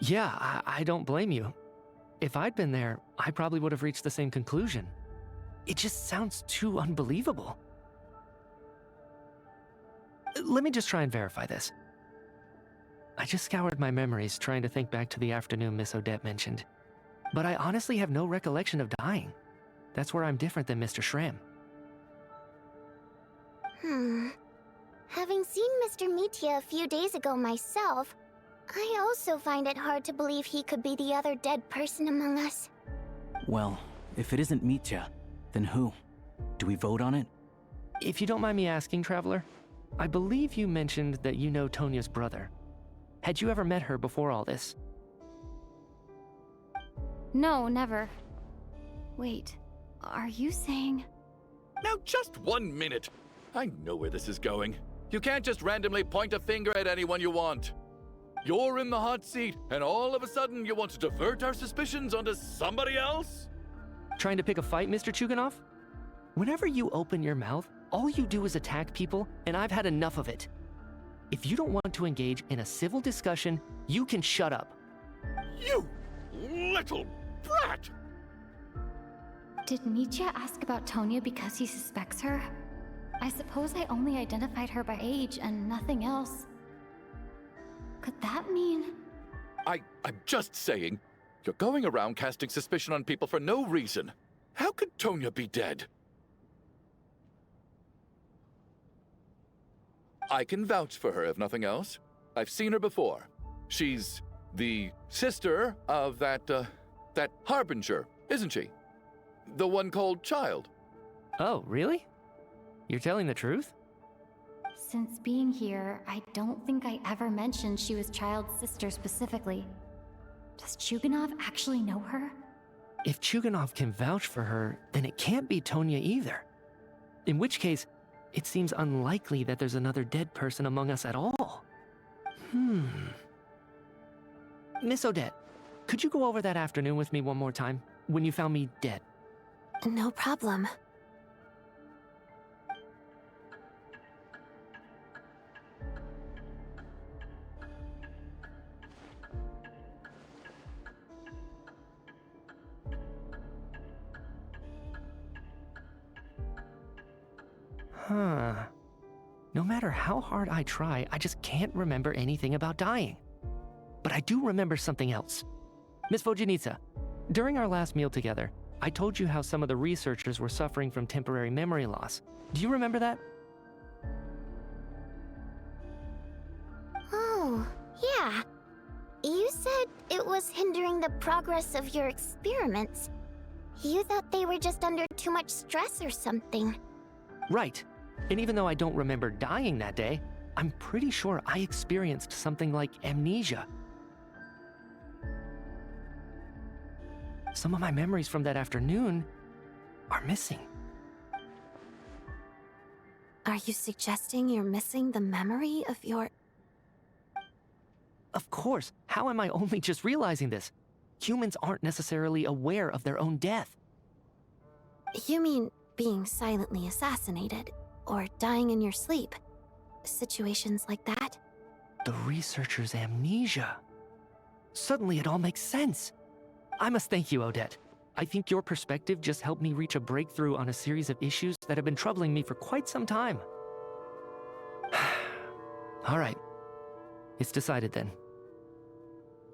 Yeah, I don't blame you. If I'd been there, I probably would have reached the same conclusion. It just sounds too unbelievable. Let me just try and verify this. I just scoured my memories trying to think back to the afternoon Miss Odette mentioned. But I honestly have no recollection of dying. That's where I'm different than Mr. Schramm. Having seen Mr. Mitya a few days ago myself, I also find it hard to believe he could be the other dead person among us. Well, if it isn't Mitya, then who? Do we vote on it? If you don't mind me asking, Traveler, I believe you mentioned that you know Tonya's brother. Had you ever met her before all this? No, never. Wait, are you saying... Now just 1 minute. I know where this is going. You can't just randomly point a finger at anyone you want. You're in the hot seat, and all of a sudden you want to divert our suspicions onto somebody else? Trying to pick a fight, Mr. Chuganov? Whenever you open your mouth, all you do is attack people, and I've had enough of it. If you don't want to engage in a civil discussion, you can shut up. You little brat! Did Mitya ask about Tonya because he suspects her? I suppose I only identified her by age and nothing else. Could that mean... I'm just saying, you're going around casting suspicion on people for no reason. How could Tonya be dead? I can vouch for her, if nothing else. I've seen her before. She's the sister of that Harbinger, isn't she? The one called Child. Oh, really? You're telling the truth? Since being here, I don't think I ever mentioned she was Child's sister specifically. Does Chuganov actually know her? If Chuganov can vouch for her, then it can't be Tonya either. In which case, it seems unlikely that there's another dead person among us at all. Miss Odette, could you go over that afternoon with me one more time, when you found me dead? No problem. No matter how hard I try, I just can't remember anything about dying. But I do remember something else. Miss Vojanitsa, during our last meal together, I told you how some of the researchers were suffering from temporary memory loss. Do you remember that? Oh, yeah. You said it was hindering the progress of your experiments. You thought they were just under too much stress or something. Right. And even though I don't remember dying that day, I'm pretty sure I experienced something like amnesia. Some of my memories from that afternoon are missing. Are you suggesting you're missing the memory of your... Of course. How am I only just realizing this? Humans aren't necessarily aware of their own death. You mean being silently assassinated, or dying in your sleep? situations like that. The researcher's amnesia. Suddenly it all makes sense. I must thank you, Odette. I think your perspective just helped me reach a breakthrough on a series of issues that have been troubling me for quite some time. All right. It's decided then.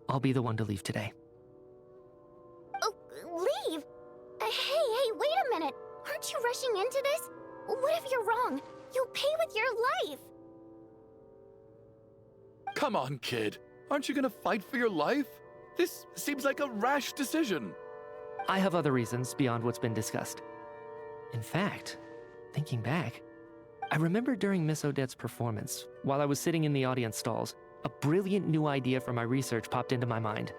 I'll be the one to leave today. Oh, leave? Hey, wait a minute. Aren't you rushing into this? What if you're wrong? You'll pay with your life. Come on, kid. Aren't you gonna fight for your life? This seems like a rash decision. I have other reasons beyond what's been discussed. In fact, thinking back, I remember during Miss Odette's performance, while I was sitting in the audience stalls, a brilliant new idea for my research popped into my mind.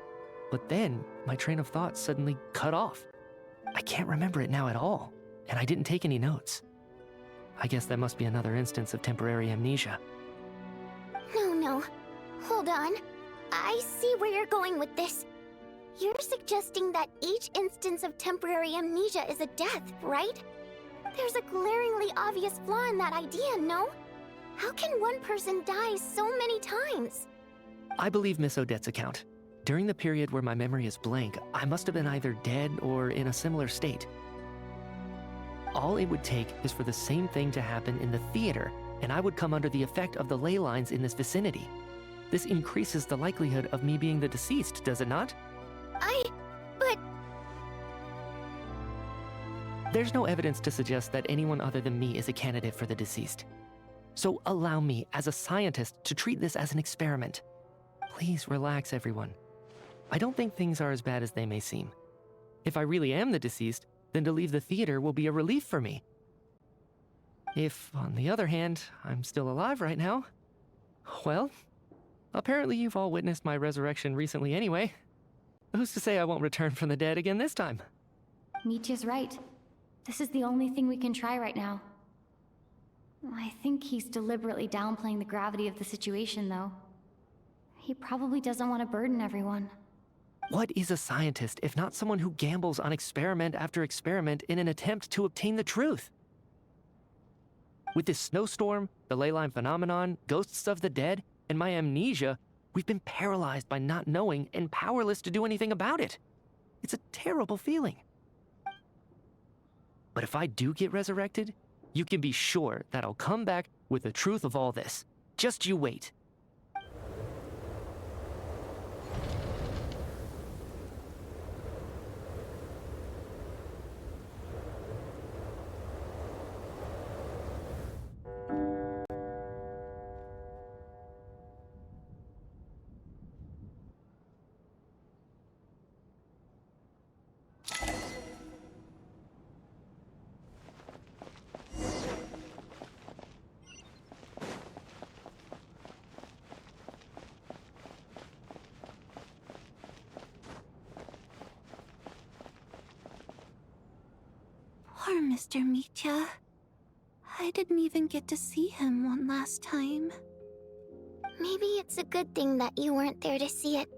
But then, my train of thought suddenly cut off. I can't remember it now at all, and I didn't take any notes. I guess that must be another instance of temporary amnesia. No. Hold on. I see where you're going with this. You're suggesting that each instance of temporary amnesia is a death, right? There's a glaringly obvious flaw in that idea, no? How can one person die so many times? I believe Miss Odette's account. During the period where my memory is blank, I must have been either dead or in a similar state. All it would take is for the same thing to happen in the theater, and I would come under the effect of the ley lines in this vicinity. This increases the likelihood of me being the deceased, does it not? But... There's no evidence to suggest that anyone other than me is a candidate for the deceased. So allow me, as a scientist, to treat this as an experiment. Please relax, everyone. I don't think things are as bad as they may seem. If I really am the deceased, then to leave the theater will be a relief for me. If, on the other hand, I'm still alive right now, well, apparently you've all witnessed my resurrection recently anyway. Who's to say I won't return from the dead again this time? Mitya's right. This is the only thing we can try right now. I think he's deliberately downplaying the gravity of the situation, though. He probably doesn't want to burden everyone. What is a scientist if not someone who gambles on experiment after experiment in an attempt to obtain the truth? With this snowstorm, the ley line phenomenon, ghosts of the dead, and my amnesia, we've been paralyzed by not knowing and powerless to do anything about it. It's a terrible feeling. But if I do get resurrected, you can be sure that I'll come back with the truth of all this. Just you wait. Poor Mr. Mitya. I didn't even get to see him one last time. Maybe it's a good thing that you weren't there to see it.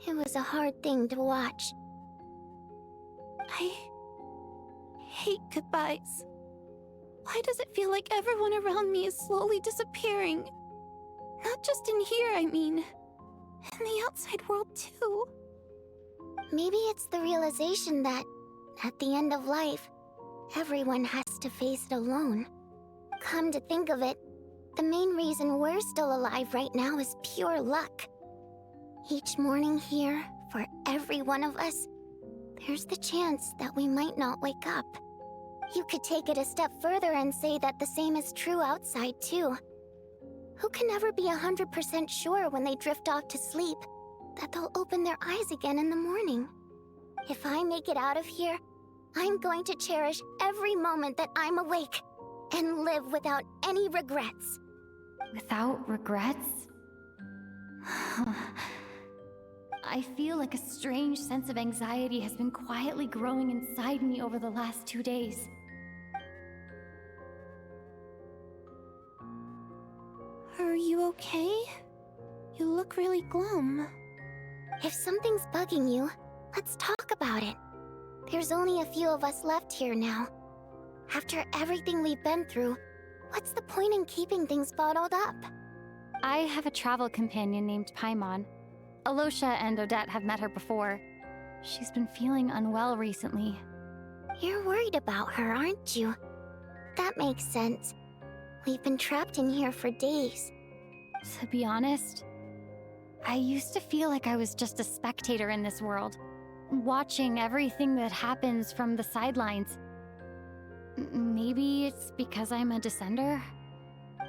It was a hard thing to watch. I hate goodbyes. Why does it feel like everyone around me is slowly disappearing? Not just in here, I mean. In the outside world, too. Maybe it's the realization that, at the end of life, everyone has to face it alone. Come to think of it, the main reason we're still alive right now is pure luck. Each morning here, for every one of us, there's the chance that we might not wake up. You could take it a step further and say that the same is true outside, too. Who can ever be 100% sure when they drift off to sleep that they'll open their eyes again in the morning? If I make it out of here, I'm going to cherish every moment that I'm awake and live without any regrets. Without regrets? I feel like a strange sense of anxiety has been quietly growing inside me over the last 2 days. Are you okay? You look really glum. If something's bugging you, let's talk about it. There's only a few of us left here now. After everything we've been through, What's the point in keeping things bottled up? I have a travel companion named Paimon. Alosha and Odette have met her before. She's been feeling unwell recently. You're worried about her, aren't you? That makes sense. We've been trapped in here for days. To be honest, I used to feel like I was just a spectator in this world, watching everything that happens from the sidelines. Maybe it's because I'm a descender?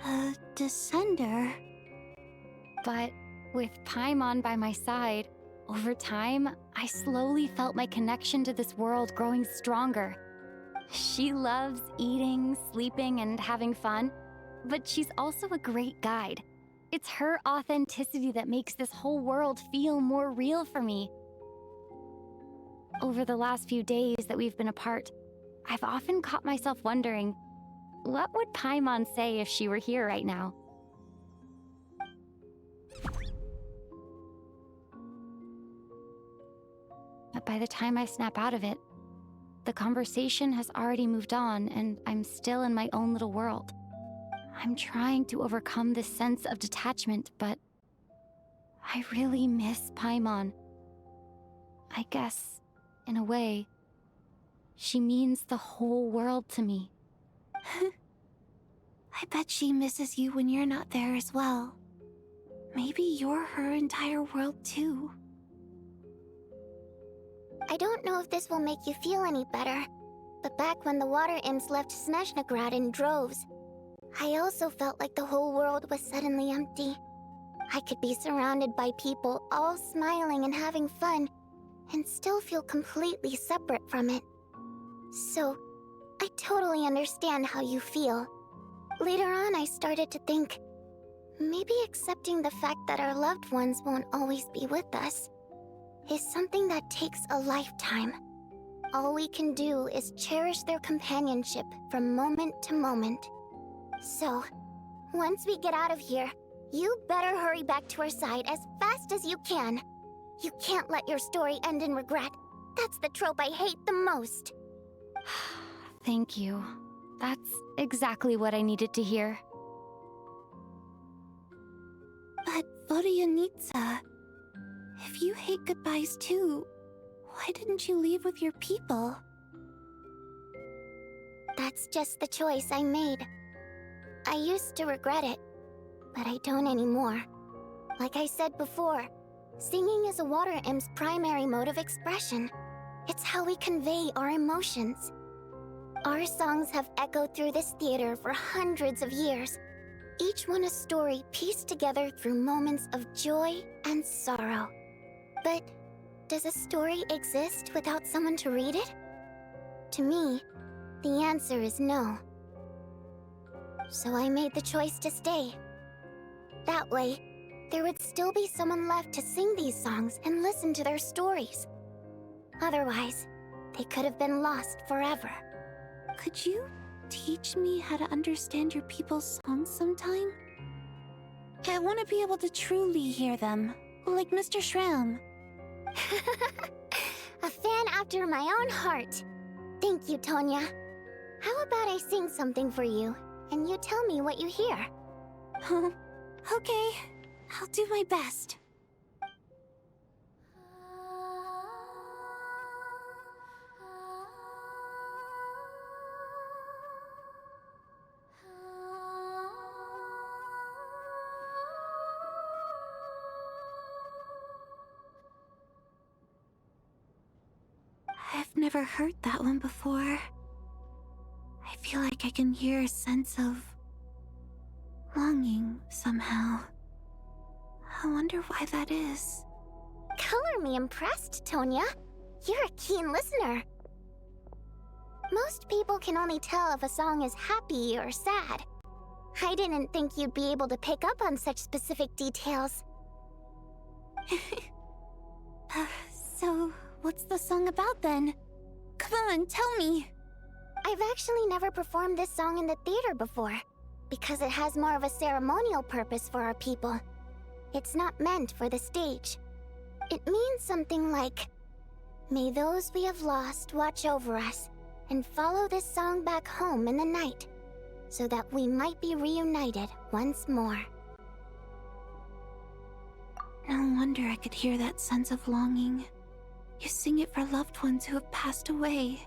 A descender? But with Paimon by my side, over time, I slowly felt my connection to this world growing stronger. She loves eating, sleeping, and having fun, but she's also a great guide. It's her authenticity that makes this whole world feel more real for me. Over the last few days that we've been apart, I've often caught myself wondering, what would Paimon say if she were here right now? But by the time I snap out of it, the conversation has already moved on and I'm still in my own little world. I'm trying to overcome this sense of detachment, but I really miss Paimon. I guess, in a way, she means the whole world to me. I bet she misses you when you're not there as well. Maybe you're her entire world too. I don't know if this will make you feel any better, but back when the water imps left Snezhnaya in droves, I also felt like the whole world was suddenly empty. I could be surrounded by people all smiling and having fun, and still feel completely separate from it. So, I totally understand how you feel. Later on, I started to think, maybe accepting the fact that our loved ones won't always be with us is something that takes a lifetime. All we can do is cherish their companionship from moment to moment. So, once we get out of here, you better hurry back to our side as fast as you can. You can't let your story end in regret. That's the trope I hate the most. Thank you. That's exactly what I needed to hear. But Vodyanitsa, if you hate goodbyes too, why didn't you leave with your people? That's just the choice I made. I used to regret it, but I don't anymore. Like I said before, singing is a water imp's primary mode of expression. It's how we convey our emotions. Our songs have echoed through this theater for hundreds of years, each one a story pieced together through moments of joy and sorrow. But does a story exist without someone to read it? To me, the answer is no. So I made the choice to stay. That way, there would still be someone left to sing these songs and listen to their stories. Otherwise, they could have been lost forever. Could you teach me how to understand your people's songs sometime? I want to be able to truly hear them, like Mr. Shram. A fan after my own heart. Thank you, Tonya. How about I sing something for you, and you tell me what you hear? Okay, I'll do my best. I've never heard that one before. I feel like I can hear a sense of longing somehow. I wonder why that is. Color me impressed, Tonya. You're a keen listener. Most people can only tell if a song is happy or sad. I didn't think you'd be able to pick up on such specific details. So, what's the song about then? Come on, tell me! I've actually never performed this song in the theater before, because it has more of a ceremonial purpose for our people. It's not meant for the stage. It means something like, "May those we have lost watch over us, and follow this song back home in the night." so that we might be reunited once more. No wonder I could hear that sense of longing. You sing it for loved ones who have passed away.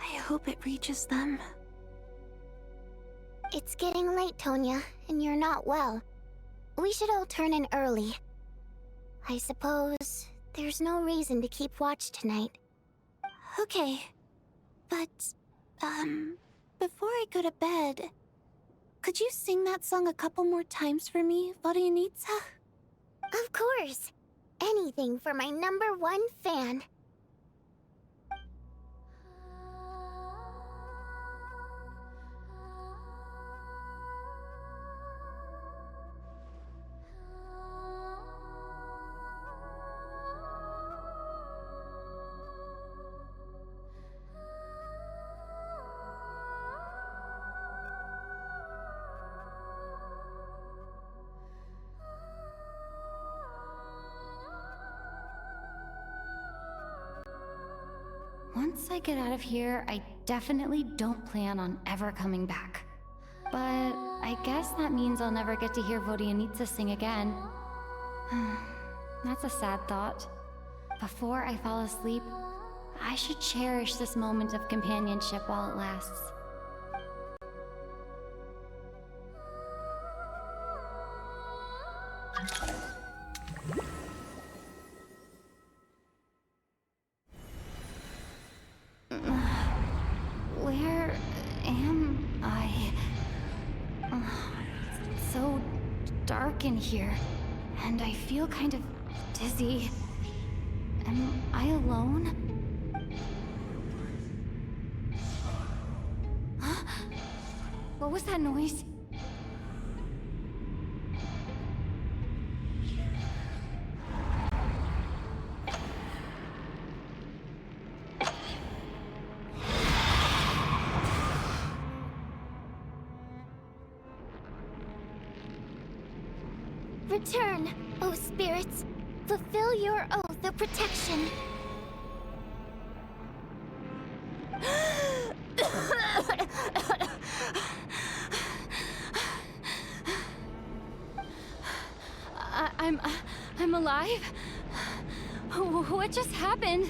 I hope it reaches them. It's getting late, Tonya, and you're not well. We should all turn in early. I suppose there's no reason to keep watch tonight. Okay. But, before I go to bed, could you sing that song a couple more times for me, Vodyanitsa? Of course. Anything for my #1 fan. Once I get out of here, I definitely don't plan on ever coming back. But I guess that means I'll never get to hear Vodyanitsa sing again. That's a sad thought. Before I fall asleep, I should cherish this moment of companionship while it lasts. Where am I? It's so dark in here, and I feel kind of dizzy. Am I alone? Huh? What was that noise? Return, O spirits. Fulfill your oath of protection. I'm alive? What just happened?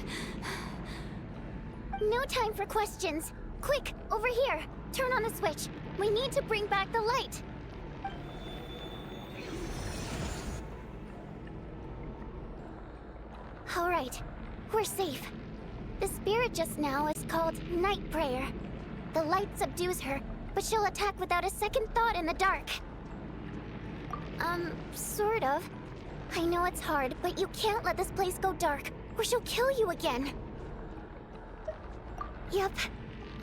No time for questions. Quick, over here. Turn on the switch. We need to bring back the light. All right, we're safe. The spirit just now is called Night Prayer. The light subdues her, but she'll attack without a second thought in the dark. Sort of. I know it's hard, but you can't let this place go dark, or she'll kill you again. Yep.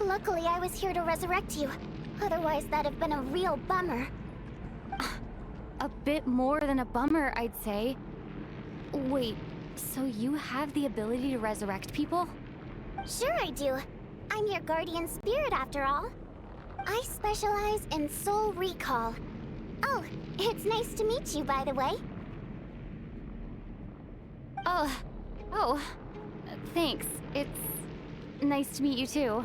Luckily, I was here to resurrect you. Otherwise, that'd have been a real bummer. A bit more than a bummer, I'd say. Wait, so you have the ability to resurrect people? Sure I do. I'm your guardian spirit after all. I specialize in soul recall. Oh, it's nice to meet you, by the way. Oh, thanks. It's nice to meet you too.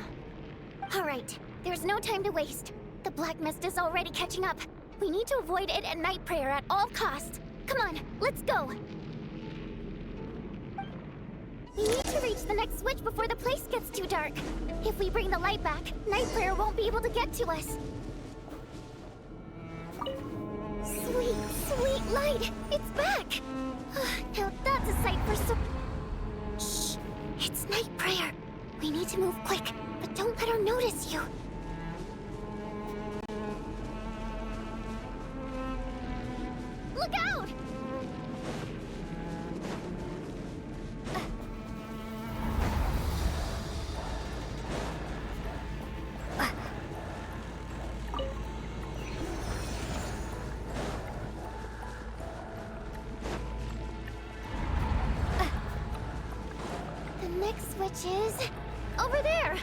All right, there's no time to waste. The black mist is already catching up. We need to avoid it at Night Prayer at all costs. Come on, let's go. We need to reach the next switch before the place gets too dark. If we bring the light back, Night Prayer won't be able to get to us. Sweet, sweet light! It's back! Now that's a sight for so... Shh! It's Night Prayer. We need to move quick, but don't let her notice you. Look out! The next switch is... over there!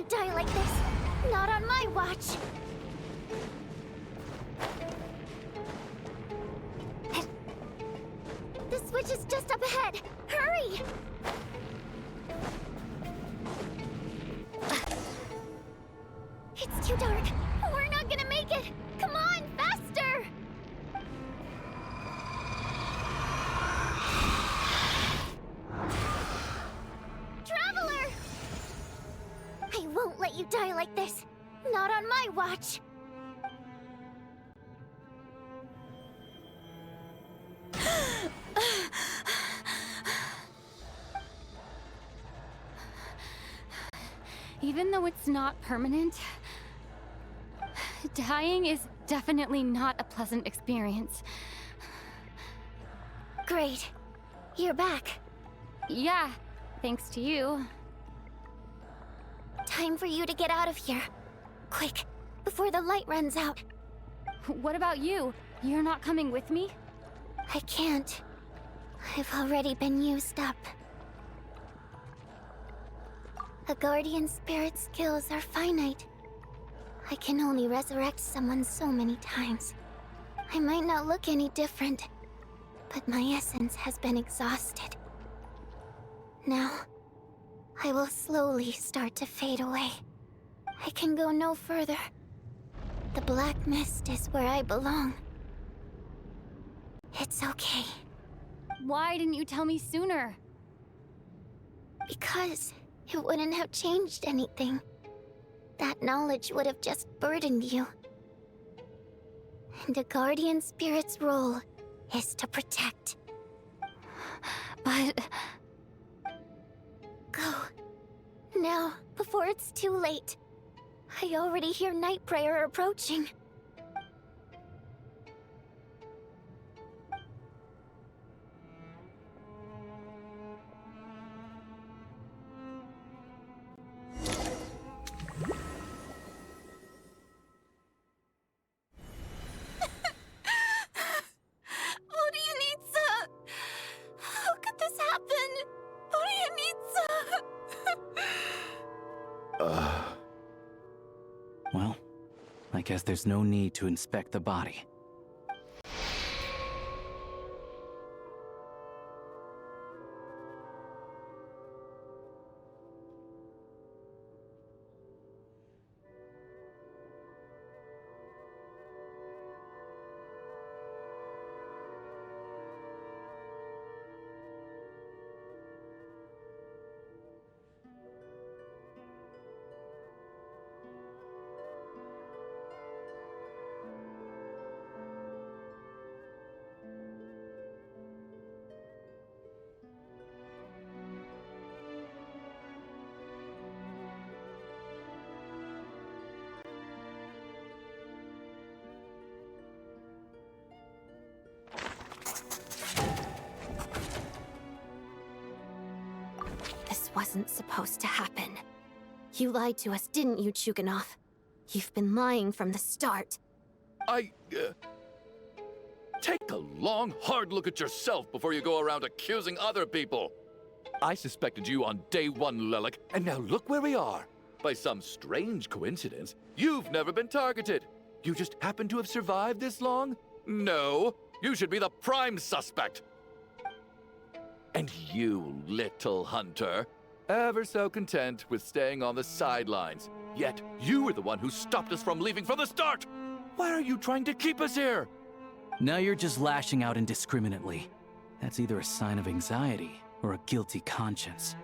die like this. Not on my watch. The switch is just up ahead. Hurry! It's too dark. We're not gonna make it. Come on, faster! Traveler! I won't let you die like this. Not on my watch. Even though it's not permanent, dying is definitely not a pleasant experience. Great. You're back. Yeah, thanks to you. Time for you to get out of here. Quick, before the light runs out. What about you? You're not coming with me? I can't. I've already been used up. A guardian spirit's skills are finite. I can only resurrect someone so many times. I might not look any different, but my essence has been exhausted. Now, I will slowly start to fade away. I can go no further. The black mist is where I belong. It's okay. Why didn't you tell me sooner? Because it wouldn't have changed anything. That knowledge would have just burdened you. And a guardian spirit's role is to protect. But... Go. Now, before it's too late. I already hear Night Prayer approaching. Well, I guess there's no need to inspect the body. This wasn't supposed to happen. You lied to us, didn't you, Chuganov? You've been lying from the start. Take a long, hard look at yourself before you go around accusing other people. I suspected you on day one, Lelik, and now look where we are. By some strange coincidence, you've never been targeted. You just happen to have survived this long? No, you should be the prime suspect. And you, little hunter, ever so content with staying on the sidelines. Yet, you were the one who stopped us from leaving from the start! Why are you trying to keep us here? Now you're just lashing out indiscriminately. That's either a sign of anxiety or a guilty conscience.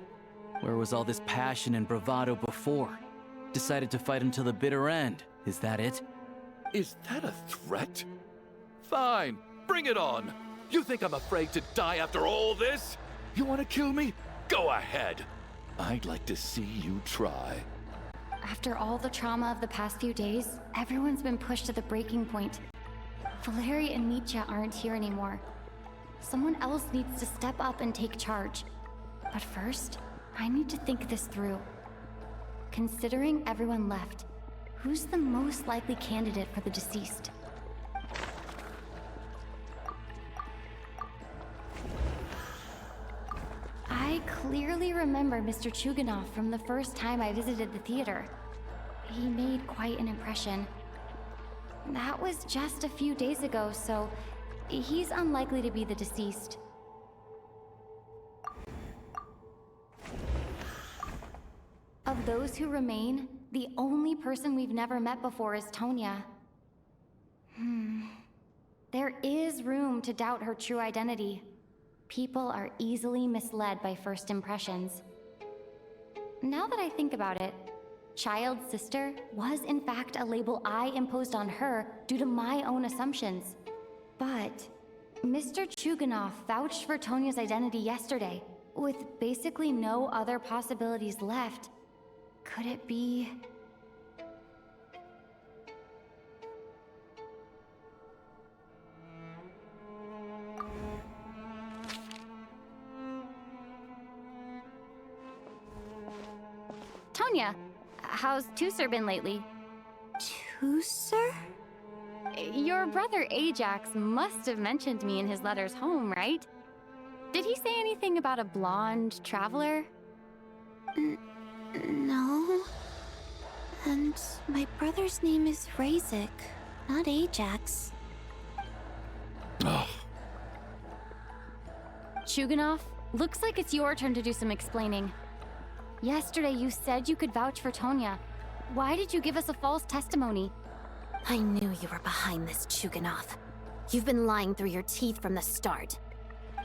Where was all this passion and bravado before? Decided to fight until the bitter end. Is that it? Is that a threat? Fine, bring it on. You think I'm afraid to die after all this? You want to kill me? Go ahead. I'd like to see you try. After all the trauma of the past few days, everyone's been pushed to the breaking point. Valeri and Mitya aren't here anymore. Someone else needs to step up and take charge. But first, I need to think this through. Considering everyone left, who's the most likely candidate for the deceased? I clearly I remember Mr. Chuganov from the first time I visited the theater. He made quite an impression. That was just a few days ago, so he's unlikely to be the deceased. Of those who remain, the only person we've never met before is Tonya. There is room to doubt her true identity. People are easily misled by first impressions. Now that I think about it, child sister was in fact a label I imposed on her due to my own assumptions. But Mr. Chuganov vouched for Tonya's identity yesterday, with basically no other possibilities left. Could it be... Tonya, how's Tusser been lately? Tusser? Your brother Ajax must have mentioned me in his letters home, right? Did he say anything about a blonde traveler? No. And my brother's name is Razik, not Ajax. Chuganov, looks like it's your turn to do some explaining. Yesterday you said you could vouch for Tonya. Why did you give us a false testimony? I knew you were behind this, Chuganov. You've been lying through your teeth from the start.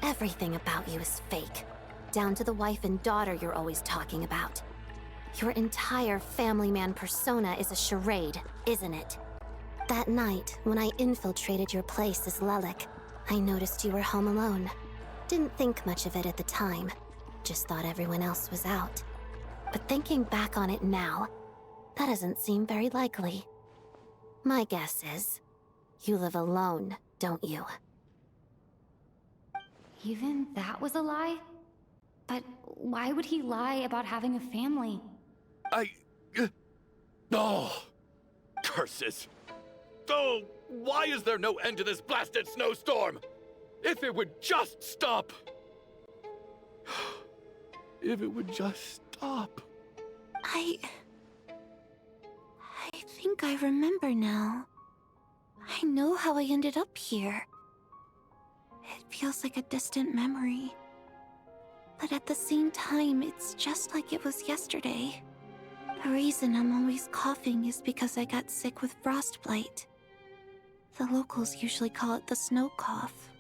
Everything about you is fake. Down to the wife and daughter you're always talking about. Your entire family man persona is a charade, isn't it? That night, when I infiltrated your place as Lelik, I noticed you were home alone. Didn't think much of it at the time. Just thought everyone else was out. But thinking back on it now, that doesn't seem very likely. My guess is, you live alone, don't you? Even that was a lie? But why would he lie about having a family? Oh! Curses! Oh, why is there no end to this blasted snowstorm? If it would just stop! If it would just stop. I think I remember now. I know how I ended up here. It feels like a distant memory. But at the same time, it's just like it was yesterday. The reason I'm always coughing is because I got sick with frostbite. The locals usually call it the snow cough.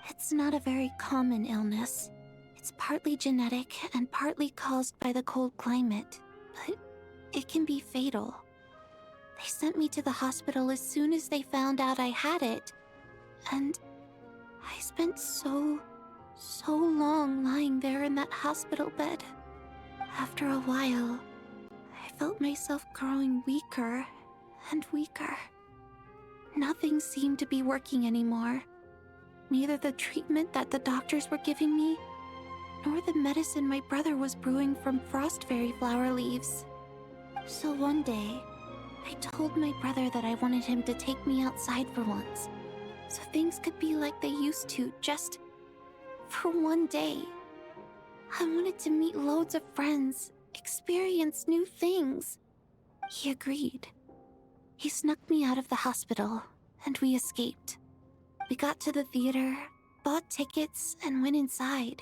It's not a very common illness. It's partly genetic and partly caused by the cold climate, but it can be fatal. They sent me to the hospital as soon as they found out I had it. And I spent so long lying there in that hospital bed. After a while, I felt myself growing weaker and weaker. Nothing seemed to be working anymore. Neither the treatment that the doctors were giving me, nor the medicine my brother was brewing from frost fairy flower leaves. So one day, I told my brother that I wanted him to take me outside for once, so things could be like they used to, just for one day. I wanted to meet loads of friends, experience new things. He agreed. He snuck me out of the hospital, and we escaped. We got to the theater, bought tickets, and went inside.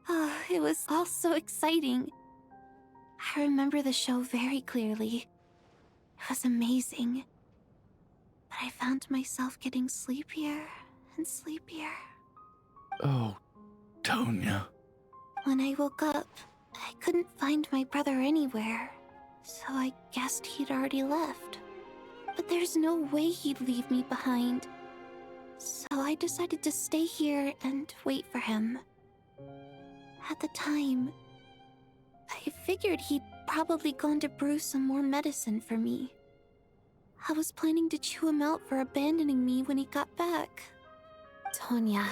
Oh, it was all so exciting. I remember the show very clearly. It was amazing. But I found myself getting sleepier and sleepier. Oh, Tonya. When I woke up, I couldn't find my brother anywhere, so I guessed he'd already left. But there's no way he'd leave me behind. So I decided to stay here and wait for him. At the time, I figured he'd probably gone to brew some more medicine for me. I was planning to chew him out for abandoning me when he got back. Tonya,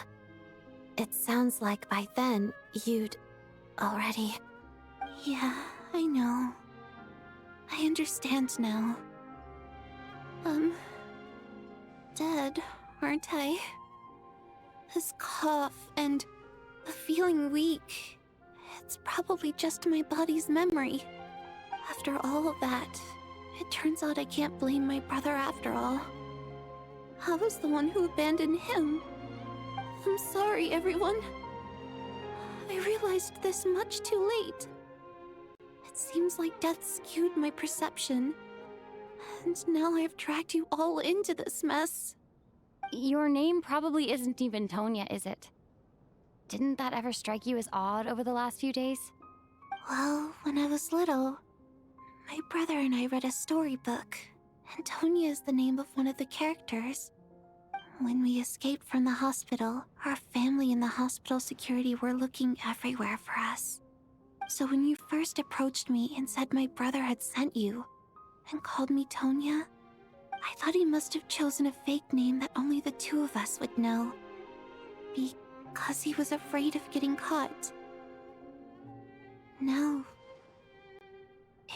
it sounds like by then you'd already... Yeah, I know. I understand now. Dead, aren't I? This cough and the feeling weak, It's probably just my body's memory. After all of that, it turns out I can't blame my brother after all. I was the one who abandoned him. I'm sorry, everyone. I realized this much too late. It seems like death skewed my perception. And now I've dragged you all into this mess. Your name probably isn't even Tonya, is it? Didn't that ever strike you as odd over the last few days? Well, when I was little, my brother and I read a storybook, and Tonya is the name of one of the characters. When we escaped from the hospital, our family and the hospital security were looking everywhere for us. So when you first approached me and said my brother had sent you, and called me Tonya, I thought he must have chosen a fake name that only the two of us would know. Because he was afraid of getting caught. No.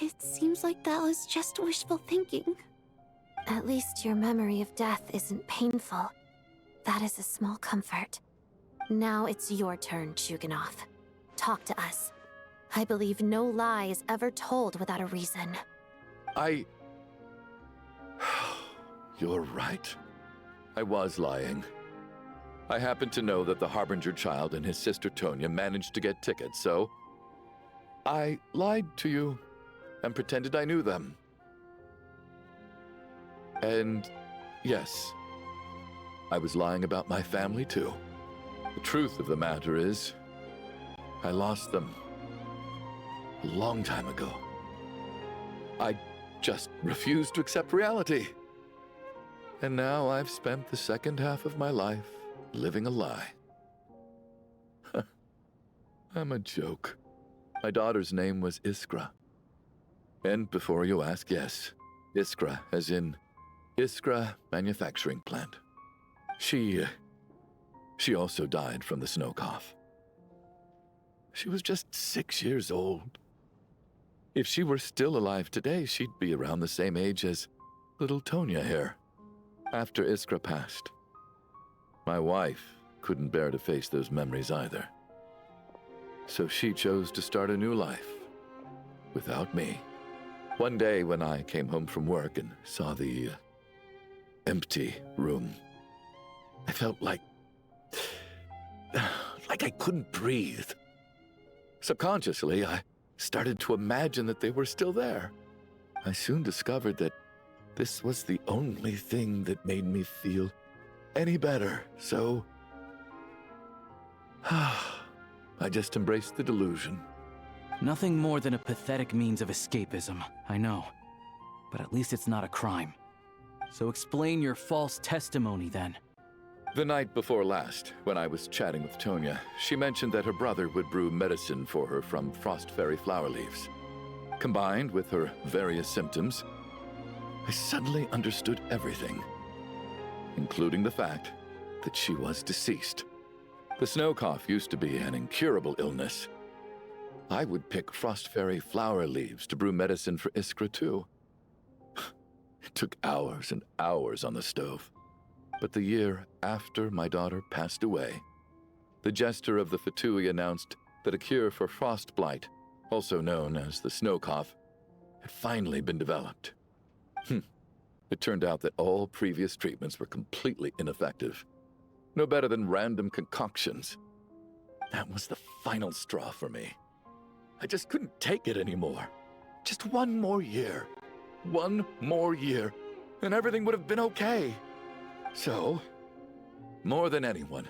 It seems like that was just wishful thinking. At least your memory of death isn't painful. That is a small comfort. Now it's your turn, Chuganov. Talk to us. I believe no lie is ever told without a reason. You're right. I was lying. I happened to know that the Harbinger child and his sister Tonya managed to get tickets, so I lied to you and pretended I knew them. And yes, I was lying about my family too. The truth of the matter is, I lost them a long time ago. I just refused to accept reality. And now I've spent the second half of my life living a lie. I'm a joke. My daughter's name was Iskra. And before you ask, yes, Iskra, as in Iskra Manufacturing Plant. She also died from the snow cough. She was just 6 years old. If she were still alive today, she'd be around the same age as little Tonya here. After Iskra passed, my wife couldn't bear to face those memories either. So she chose to start a new life without me. One day when I came home from work and saw the empty room, I felt like I couldn't breathe. Subconsciously, I started to imagine that they were still there. I soon discovered that this was the only thing that made me feel any better, so I just embraced the delusion. Nothing more than a pathetic means of escapism, I know. But at least it's not a crime. So explain your false testimony then. The night before last, when I was chatting with Tonya, she mentioned that her brother would brew medicine for her from frost fairy flower leaves. Combined with her various symptoms, I suddenly understood everything, including the fact that she was deceased. The snow cough used to be an incurable illness. I would pick frost fairy flower leaves to brew medicine for Iskra too. It took hours and hours on the stove. But the year after my daughter passed away, the jester of the Fatui announced that a cure for frost blight, also known as the snow cough, had finally been developed. It turned out that all previous treatments were completely ineffective. No better than random concoctions. That was the final straw for me. I just couldn't take it anymore. Just one more year. One more year, and everything would have been okay. So, more than anyone,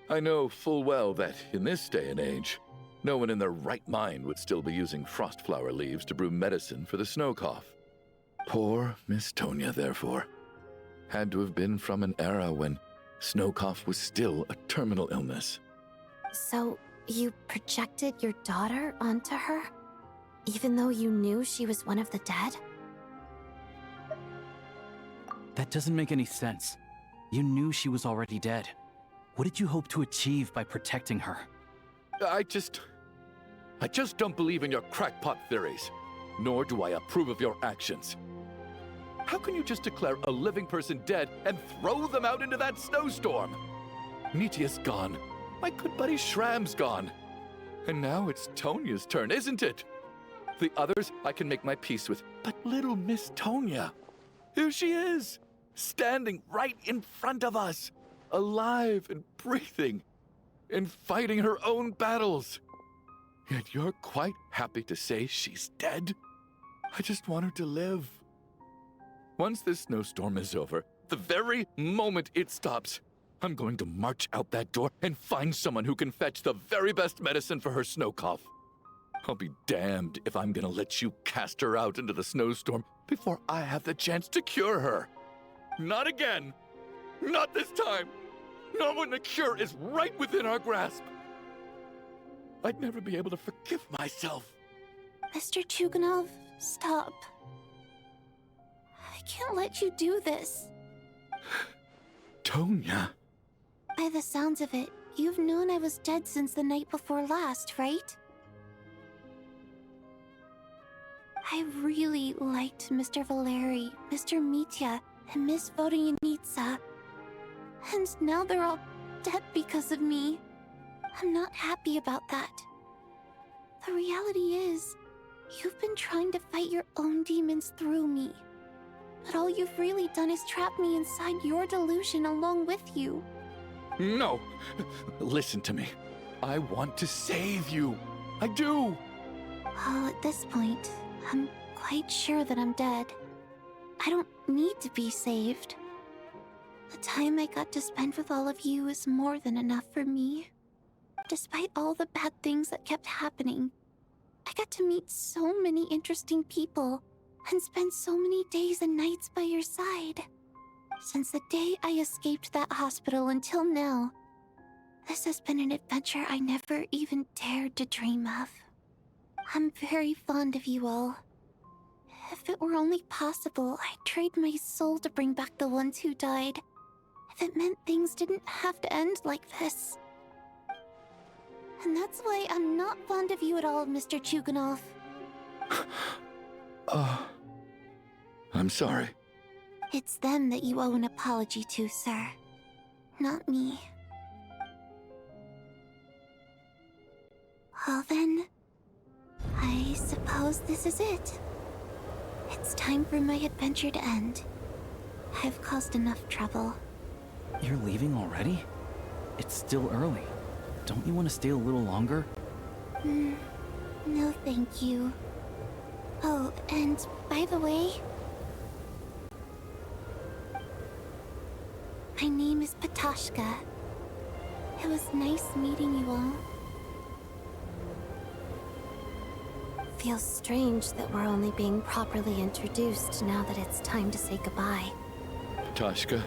I know full well that in this day and age, no one in their right mind would still be using frost flower leaves to brew medicine for the snow cough. Poor Miss Tonya, therefore, had to have been from an era when snow cough was still a terminal illness. So, you projected your daughter onto her? Even though you knew she was one of the dead? That doesn't make any sense. You knew she was already dead. What did you hope to achieve by protecting her? I just don't believe in your crackpot theories, nor do I approve of your actions. How can you just declare a living person dead and throw them out into that snowstorm? Nitia's gone. My good buddy Shram's gone. And now it's Tonya's turn, isn't it? The others I can make my peace with, but little Miss Tonya, here she is, standing right in front of us, alive and breathing, and fighting her own battles. Yet you're quite happy to say she's dead? I just want her to live. Once this snowstorm is over, the very moment it stops, I'm going to march out that door and find someone who can fetch the very best medicine for her snow cough. I'll be damned if I'm gonna let you cast her out into the snowstorm before I have the chance to cure her. Not again. Not this time. Not when the cure is right within our grasp. I'd never be able to forgive myself. Mr. Chuganov, stop. I can't let you do this. Tonya. By the sounds of it, you've known I was dead since the night before last, right? I really liked Mr. Valeri, Mr. Mitya, and Miss Vodyanitsa. And now they're all dead because of me. I'm not happy about that. The reality is, you've been trying to fight your own demons through me. But all you've really done is trap me inside your delusion along with you. No! Listen to me. I want to save you. I do! Well, at this point, I'm quite sure that I'm dead. I don't need to be saved. The time I got to spend with all of you is more than enough for me. Despite all the bad things that kept happening, I got to meet so many interesting people and spend so many days and nights by your side. Since the day I escaped that hospital until now, this has been an adventure I never even dared to dream of. I'm very fond of you all. If it were only possible, I'd trade my soul to bring back the ones who died. If it meant things didn't have to end like this. And that's why I'm not fond of you at all, Mr. Chuganov. I'm sorry. It's them that you owe an apology to, sir. Not me. Well then, I suppose this is it. It's time for my adventure to end. I've caused enough trouble. You're leaving already? It's still early. Don't you want to stay a little longer? No thank you. Oh, and by the way, my name is Patashka. It was nice meeting you all. Feels strange that we're only being properly introduced now that it's time to say goodbye. Patashka.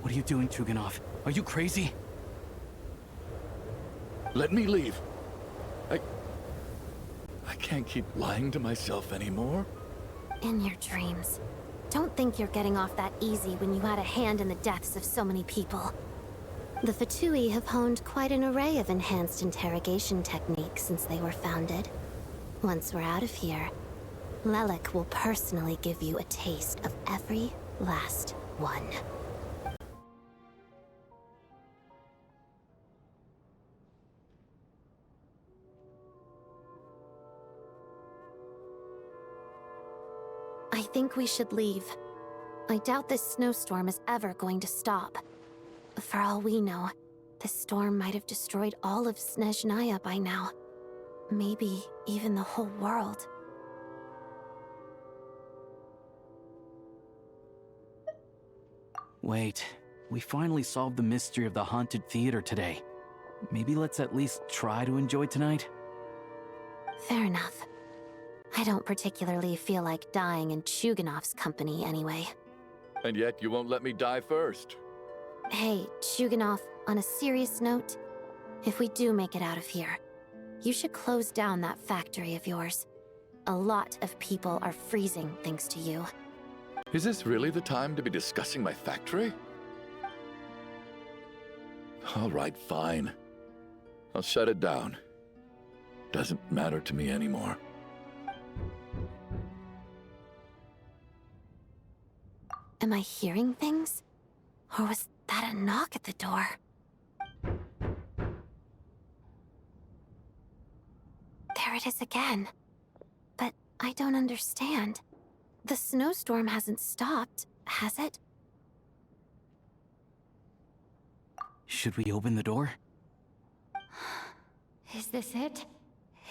What are you doing, Chuganov? Are you crazy? Let me leave. I can't keep lying to myself anymore. In your dreams. Don't think you're getting off that easy when you had a hand in the deaths of so many people. The Fatui have honed quite an array of enhanced interrogation techniques since they were founded. Once we're out of here, Lelik will personally give you a taste of every last one. I think we should leave. I doubt this snowstorm is ever going to stop. For all we know, this storm might have destroyed all of Snezhnaya by now. Maybe even the whole world. Wait, we finally solved the mystery of the haunted theater today. Maybe let's at least try to enjoy tonight? Fair enough. I don't particularly feel like dying in Chuganov's company anyway. And yet you won't let me die first. Hey, Chuganov, on a serious note, if we do make it out of here, you should close down that factory of yours. A lot of people are freezing thanks to you. Is this really the time to be discussing my factory? All right, fine. I'll shut it down. Doesn't matter to me anymore. Am I hearing things? Or was that a knock at the door? There it is again. But I don't understand. The snowstorm hasn't stopped, has it? Should we open the door? Is this it?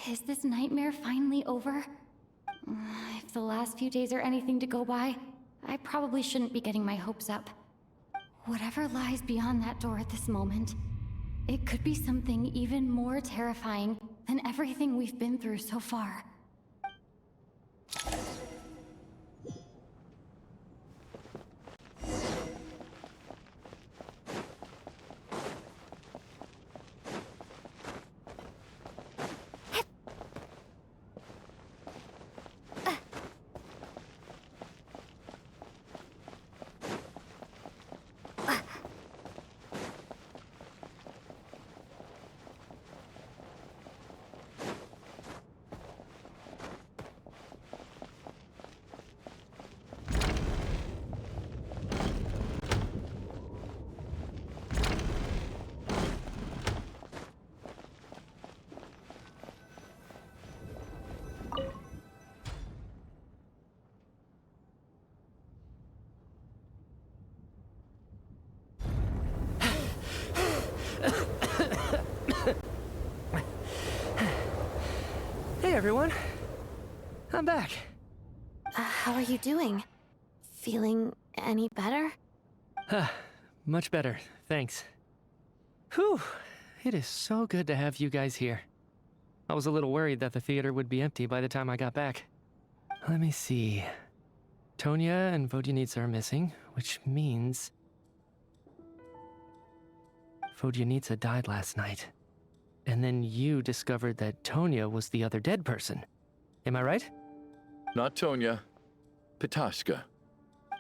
Is this nightmare finally over? If the last few days are anything to go by, I probably shouldn't be getting my hopes up. Whatever lies beyond that door at this moment, it could be something even more terrifying than everything we've been through so far. Hey everyone, I'm back. How are you doing? Feeling any better? Much better, thanks. Whew, it is so good to have you guys here. I was a little worried that the theater would be empty by the time I got back. Let me see. Tonya and Vodyanitsa are missing, which means Vodyanitsa died last night. And then you discovered that Tonya was the other dead person. Am I right? Not Tonya. Pitashka.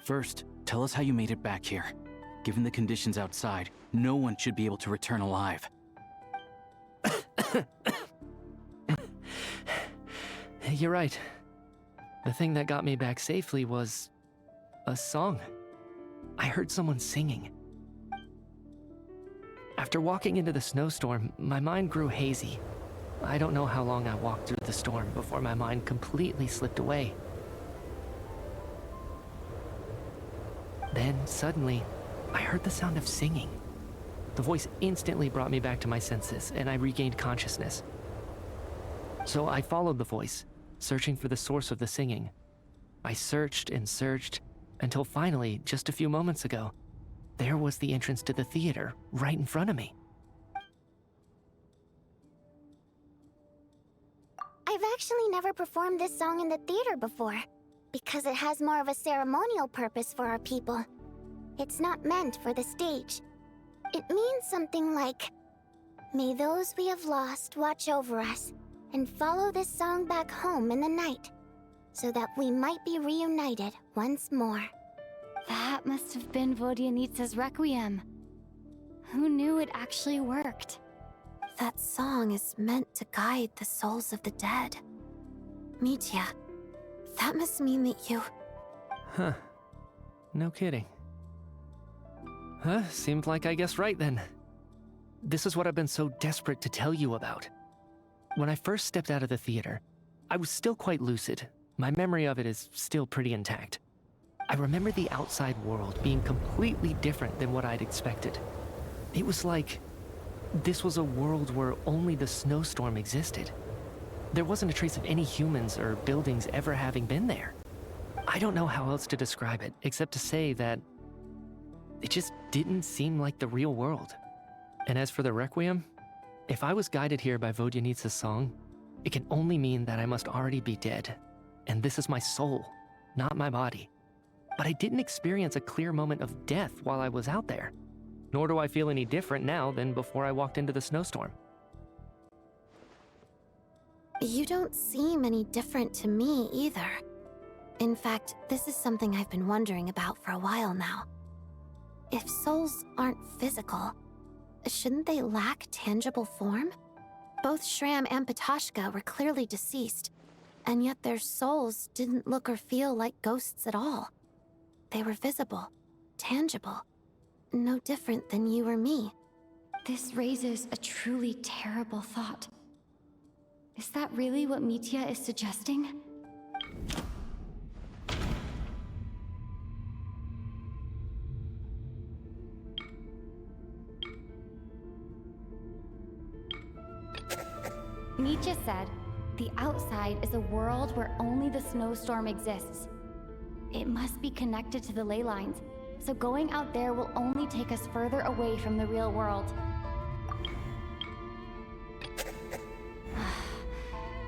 First, tell us how you made it back here. Given the conditions outside, no one should be able to return alive. You're right. The thing that got me back safely was a song. I heard someone singing. After walking into the snowstorm, my mind grew hazy. I don't know how long I walked through the storm before my mind completely slipped away. Then, suddenly, I heard the sound of singing. The voice instantly brought me back to my senses, and I regained consciousness. So I followed the voice, searching for the source of the singing. I searched and searched, until finally, just a few moments ago, there was the entrance to the theater, right in front of me. I've actually never performed this song in the theater before, because it has more of a ceremonial purpose for our people. It's not meant for the stage. It means something like, "May those we have lost watch over us, and follow this song back home in the night, so that we might be reunited once more." That must have been Vodyanitsa's Requiem. Who knew it actually worked? That song is meant to guide the souls of the dead. Mitya, that must mean that you... Huh. No kidding. Seemed like I guessed right then. This is what I've been so desperate to tell you about. When I first stepped out of the theater, I was still quite lucid. My memory of it is still pretty intact. I remember the outside world being completely different than what I'd expected. It was like this was a world where only the snowstorm existed. There wasn't a trace of any humans or buildings ever having been there. I don't know how else to describe it, except to say that it just didn't seem like the real world. And as for the Requiem, if I was guided here by Vodyanitsa's song, it can only mean that I must already be dead. And this is my soul, not my body. But I didn't experience a clear moment of death while I was out there. Nor do I feel any different now than before I walked into the snowstorm. You don't seem any different to me either. In fact, this is something I've been wondering about for a while now. If souls aren't physical, shouldn't they lack tangible form? Both Shram and Pitashka were clearly deceased, and yet their souls didn't look or feel like ghosts at all. They were visible, tangible. no different than you or me. This raises a truly terrible thought. Is that really what Mitya is suggesting? Mitya said, the outside is a world where only the snowstorm exists. It must be connected to the ley lines, so going out there will only take us further away from the real world.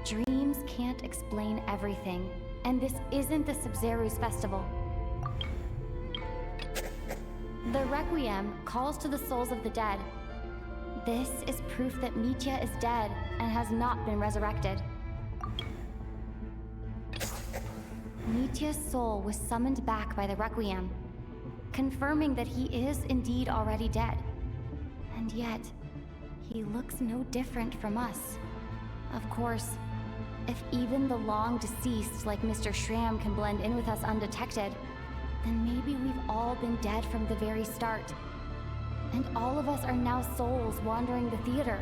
Dreams can't explain everything, and this isn't the Sub-Zeru's festival. The Requiem calls to the souls of the dead. This is proof that Mitya is dead and has not been resurrected. Mitya's soul was summoned back by the Requiem, confirming that he is indeed already dead. And yet, he looks no different from us. Of course, if even the long-deceased like Mr. Schramm can blend in with us undetected, then maybe we've all been dead from the very start. And all of us are now souls wandering the theater.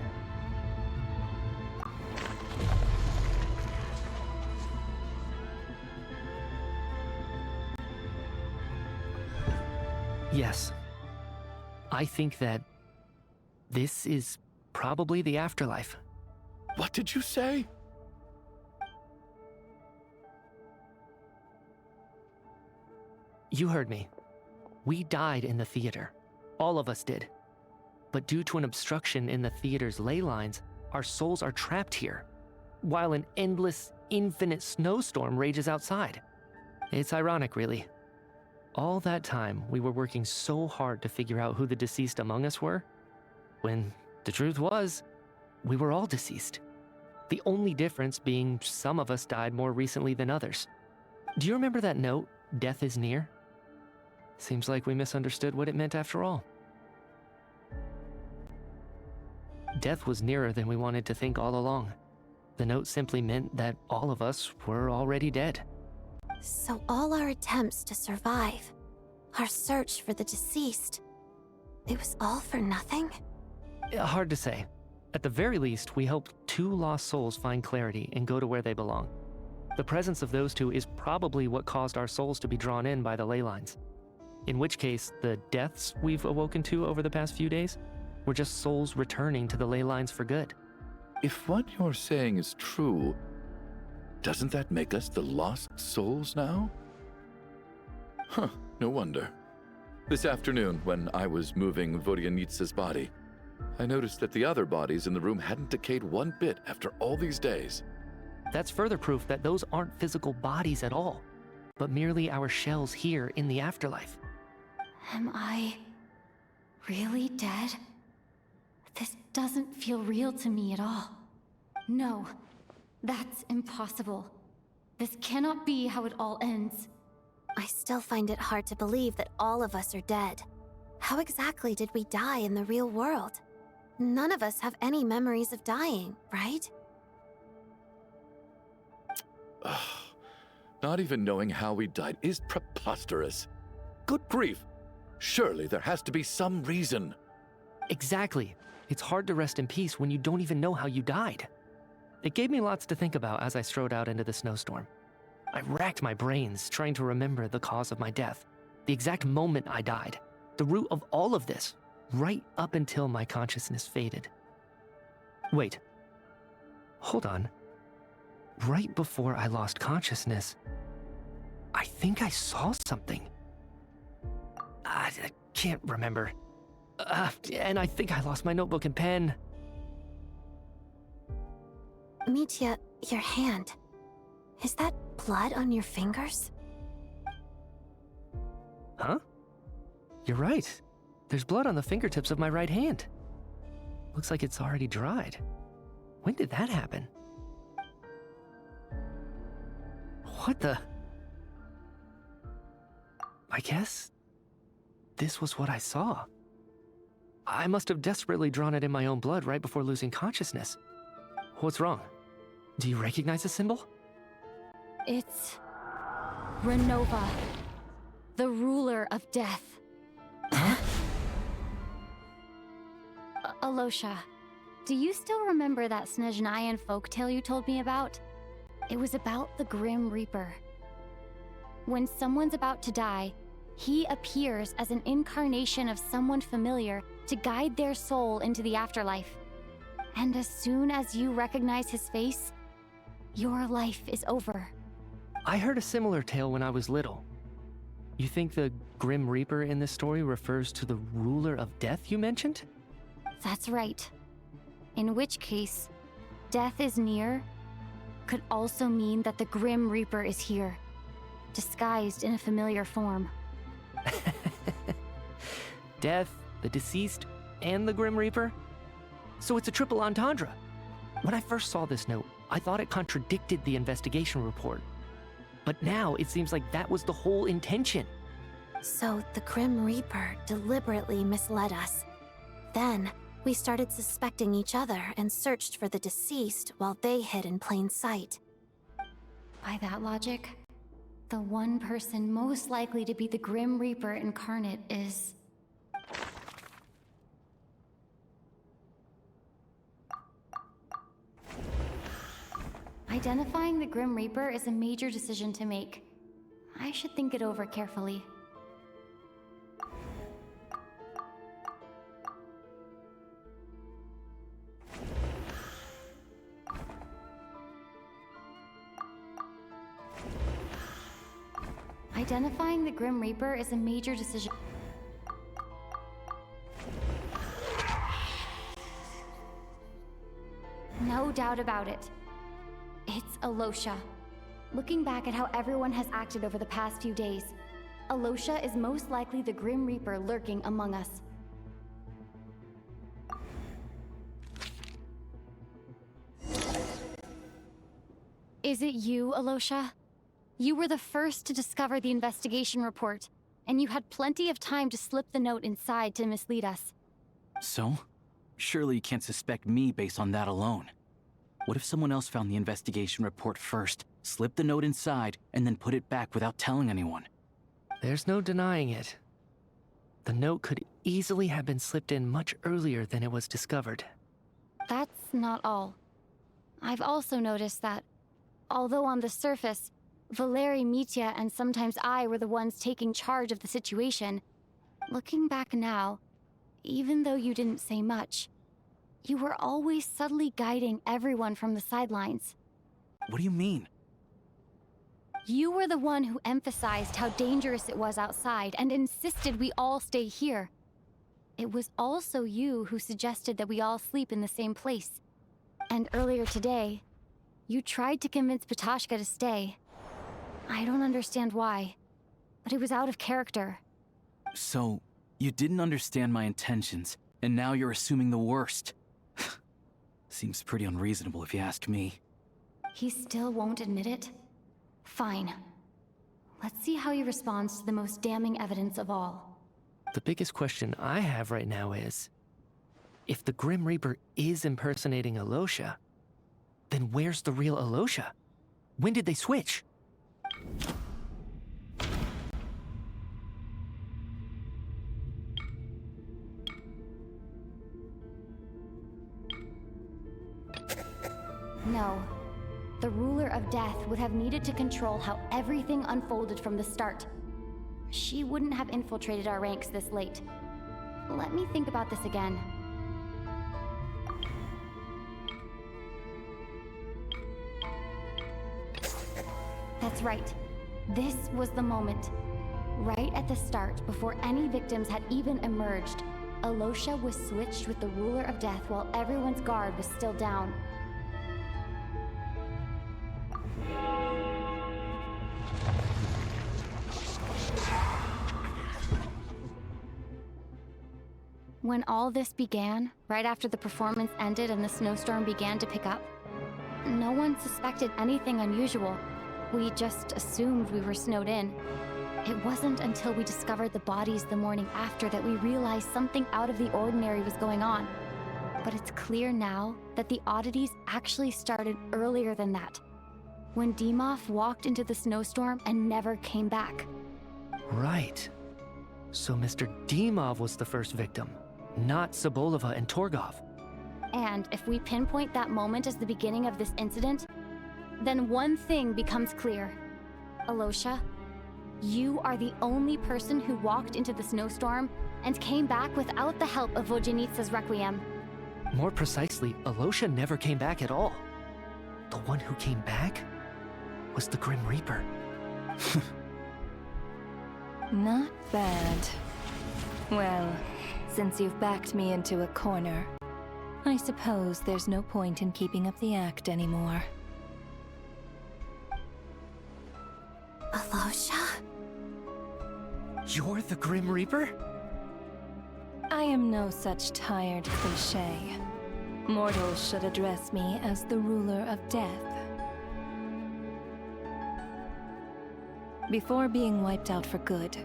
Yes. I think that this is probably the afterlife. What did you say? You heard me. We died in the theater. All of us did. But due to an obstruction in the theater's ley lines, our souls are trapped here, while an endless, infinite snowstorm rages outside. It's ironic, really. All that time, we were working so hard to figure out who the deceased among us were, when the truth was, we were all deceased. The only difference being some of us died more recently than others. Do you remember that note, "Death is near"? Seems like we misunderstood what it meant after all. Death was nearer than we wanted to think all along. The note simply meant that all of us were already dead. So all our attempts to survive, our search for the deceased, it was all for nothing? Hard to say. At the very least, we helped 2 lost souls find clarity and go to where they belong. The presence of those 2 is probably what caused our souls to be drawn in by the ley lines. In which case, the deaths we've awoken to over the past few days were just souls returning to the ley lines for good. If what you're saying is true, doesn't that make us the lost souls now? Huh, no wonder. This afternoon, when I was moving Vodyanitsa's body, I noticed that the other bodies in the room hadn't decayed one bit after all these days. That's further proof that those aren't physical bodies at all, but merely our shells here in the afterlife. Am I really dead? This doesn't feel real to me at all. No, that's impossible. This cannot be how it all ends. I still find it hard to believe that all of us are dead. How exactly did we die in the real world? None of us have any memories of dying, right? Not even knowing how we died is preposterous. Good grief! Surely there has to be some reason. Exactly. It's hard to rest in peace when you don't even know how you died. It gave me lots to think about as I strode out into the snowstorm. I racked my brains trying to remember the cause of my death, the exact moment I died, the root of all of this, right up until my consciousness faded. Wait. Hold on. Right before I lost consciousness, I think I saw something. I can't remember. And I think I lost my notebook and pen. Mitya, your hand. Is that blood on your fingers? Huh? You're right. There's blood on the fingertips of my right hand. Looks like it's already dried. When did that happen? What the? I guess this was what I saw. I must have desperately drawn it in my own blood right before losing consciousness. What's wrong? Do you recognize the symbol? It's Renova, the ruler of death. Huh? Alosha, do you still remember that Snezhnayan folktale you told me about? It was about the Grim Reaper. When someone's about to die, he appears as an incarnation of someone familiar to guide their soul into the afterlife. And as soon as you recognize his face, your life is over. I heard a similar tale when I was little. You think the Grim Reaper in this story refers to the ruler of death you mentioned? That's right. In which case, death is near could also mean that the Grim Reaper is here, disguised in a familiar form. Death, the deceased, and the Grim Reaper? So it's a triple entendre. When I first saw this note, I thought it contradicted the investigation report. But now it seems like that was the whole intention. So the Grim Reaper deliberately misled us. Then, we started suspecting each other and searched for the deceased while they hid in plain sight. By that logic, the one person most likely to be the Grim Reaper incarnate is... Identifying the Grim Reaper is a major decision to make. I should think it over carefully. Identifying the Grim Reaper is a major decision. No doubt about it. It's Alosha. Looking back at how everyone has acted over the past few days, Alosha is most likely the Grim Reaper lurking among us. Is it you, Alosha? You were the first to discover the investigation report, and you had plenty of time to slip the note inside to mislead us. So? Surely you can't suspect me based on that alone. What if someone else found the investigation report first, slipped the note inside, and then put it back without telling anyone? There's no denying it. The note could easily have been slipped in much earlier than it was discovered. That's not all. I've also noticed that, although on the surface, Valeri, Mitya, and sometimes I were the ones taking charge of the situation, looking back now, even though you didn't say much, you were always subtly guiding everyone from the sidelines. What do you mean? You were the one who emphasized how dangerous it was outside and insisted we all stay here. It was also you who suggested that we all sleep in the same place. And earlier today, you tried to convince Ptashka to stay. I don't understand why, but it was out of character. So, you didn't understand my intentions, and now you're assuming the worst. Seems pretty unreasonable if you ask me. He still won't admit it? Fine. Let's see how he responds to the most damning evidence of all. The biggest question I have right now is, if the Grim Reaper is impersonating Alosha, then where's the real Alosha? When did they switch? No. The ruler of death would have needed to control how everything unfolded from the start. She wouldn't have infiltrated our ranks this late. Let me think about this again. That's right. This was the moment. Right at the start, before any victims had even emerged, Alosha was switched with the ruler of death while everyone's guard was still down. When all this began, right after the performance ended and the snowstorm began to pick up, no one suspected anything unusual. We just assumed we were snowed in. It wasn't until we discovered the bodies the morning after that we realized something out of the ordinary was going on. But it's clear now that the oddities actually started earlier than that, when Dimov walked into the snowstorm and never came back. Right. So Mr. Dimov was the first victim, not Sobolova and Torgov. And if we pinpoint that moment as the beginning of this incident, then one thing becomes clear. Alosha, you are the only person who walked into the snowstorm and came back without the help of Vojanitsa's Requiem. More precisely, Alosha never came back at all. The one who came back was the Grim Reaper. Not bad. Well, since you've backed me into a corner, I suppose there's no point in keeping up the act anymore. Alosha? You're the Grim Reaper? I am no such tired cliché. Mortals should address me as the ruler of death. Before being wiped out for good,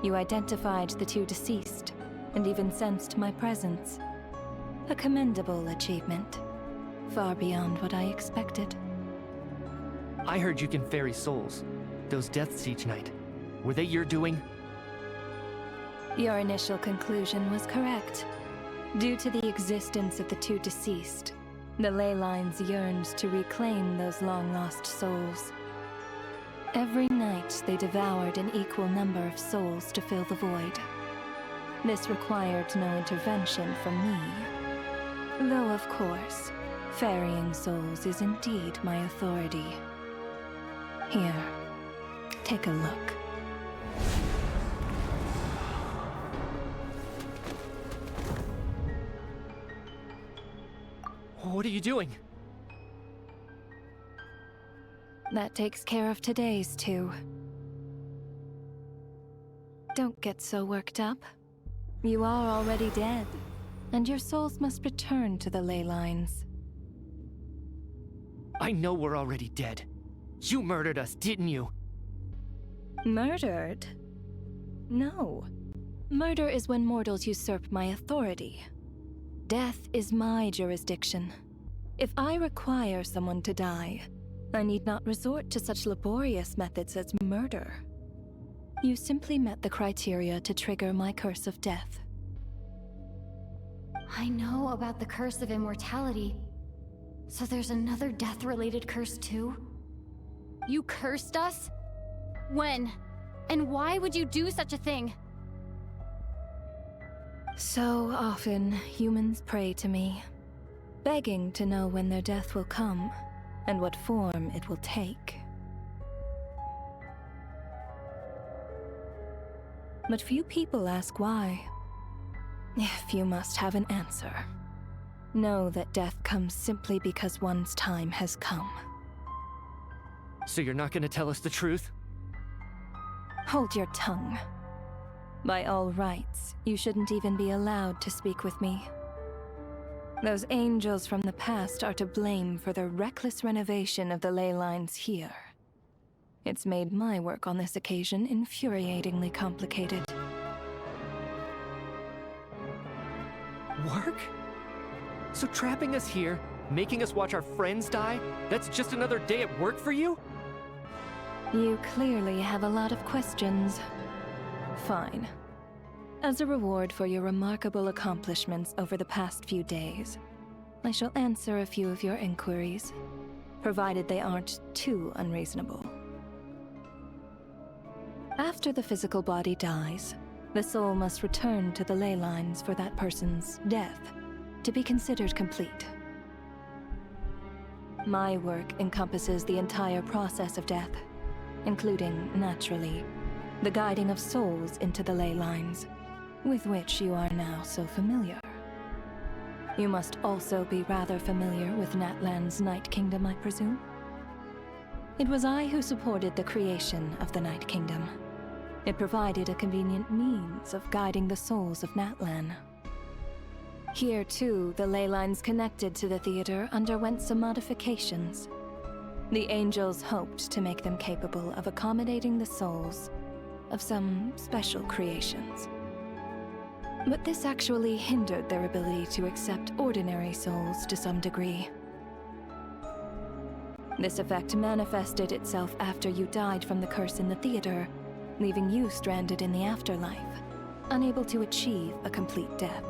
you identified the two deceased, and even sensed my presence. A commendable achievement. Far beyond what I expected. I heard you can ferry souls. Those deaths each night. Were they your doing? Your initial conclusion was correct. Due to the existence of the two deceased, the ley lines yearned to reclaim those long-lost souls. Every night they devoured an equal number of souls to fill the void. This required no intervention from me. Though, of course, ferrying souls is indeed my authority. Here, take a look. What are you doing? That takes care of today's two. Don't get so worked up. You are already dead, and your souls must return to the ley lines. I know we're already dead. You murdered us, didn't you? Murdered? No. Murder is when mortals usurp my authority. Death is my jurisdiction. If I require someone to die, I need not resort to such laborious methods as murder. You simply met the criteria to trigger my curse of death. I know about the curse of immortality. So there's another death-related curse too? You cursed us? When? And why would you do such a thing? So often, humans pray to me, begging to know when their death will come, and what form it will take. But few people ask why. If you must have an answer, know that death comes simply because one's time has come. So you're not gonna tell us the truth? Hold your tongue. By all rights, you shouldn't even be allowed to speak with me. Those angels from the past are to blame for the reckless renovation of the ley lines here. It's made my work on this occasion infuriatingly complicated. Work? So trapping us here, making us watch our friends die, that's just another day at work for you? You clearly have a lot of questions. Fine. As a reward for your remarkable accomplishments over the past few days, I shall answer a few of your inquiries, provided they aren't too unreasonable. After the physical body dies, the soul must return to the ley lines for that person's death to be considered complete. My work encompasses the entire process of death, including, naturally, the guiding of souls into the ley lines, with which you are now so familiar. You must also be rather familiar with Natlan's Night Kingdom, I presume? It was I who supported the creation of the Night Kingdom. It provided a convenient means of guiding the souls of Natlan. Here, too, the ley lines connected to the theater underwent some modifications. The angels hoped to make them capable of accommodating the souls of some special creations. But this actually hindered their ability to accept ordinary souls to some degree. This effect manifested itself after you died from the curse in the theater, leaving you stranded in the afterlife, unable to achieve a complete death.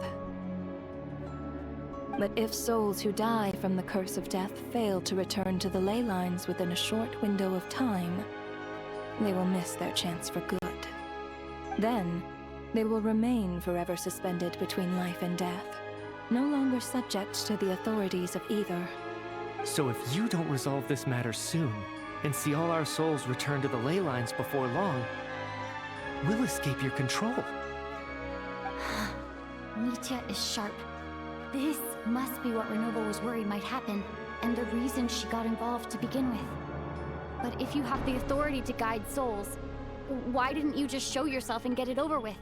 But if souls who die from the curse of death fail to return to the ley lines within a short window of time, they will miss their chance for good. Then, they will remain forever suspended between life and death, no longer subject to the authorities of either. So if you don't resolve this matter soon, and see all our souls return to the ley lines before long, we'll escape your control. Mitya is sharp. This must be what Renova was worried might happen, and the reason she got involved to begin with. But if you have the authority to guide souls, why didn't you just show yourself and get it over with?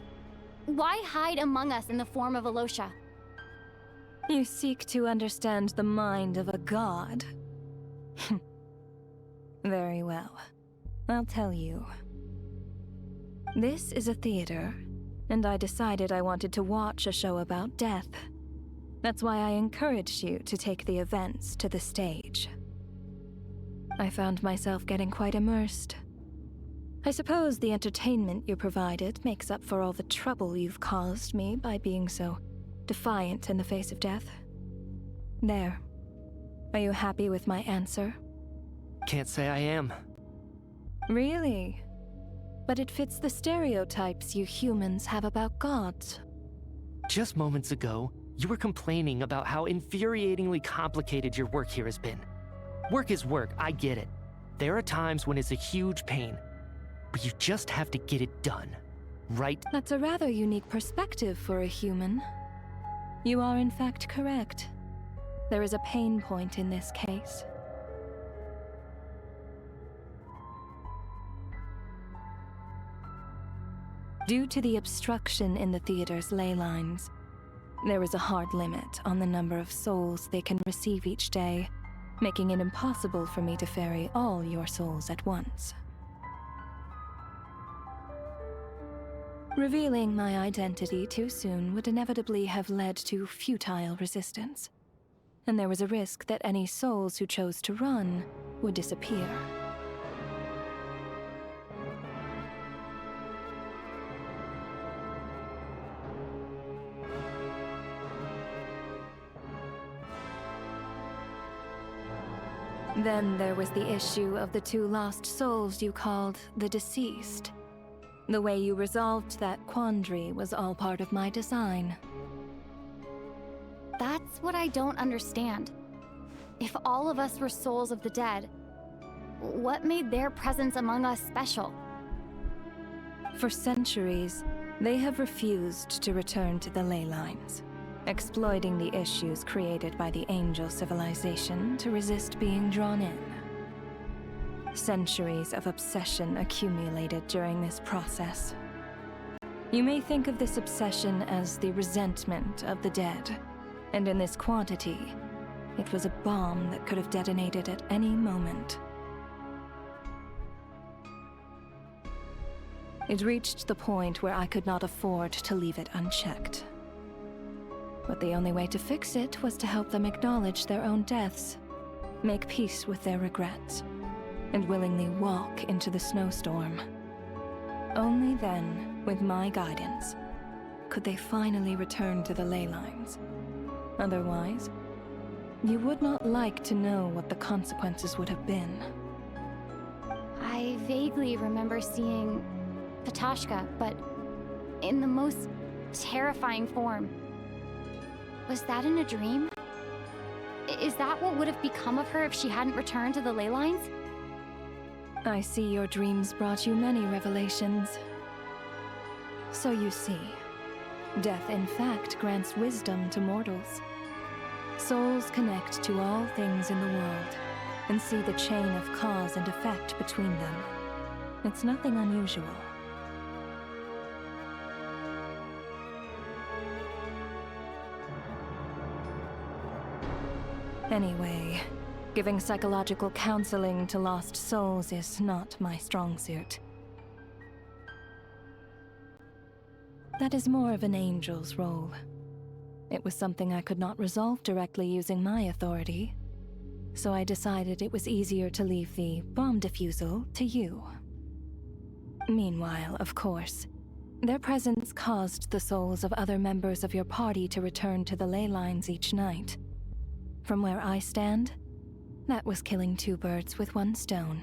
Why hide among us in the form of Alosha? You seek to understand the mind of a god. Very well. I'll tell you. This is a theater, and I decided I wanted to watch a show about death. That's why I encouraged you to take the events to the stage. I found myself getting quite immersed. I suppose the entertainment you provided makes up for all the trouble you've caused me by being so defiant in the face of death. There. Are you happy with my answer? Can't say I am. Really? But it fits the stereotypes you humans have about gods. Just moments ago, you were complaining about how infuriatingly complicated your work here has been. Work is work, I get it. There are times when it's a huge pain, but you just have to get it done, right? That's a rather unique perspective for a human. You are in fact correct. There is a pain point in this case. Due to the obstruction in the theater's ley lines, there is a hard limit on the number of souls they can receive each day, making it impossible for me to ferry all your souls at once. Revealing my identity too soon would inevitably have led to futile resistance, and there was a risk that any souls who chose to run would disappear. Then there was the issue of the two lost souls you called the deceased. The way you resolved that quandary was all part of my design. That's what I don't understand. If all of us were souls of the dead, what made their presence among us special? For centuries, they have refused to return to the ley lines, exploiting the issues created by the angel civilization to resist being drawn in. Centuries of obsession accumulated during this process. You may think of this obsession as the resentment of the dead, and in this quantity, it was a bomb that could have detonated at any moment. It reached the point where I could not afford to leave it unchecked. But the only way to fix it was to help them acknowledge their own deaths, make peace with their regrets, and willingly walk into the snowstorm. Only then, with my guidance, could they finally return to the ley lines. Otherwise, you would not like to know what the consequences would have been. I vaguely remember seeing Patashka, but in the most terrifying form. Was that in a dream? Is that what would have become of her if she hadn't returned to the ley lines? I see your dreams brought you many revelations. So you see, death in fact grants wisdom to mortals. Souls connect to all things in the world and see the chain of cause and effect between them. It's nothing unusual. Anyway, giving psychological counseling to lost souls is not my strong suit. That is more of an angel's role. It was something I could not resolve directly using my authority, so I decided it was easier to leave the bomb defusal to you. Meanwhile, of course, Their presence caused the souls of other members of your party to return to the ley lines each night. From where I stand, that was killing two birds with one stone.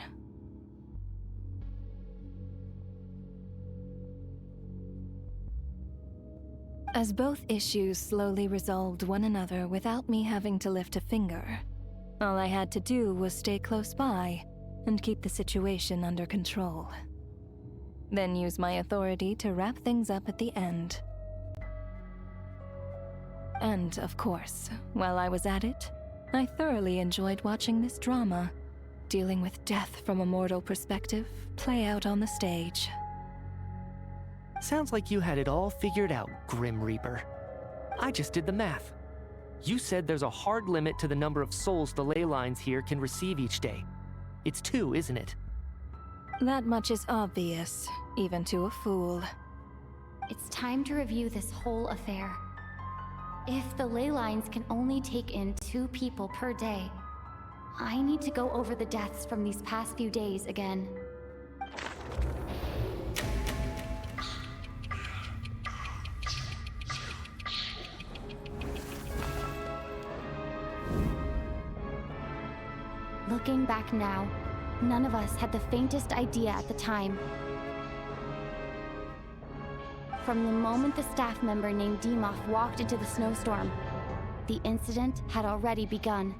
As both issues slowly resolved one another without me having to lift a finger, all I had to do was stay close by and keep the situation under control. Then use my authority to wrap things up at the end. And, of course, while I was at it, I thoroughly enjoyed watching this drama, dealing with death from a mortal perspective, play out on the stage. Sounds like you had it all figured out, Grim Reaper. I just did the math. You said there's a hard limit to the number of souls the ley lines here can receive each day. It's 2, isn't it? That much is obvious, even to a fool. It's time to review this whole affair. If the ley lines can only take in 2 people per day, I need to go over the deaths from these past few days again. Looking back now, none of us had the faintest idea at the time. From the moment the staff member named Demoff walked into the snowstorm, the incident had already begun.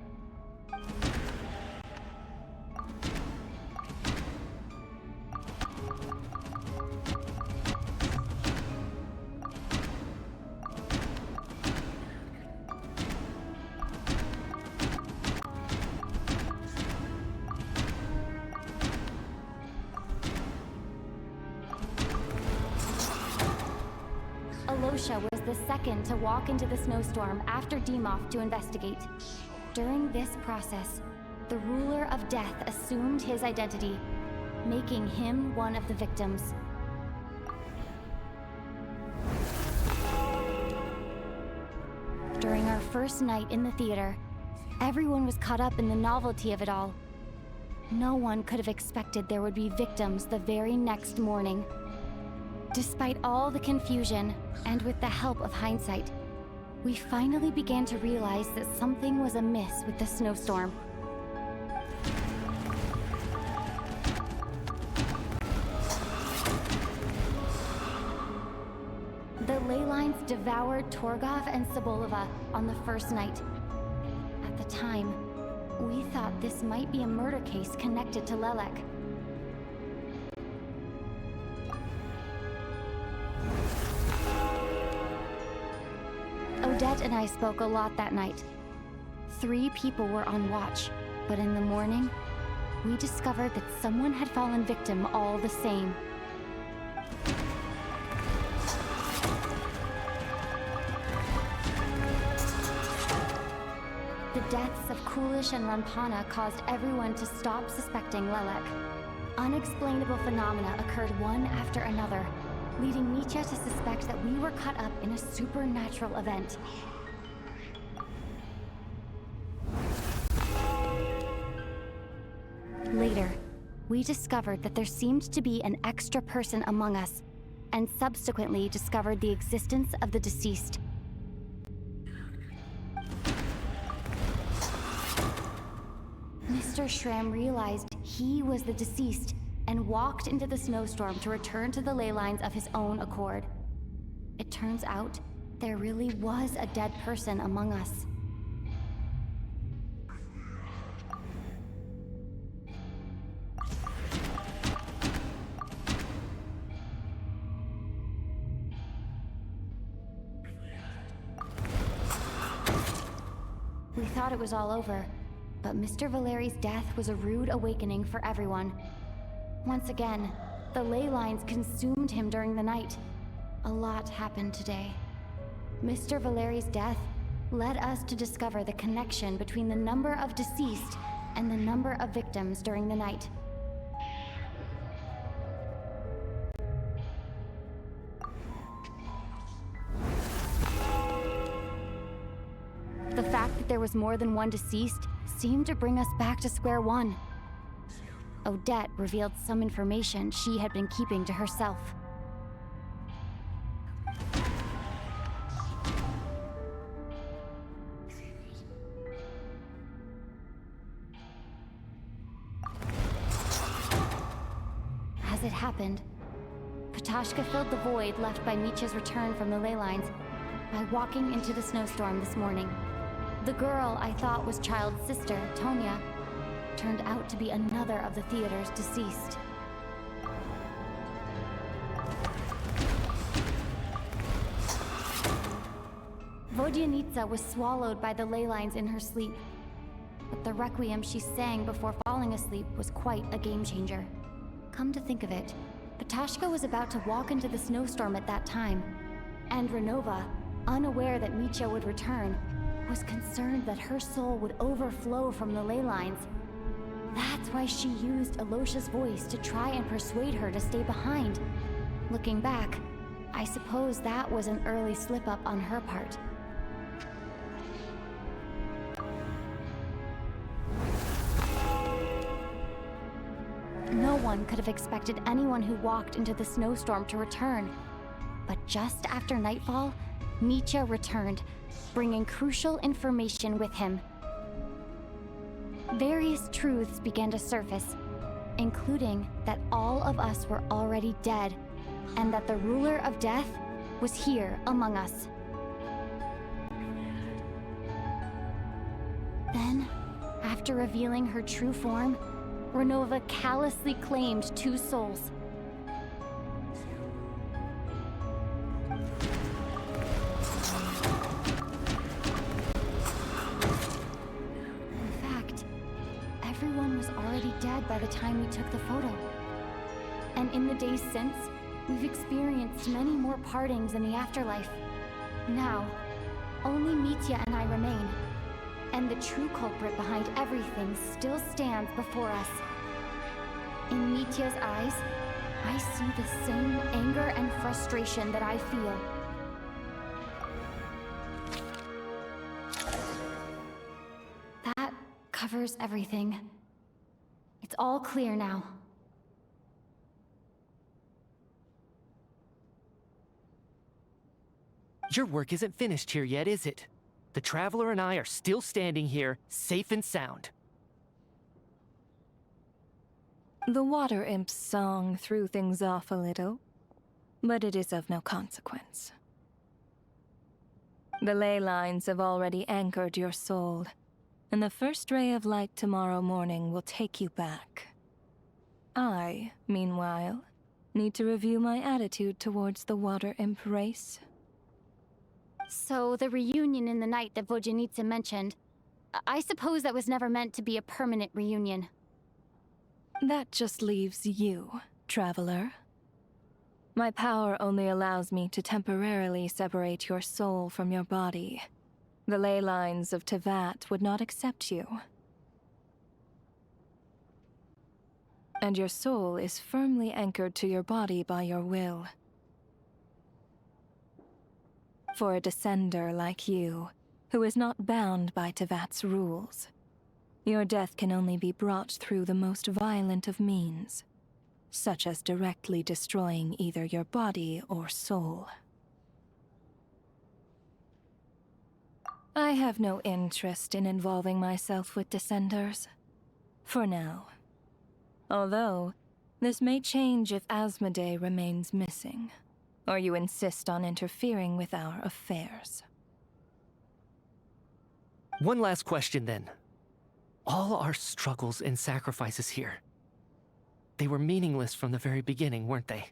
Alosha was the second to walk into the snowstorm after Demoff to investigate. During this process, the ruler of death assumed his identity, making him one of the victims. During our first night in the theater, everyone was caught up in the novelty of it all. No one could have expected there would be victims the very next morning. Despite all the confusion, and with the help of hindsight, we finally began to realize that something was amiss with the snowstorm. The ley lines devoured Torgov and Sobolova on the first night. At the time, we thought this might be a murder case connected to Lelek. Odette and I spoke a lot that night. 3 people were on watch, but in the morning, we discovered that someone had fallen victim all the same. The deaths of Kulish and Rampana caused everyone to stop suspecting Lelek. Unexplainable phenomena occurred one after another, leading Mitya to suspect that we were caught up in a supernatural event. Later, we discovered that there seemed to be an extra person among us, and subsequently discovered the existence of the deceased. Mr. Schramm realized he was the deceased and walked into the snowstorm to return to the ley lines of his own accord. It turns out there really was a dead person among us. We thought it was all over, but Mr. Valeri's death was a rude awakening for everyone. Once again, the ley lines consumed him during the night. A lot happened today. Mr. Valeri's death led us to discover the connection between the number of deceased and the number of victims during the night. The fact that there was more than one deceased seemed to bring us back to square one. Odette revealed some information she had been keeping to herself. As it happened, Ptashka filled the void left by Mitya's return from the ley lines by walking into the snowstorm this morning. The girl I thought was Child's sister, Tonya, turned out to be another of the theater's deceased. Vodyanitsa was swallowed by the ley lines in her sleep, but the requiem she sang before falling asleep was quite a game changer. Come to think of it, Ptashka was about to walk into the snowstorm at that time, and Renova, unaware that Mitya would return, was concerned that her soul would overflow from the ley lines. That's why she used Alosha's voice to try and persuade her to stay behind. Looking back, I suppose that was an early slip-up on her part. No one could have expected anyone who walked into the snowstorm to return. But just after nightfall, Mitya returned, bringing crucial information with him. Various truths began to surface, including that all of us were already dead, and that the ruler of death was here among us. Then, after revealing her true form, Renova callously claimed 2 souls. In fact, everyone was already dead by the time we took the photo. And in the days since, we've experienced many more partings in the afterlife. Now, only Mitya and I remain. And the true culprit behind everything still stands before us. In Mitya's eyes, I see the same anger and frustration that I feel. That covers everything. It's all clear now. Your work isn't finished here yet, is it? The Traveler and I are still standing here, safe and sound. The Water Imp's song threw things off a little, but it is of no consequence. The ley lines have already anchored your soul, and the first ray of light tomorrow morning will take you back. I, meanwhile, need to review my attitude towards the Water Imp race. So, the reunion in the night that Vodyanitsa mentioned, I suppose that was never meant to be a permanent reunion. That just leaves you, Traveler. My power only allows me to temporarily separate your soul from your body. The ley lines of Tevat would not accept you. And your soul is firmly anchored to your body by your will. For a descender like you, who is not bound by Tevat's rules, your death can only be brought through the most violent of means, such as directly destroying either your body or soul. I have no interest in involving myself with descenders, for now. Although, this may change if Asmodee remains missing, or you insist on interfering with our affairs. One last question then. All our struggles and sacrifices here, they were meaningless from the very beginning, weren't they?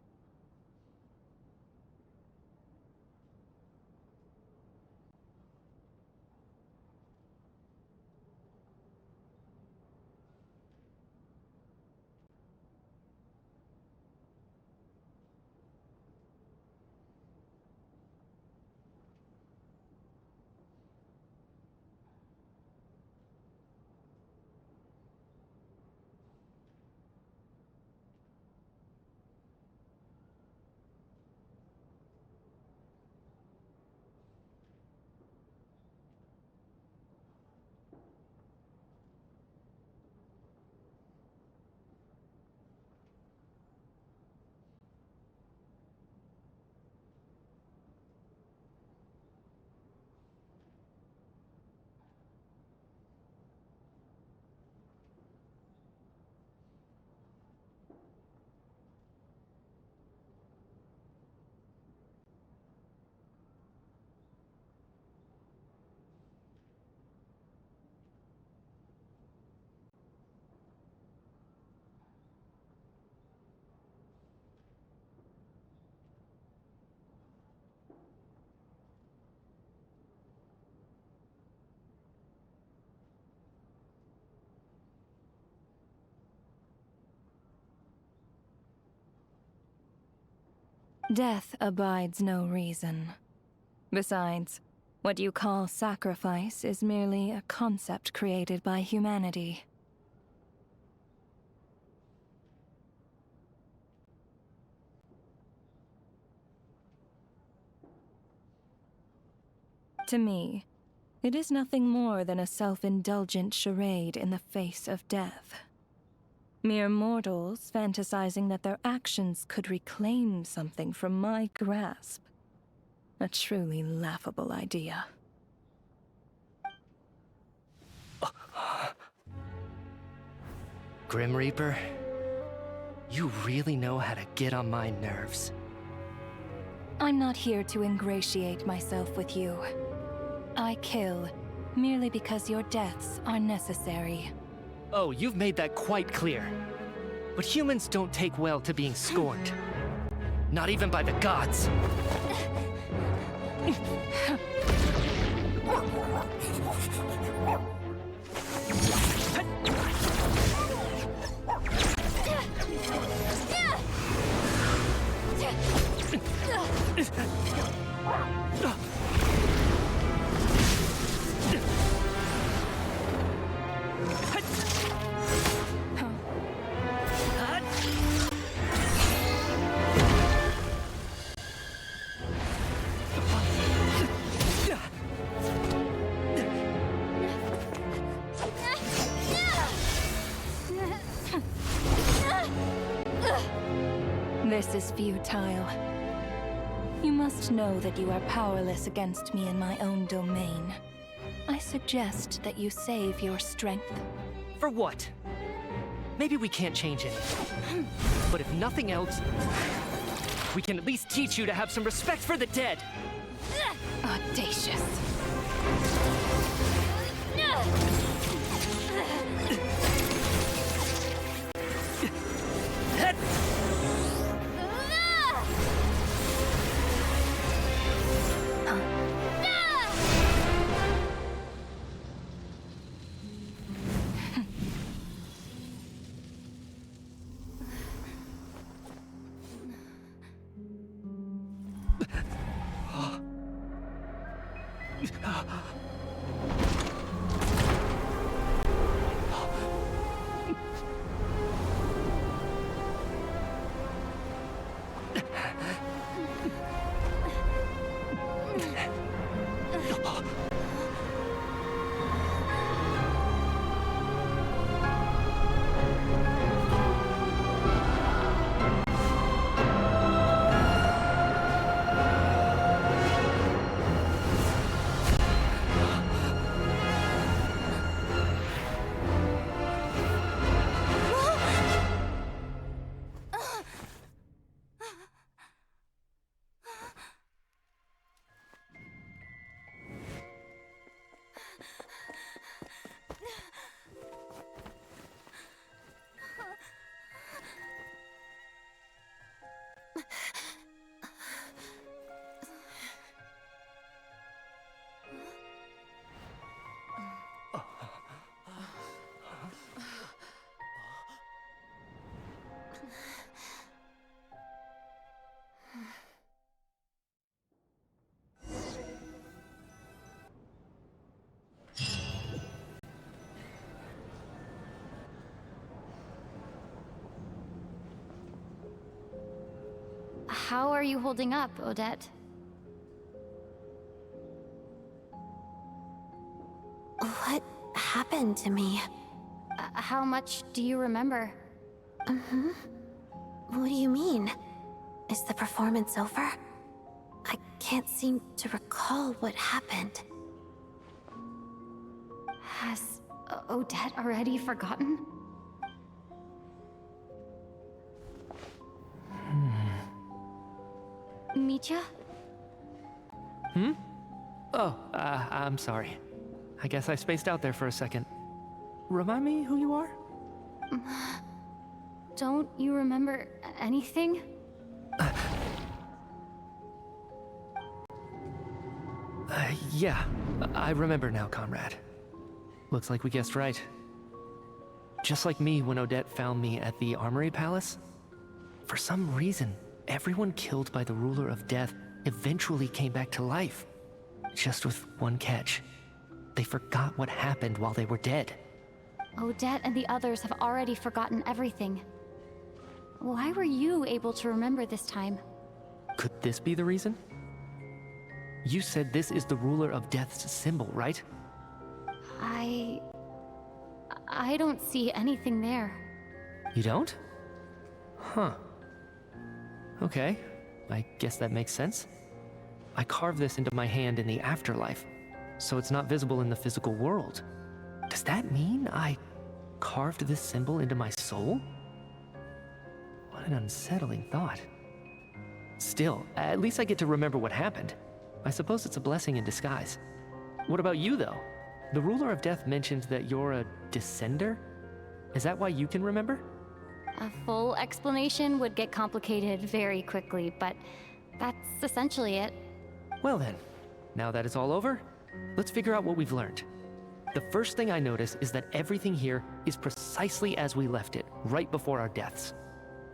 Death abides no reason. Besides, what you call sacrifice is merely a concept created by humanity. To me, it is nothing more than a self-indulgent charade in the face of death. Mere mortals fantasizing that their actions could reclaim something from my grasp. A truly laughable idea. Grim Reaper, you really know how to get on my nerves. I'm not here to ingratiate myself with you. I kill merely because your deaths are necessary. Oh, you've made that quite clear. But humans don't take well to being scorned. Not even by the gods. This is futile. You must know that you are powerless against me in my own domain. I suggest that you save your strength. For what? Maybe we can't change it. But if nothing else, we can at least teach you to have some respect for the dead. Audacious. How are you holding up, Odette? What happened to me? How much do you remember? What do you mean? Is the performance over? I can't seem to recall what happened. Has Odette already forgotten? Mitya? Oh, I'm sorry. I guess I spaced out there for a second. Remind me who you are? Don't you remember anything? Yeah, I remember now, comrade. Looks like we guessed right. Just like me when Odette found me at the Armory Palace, for some reason, everyone killed by the ruler of death eventually came back to life. Just with one catch. They forgot what happened while they were dead. Odette and the others have already forgotten everything. Why were you able to remember this time? Could this be the reason? You said this is the ruler of death's symbol, right? I don't see anything there. You don't? Huh. Okay, I guess that makes sense. I carved this into my hand in the afterlife, so it's not visible in the physical world. Does that mean I carved this symbol into my soul? What an unsettling thought. Still, at least I get to remember what happened. I suppose it's a blessing in disguise. What about you, though? The ruler of death mentioned that you're a descender? Is that why you can remember? A full explanation would get complicated very quickly, but that's essentially it. Well then, now that it's all over, let's figure out what we've learned. The first thing I notice is that everything here is precisely as we left it, right before our deaths.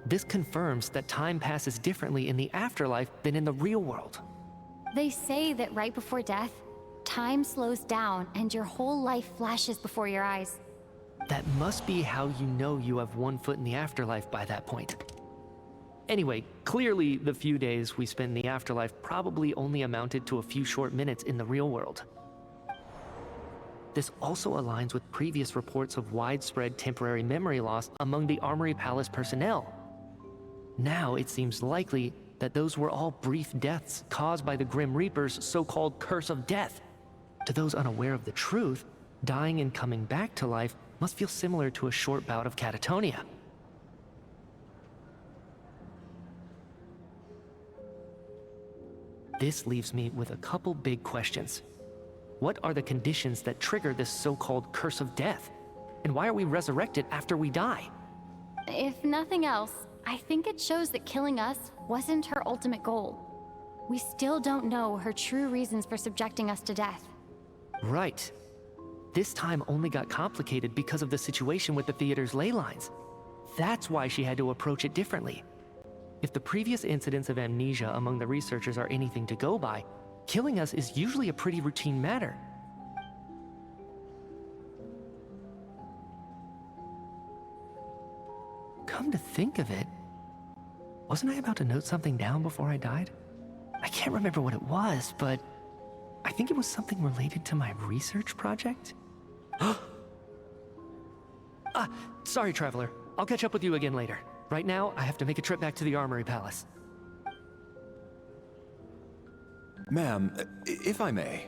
This confirms that time passes differently in the afterlife than in the real world. They say that right before death, time slows down and your whole life flashes before your eyes. That must be how you know you have one foot in the afterlife by that point. Anyway, clearly the few days we spent in the afterlife probably only amounted to a few short minutes in the real world. This also aligns with previous reports of widespread temporary memory loss among the Armory Palace personnel. Now it seems likely that those were all brief deaths caused by the Grim Reaper's so-called curse of death. To those unaware of the truth, dying and coming back to life must feel similar to a short bout of catatonia. This leaves me with a couple big questions. What are the conditions that trigger this so-called curse of death? And why are we resurrected after we die? If nothing else, I think it shows that killing us wasn't her ultimate goal. We still don't know her true reasons for subjecting us to death. Right. This time only got complicated because of the situation with the theater's ley lines. That's why she had to approach it differently. If the previous incidents of amnesia among the researchers are anything to go by, killing us is usually a pretty routine matter. Come to think of it, wasn't I about to note something down before I died? I can't remember what it was, but I think it was something related to my research project? Sorry, Traveler. I'll catch up with you again later. Right now, I have to make a trip back to the Armory Palace. Ma'am, if I may,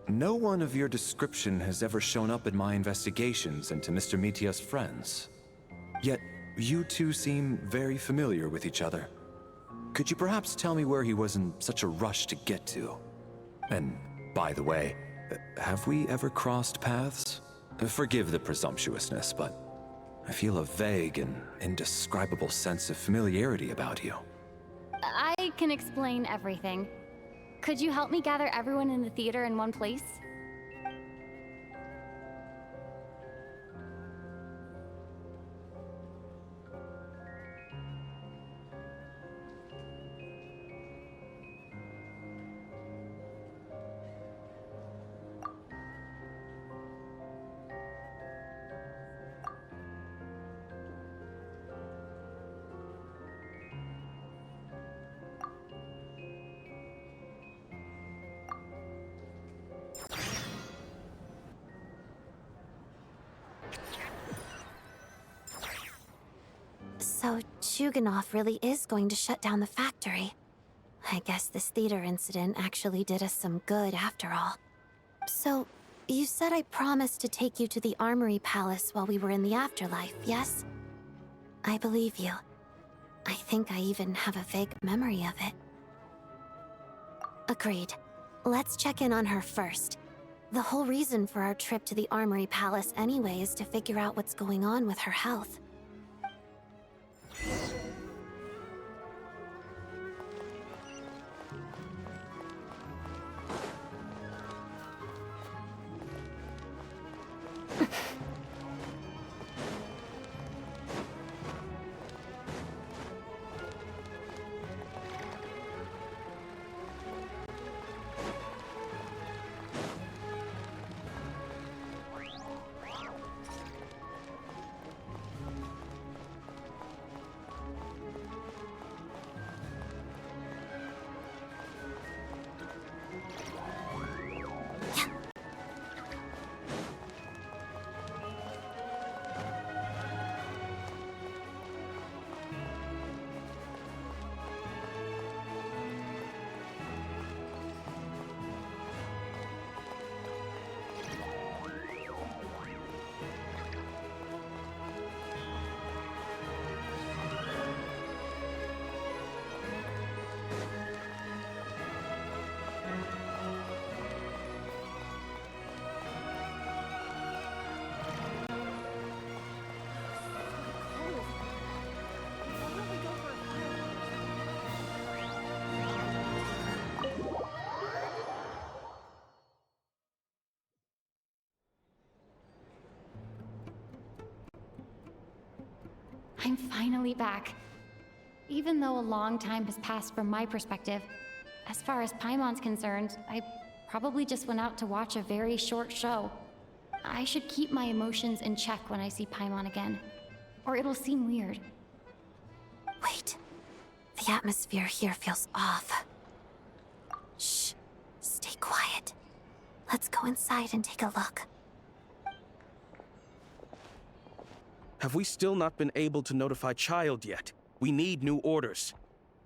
no one of your description has ever shown up in my investigations into Mr. Mitia's friends. Yet, you two seem very familiar with each other. Could you perhaps tell me where he was in such a rush to get to? And, by the way, have we ever crossed paths? Forgive the presumptuousness, but I feel a vague and indescribable sense of familiarity about you. I can explain everything. Could you help me gather everyone in the theater in one place? So, Chuganov really is going to shut down the factory. I guess this theater incident actually did us some good after all. So, you said I promised to take you to the Armory Palace while we were in the afterlife, yes? I believe you. I think I even have a vague memory of it. Agreed. Let's check in on her first. The whole reason for our trip to the Armory Palace anyway is to figure out what's going on with her health. I'm finally back. Even though a long time has passed from my perspective, as far as Paimon's concerned, I probably just went out to watch a very short show. I should keep my emotions in check when I see Paimon again, or it'll seem weird. Wait. The atmosphere here feels off. Shh. Stay quiet. Let's go inside and take a look. Have we still not been able to notify Child yet? We need new orders.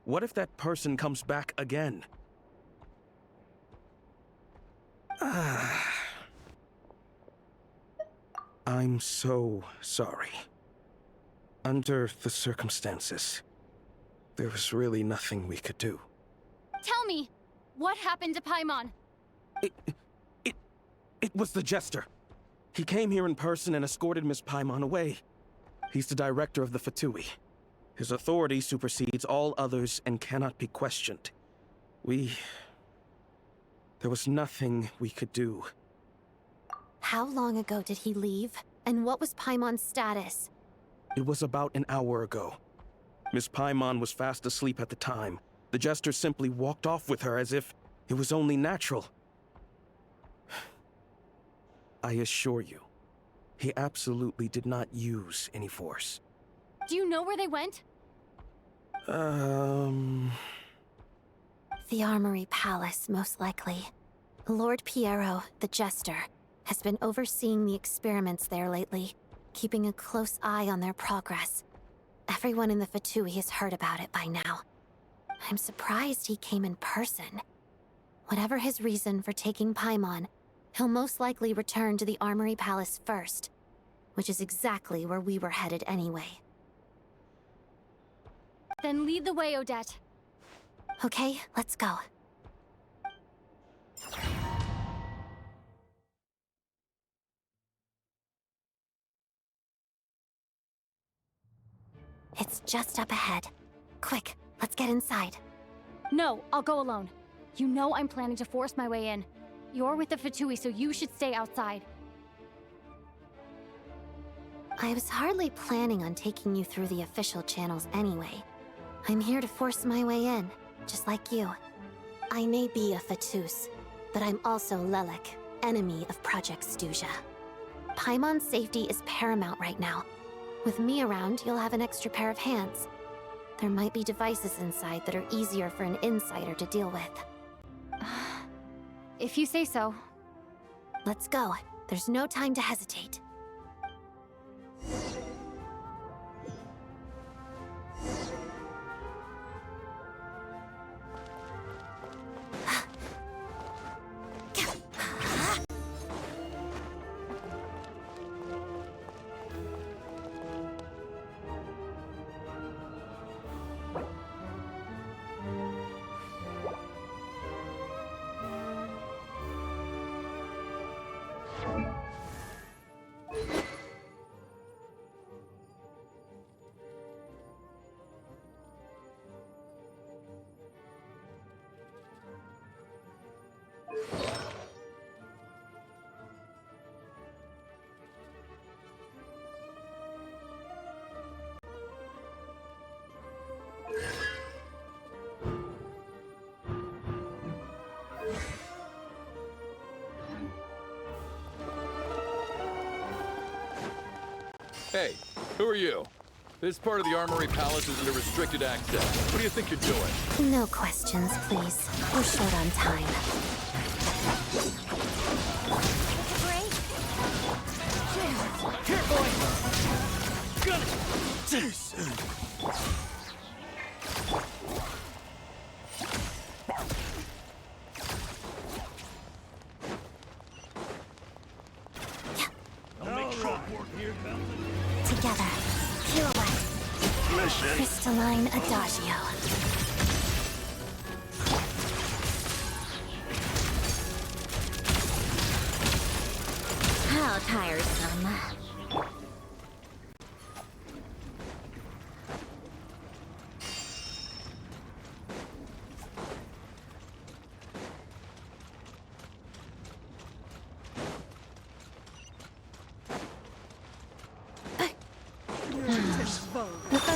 What if that person comes back again? I'm so sorry. Under the circumstances, there was really nothing we could do. Tell me, what happened to Paimon? It was the Jester. He came here in person and escorted Miss Paimon away. He's the director of the Fatui. His authority supersedes all others and cannot be questioned. There was nothing we could do. How long ago did he leave? And what was Paimon's status? It was about an hour ago. Miss Paimon was fast asleep at the time. The Jester simply walked off with her as if it was only natural. I assure you, he absolutely did not use any force. Do you know where they went? The Armory Palace, most likely. Lord Piero, the Jester, has been overseeing the experiments there lately, keeping a close eye on their progress. Everyone in the Fatui has heard about it by now. I'm surprised he came in person. Whatever his reason for taking Paimon, he'll most likely return to the Armory Palace first, which is exactly where we were headed anyway. Then lead the way, Odette. Okay, let's go. It's just up ahead. Quick, let's get inside. No, I'll go alone. You know I'm planning to force my way in. You're with the Fatui, so you should stay outside. I was hardly planning on taking you through the official channels anyway. I'm here to force my way in, just like you. I may be a Fatus, but I'm also Lelek, enemy of Project Stuzha. Paimon's safety is paramount right now. With me around, you'll have an extra pair of hands. There might be devices inside that are easier for an insider to deal with. If you say so. Let's go. There's no time to hesitate. Hey, who are you? This part of the Armory Palace is under restricted access. What do you think you're doing? No questions, please. We're short on time. Here, boy! Got it! Together. Pirouette. Crystalline Adagio. How tiresome.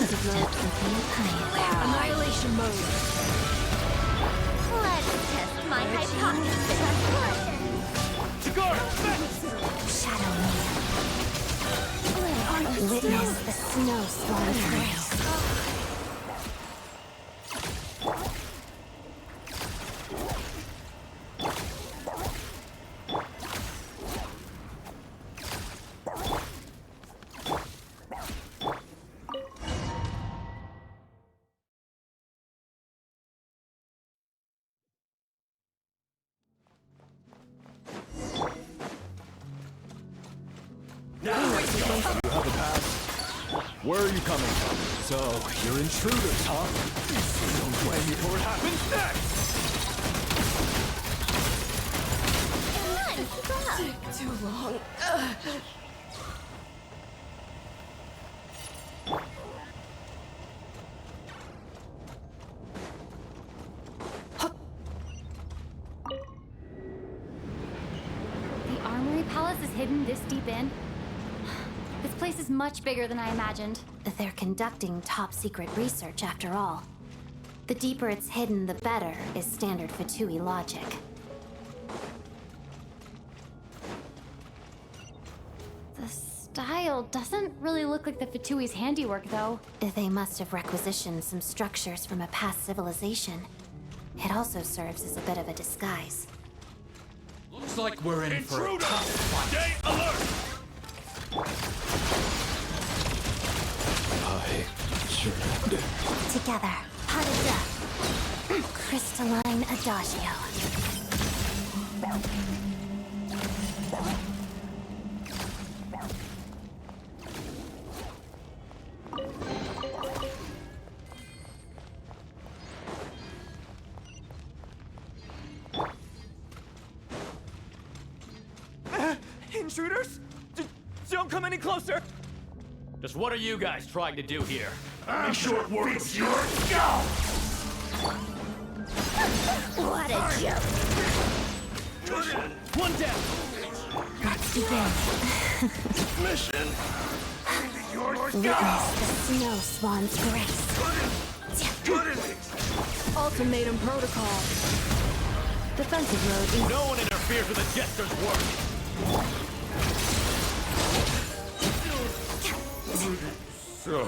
defensive mode contains high. Annihilation mode. Let's test my hypothesis. To guard! Shadow me. Witness the snow swarm's grace. You have a pass. Where are you coming from? So, you're intruders, huh? Don't blame me for what happens next! Took too long. The Armory Palace is hidden this deep in? This place is much bigger than I imagined. They're conducting top-secret research, after all. The deeper it's hidden, the better, is standard Fatui logic. The style doesn't really look like the Fatui's handiwork, though. They must have requisitioned some structures from a past civilization. It also serves as a bit of a disguise. Looks like we're in for a tough fight. Stay alert! I should. Together, Padada. Crystalline Adagio. Intruders? Don't come any closer! Just what are you guys trying to do here? I'm sure it works your skull! What a joke. One down! Let's begin. Mission! Your Witness the snow swan's grace. Ultimatum protocol. Defensive mode. No one interferes with the jester's work! Sir.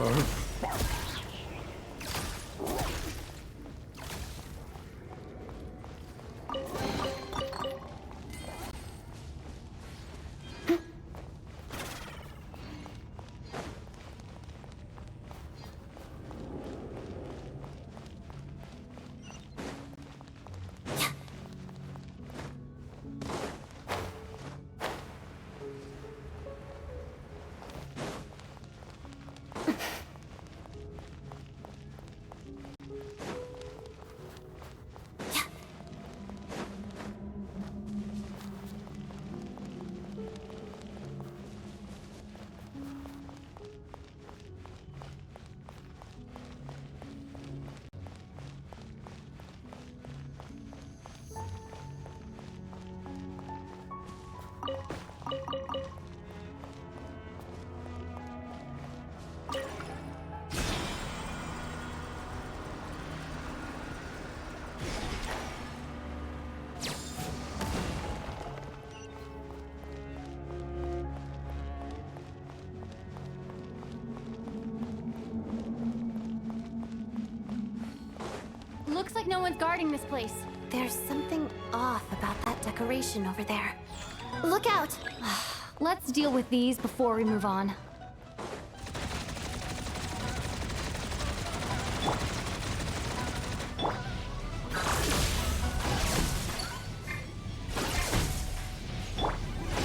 Looks like no one's guarding this place. There's something off about that decoration over there. Look out! Let's deal with these before we move on.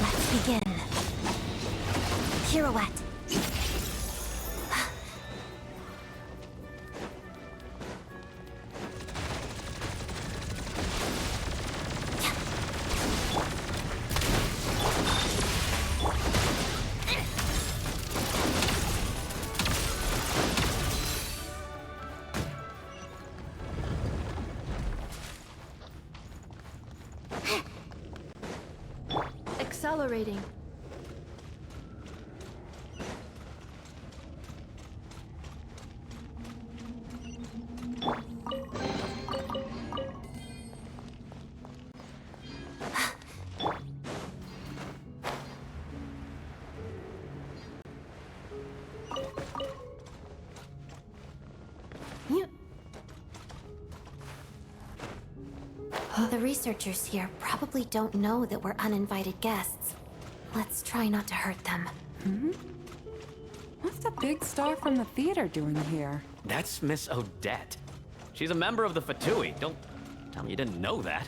Let's begin. Pirouette. Accelerating. The researchers here probably don't know that we're uninvited guests. Let's try not to hurt them. What's the big star from the theater doing here? That's Miss Odette. She's a member of the Fatui. Don't tell me you didn't know that.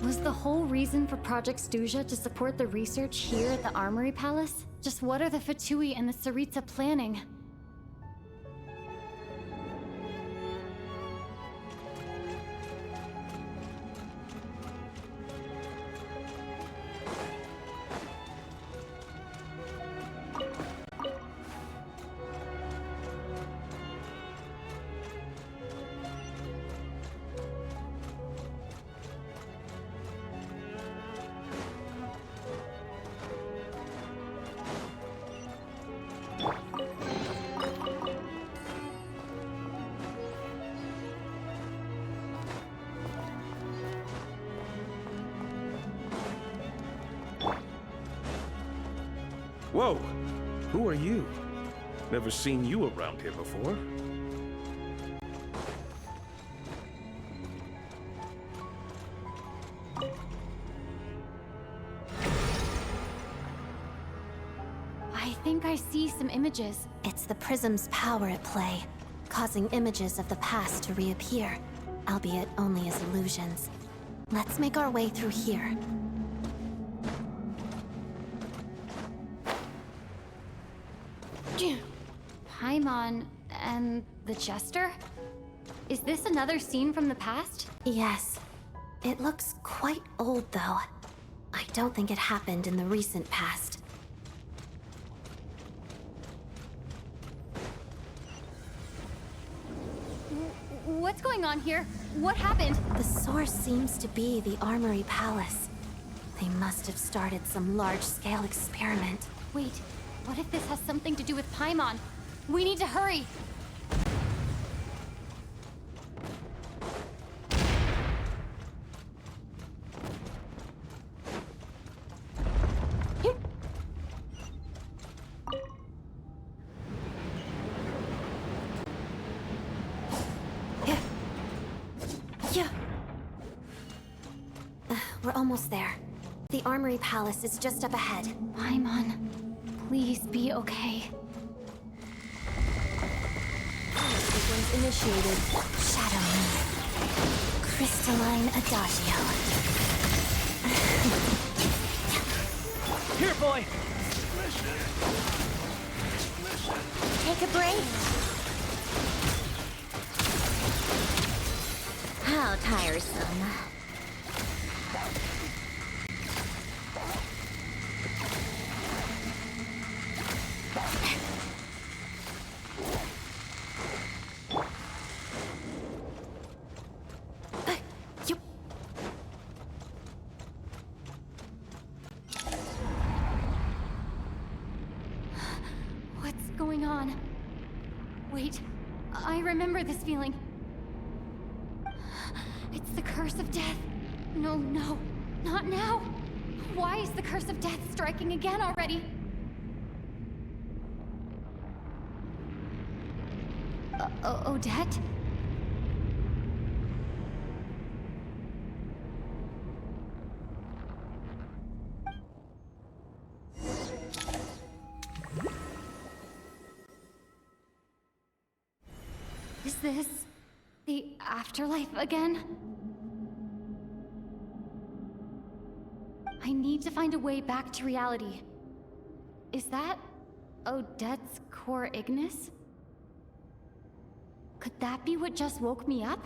Was the whole reason for Project Stuzha to support the research here at the Armory Palace? Just what are the Fatui and the Tsaritsa planning? Whoa! Who are you? Never seen you around here before. I think I see some images. It's the prism's power at play, causing images of the past to reappear, albeit only as illusions. Let's make our way through here. Paimon and the Jester? Is this another scene from the past? Yes. It looks quite old, though. I don't think it happened in the recent past. What's going on here? What happened? The source seems to be the Armory Palace. They must have started some large-scale experiment. Wait, what if this has something to do with Paimon? We need to hurry! We're almost there. The Armory Palace is just up ahead. Paimon, please be okay. Sequence initiated. Shadow Moon. Crystalline Adagio. Here, boy! Take a break. How tiresome. What's going on? Wait, I remember this feeling. It's the curse of death. No, no, not now. Why is the curse of death striking again already? Odette? Is this the afterlife again? I need to find a way back to reality. Is that Odette's core Ignis? Could that be what just woke me up?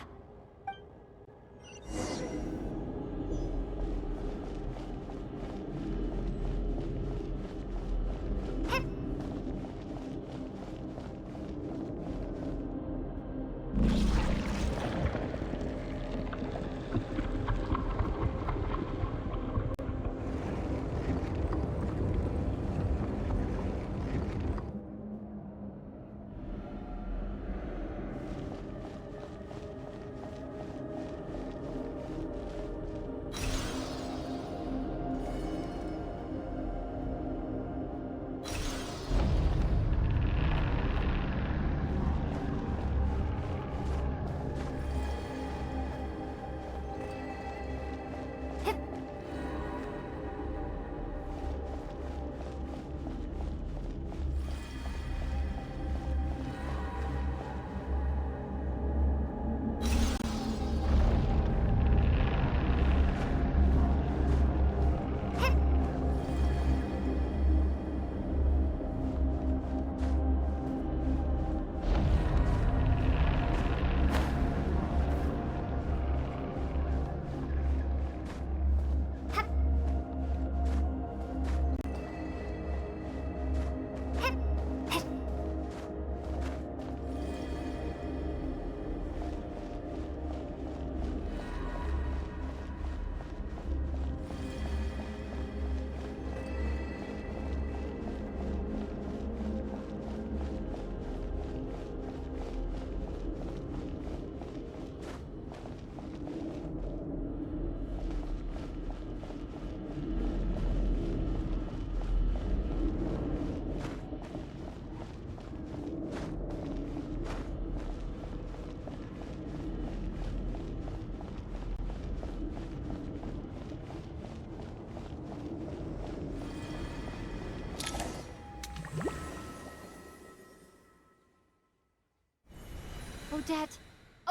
Odette!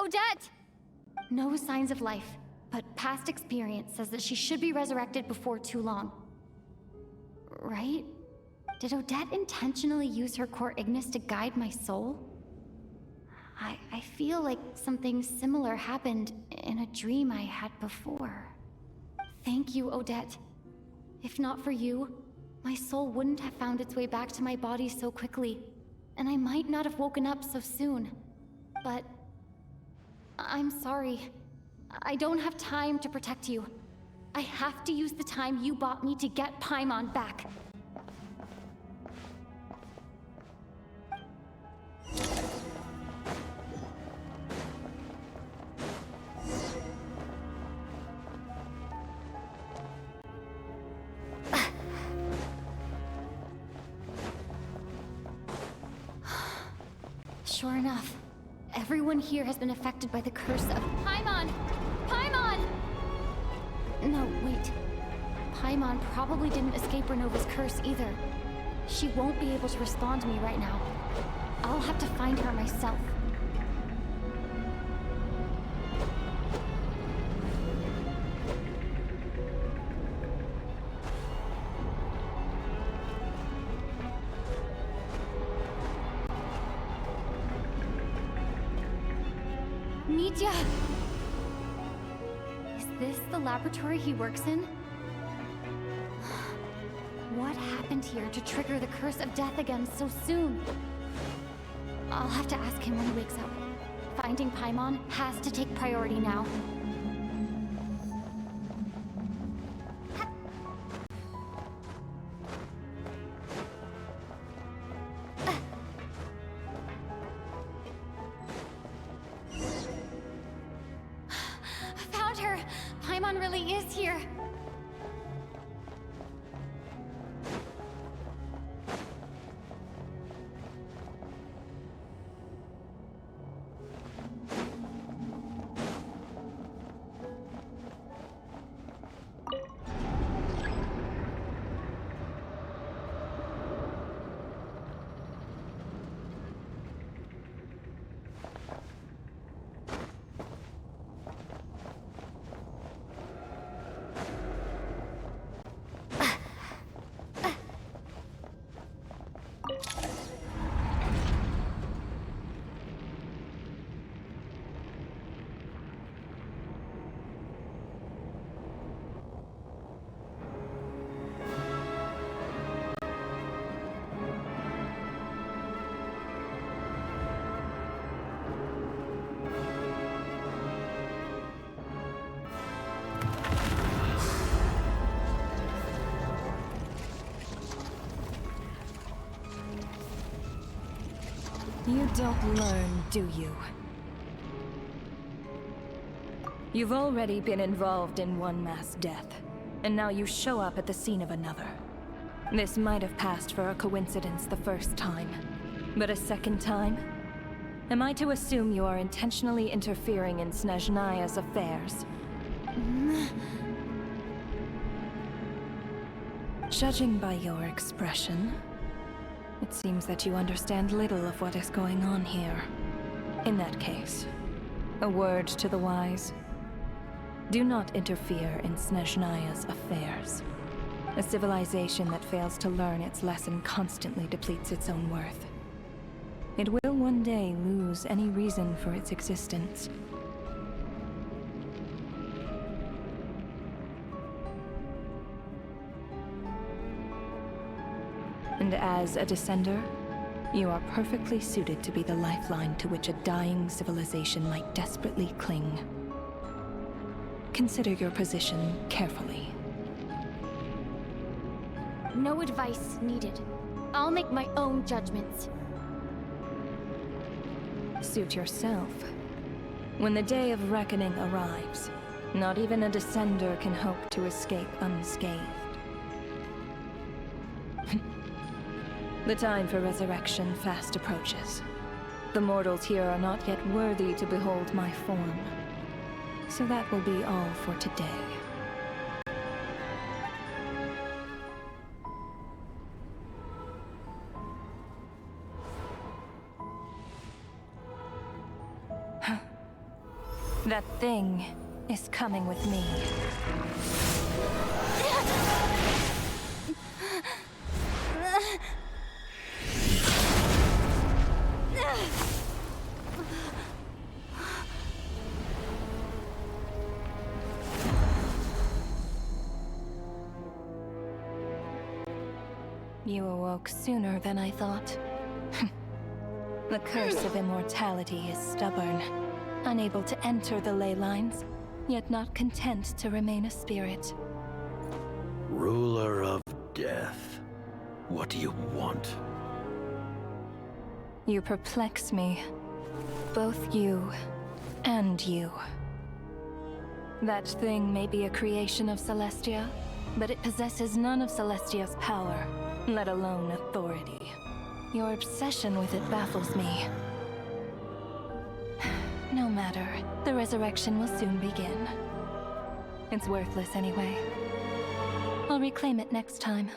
Odette! No signs of life, but past experience says that she should be resurrected before too long. Right? Did Odette intentionally use her core Ignis to guide my soul? I feel like something similar happened in a dream I had before. Thank you, Odette. If not for you, my soul wouldn't have found its way back to my body so quickly, and I might not have woken up so soon. But I'm sorry. I don't have time to protect you. I have to use the time you bought me to get Paimon back. Sure enough, everyone here has been affected by the curse of Paimon! Paimon! No, wait. Paimon probably didn't escape Renova's curse either. She won't be able to respond to me right now. I'll have to find her myself. Nitya! Is this the laboratory he works in? What happened here to trigger the curse of death again so soon? I'll have to ask him when he wakes up. Finding Paimon has to take priority now. Found her! Paimon really is here! You don't learn, do you? You've already been involved in one mass death, and now you show up at the scene of another. This might have passed for a coincidence the first time, but a second time? Am I to assume you are intentionally interfering in Snezhnaya's affairs? Judging by your expression, it seems that you understand little of what is going on here. In that case, a word to the wise. Do not interfere in Snezhnaya's affairs. A civilization that fails to learn its lesson constantly depletes its own worth. It will one day lose any reason for its existence. And as a descender, you are perfectly suited to be the lifeline to which a dying civilization might desperately cling. Consider your position carefully. No advice needed. I'll make my own judgments. Suit yourself. When the day of reckoning arrives, not even a descender can hope to escape unscathed. The time for resurrection fast approaches. The mortals here are not yet worthy to behold my form. So that will be all for today. That thing is coming with me. You awoke sooner than I thought. The curse of immortality is stubborn, unable to enter the ley lines, yet not content to remain a spirit. Ruler of death, what do you want? You perplex me. Both you and you. That thing may be a creation of Celestia, but it possesses none of Celestia's power, let alone authority. Your obsession with it baffles me. No matter, the resurrection will soon begin. It's worthless anyway. I'll reclaim it next time.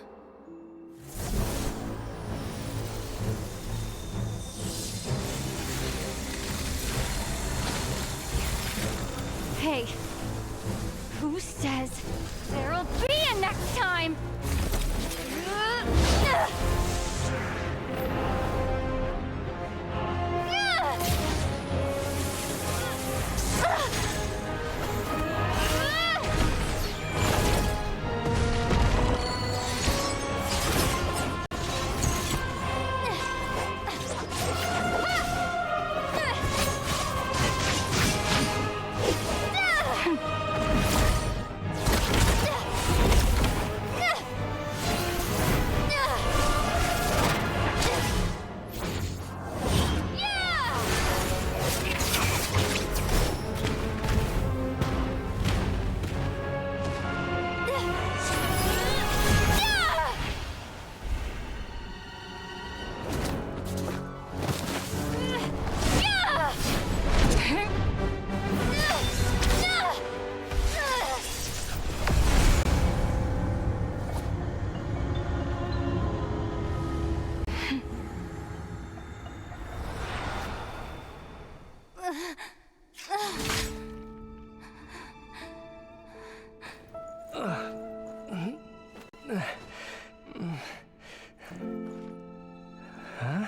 Hey, who says there'll be a next time? Huh?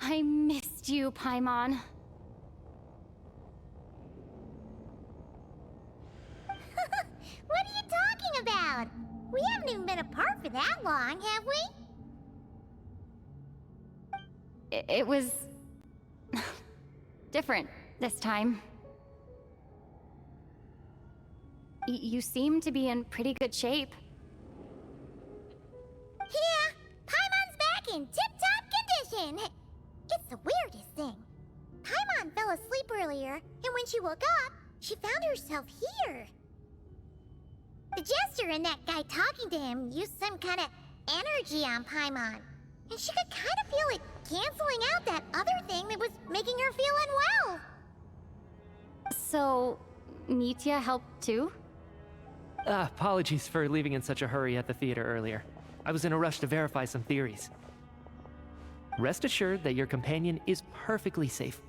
I missed you, Paimon. What are you talking about? We haven't even been apart for that long, have we? It was different this time. You seem to be in pretty good shape. Yeah, Paimon's back in tip-top condition. It's the weirdest thing. Paimon fell asleep earlier, and when she woke up, she found herself here. The Jester and that guy talking to him used some kind of energy on Paimon, and she could kind of feel it canceling out that other thing that was making her feel unwell. So, Mitya helped too? Apologies for leaving in such a hurry at the theater earlier. I was in a rush to verify some theories. Rest assured that your companion is perfectly safe.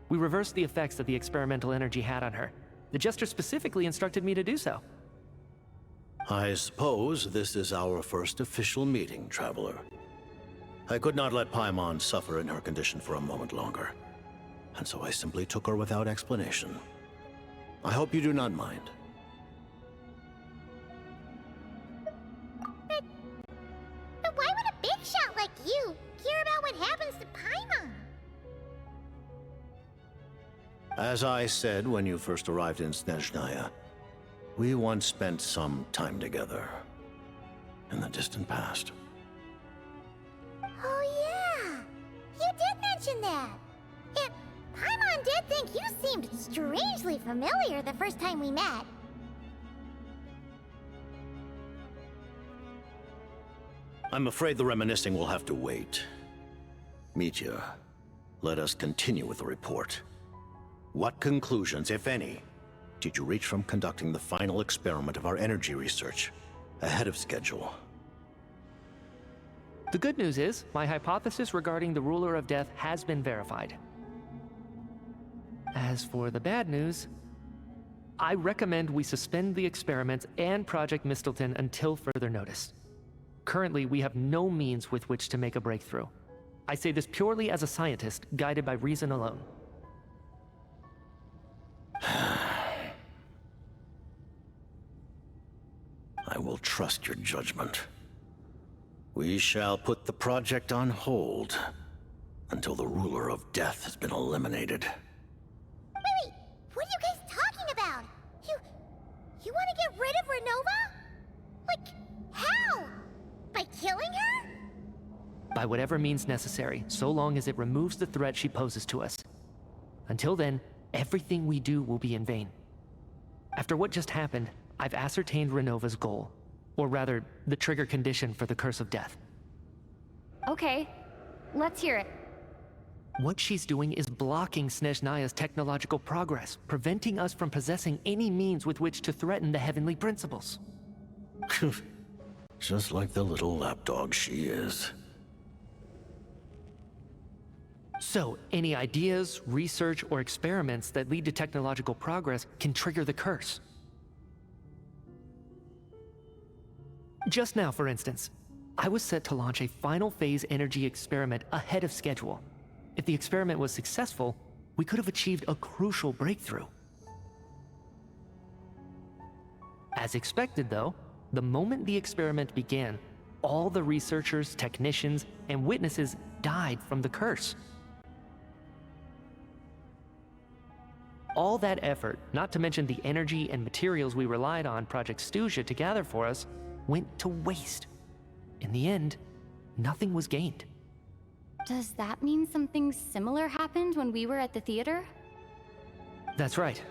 We reversed the effects that the experimental energy had on her. The Jester specifically instructed me to do so. I suppose this is our first official meeting, Traveler. I could not let Paimon suffer in her condition for a moment longer, and so I simply took her without explanation. I hope you do not mind. But why would a big shot like you care about what happens to Paimon? As I said when you first arrived in Snezhnaya, we once spent some time together in the distant past. Oh yeah, you did mention that. If Paimon did think you seemed strangely familiar the first time we met. I'm afraid the reminiscing will have to wait. Mitya, let us continue with the report. What conclusions, if any, did you reach from conducting the final experiment of our energy research ahead of schedule? The good news is, my hypothesis regarding the Ruler of Death has been verified. As for the bad news, I recommend we suspend the experiments and Project Mistleton until further notice. Currently, we have no means with which to make a breakthrough. I say this purely as a scientist, guided by reason alone. I will trust your judgment. We shall put the project on hold until the Ruler of Death has been eliminated. Wait, what are you guys talking about? You want to get rid of Renova? Like, how? By killing her? By whatever means necessary, so long as it removes the threat she poses to us. Until then, everything we do will be in vain. After what just happened, I've ascertained Renova's goal. Or rather, the trigger condition for the Curse of Death. Okay, let's hear it. What she's doing is blocking Snezhnaya's technological progress, preventing us from possessing any means with which to threaten the heavenly principles. Just like the little lapdog she is. So, any ideas, research, or experiments that lead to technological progress can trigger the curse. Just now, for instance, I was set to launch a final phase energy experiment ahead of schedule. If the experiment was successful, we could have achieved a crucial breakthrough. As expected, though, the moment the experiment began, all the researchers, technicians, and witnesses died from the curse. All that effort, not to mention the energy and materials we relied on Project Snezhnaya to gather for us, went to waste. In the end, nothing was gained. Does that mean something similar happened when we were at the theater? That's right.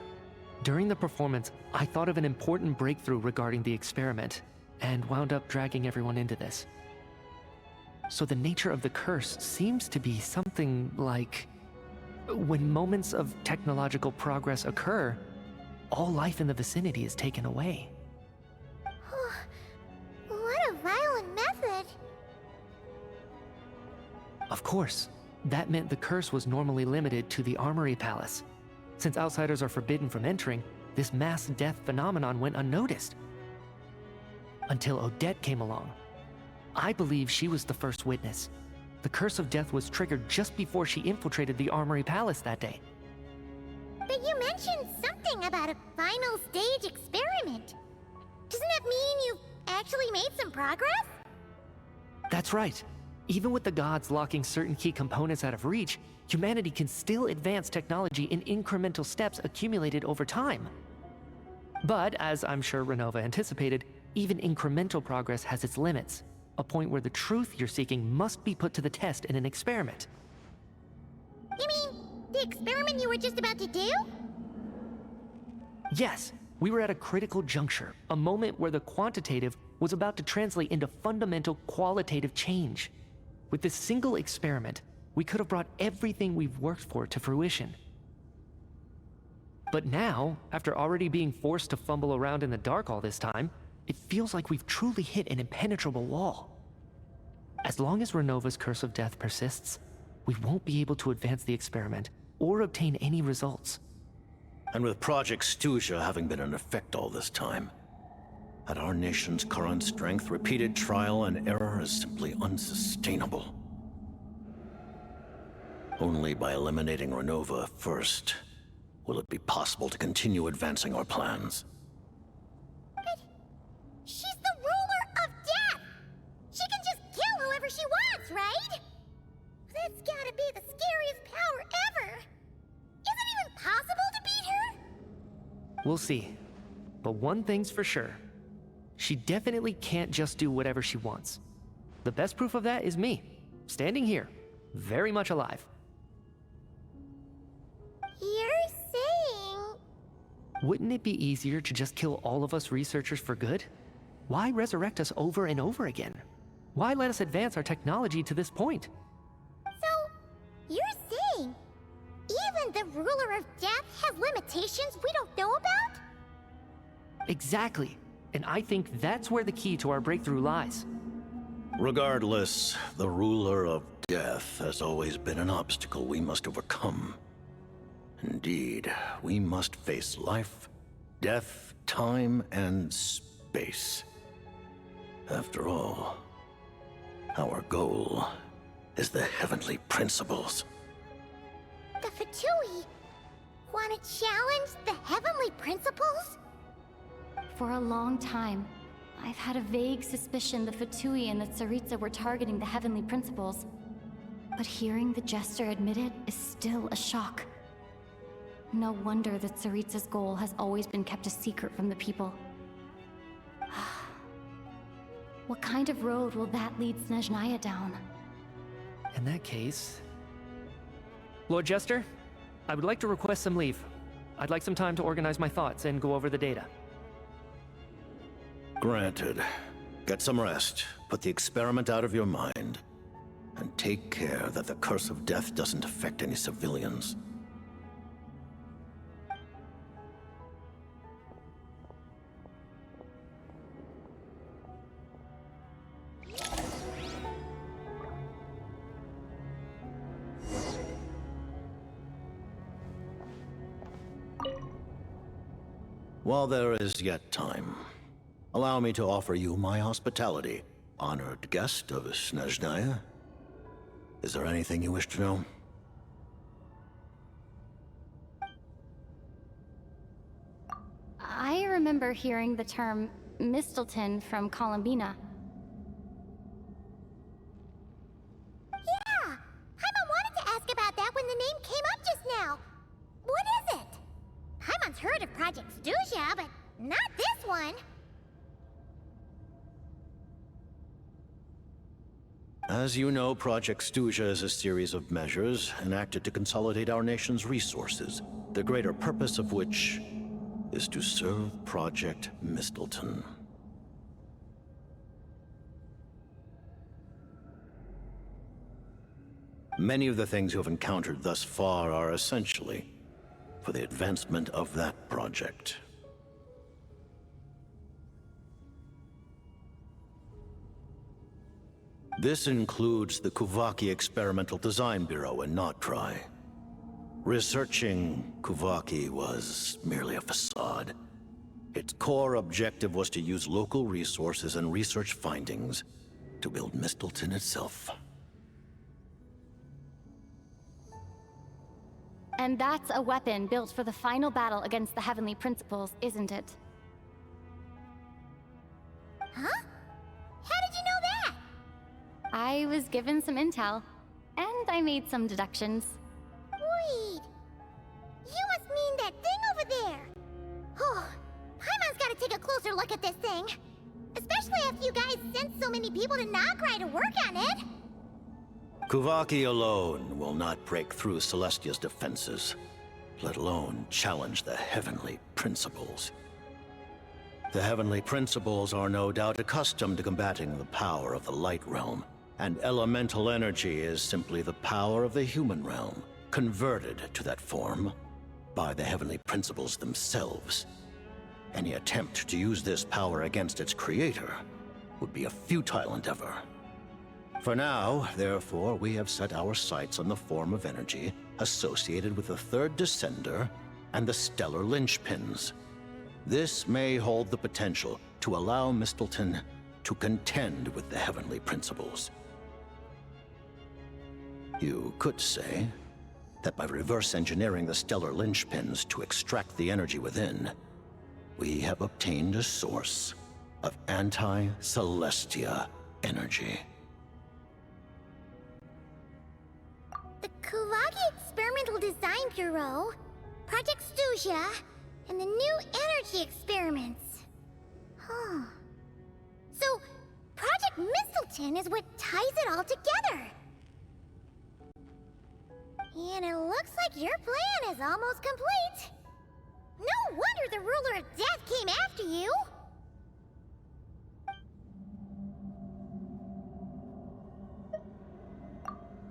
During the performance, I thought of an important breakthrough regarding the experiment, and wound up dragging everyone into this. So the nature of the curse seems to be something like, when moments of technological progress occur, all life in the vicinity is taken away. What a violent method! Of course, that meant the curse was normally limited to the Armory Palace. Since outsiders are forbidden from entering, this mass death phenomenon went unnoticed. Until Odette came along. I believe she was the first witness. The Curse of Death was triggered just before she infiltrated the Armory Palace that day. But you mentioned something about a final stage experiment. Doesn't that mean you've actually made some progress? That's right. Even with the gods locking certain key components out of reach, humanity can still advance technology in incremental steps accumulated over time. But, as I'm sure Renova anticipated, even incremental progress has its limits, a point where the truth you're seeking must be put to the test in an experiment. You mean the experiment you were just about to do? Yes, we were at a critical juncture, a moment where the quantitative was about to translate into fundamental qualitative change. With this single experiment, we could have brought everything we've worked for to fruition. But now, after already being forced to fumble around in the dark all this time, it feels like we've truly hit an impenetrable wall. As long as Renova's Curse of Death persists, we won't be able to advance the experiment or obtain any results. And with Project Snezhnaya having been in effect all this time, at our nation's current strength, repeated trial and error is simply unsustainable. Only by eliminating Renova first will it be possible to continue advancing our plans. But she's the ruler of death! She can just kill whoever she wants, right? That's gotta be the scariest power ever! Is it even possible to beat her? We'll see. But one thing's for sure. She definitely can't just do whatever she wants. The best proof of that is me, standing here, very much alive. Yeah, Wouldn't it be easier to just kill all of us researchers for good? Why resurrect us over and over again? Why let us advance our technology to this point? So, you're saying even the ruler of death has limitations we don't know about? Exactly. And I think that's where the key to our breakthrough lies. Regardless, the ruler of death has always been an obstacle we must overcome. Indeed, we must face life, death, time, and space. After all, our goal is the heavenly principles. The Fatui want to challenge the heavenly principles? For a long time, I've had a vague suspicion the Fatui and the Tsaritsa were targeting the heavenly principles. But hearing the Jester admit it is still a shock. No wonder that Tsaritsa's goal has always been kept a secret from the people. What kind of road will that lead Snezhnaya down? In that case... Lord Jester, I would like to request some leave. I'd like some time to organize my thoughts and go over the data. Granted. Get some rest, put the experiment out of your mind, and take care that the curse of death doesn't affect any civilians. While there is yet time, allow me to offer you my hospitality, honored guest of Snezhnaya. Is there anything you wish to know? I remember hearing the term Mistleton from Columbina. Yeah! Paimon wanted to ask about that when the name came up just now. What is it? Paimon's heard of Project Stuzha, but not this one. As you know, Project Stuzha is a series of measures enacted to consolidate our nation's resources, the greater purpose of which is to serve Project Mistleton. Many of the things you have encountered thus far are essentially for the advancement of that project. This includes the Kuvaki Experimental Design Bureau in Notri. Researching Kuvaki was merely a facade. Its core objective was to use local resources and research findings to build Mistleton itself. And that's a weapon built for the final battle against the Heavenly Principles, isn't it? Huh? How did you know that? I was given some intel, and I made some deductions. Wait. You must mean that thing over there. Oh, Paimon's gotta take a closer look at this thing. Especially after you guys sent so many people to Notri to work on it. Kuvaki alone will not break through Celestia's defenses, let alone challenge the Heavenly Principles. The Heavenly Principles are no doubt accustomed to combating the power of the Light Realm, and elemental energy is simply the power of the human realm, converted to that form by the Heavenly Principles themselves. Any attempt to use this power against its creator would be a futile endeavor. For now, therefore, we have set our sights on the form of energy associated with the Third Descender and the Stellar Linchpins. This may hold the potential to allow Mistleton to contend with the Heavenly Principles. You could say that by reverse engineering the Stellar Linchpins to extract the energy within, we have obtained a source of anti-Celestia energy. The Kuvaki Experimental Design Bureau, Project Stuzha, and the new energy experiments. Huh. So, Project Mistleton is what ties it all together. And it looks like your plan is almost complete. No wonder the ruler of death came after you!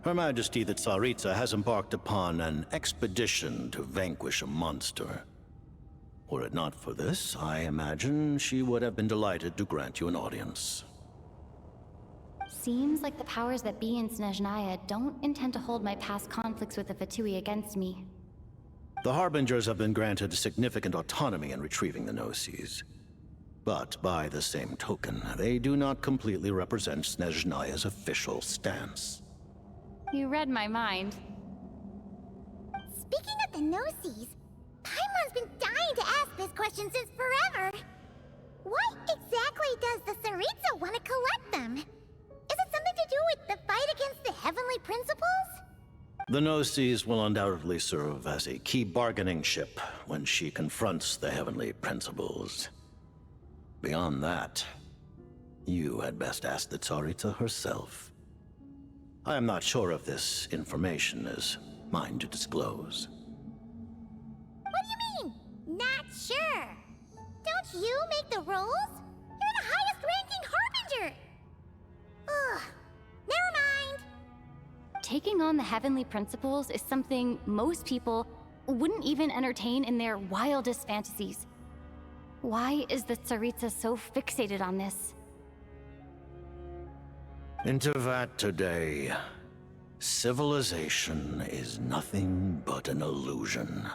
Her Majesty the Tsaritsa has embarked upon an expedition to vanquish a monster. Were it not for this, I imagine she would have been delighted to grant you an audience. Seems like the powers that be in Snezhnaya don't intend to hold my past conflicts with the Fatui against me. The Harbingers have been granted significant autonomy in retrieving the Gnosis. But by the same token, they do not completely represent Snezhnaya's official stance. You read my mind. Speaking of the Gnosis, Paimon's been dying to ask this question since forever. Why exactly does the Tsaritsa want to collect them? Is it something to do with the fight against the Heavenly Principles? The Gnosis will undoubtedly serve as a key bargaining chip when she confronts the Heavenly Principles. Beyond that, you had best ask the Tsaritsa herself. I am not sure if this information is mine to disclose. What do you mean, not sure? Don't you make the rules? You're the highest-ranking Harbinger! Ugh, never mind. Taking on the Heavenly Principles is something most people wouldn't even entertain in their wildest fantasies. Why is the Tsaritsa so fixated on this? Intervat today, civilization is nothing but an illusion.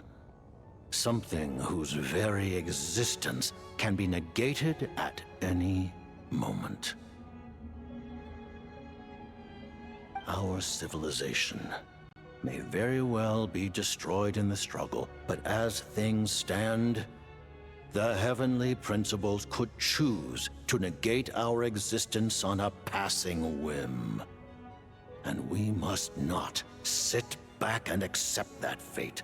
Something whose very existence can be negated at any moment. Our civilization may very well be destroyed in the struggle, but as things stand, the Heavenly Principles could choose to negate our existence on a passing whim. And we must not sit back and accept that fate.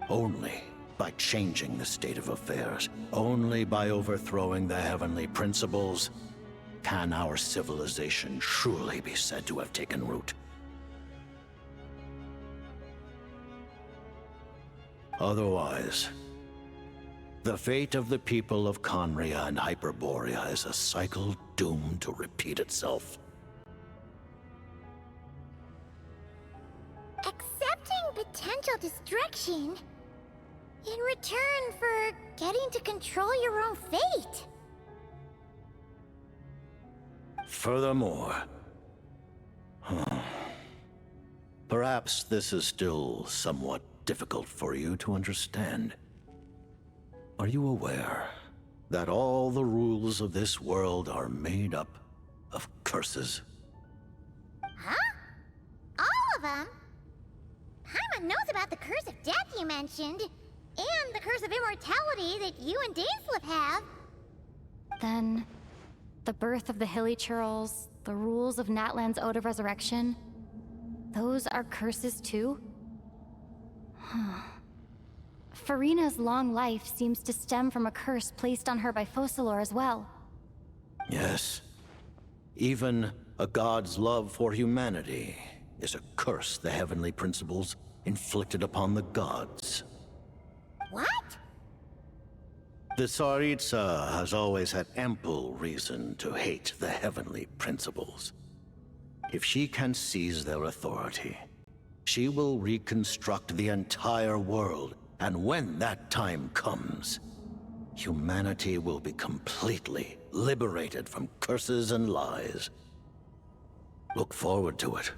Only by changing the state of affairs, only by overthrowing the Heavenly Principles, can our civilization truly be said to have taken root. Otherwise, the fate of the people of Conria and Hyperborea is a cycle doomed to repeat itself. Accepting potential destruction in return for getting to control your own fate. Furthermore, perhaps this is still somewhat difficult for you to understand. Are you aware that all the rules of this world are made up of curses? Huh? All of them? Paimon knows about the curse of death you mentioned, and the curse of immortality that you and Dainsleif have. Then, the birth of the Hilly Churls, the rules of Natlan's Ode of Resurrection, those are curses too? Farina's long life seems to stem from a curse placed on her by Focalor as well. Yes. Even a god's love for humanity is a curse the Heavenly Principles inflicted upon the gods. What? The Tsaritsa has always had ample reason to hate the Heavenly Principles. If she can seize their authority, she will reconstruct the entire world, and when that time comes, humanity will be completely liberated from curses and lies. Look forward to it.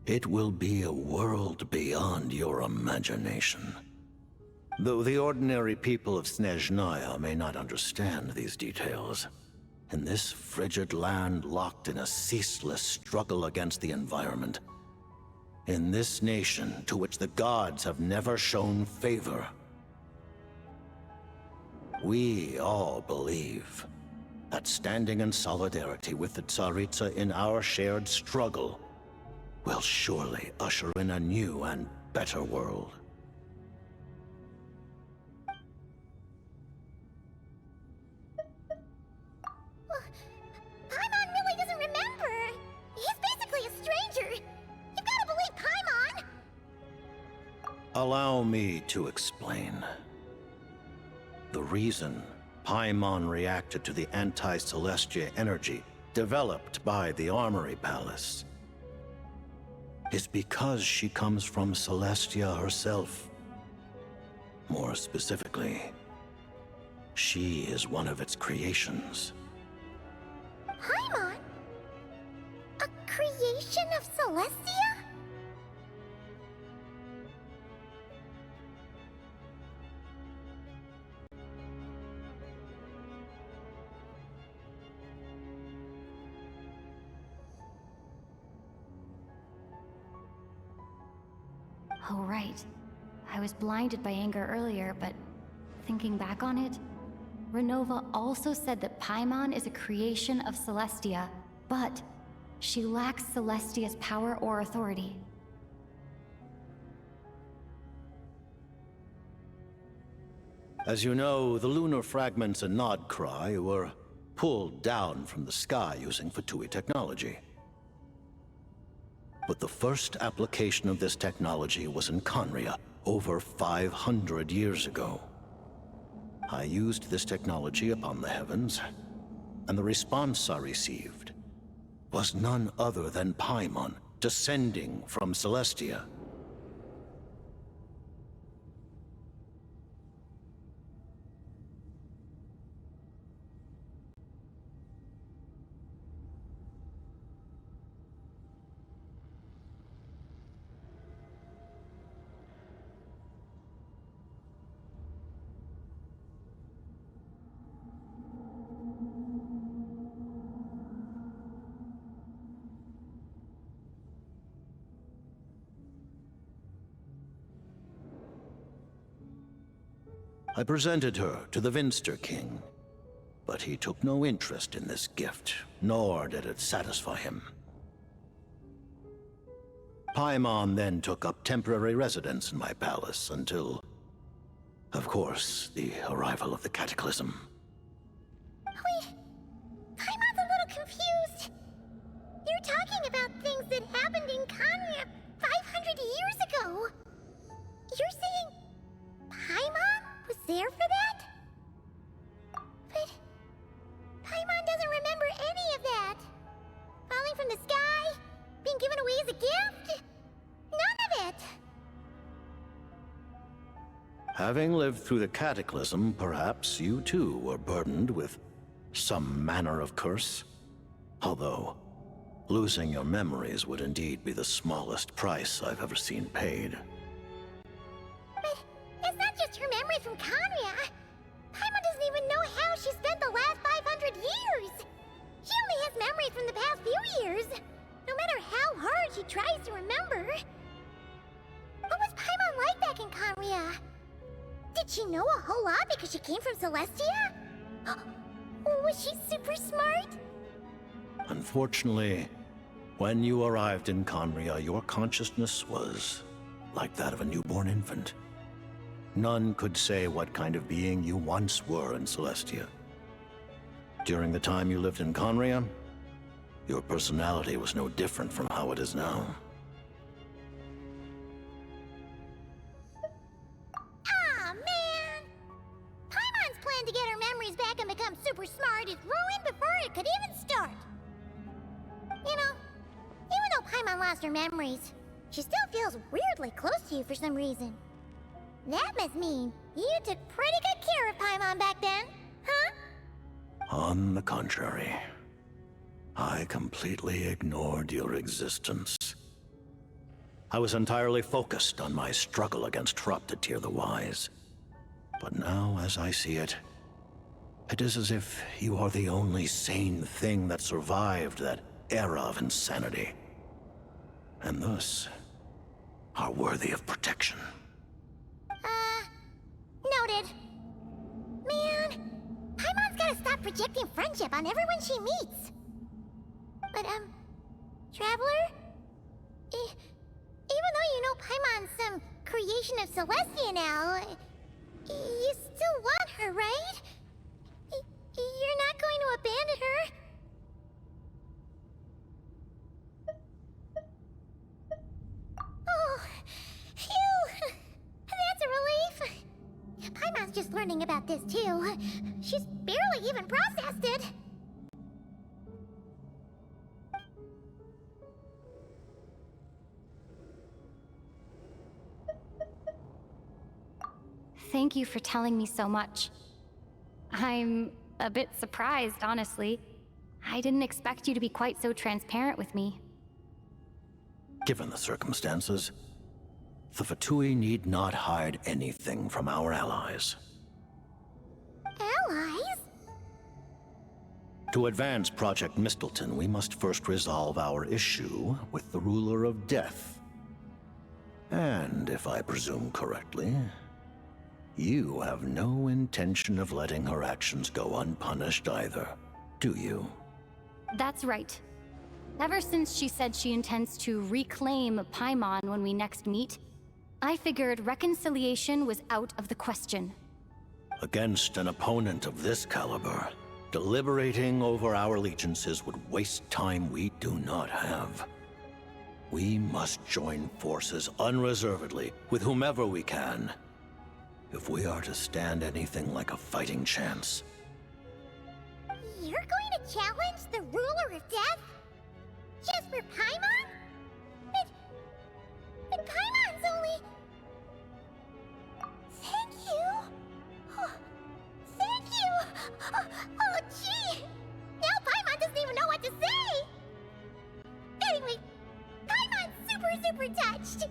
It will be a world beyond your imagination. Though the ordinary people of Snezhnaya may not understand these details, in this frigid land locked in a ceaseless struggle against the environment, in this nation to which the gods have never shown favor, we all believe that standing in solidarity with the Tsaritsa in our shared struggle will surely usher in a new and better world. Paimon really doesn't remember. He's basically a stranger. You gotta believe Paimon. Allow me to explain. The reason Paimon reacted to the anti-Celestia energy developed by the Armory Palace is because she comes from Celestia herself. More specifically, she is one of its creations. Paimon? A creation of Celestia? Oh, right. I was blinded by anger earlier, but thinking back on it, Renova also said that Paimon is a creation of Celestia, but she lacks Celestia's power or authority. As you know, the lunar fragments in Nodcry were pulled down from the sky using Fatui technology. But the first application of this technology was in Conria over 500 years ago. I used this technology upon the heavens, and the response I received was none other than Paimon descending from Celestia. I presented her to the Vinster King, but he took no interest in this gift, nor did it satisfy him. Paimon then took up temporary residence in my palace until, of course, the arrival of the Cataclysm. Wait, Paimon's a little confused. You're talking about things that happened in Conria 500 years ago. You're saying Paimon was there for that? But Paimon doesn't remember any of that. Falling from the sky, being given away as a gift, none of it. Having lived through the Cataclysm, perhaps you too were burdened with some manner of curse. Although, losing your memories would indeed be the smallest price I've ever seen paid. But it's not just her memory from Conria. Paimon doesn't even know how she spent the last 500 years. She only has memories from the past few years. No matter how hard she tries to remember. What was Paimon like back in Conria? Did she know a whole lot because she came from Celestia? Was she super smart? Unfortunately, when you arrived in Conria, your consciousness was like that of a newborn infant. None could say what kind of being you once were in Celestia. During the time you lived in Conria, your personality was no different from how it is now. Aw, man! Paimon's plan to get her memories back and become super smart is ruined before it could even start. You know, even though Paimon lost her memories, she still feels weirdly close to you for some reason. That must mean you took pretty good care of Paimon back then, huh? On the contrary, I completely ignored your existence. I was entirely focused on my struggle against Troptatir the Wise. But now, as I see it, it is as if you are the only sane thing that survived that era of insanity. And thus, are worthy of protection. Noted. Man, Paimon's gotta stop projecting friendship on everyone she meets. But, Traveler? Even though you know Paimon's some creation of Celestia now, you still want her, right? You're not going to abandon her? Oh, phew! That's a relief. Paimon's just learning about this too. She's barely even processed it. Thank you for telling me so much. I'm a bit surprised, honestly. I didn't expect you to be quite so transparent with me. Given the circumstances, the Fatui need not hide anything from our allies. Allies? To advance Project Mistleton, we must first resolve our issue with the Ruler of Death. And if I presume correctly, you have no intention of letting her actions go unpunished either, do you? That's right. Ever since she said she intends to reclaim Paimon when we next meet, I figured reconciliation was out of the question. Against an opponent of this caliber, deliberating over our allegiances would waste time we do not have. We must join forces unreservedly with whomever we can, if we are to stand anything like a fighting chance. You're going to challenge the Ruler of Death? Just for Paimon? But Paimon's only... Thank you! Oh, thank you! Oh, gee! Now Paimon doesn't even know what to say! Anyway, Paimon's super touched!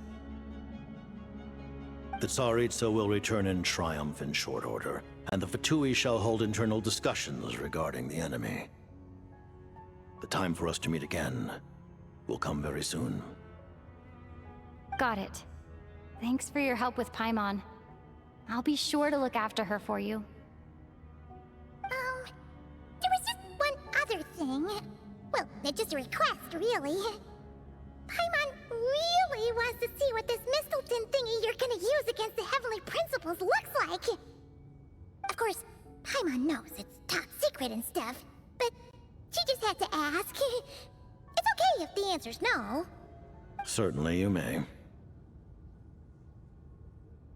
The Tsaritsa will return in triumph in short order, and the Fatui shall hold internal discussions regarding the enemy. The time for us to meet again will come very soon. Got it. Thanks for your help with Paimon. I'll be sure to look after her for you. There was just one other thing. Well, just a request, really. Paimon really wants to see what this Mistleton thingy you're gonna use against the Heavenly Principles looks like. Of course, Paimon knows it's top secret and stuff, but she just had to ask. It's okay if the answer's no. Certainly you may.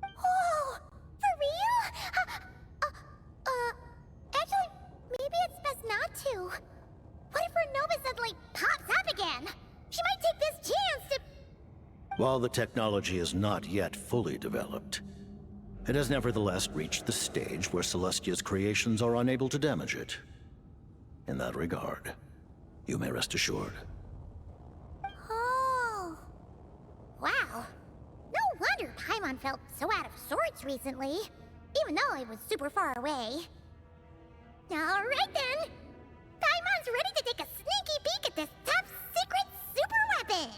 Oh, for real? Actually, maybe it's best not to. What if her Nova suddenly pops up again? She might take this chance to... While the technology is not yet fully developed, it has nevertheless reached the stage where Celestia's creations are unable to damage it. In that regard, you may rest assured. Oh. Wow. No wonder Paimon felt so out of sorts recently, even though it was super far away. Alright then! Paimon's ready to take a sneaky peek at this top secret super weapon!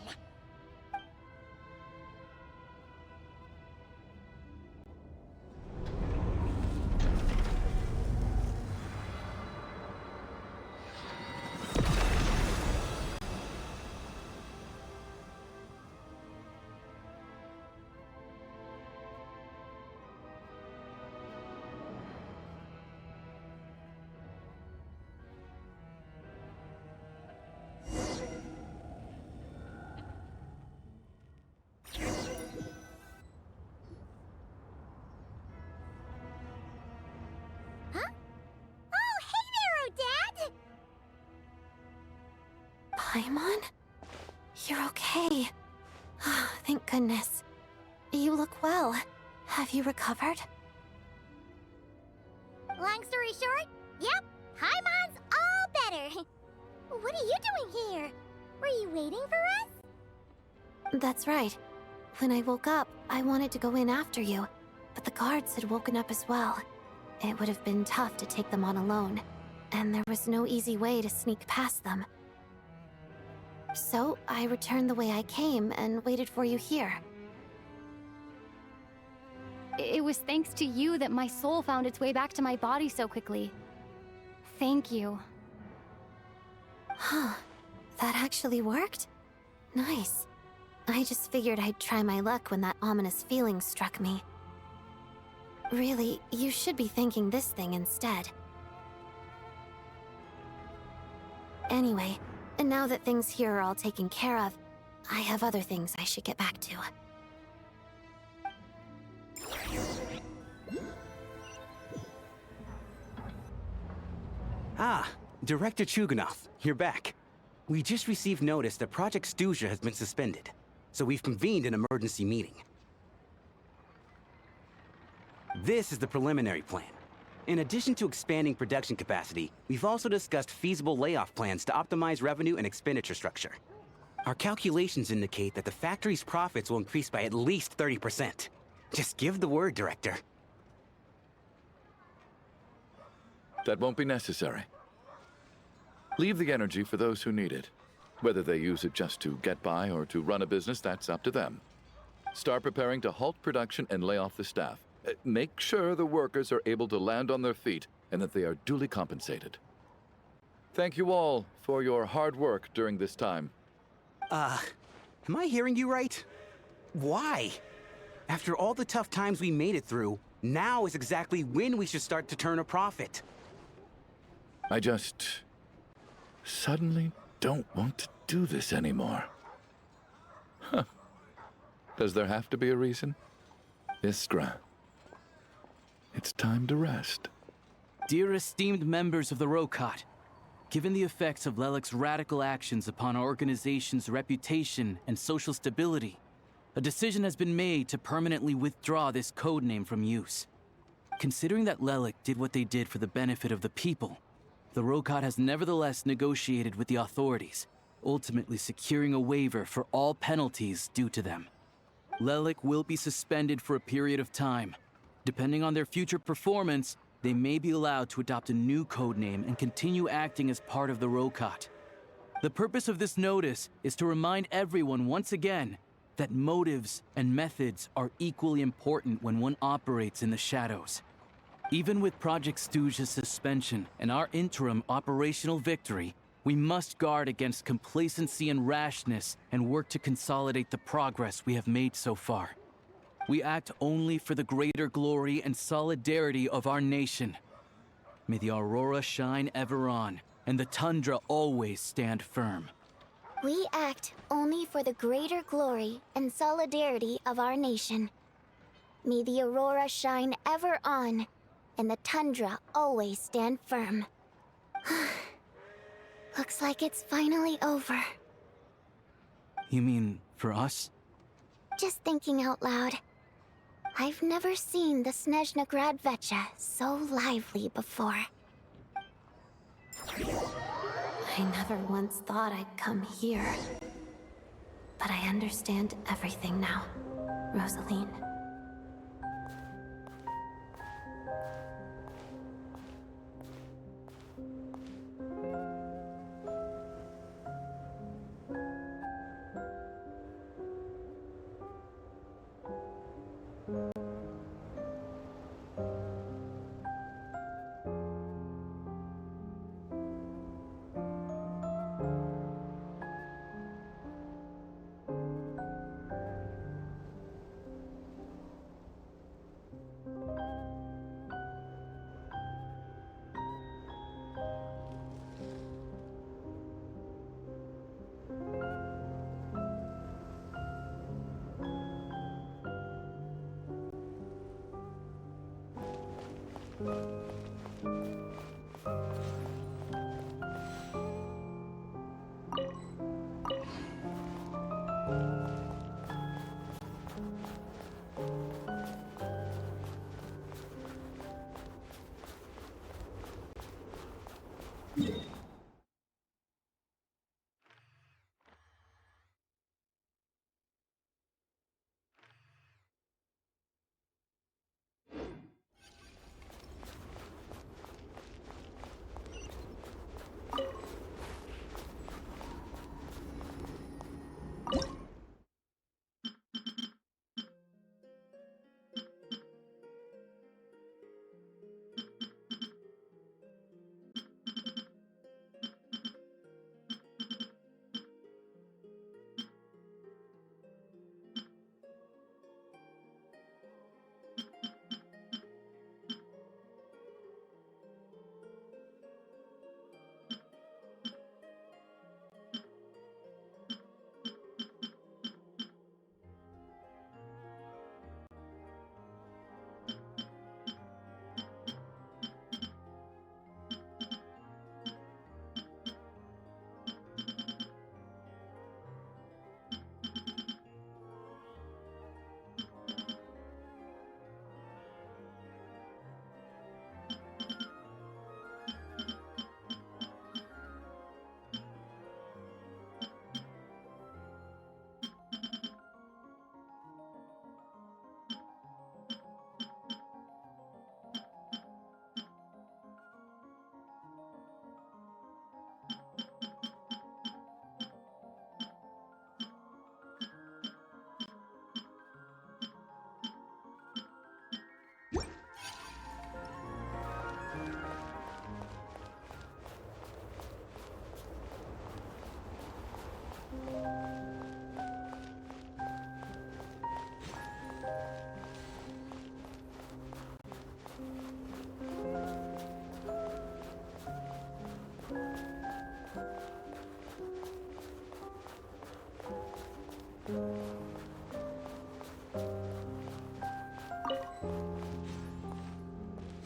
Paimon? You're okay. Thank goodness. You look well. Have you recovered? Long story short, yep, Paimon's all better. What are you doing here? Were you waiting for us? That's right. When I woke up, I wanted to go in after you, but the guards had woken up as well. It would have been tough to take them on alone, and there was no easy way to sneak past them. So, I returned the way I came and waited for you here. It was thanks to you that my soul found its way back to my body so quickly. Thank you. Huh. That actually worked? Nice. I just figured I'd try my luck when that ominous feeling struck me. Really, you should be thanking this thing instead. Anyway, and now that things here are all taken care of, I have other things I should get back to. Ah, Director Chuganov, you're back. We just received notice that Project Stuzha has been suspended, so we've convened an emergency meeting. This is the preliminary plan. In addition to expanding production capacity, we've also discussed feasible layoff plans to optimize revenue and expenditure structure. Our calculations indicate that the factory's profits will increase by at least 30%. Just give the word, Director. That won't be necessary. Leave the energy for those who need it. Whether they use it just to get by or to run a business, that's up to them. Start preparing to halt production and lay off the staff. Make sure the workers are able to land on their feet and that they are duly compensated. Thank you all for your hard work during this time. Am I hearing you right? Why? After all the tough times we made it through, now is exactly when we should start to turn a profit. I just suddenly don't want to do this anymore. Huh. Does there have to be a reason? Iskra, it's time to rest. Dear esteemed members of the Rokot, given the effects of Lelek's radical actions upon our organization's reputation and social stability, a decision has been made to permanently withdraw this codename from use. Considering that Lelek did what they did for the benefit of the people, the Rokot has nevertheless negotiated with the authorities, ultimately securing a waiver for all penalties due to them. Lelek will be suspended for a period of time. Depending on their future performance, they may be allowed to adopt a new codename and continue acting as part of the Rokot. The purpose of this notice is to remind everyone once again that motives and methods are equally important when one operates in the shadows. Even with Project Stuzha's suspension and our interim operational victory, we must guard against complacency and rashness and work to consolidate the progress we have made so far. We act only for the greater glory and solidarity of our nation. May the aurora shine ever on, and the tundra always stand firm. We act only for the greater glory and solidarity of our nation. May the aurora shine ever on, and the tundra always stand firm. Looks like it's finally over. You mean for us? Just thinking out loud. I've never seen the Snezhnaya Vecha so lively before. I never once thought I'd come here. But I understand everything now, Rosaline.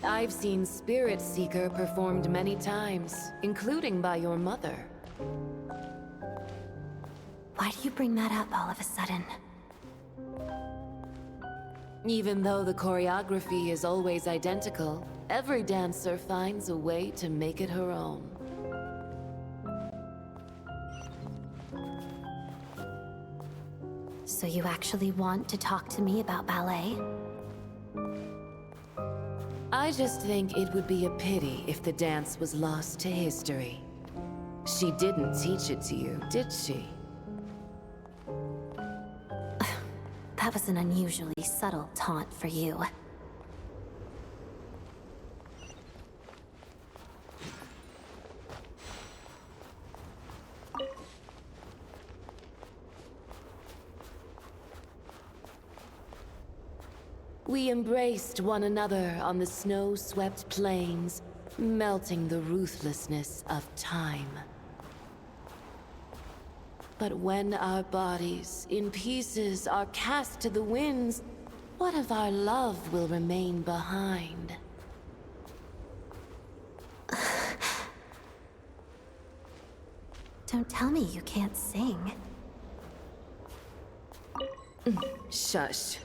I've seen Spirit Seeker performed many times, including by your mother. Why do you bring that up all of a sudden? Even though the choreography is always identical, every dancer finds a way to make it her own. So you actually want to talk to me about ballet? I just think it would be a pity if the dance was lost to history. She didn't teach it to you, did she? That was an unusually subtle taunt for you. We embraced one another on the snow-swept plains, melting the ruthlessness of time. But when our bodies, in pieces, are cast to the winds, what of our love will remain behind? Don't tell me you can't sing. Shush.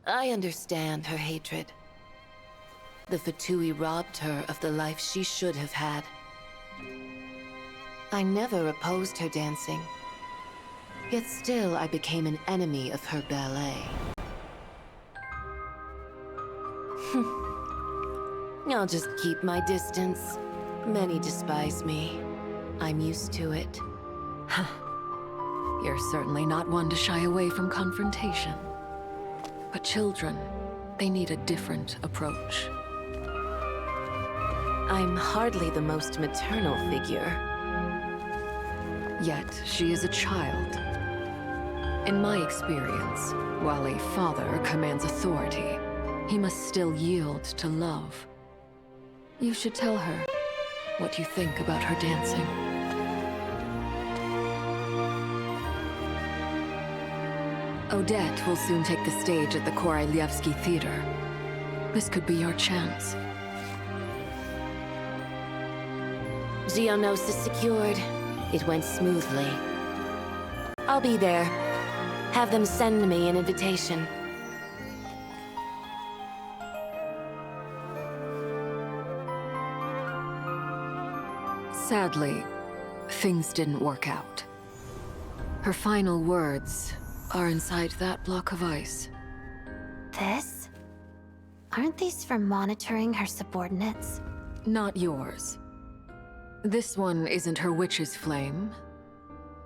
I understand her hatred. The Fatui robbed her of the life she should have had. I never opposed her dancing. Yet still I became an enemy of her ballet. I'll just keep my distance. Many despise me. I'm used to it. You're certainly not one to shy away from confrontation. But children, they need a different approach. I'm hardly the most maternal figure. Yet, she is a child. In my experience, while a father commands authority, he must still yield to love. You should tell her what you think about her dancing. Odette will soon take the stage at the Koralyevsky Theater. This could be your chance. Geonosis secured. It went smoothly. I'll be there. Have them send me an invitation. Sadly, things didn't work out. Her final words are inside that block of ice. This? Aren't these for monitoring her subordinates? Not yours. This one isn't her witch's flame,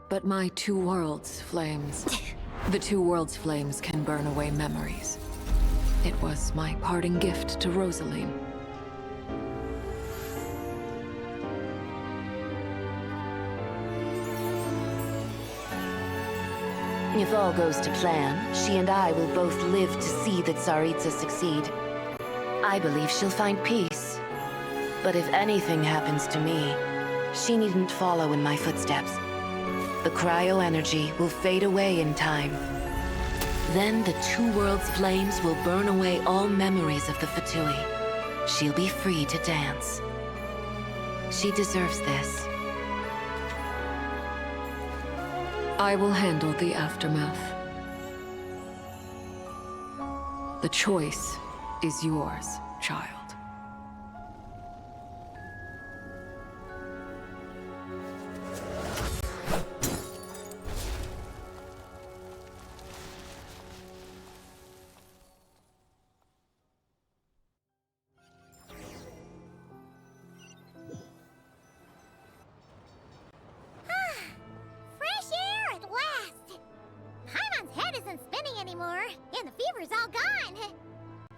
but my two worlds' flames. The two worlds' flames can burn away memories. It was my parting gift to Rosaline. If all goes to plan, she and I will both live to see the Tsaritsa succeed. I believe she'll find peace. But if anything happens to me, she needn't follow in my footsteps. The cryo-energy will fade away in time. Then the two worlds' flames will burn away all memories of the Fatui. She'll be free to dance. She deserves this. I will handle the aftermath. The choice is yours, child. Fresh air at last! Paimon's head isn't spinning anymore, and the fever's all gone.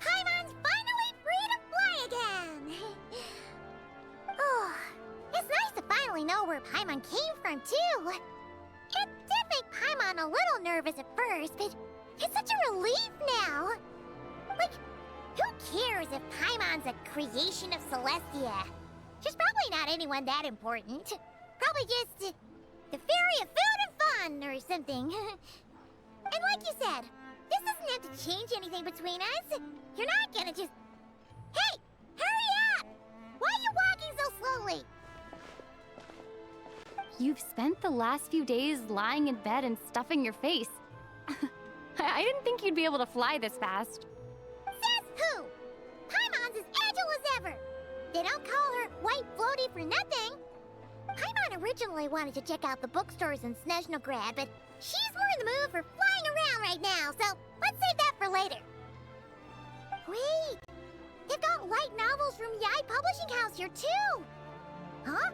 Paimon's finally free to fly again! Oh, it's nice to finally know where Paimon came from, too. It did make Paimon a little nervous at first, but it's such a relief now. Like Who cares if Paimon's a creation of Celestia? She's probably not anyone that important. Probably just the fairy of food and fun or something. And like you said, this doesn't have to change anything between us. You're not gonna just... Hey! Hurry up! Why are you walking so slowly? You've spent the last few days lying in bed and stuffing your face. I didn't think you'd be able to fly this fast. Says who? Paimon's as agile as ever. They don't call her White Floaty for nothing. Paimon originally wanted to check out the bookstores in Snezhnaya, but she's more in the mood for flying around right now, so let's save that for later. Wait, they've got light novels from Yai Publishing House here too. Huh?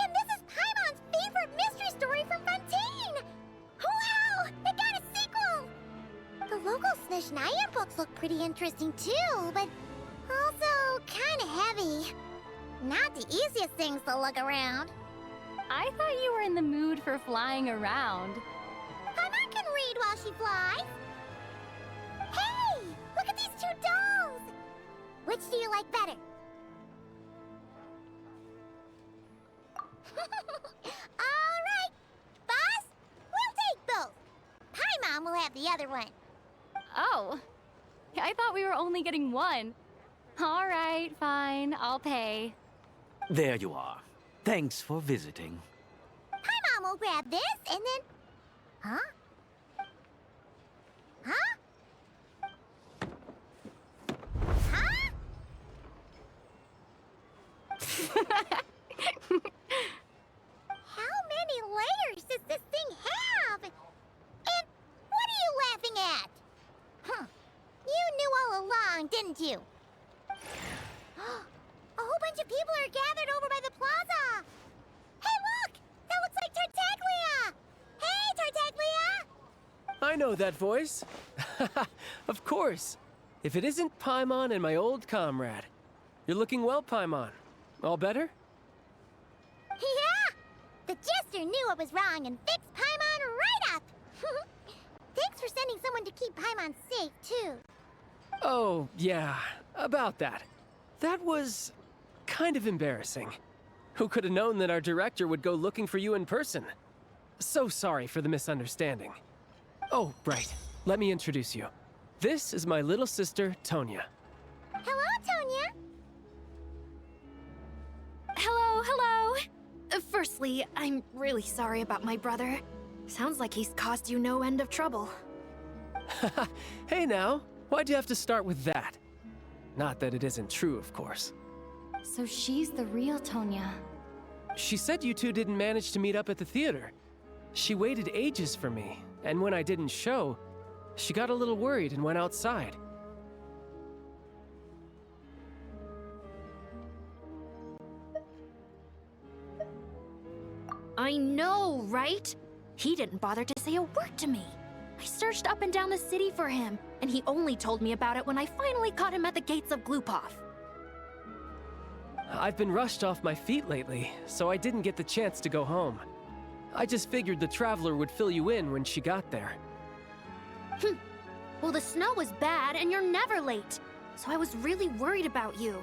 And this is Paimon's favorite mystery story from Fontaine! Wow! It got a sequel! The local Snezhnaya books look pretty interesting too, but also kinda heavy. Not the easiest things to look around. I thought you were in the mood for flying around. Paimon can read while she flies. Hey! Look at these two dolls! Which do you like better? Alright! Boss, we'll take both. Paimon will have the other one. Oh, I thought we were only getting one. All right, fine, I'll pay. There you are. Thanks for visiting. Paimon will grab this and then... Huh? Huh? Huh? How many layers does this thing have? And what are you laughing at? Huh. You knew all along, didn't you? A whole bunch of people are gathered over by the plaza. Hey, look! That looks like Tartaglia! Hey, Tartaglia! I know that voice. Of course. If it isn't Paimon and my old comrade. You're looking well, Paimon. All better? Yeah! The jester knew I was wrong and fixed Paimon right up! Thanks for sending someone to keep Paimon safe, too. Oh, yeah. About that. That was... kind of embarrassing. Who could have known that our director would go looking for you in person? So sorry for the misunderstanding. Oh, right. Let me introduce you. This is my little sister, Tonya. Hello, Tonya. Hello, hello. Firstly, I'm really sorry about my brother. Sounds like he's caused you no end of trouble. Hey now, why'd you have to start with that? Not that it isn't true, of course. So she's the real Tonya. She said you two didn't manage to meet up at the theater. She waited ages for me, and when I didn't show, she got a little worried and went outside. I know, right? He didn't bother to say a word to me. I searched up and down the city for him, and he only told me about it when I finally caught him at the gates of Glupov. I've been rushed off my feet lately, so I didn't get the chance to go home. I just figured the Traveler would fill you in when she got there. Well, the snow was bad, and you're never late. So I was really worried about you.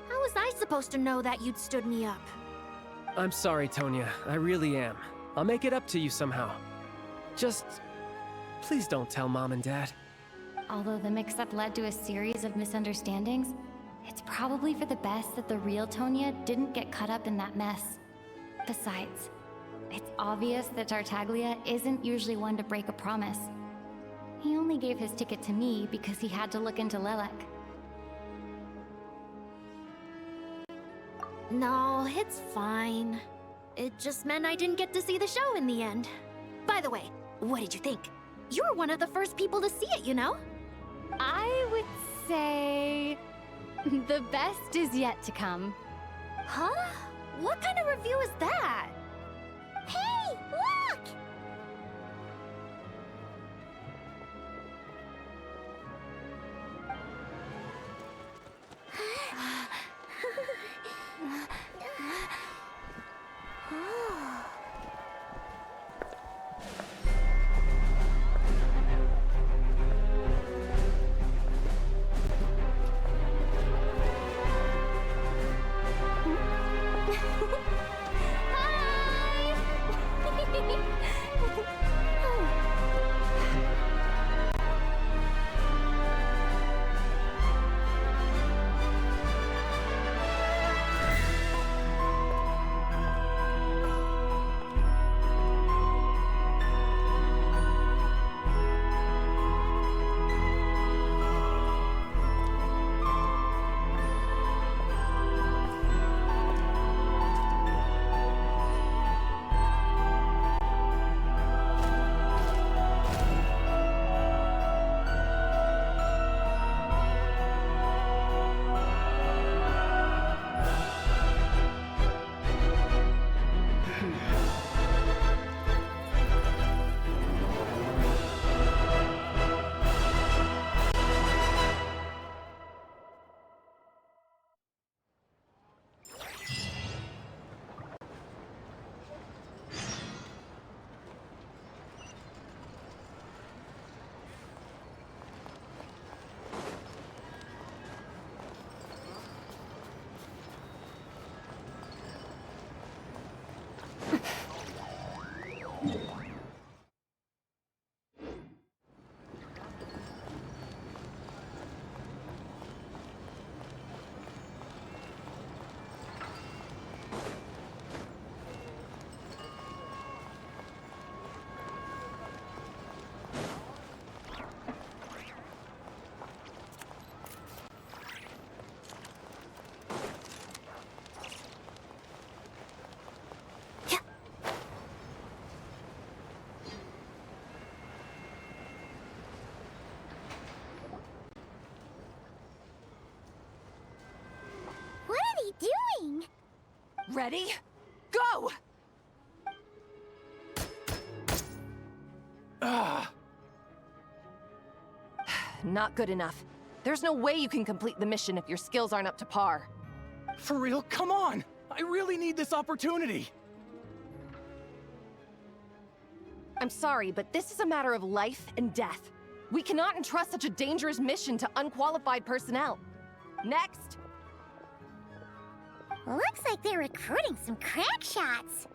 How was I supposed to know that you'd stood me up? I'm sorry, Tonya. I really am. I'll make it up to you somehow. Just... please don't tell Mom and Dad. Although the mix-up led to a series of misunderstandings, it's probably for the best that the real Tonya didn't get caught up in that mess. Besides, it's obvious that Tartaglia isn't usually one to break a promise. He only gave his ticket to me because he had to look into Lelek. No, it's fine. It just meant I didn't get to see the show in the end. By the way, what did you think? You were one of the first people to see it, you know? I would say... the best is yet to come. Huh? What kind of review is that? Hey, look! Ready? Go! Not good enough. There's no way you can complete the mission if your skills aren't up to par. For real? Come on! I really need this opportunity! I'm sorry, but this is a matter of life and death. We cannot entrust such a dangerous mission to unqualified personnel. Next! Looks like they're recruiting some crack shots.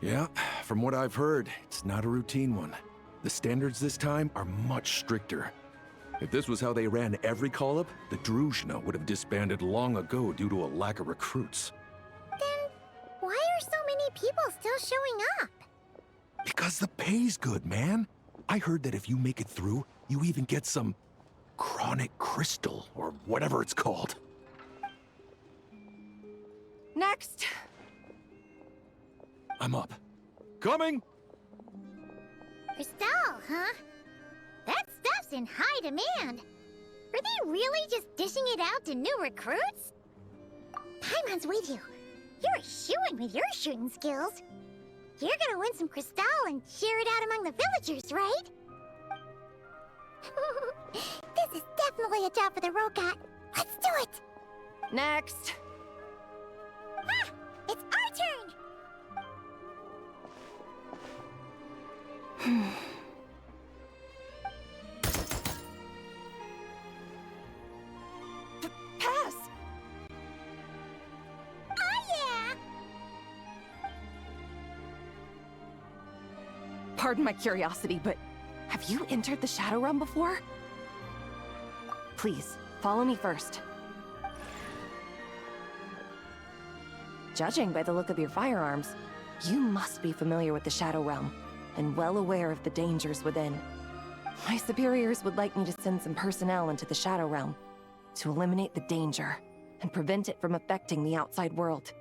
Yeah, from what I've heard, it's not a routine one. The standards this time are much stricter. If this was how they ran every call-up, the Snezhnaya would have disbanded long ago due to a lack of recruits. Then why are so many people still showing up? Because the pay's good, man. I heard that if you make it through, you even get some chronic crystal, or whatever it's called. Next! I'm up. Coming! Crystal, huh? That stuff's in high demand. Are they really just dishing it out to new recruits? Paimon's with you. You're a shoo-in with your shooting skills. You're gonna win some crystal and share it out among the villagers, right? This is definitely a job for the Rogat. Let's do it! Next! Ah! It's our turn! Pass! Oh yeah! Pardon my curiosity, but have you entered the Shadow Realm before? Please, follow me first. Judging by the look of your firearms, you must be familiar with the Shadow Realm, and well aware of the dangers within. My superiors would like me to send some personnel into the Shadow Realm to eliminate the danger and prevent it from affecting the outside world.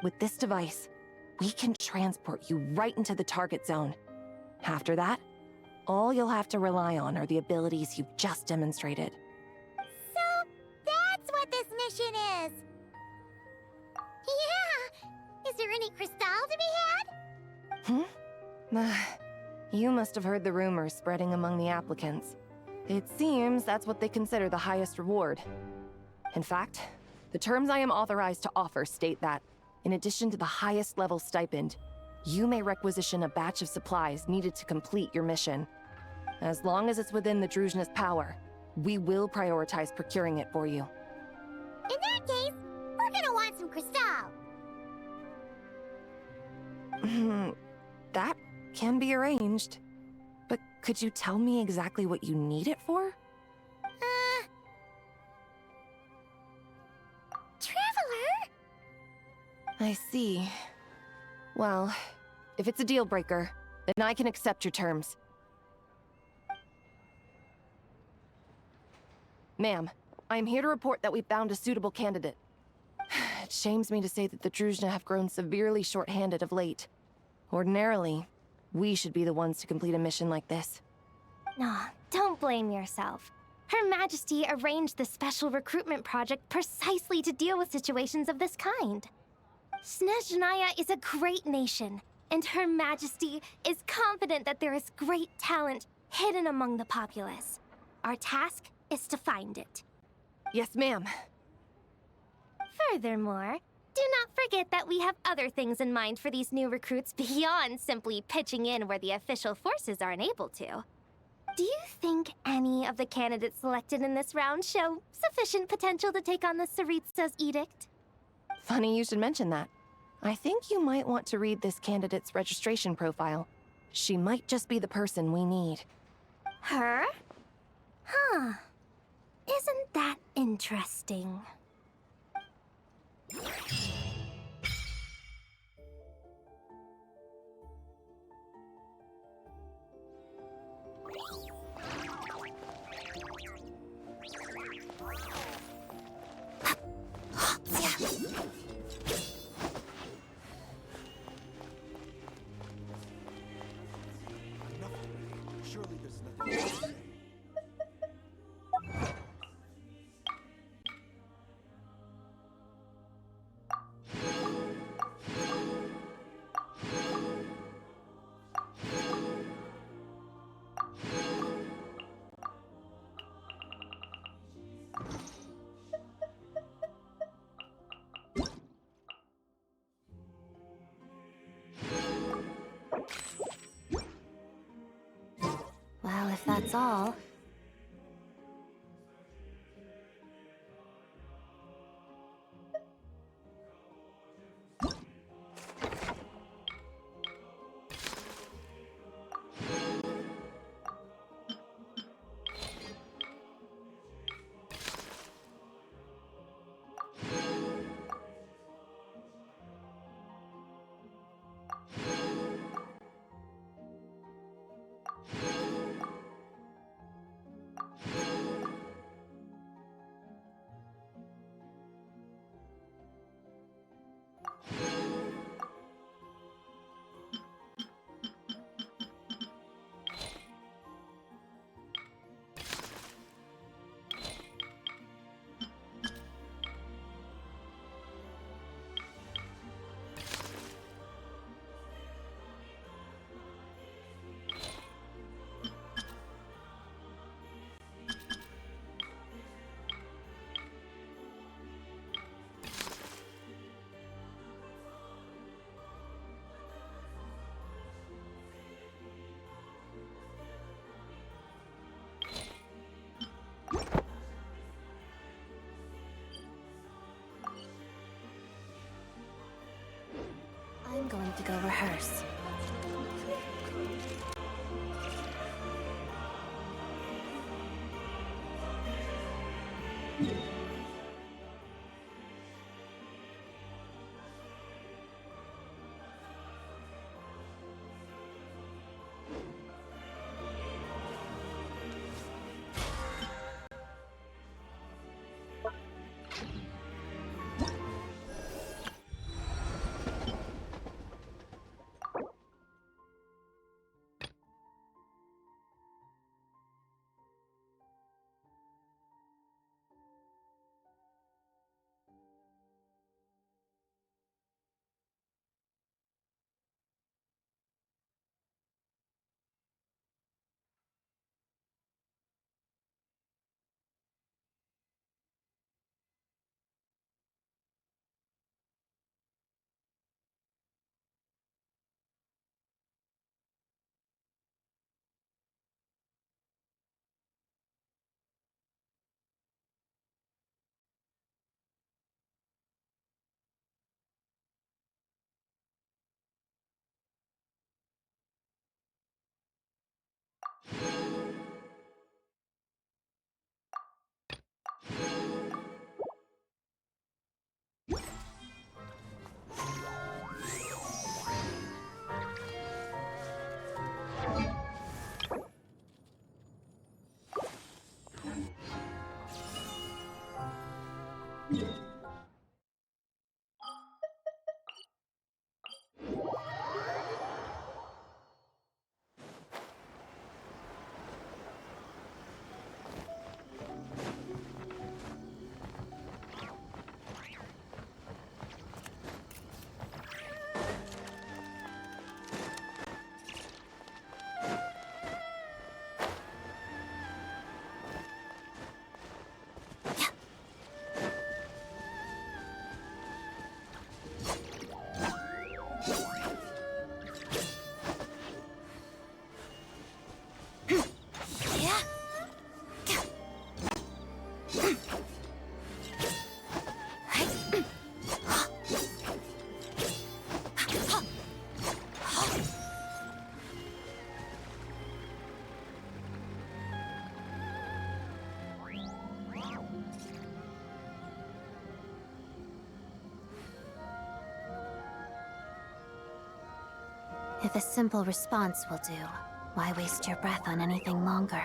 With this device, we can transport you right into the target zone. After that, all you'll have to rely on are the abilities you've just demonstrated. So that's what this mission is! Yeah! Is there any crystal to be had? You must have heard the rumors spreading among the applicants. It seems that's what they consider the highest reward. In fact, the terms I am authorized to offer state that, in addition to the highest level stipend, you may requisition a batch of supplies needed to complete your mission. As long as it's within the Snezhnaya's power, we will prioritize procuring it for you. In that case, we're gonna want some crystal. That can be arranged. But could you tell me exactly what you need it for? Traveler? I see. Well, if it's a deal breaker, then I can accept your terms. Ma'am, I am here to report that we found a suitable candidate. It shames me to say that the Snezhnaya have grown severely short-handed of late. Ordinarily, we should be the ones to complete a mission like this. Nah, don't blame yourself. Her Majesty arranged the special recruitment project precisely to deal with situations of this kind. Snezhnaya is a great nation, and Her Majesty is confident that there is great talent hidden among the populace. Our task is to find it. Yes, ma'am. Furthermore, do not forget that we have other things in mind for these new recruits beyond simply pitching in where the official forces are unable to. Do you think any of the candidates selected in this round show sufficient potential to take on the Tsaritsa's edict? Funny you should mention that. I think you might want to read this candidate's registration profile. She might just be the person we need. Her? Huh. Isn't that interesting? that's all. I'm going to go rehearse. If a simple response will do, why waste your breath on anything longer?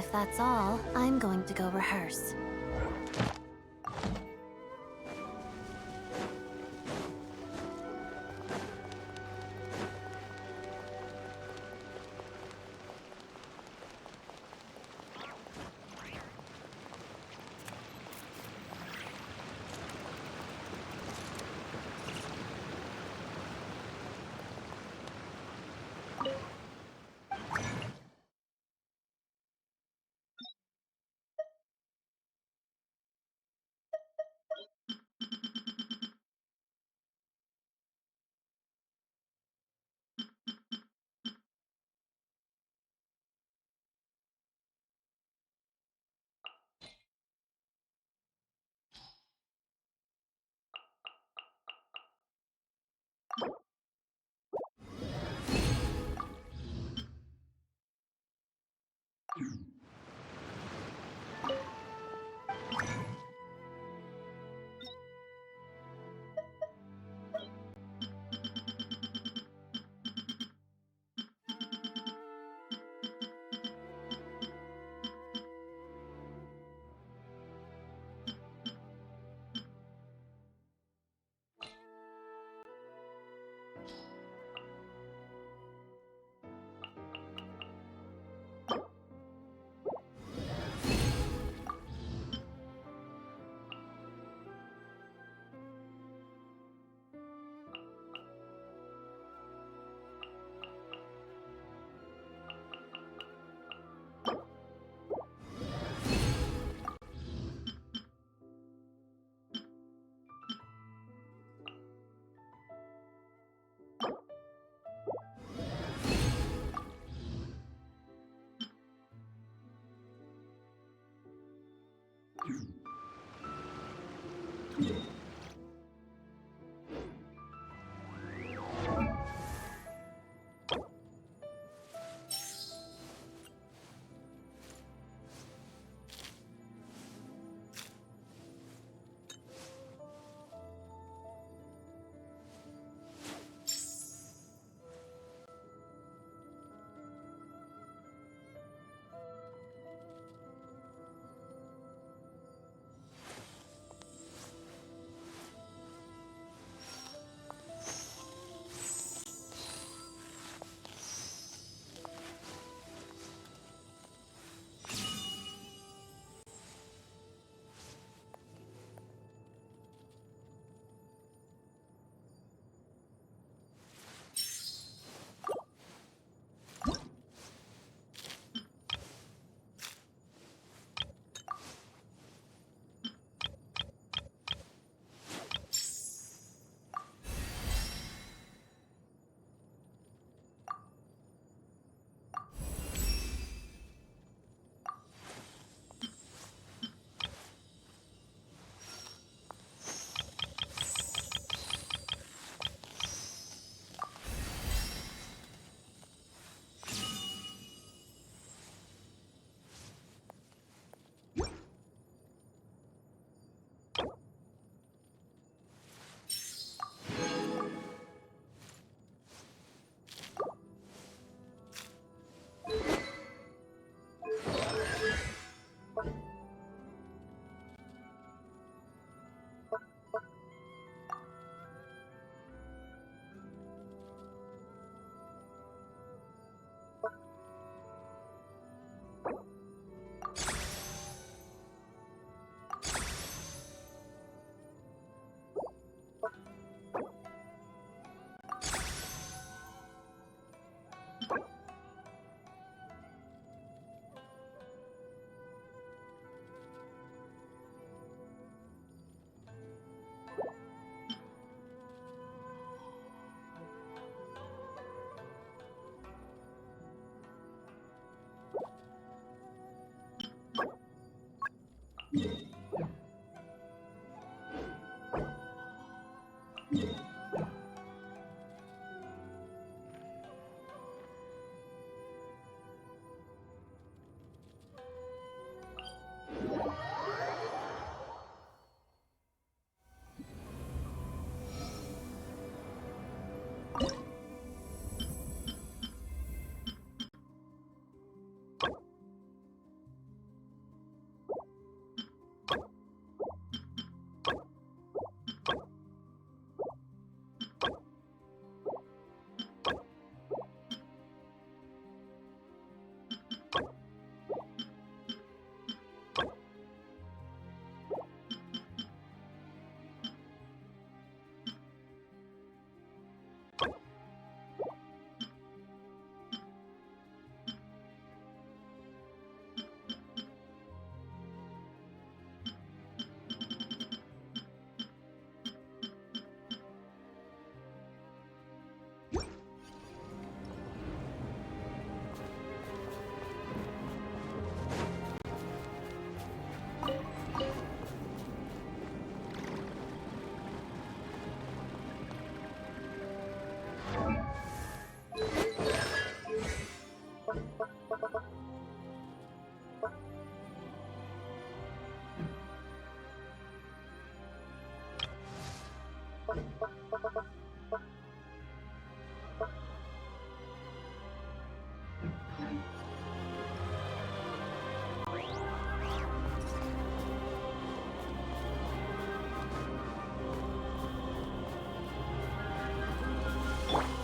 If that's all, I'm going to go rehearse.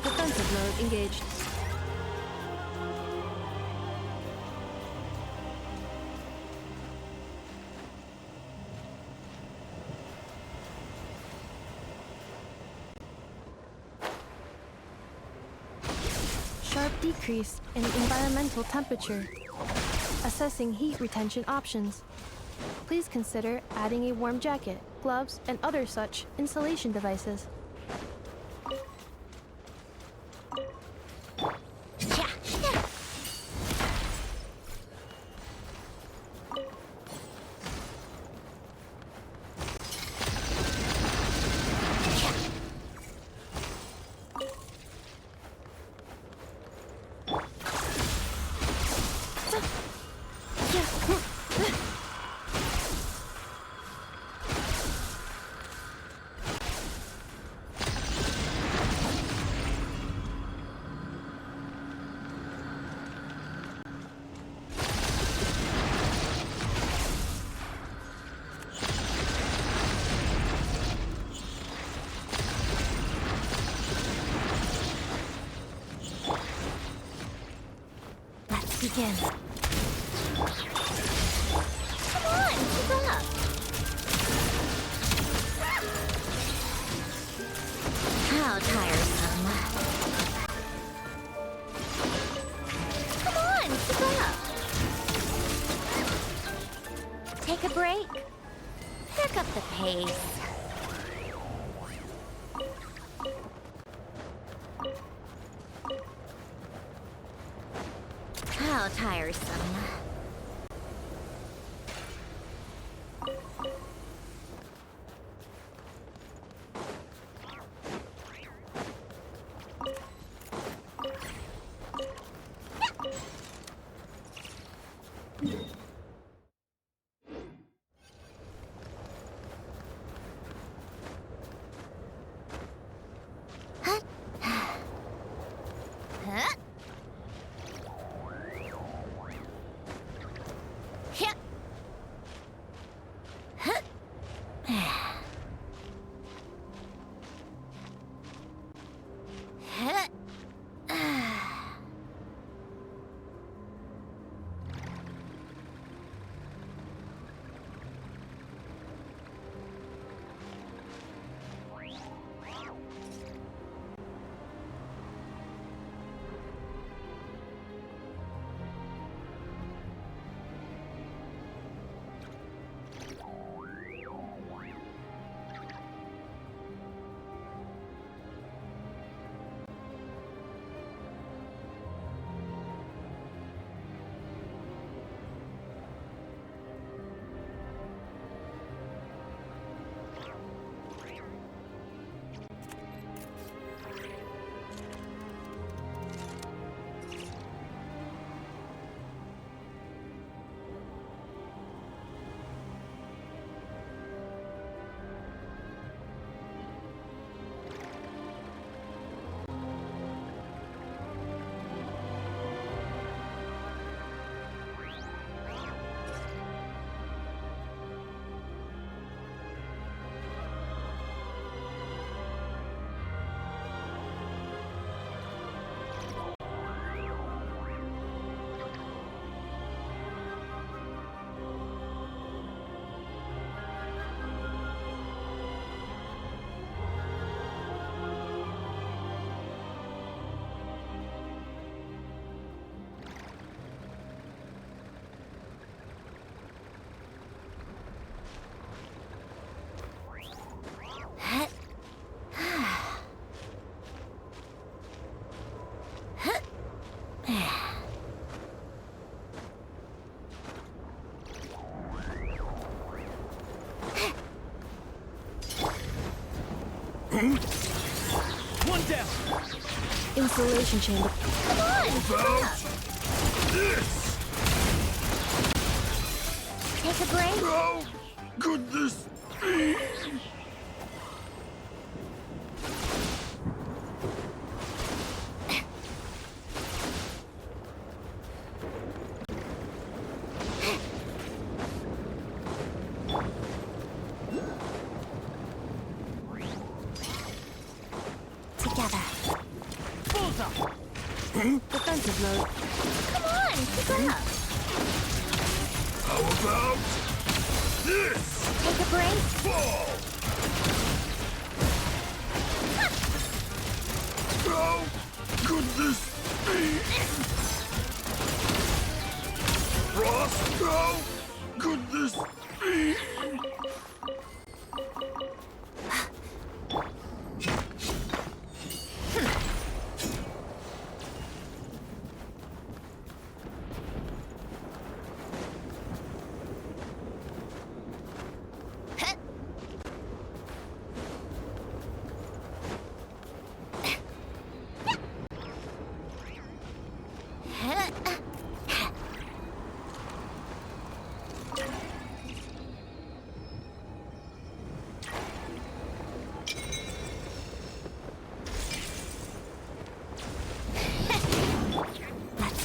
Defensive mode engaged. Sharp decrease in environmental temperature. Assessing heat retention options. Please consider adding a warm jacket, gloves, and other such insulation devices. Begin. Come on, keep up. How tiresome. Come on, keep up. Take a break. Pick up the pace. How tiresome. One down. Insulation chamber. Come on! About this! Take a break. How could this be? Defensive mode. Come on, keep up. How about this? Take a break. Fall! How could this be? Frost, how could this be?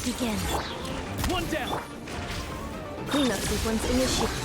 Begin. One down. Cleanup sequence initiated.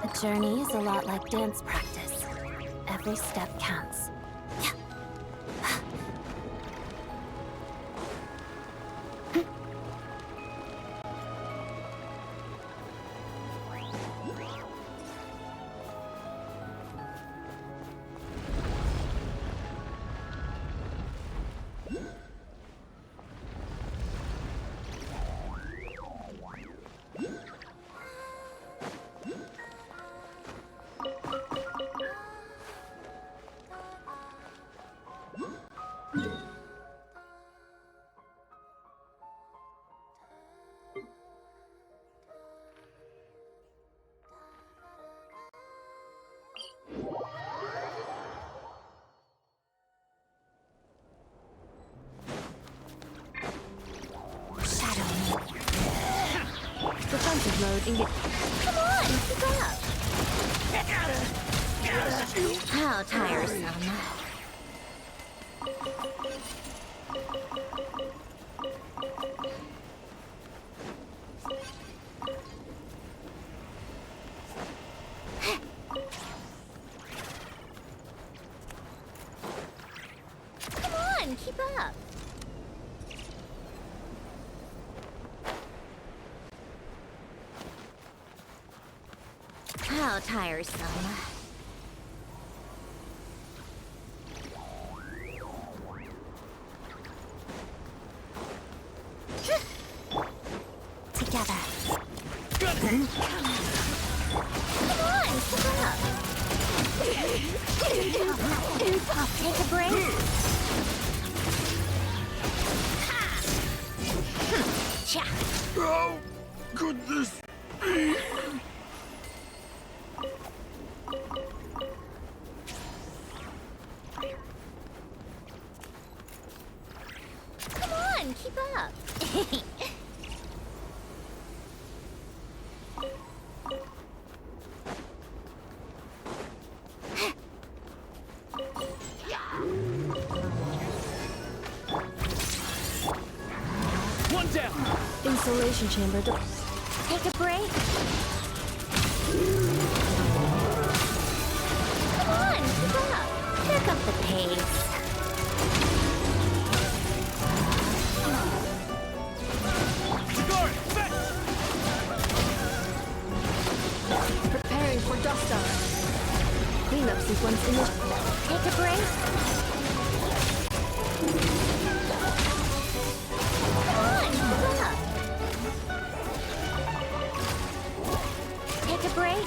The journey is a lot like dance practice. Every step counts. Defensive mode engaged. Come on, keep up. How tiresome. Come on, keep up. How tiresome. Together. Come on, keep up. Take a break. Cha. How could this be? Come on, keep up. One down! Insulation chamber. Take a break. Come on, keep up. Pick up the pace. Preparing for dust up. Cleanup sequence initiated. Take a break. Come on, keep up. Take a break.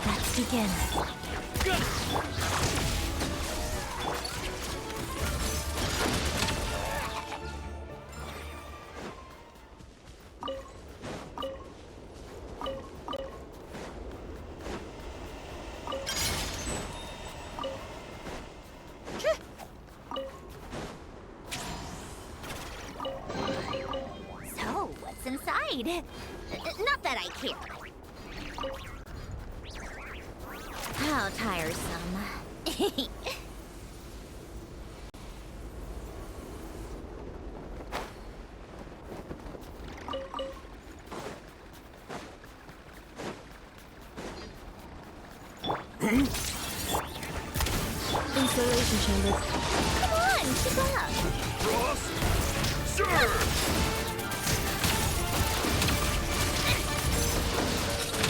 Let's begin. So, what's inside? Not that I care. How tiresome. Insulation chamber. Come on, keep up. Sure!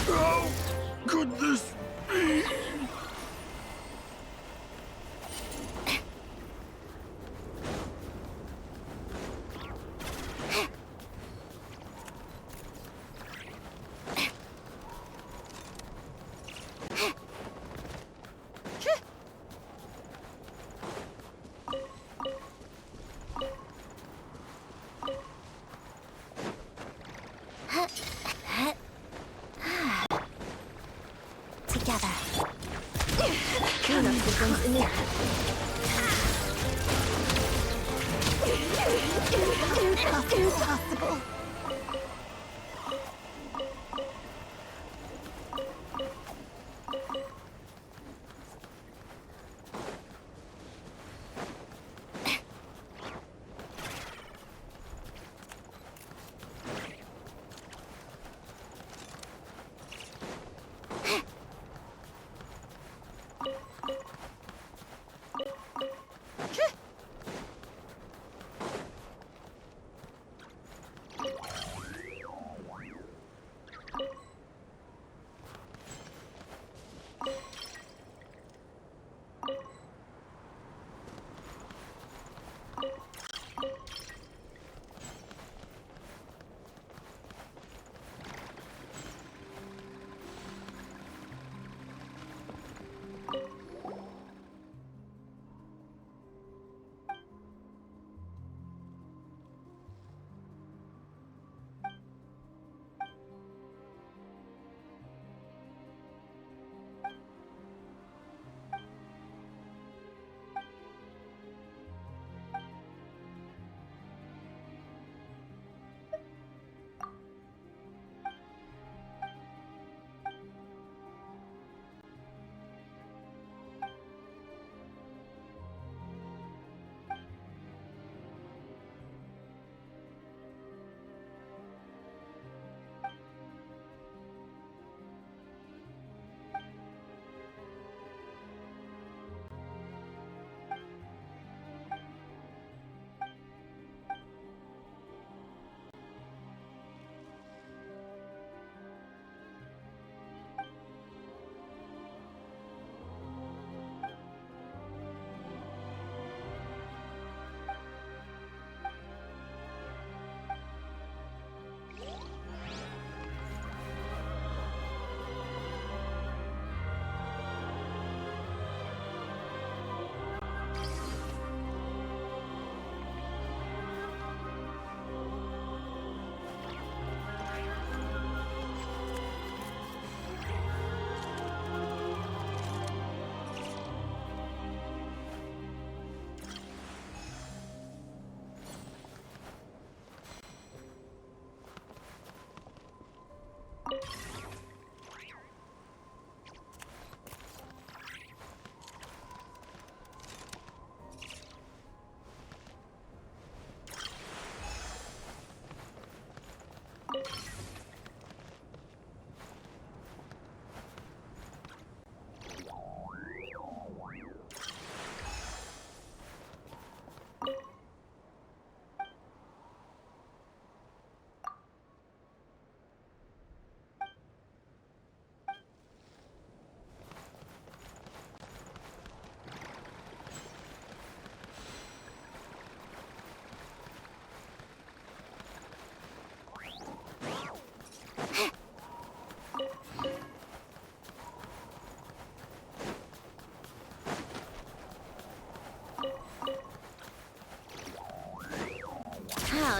How could this be? Together. Cleanup sequence initiated. Impossible.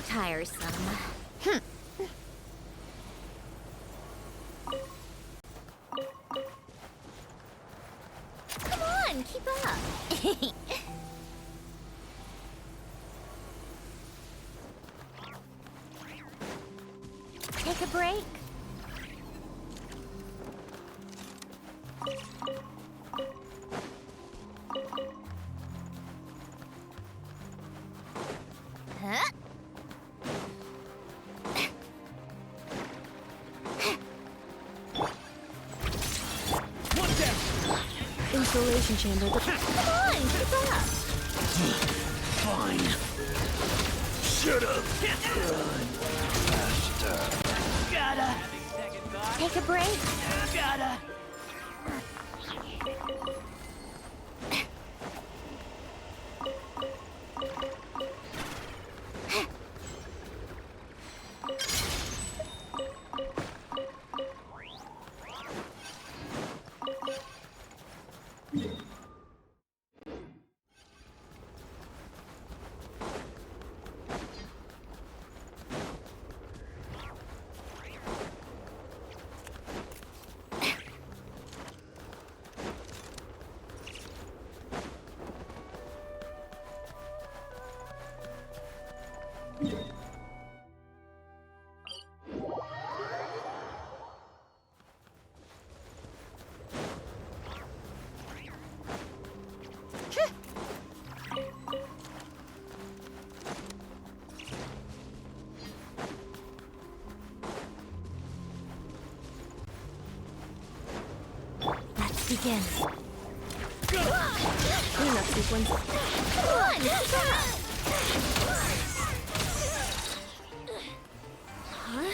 How tiresome. Come on, keep up. Take a break. Huh? Installation chamber. Come on, keep up. Fine. Shut up. Gotta. Take a break. Gotta. Let's begin. Cleanup sequence. Come on, keep up. Huh?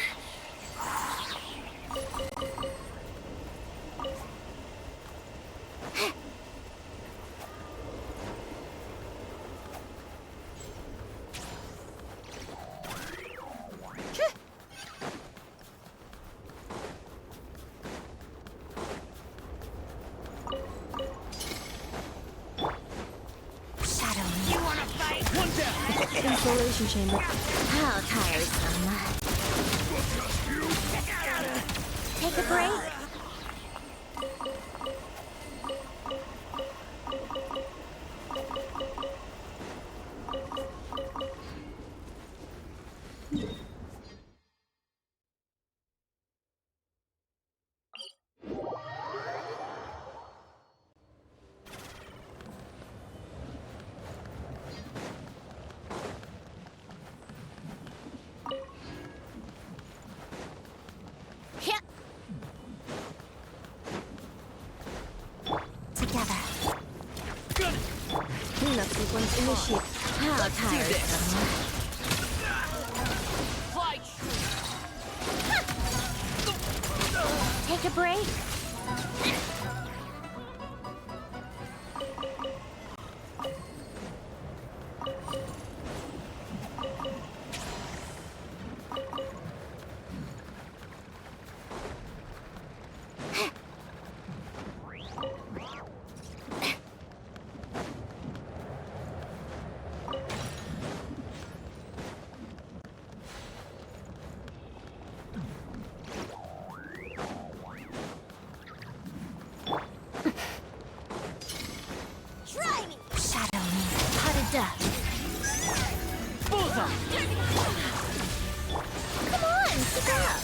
Installation chamber. How tiresome. Take a break. Here. Together. Cleanup sequence initiate. How tiresome. Take a break. Try me. Shadow me. How to duck. Bullseye. Come on, keep up.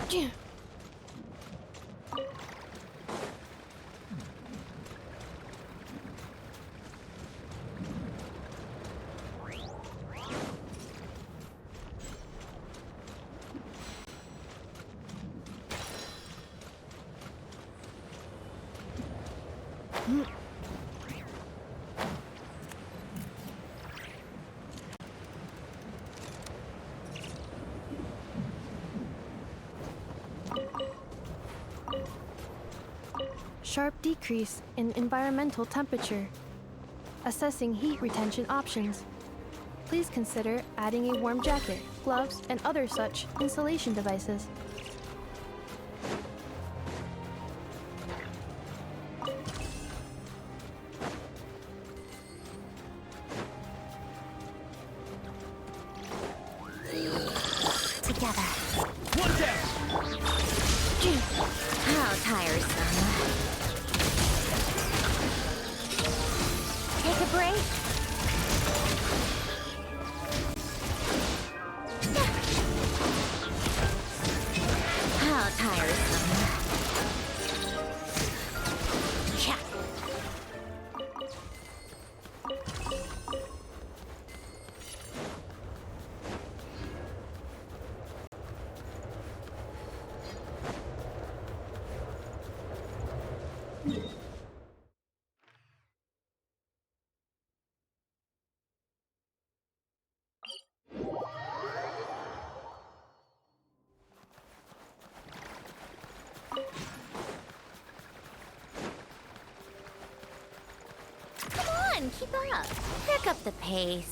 Yeah. sharp decrease in environmental temperature. Assessing heat retention options. Please consider adding a warm jacket, gloves, and other such insulation devices. Together. One down! How tiresome. Take a break. How tiresome. Yeah. Come on, keep up. Pick up the pace.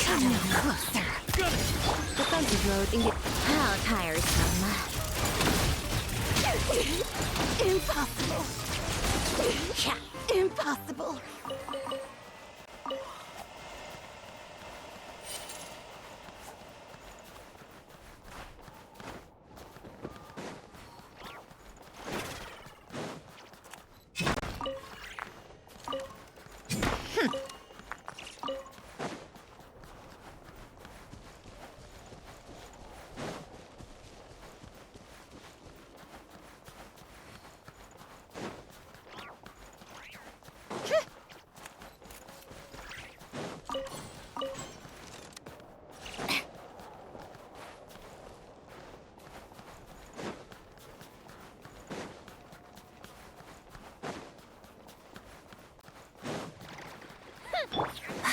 Come no closer. Defensive mode engaged. How tiresome. Impossible. Impossible.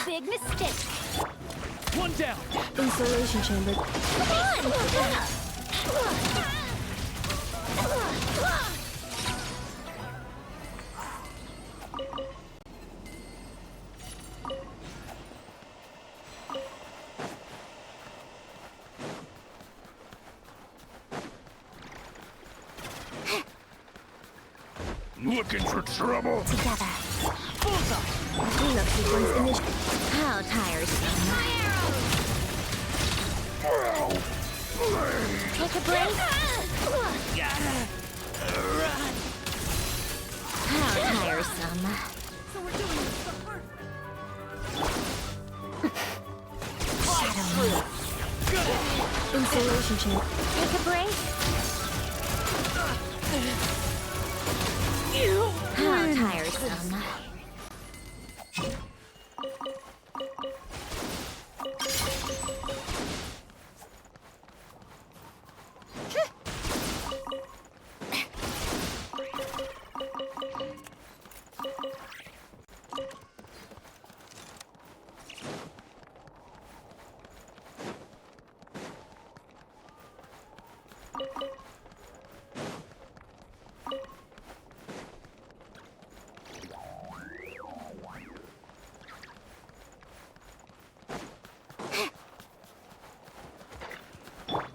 Big mistake. One down! Insulation chamber. Come on! Looking for trouble? Together. Cleanup sequence initiated. How tiresome. Take a break. How tiresome. Shadow me. Insulation chamber. Take a break. How tiresome.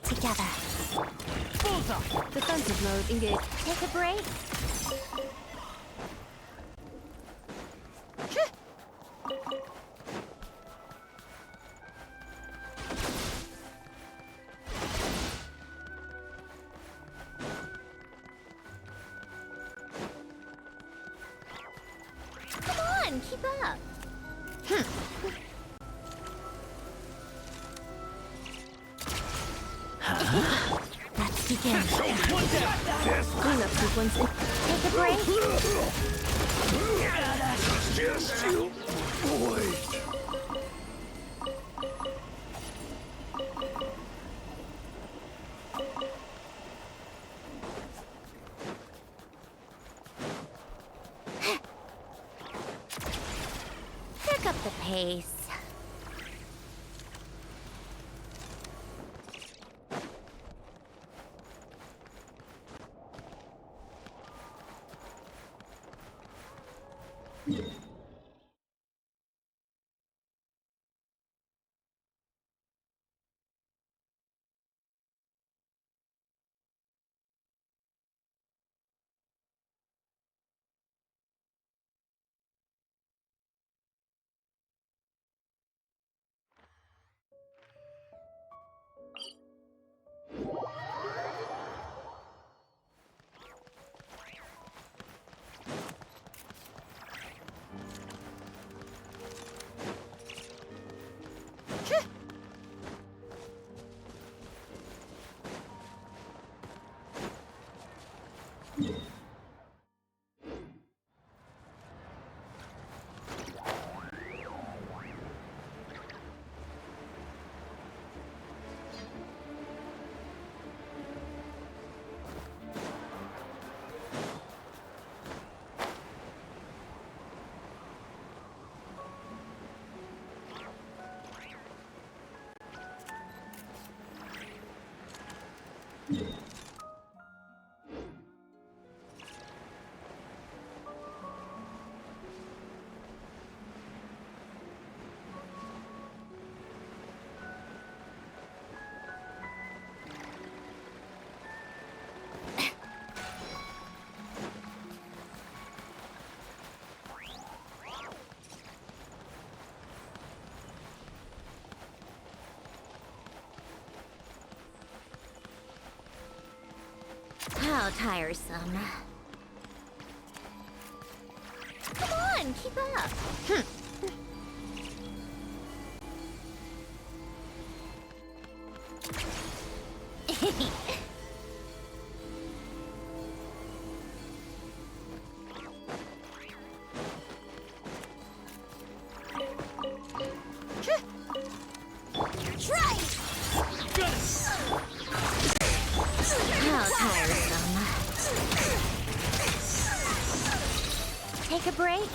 Together. Defensive mode engaged. Take a break. keep up. Let's begin. Cleanup sequence. Take a break. Just you, boy. Pick up the pace. How tiresome. Come on, keep up. Try! How tiresome. Take a break.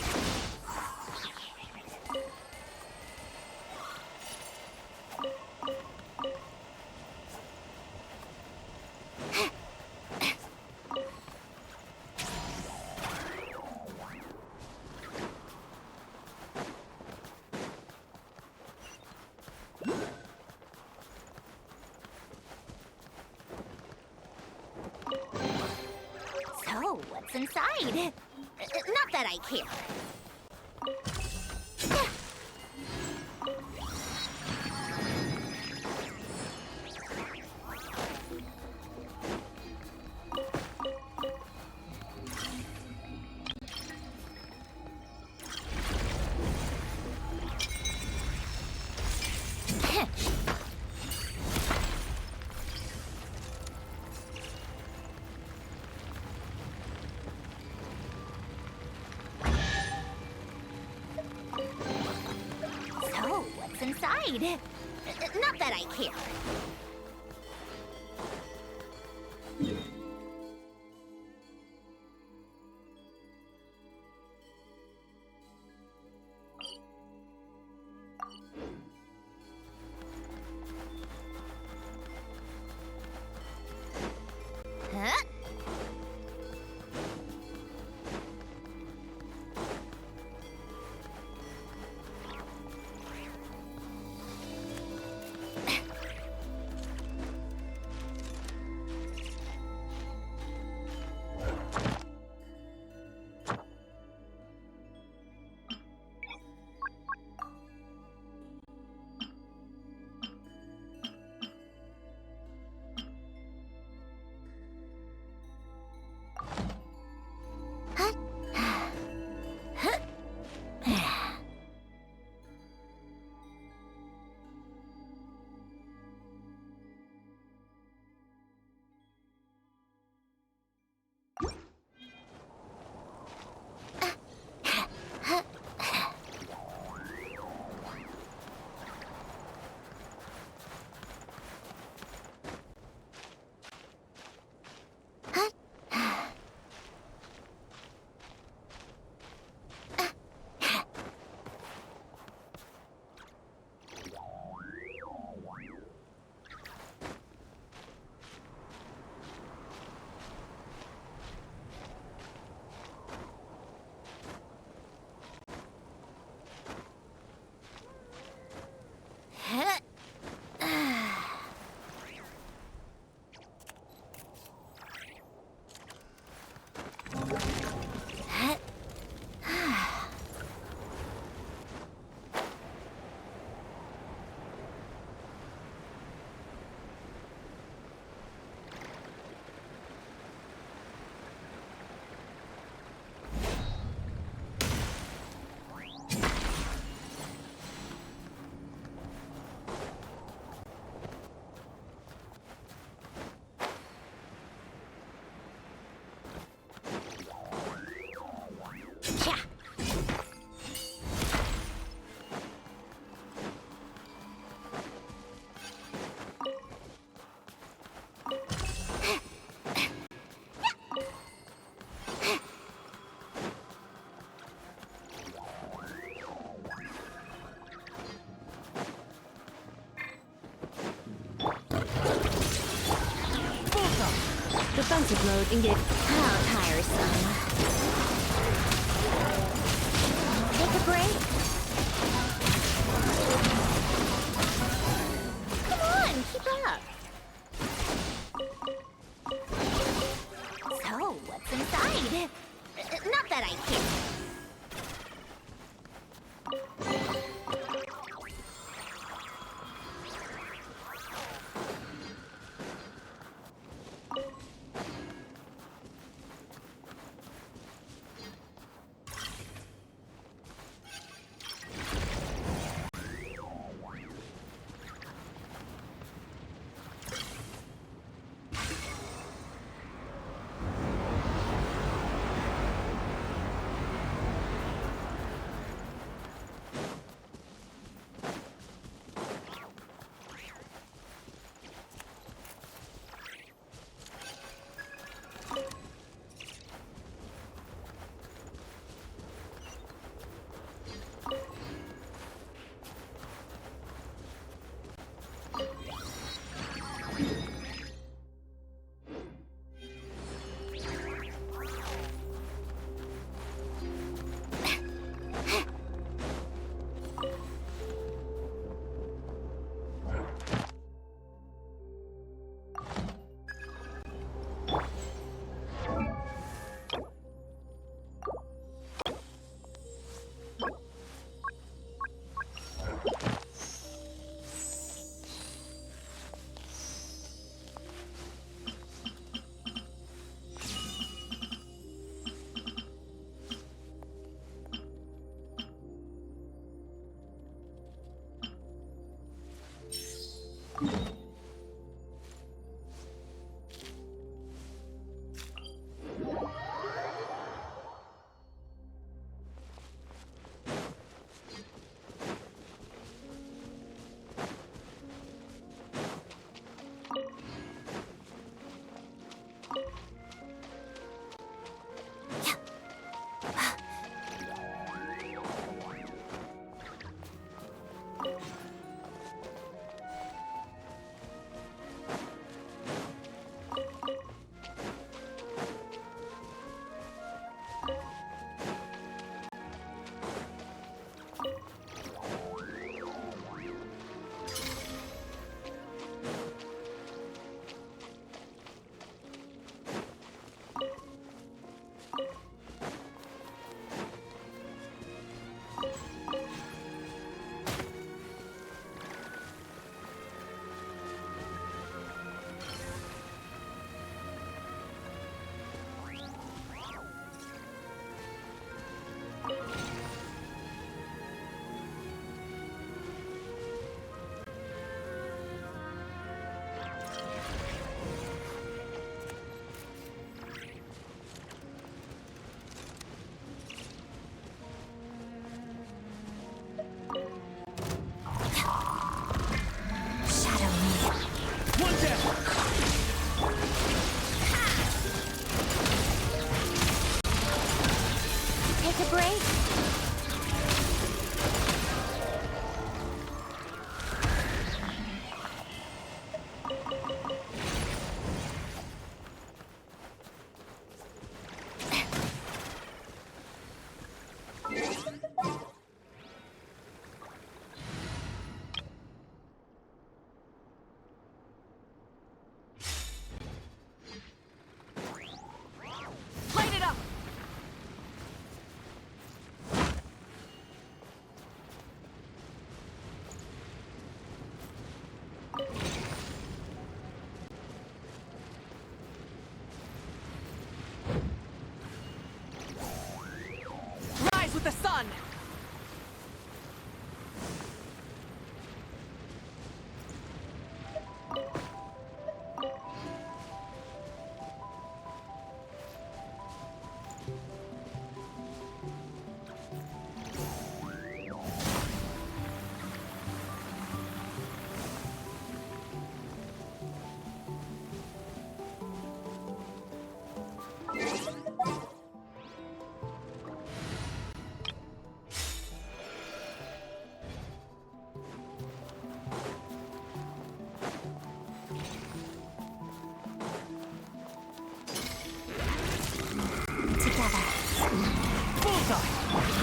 So, what's inside? Not that I care. So, what's inside? Not that I care. Huh? defensive mode and get how tiresome. Take a break. Come on, keep up. So, what's inside? Not that I care.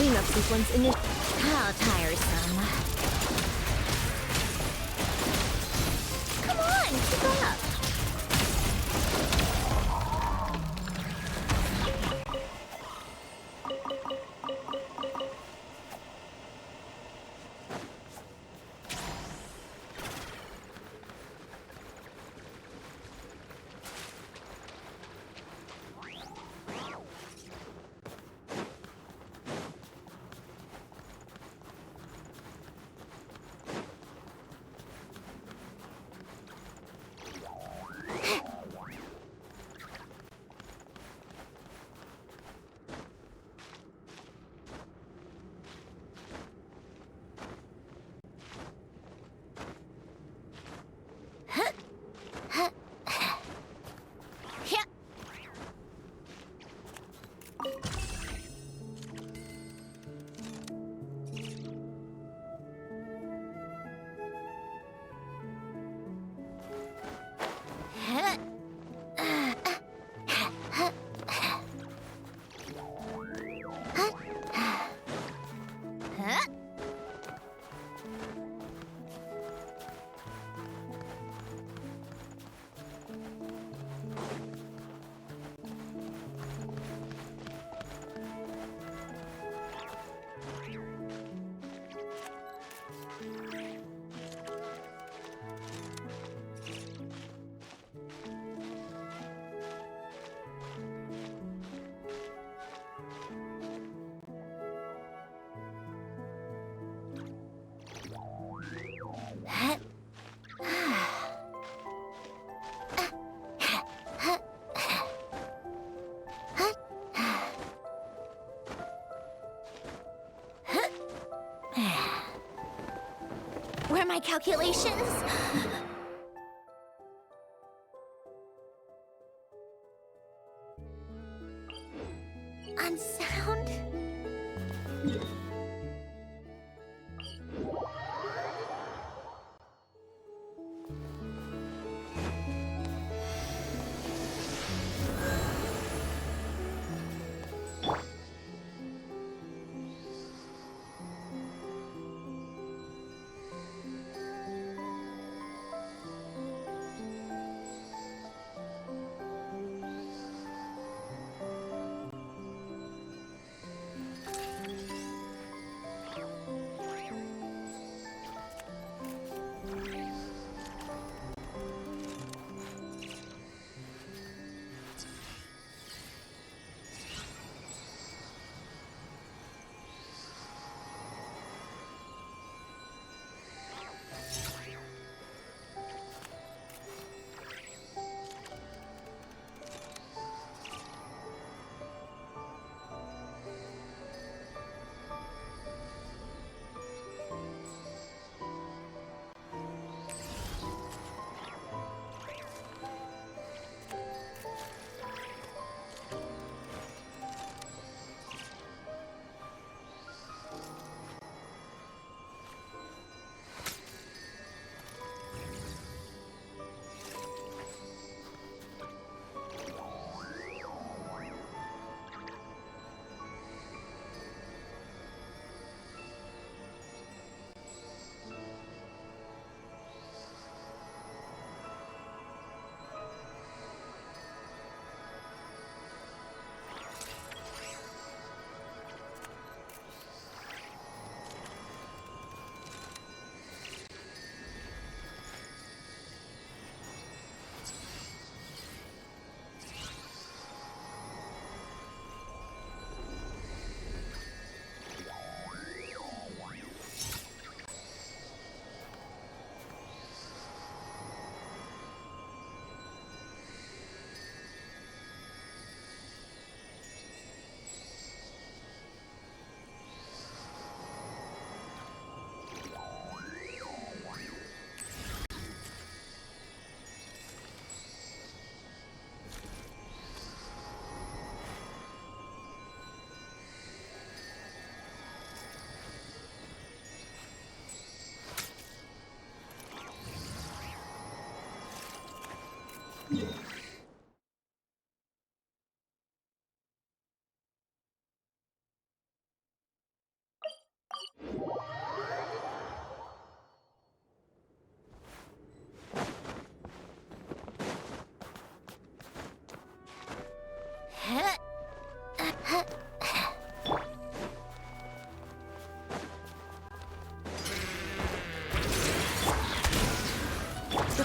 cleanup sequence initiated. How tiresome. Come on, keep up. Were my calculations? Unsound?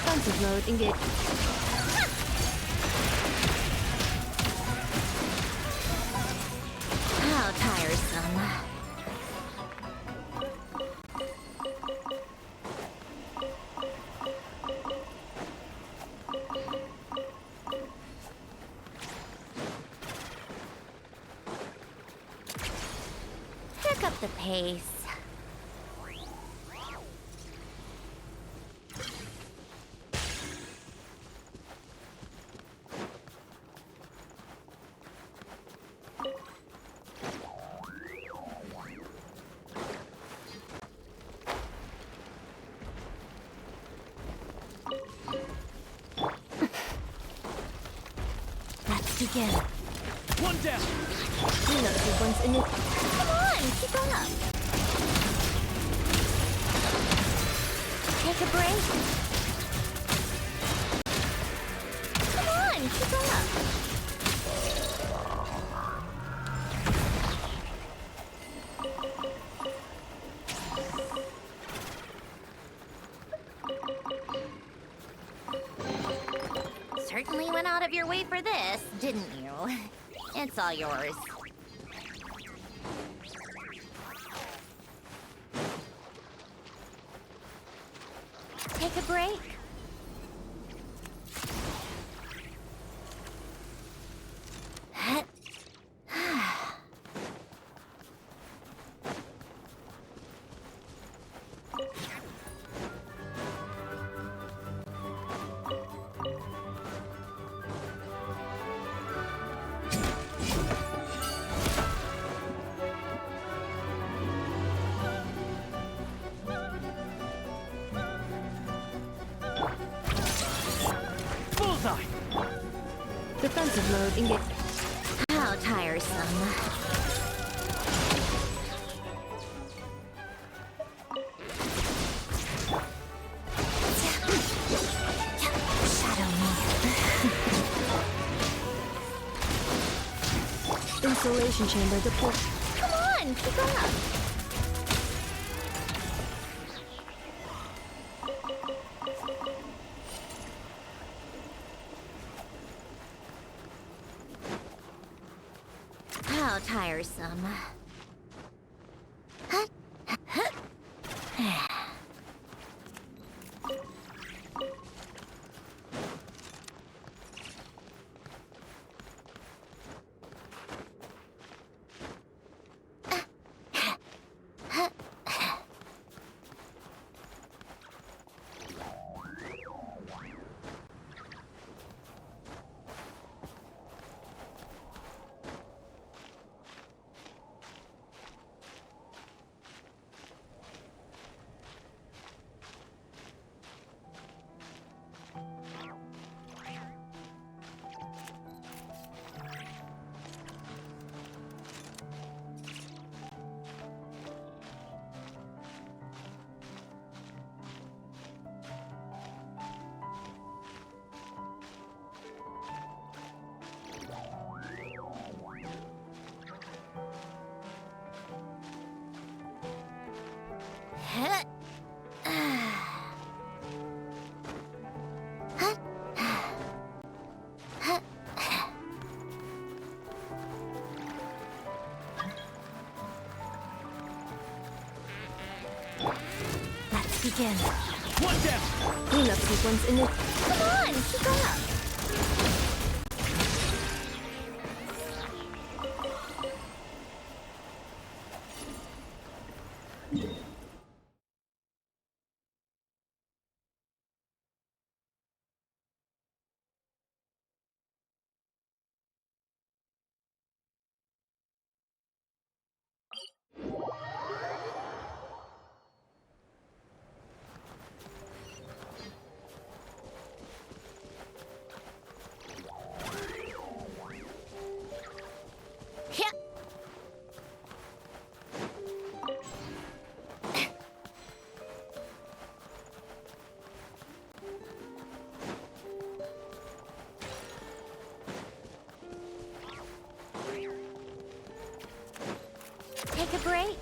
Defensive mode engaged. How tiresome. Pick up the pace. Let's begin. One down. Cleanup sequence in. Come on, keep up. Take a break. Come on, keep up. Certainly went out of your way for this, didn't you? It's all yours. Take a break. Bullseye! Defensive mode engaged. How tiresome. Shadow me. Insulation chamber deployed. Come on, keep up. How tiresome. Let's begin. One down. Cleanup sequence in. Come on, keep up. Take a break.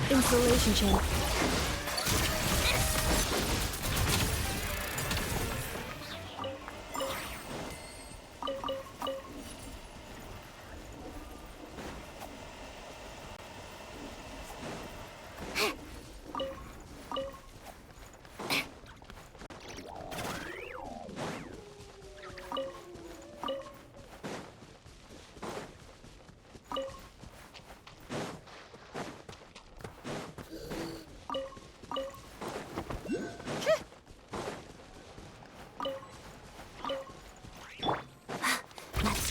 Insulation chain.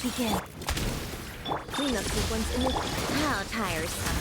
Begin. Cleanup sequence in the... How tiresome.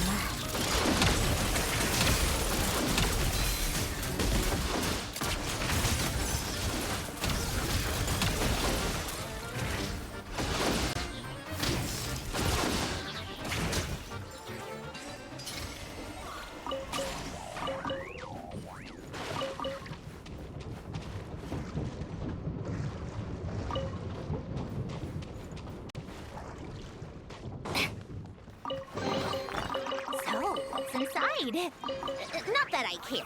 Inside. Not that I care.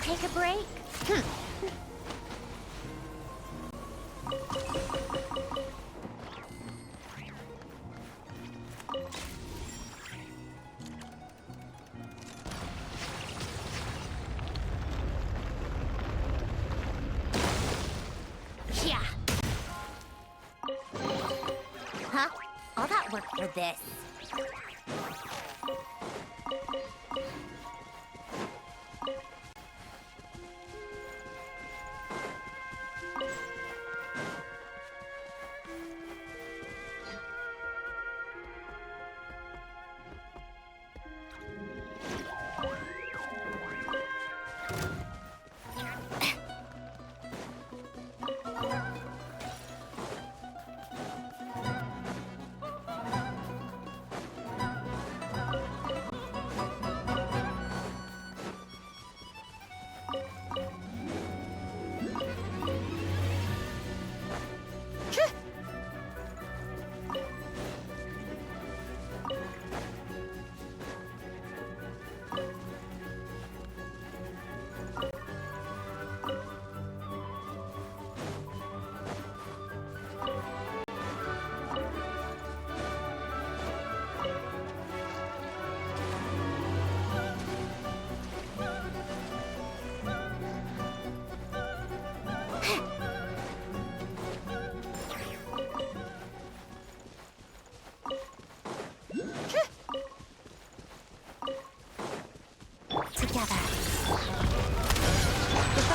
Take a break? Yeah. Huh? All that work for this.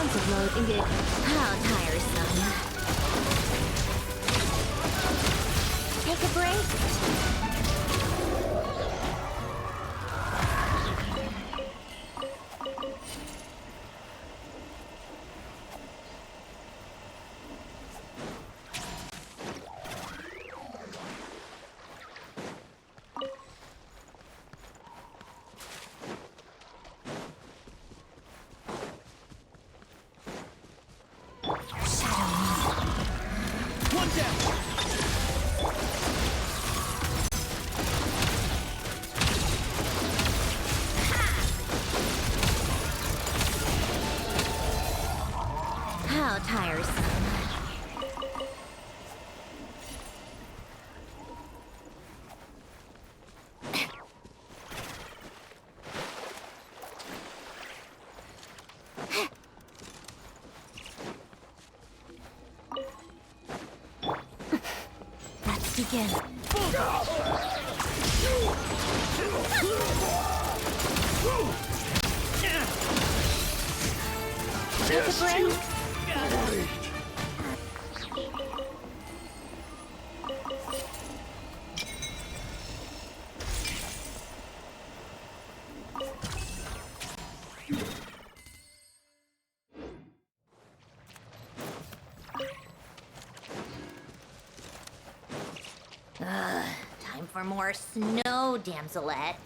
responsive mode engaged. How tiresome. Take a break. How tiresome. Let's begin. Take a break. Time for more snow, damselettes.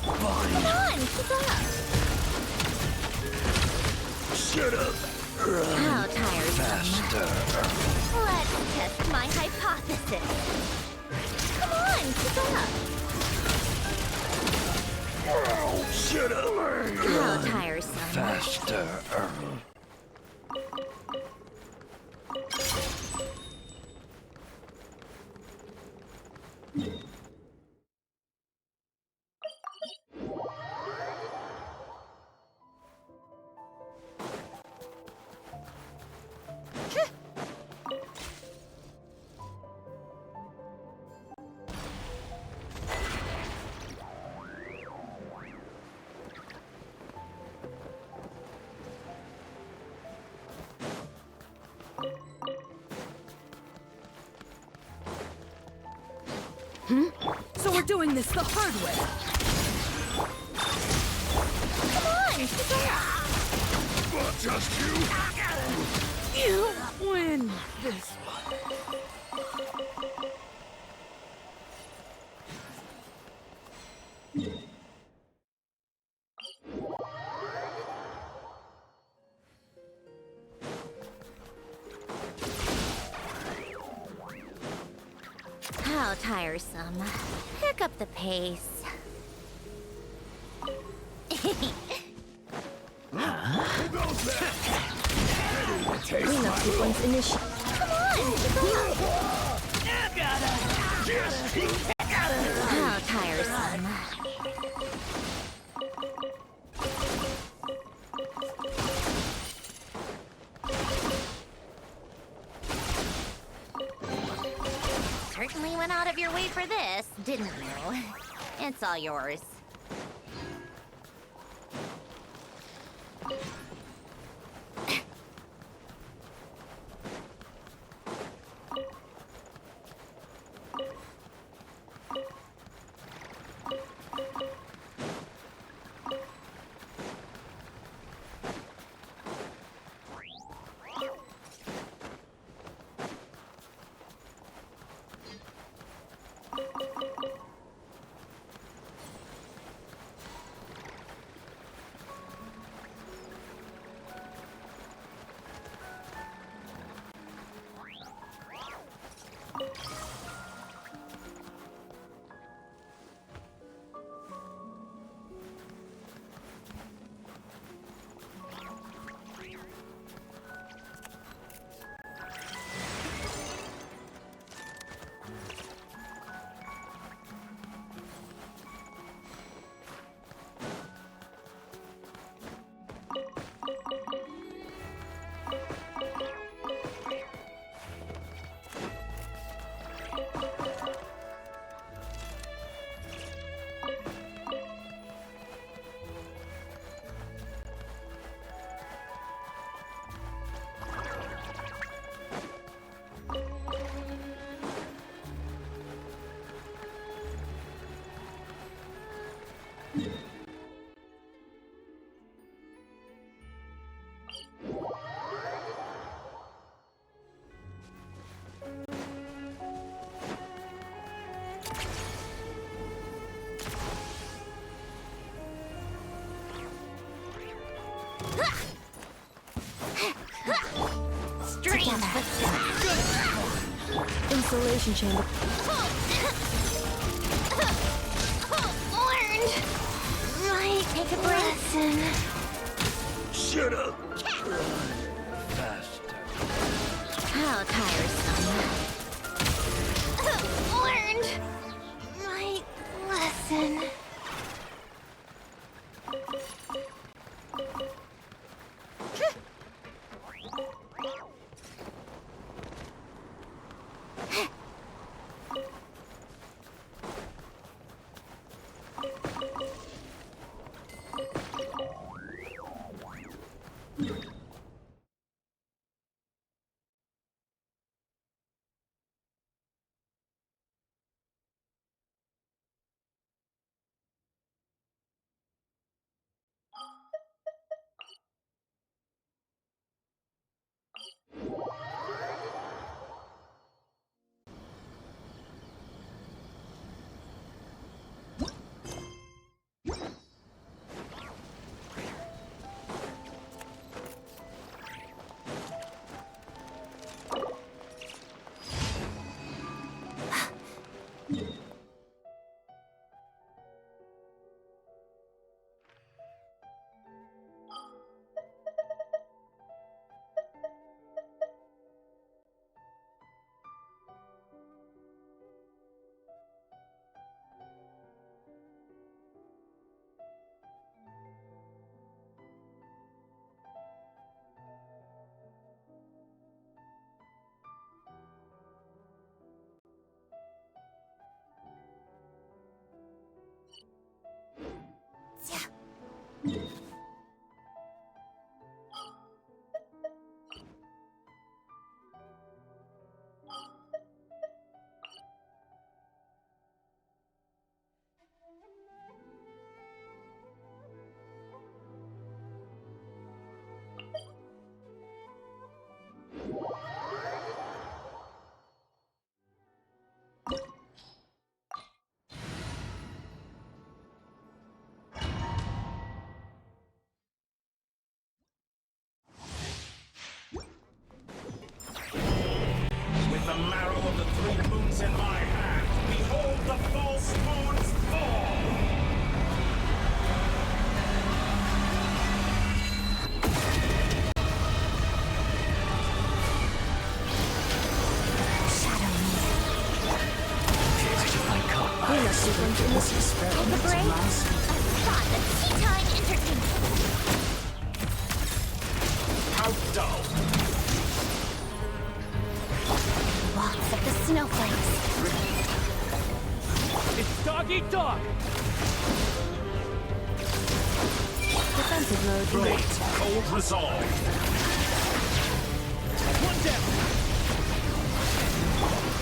Come on, keep up. Shut up. How tiresome. Faster. Let's test my hypothesis. Come on, keep up. Shut up. How tiresome. Faster. So we're doing this the hard way. Come on, keep up. But just you. You win this one. How tiresome. Pick up the pace. Cleanup sequence initiated. Come on, keep up. How tiresome. Certainly went out of your way for this, didn't you? It's all yours. Strange Installation chamber. Learned. Right, take a breath. Shut up! Faster. How tiresome. Learned. Right lesson. With the marrow of the 3 moons in my hand, behold the false moon's fall! Take a break. A spot of tea time entertainment. How dull! Lots of the snowflakes. It's dog eat dog! Defensive mode. Blades, cold resolve! One down!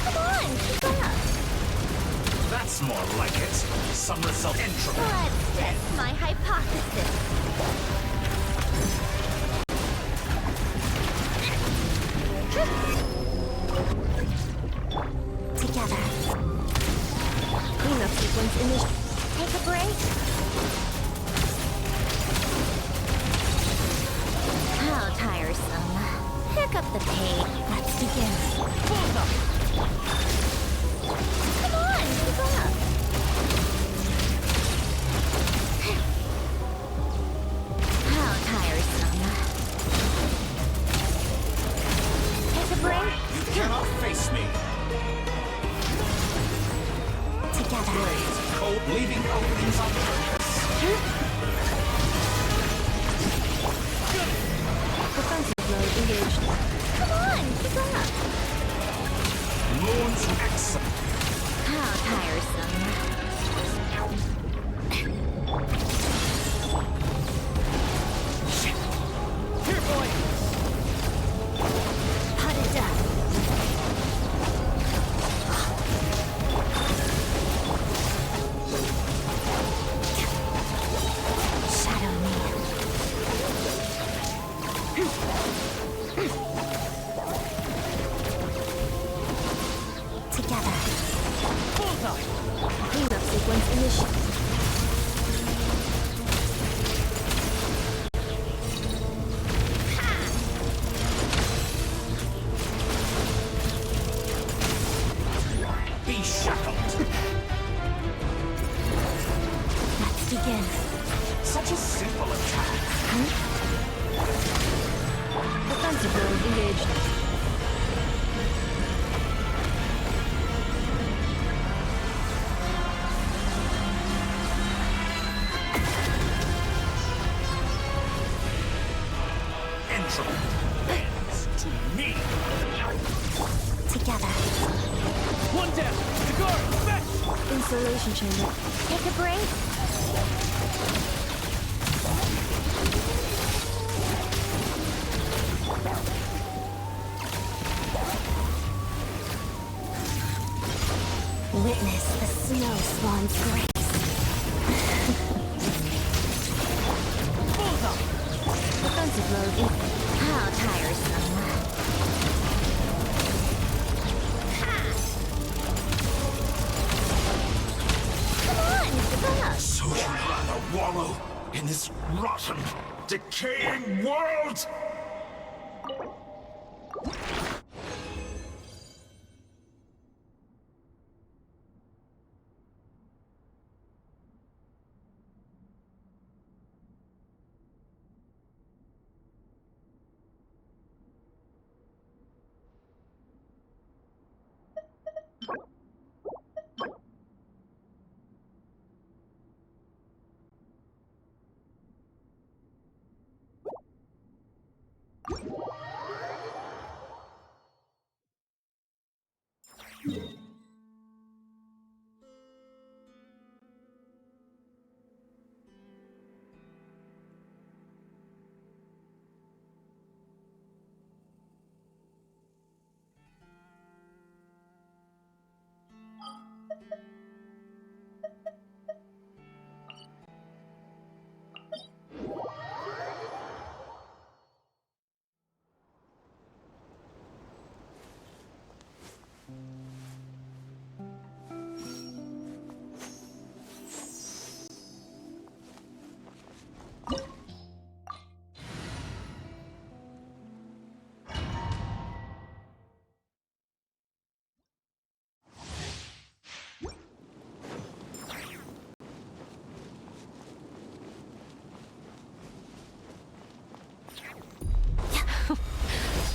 Come on, keep up. That's more like it. Some result entropy. Let's test my hypothesis. Together. Cleanup sequence initiated. Take a break. How tiresome. Pick up the pace. Let's begin. Come on, keep up. How tiresome. Take a break. You cannot face me. Together. Blades, cold, leaving openings on purpose. Defensive mode engaged. Come on, keep up. Moon's excellent. How tiresome. Here, boy! Hot as death. Shadow me. Together. Bullseye! Cleanup sequence initiated. be shackled. Let's begin. Such a simple attack. Offensive mode engaged. Entropy bends to me. Together. One down! Sigurd, fetch! Installation chamber. Take a break. Witness the snow swan's grace. Offensive mode. How tiresome. Come on, keep up. So you'd rather wallow in this rotten, decaying world?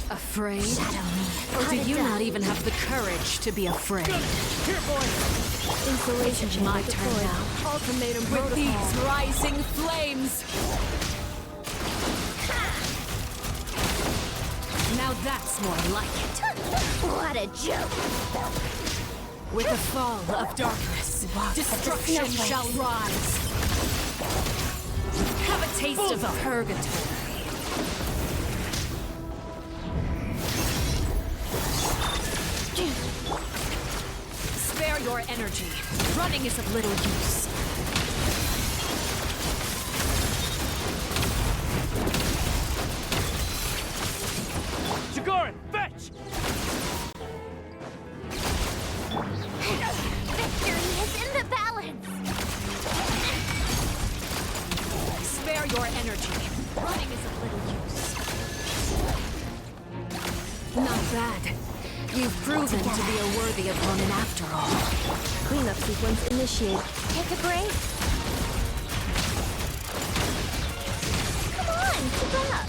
Afraid? Or do you not even have the courage to be afraid? Here, boys! Installation chamber. My turn deployed. now. Ultimatum With protocol. these rising flames! Now that's more like it. What a joke. With the fall of darkness, destruction shall rise. Have a taste of purgatory. Spare your energy. Running is of little use. Sigurd, fetch! Victory is in the balance. Spare your energy. Running is of little use. Not bad. You've proven to be a worthy opponent after all. Cleanup sequence initiated. Take a break. Come on, keep up.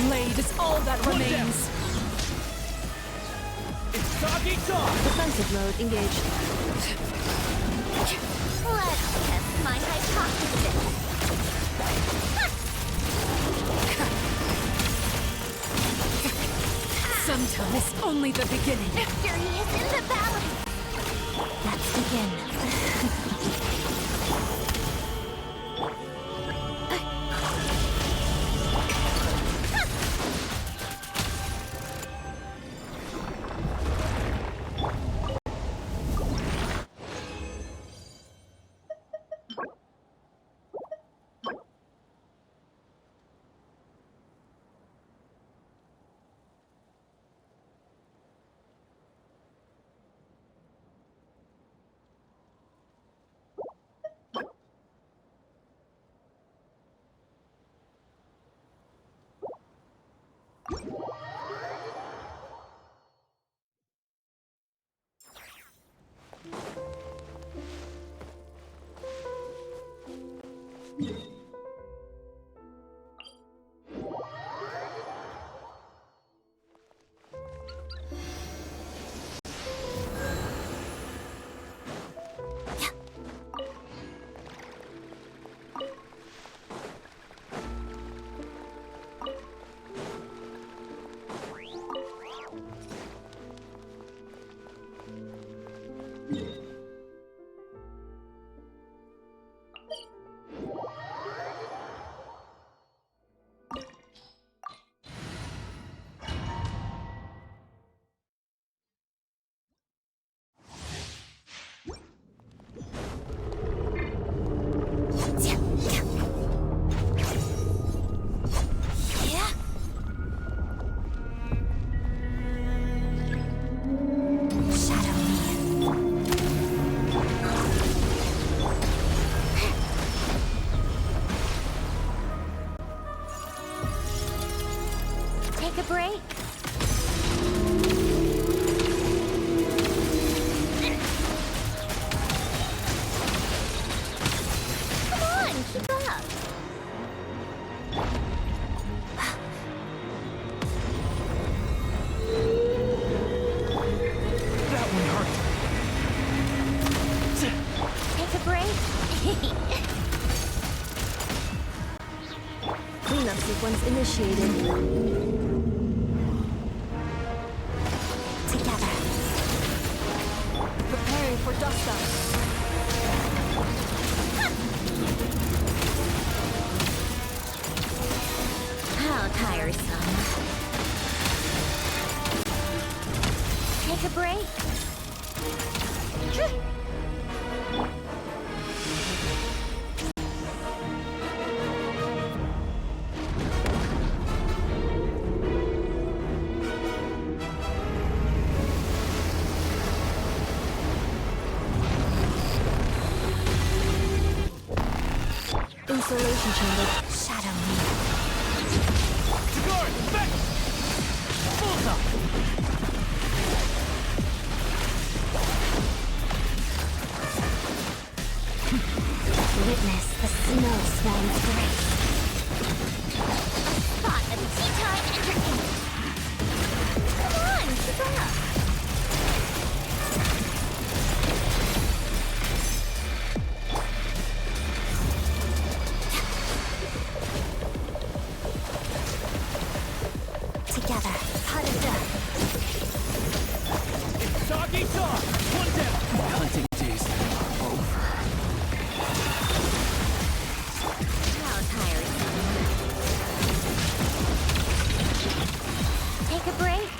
blade is all that remains. It's dog-eat-dog! Defensive mode engaged. Let's test my hypothesis. Sometimes only the beginning. Victory is in the balance. Let's begin. Take a break. Come on, keep up. That one hurt. Take a break. Cleanup sequence initiated. Together. Preparing for dust up. How tiresome. Take a break. Insulation chamber. Shadow me. Guard! Back! Bullseye! Witness the snow swarm's grace. A spot of tea time entertainment. Come on, keep up. Together, pot of death. It's dog-eat-dog! One down! My hunting days are over. How tiresome. Take a break.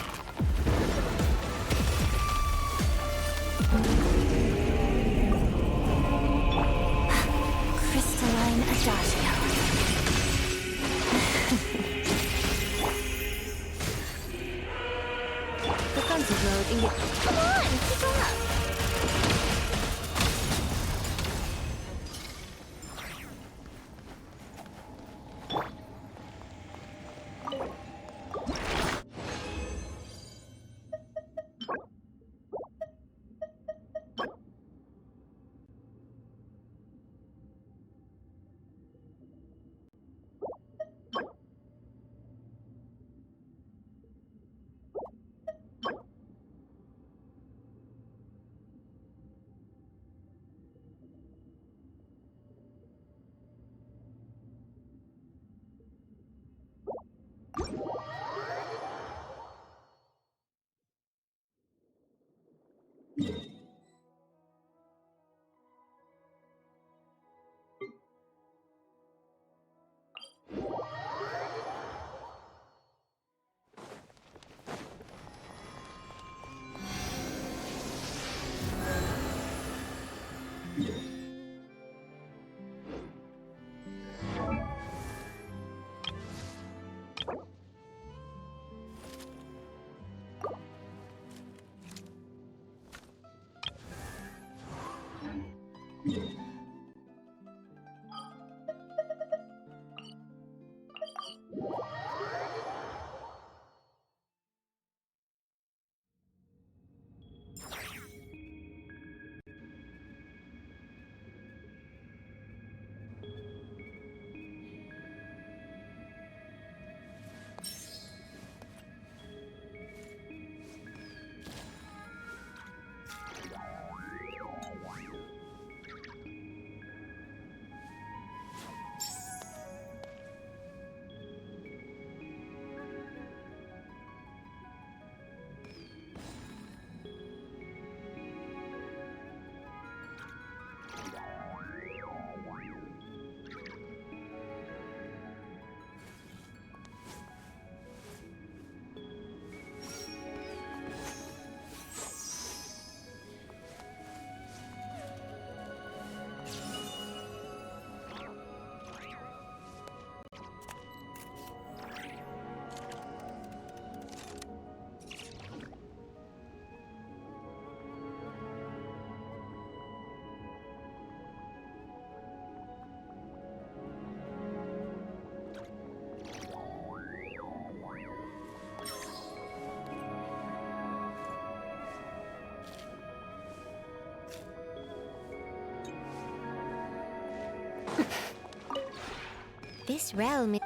This realm is...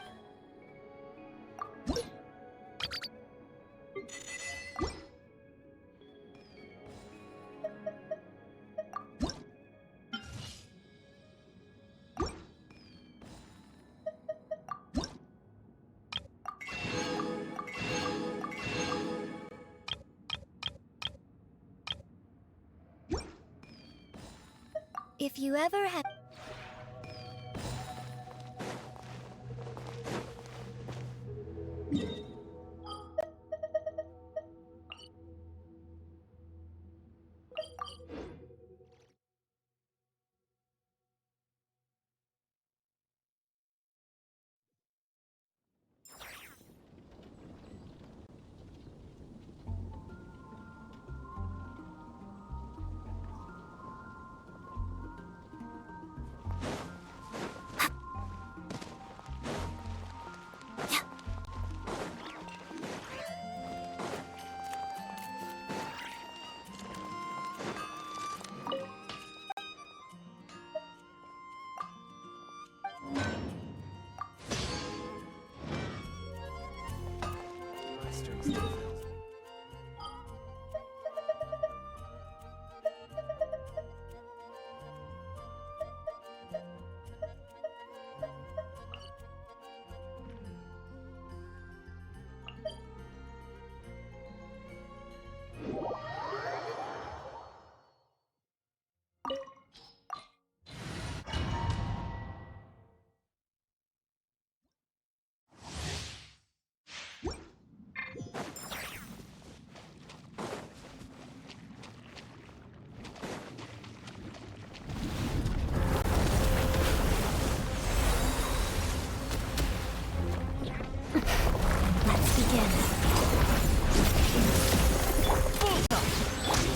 If you ever have...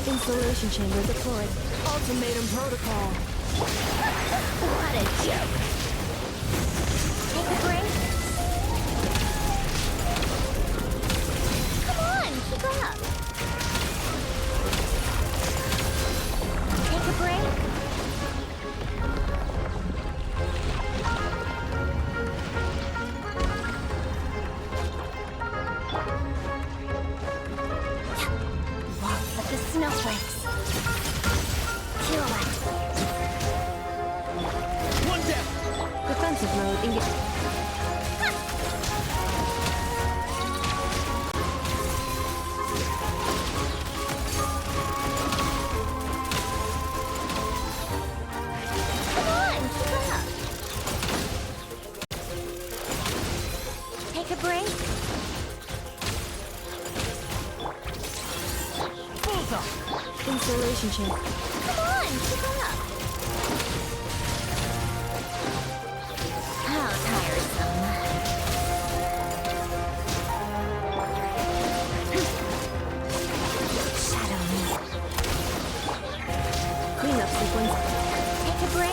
Installation chamber deployed. Ultimatum protocol. What a joke. Take a break. Come on, keep up. Take a break. Snowflakes. Pirouette. One down. Defensive mode engaged. Come on, keep up. Take a break. Installation chamber. Come on, keep up. How tiresome. Shadow me. Cleanup sequence. Take a break?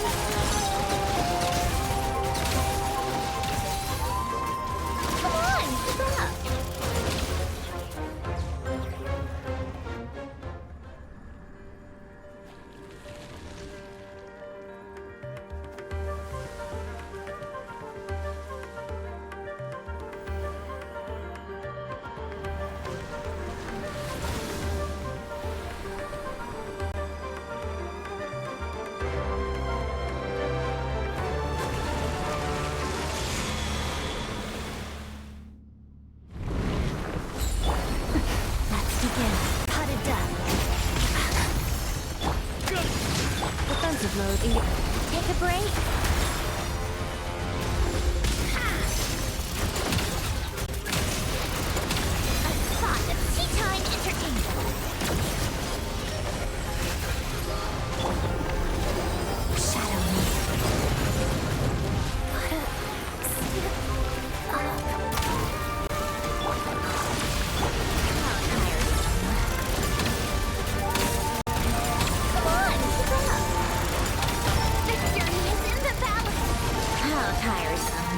Come on, keep up. Defensive mode Take a break. A spot of tea time entertainment. Shadow me. Come on, keep up. Victory is in the balance. How tiresome.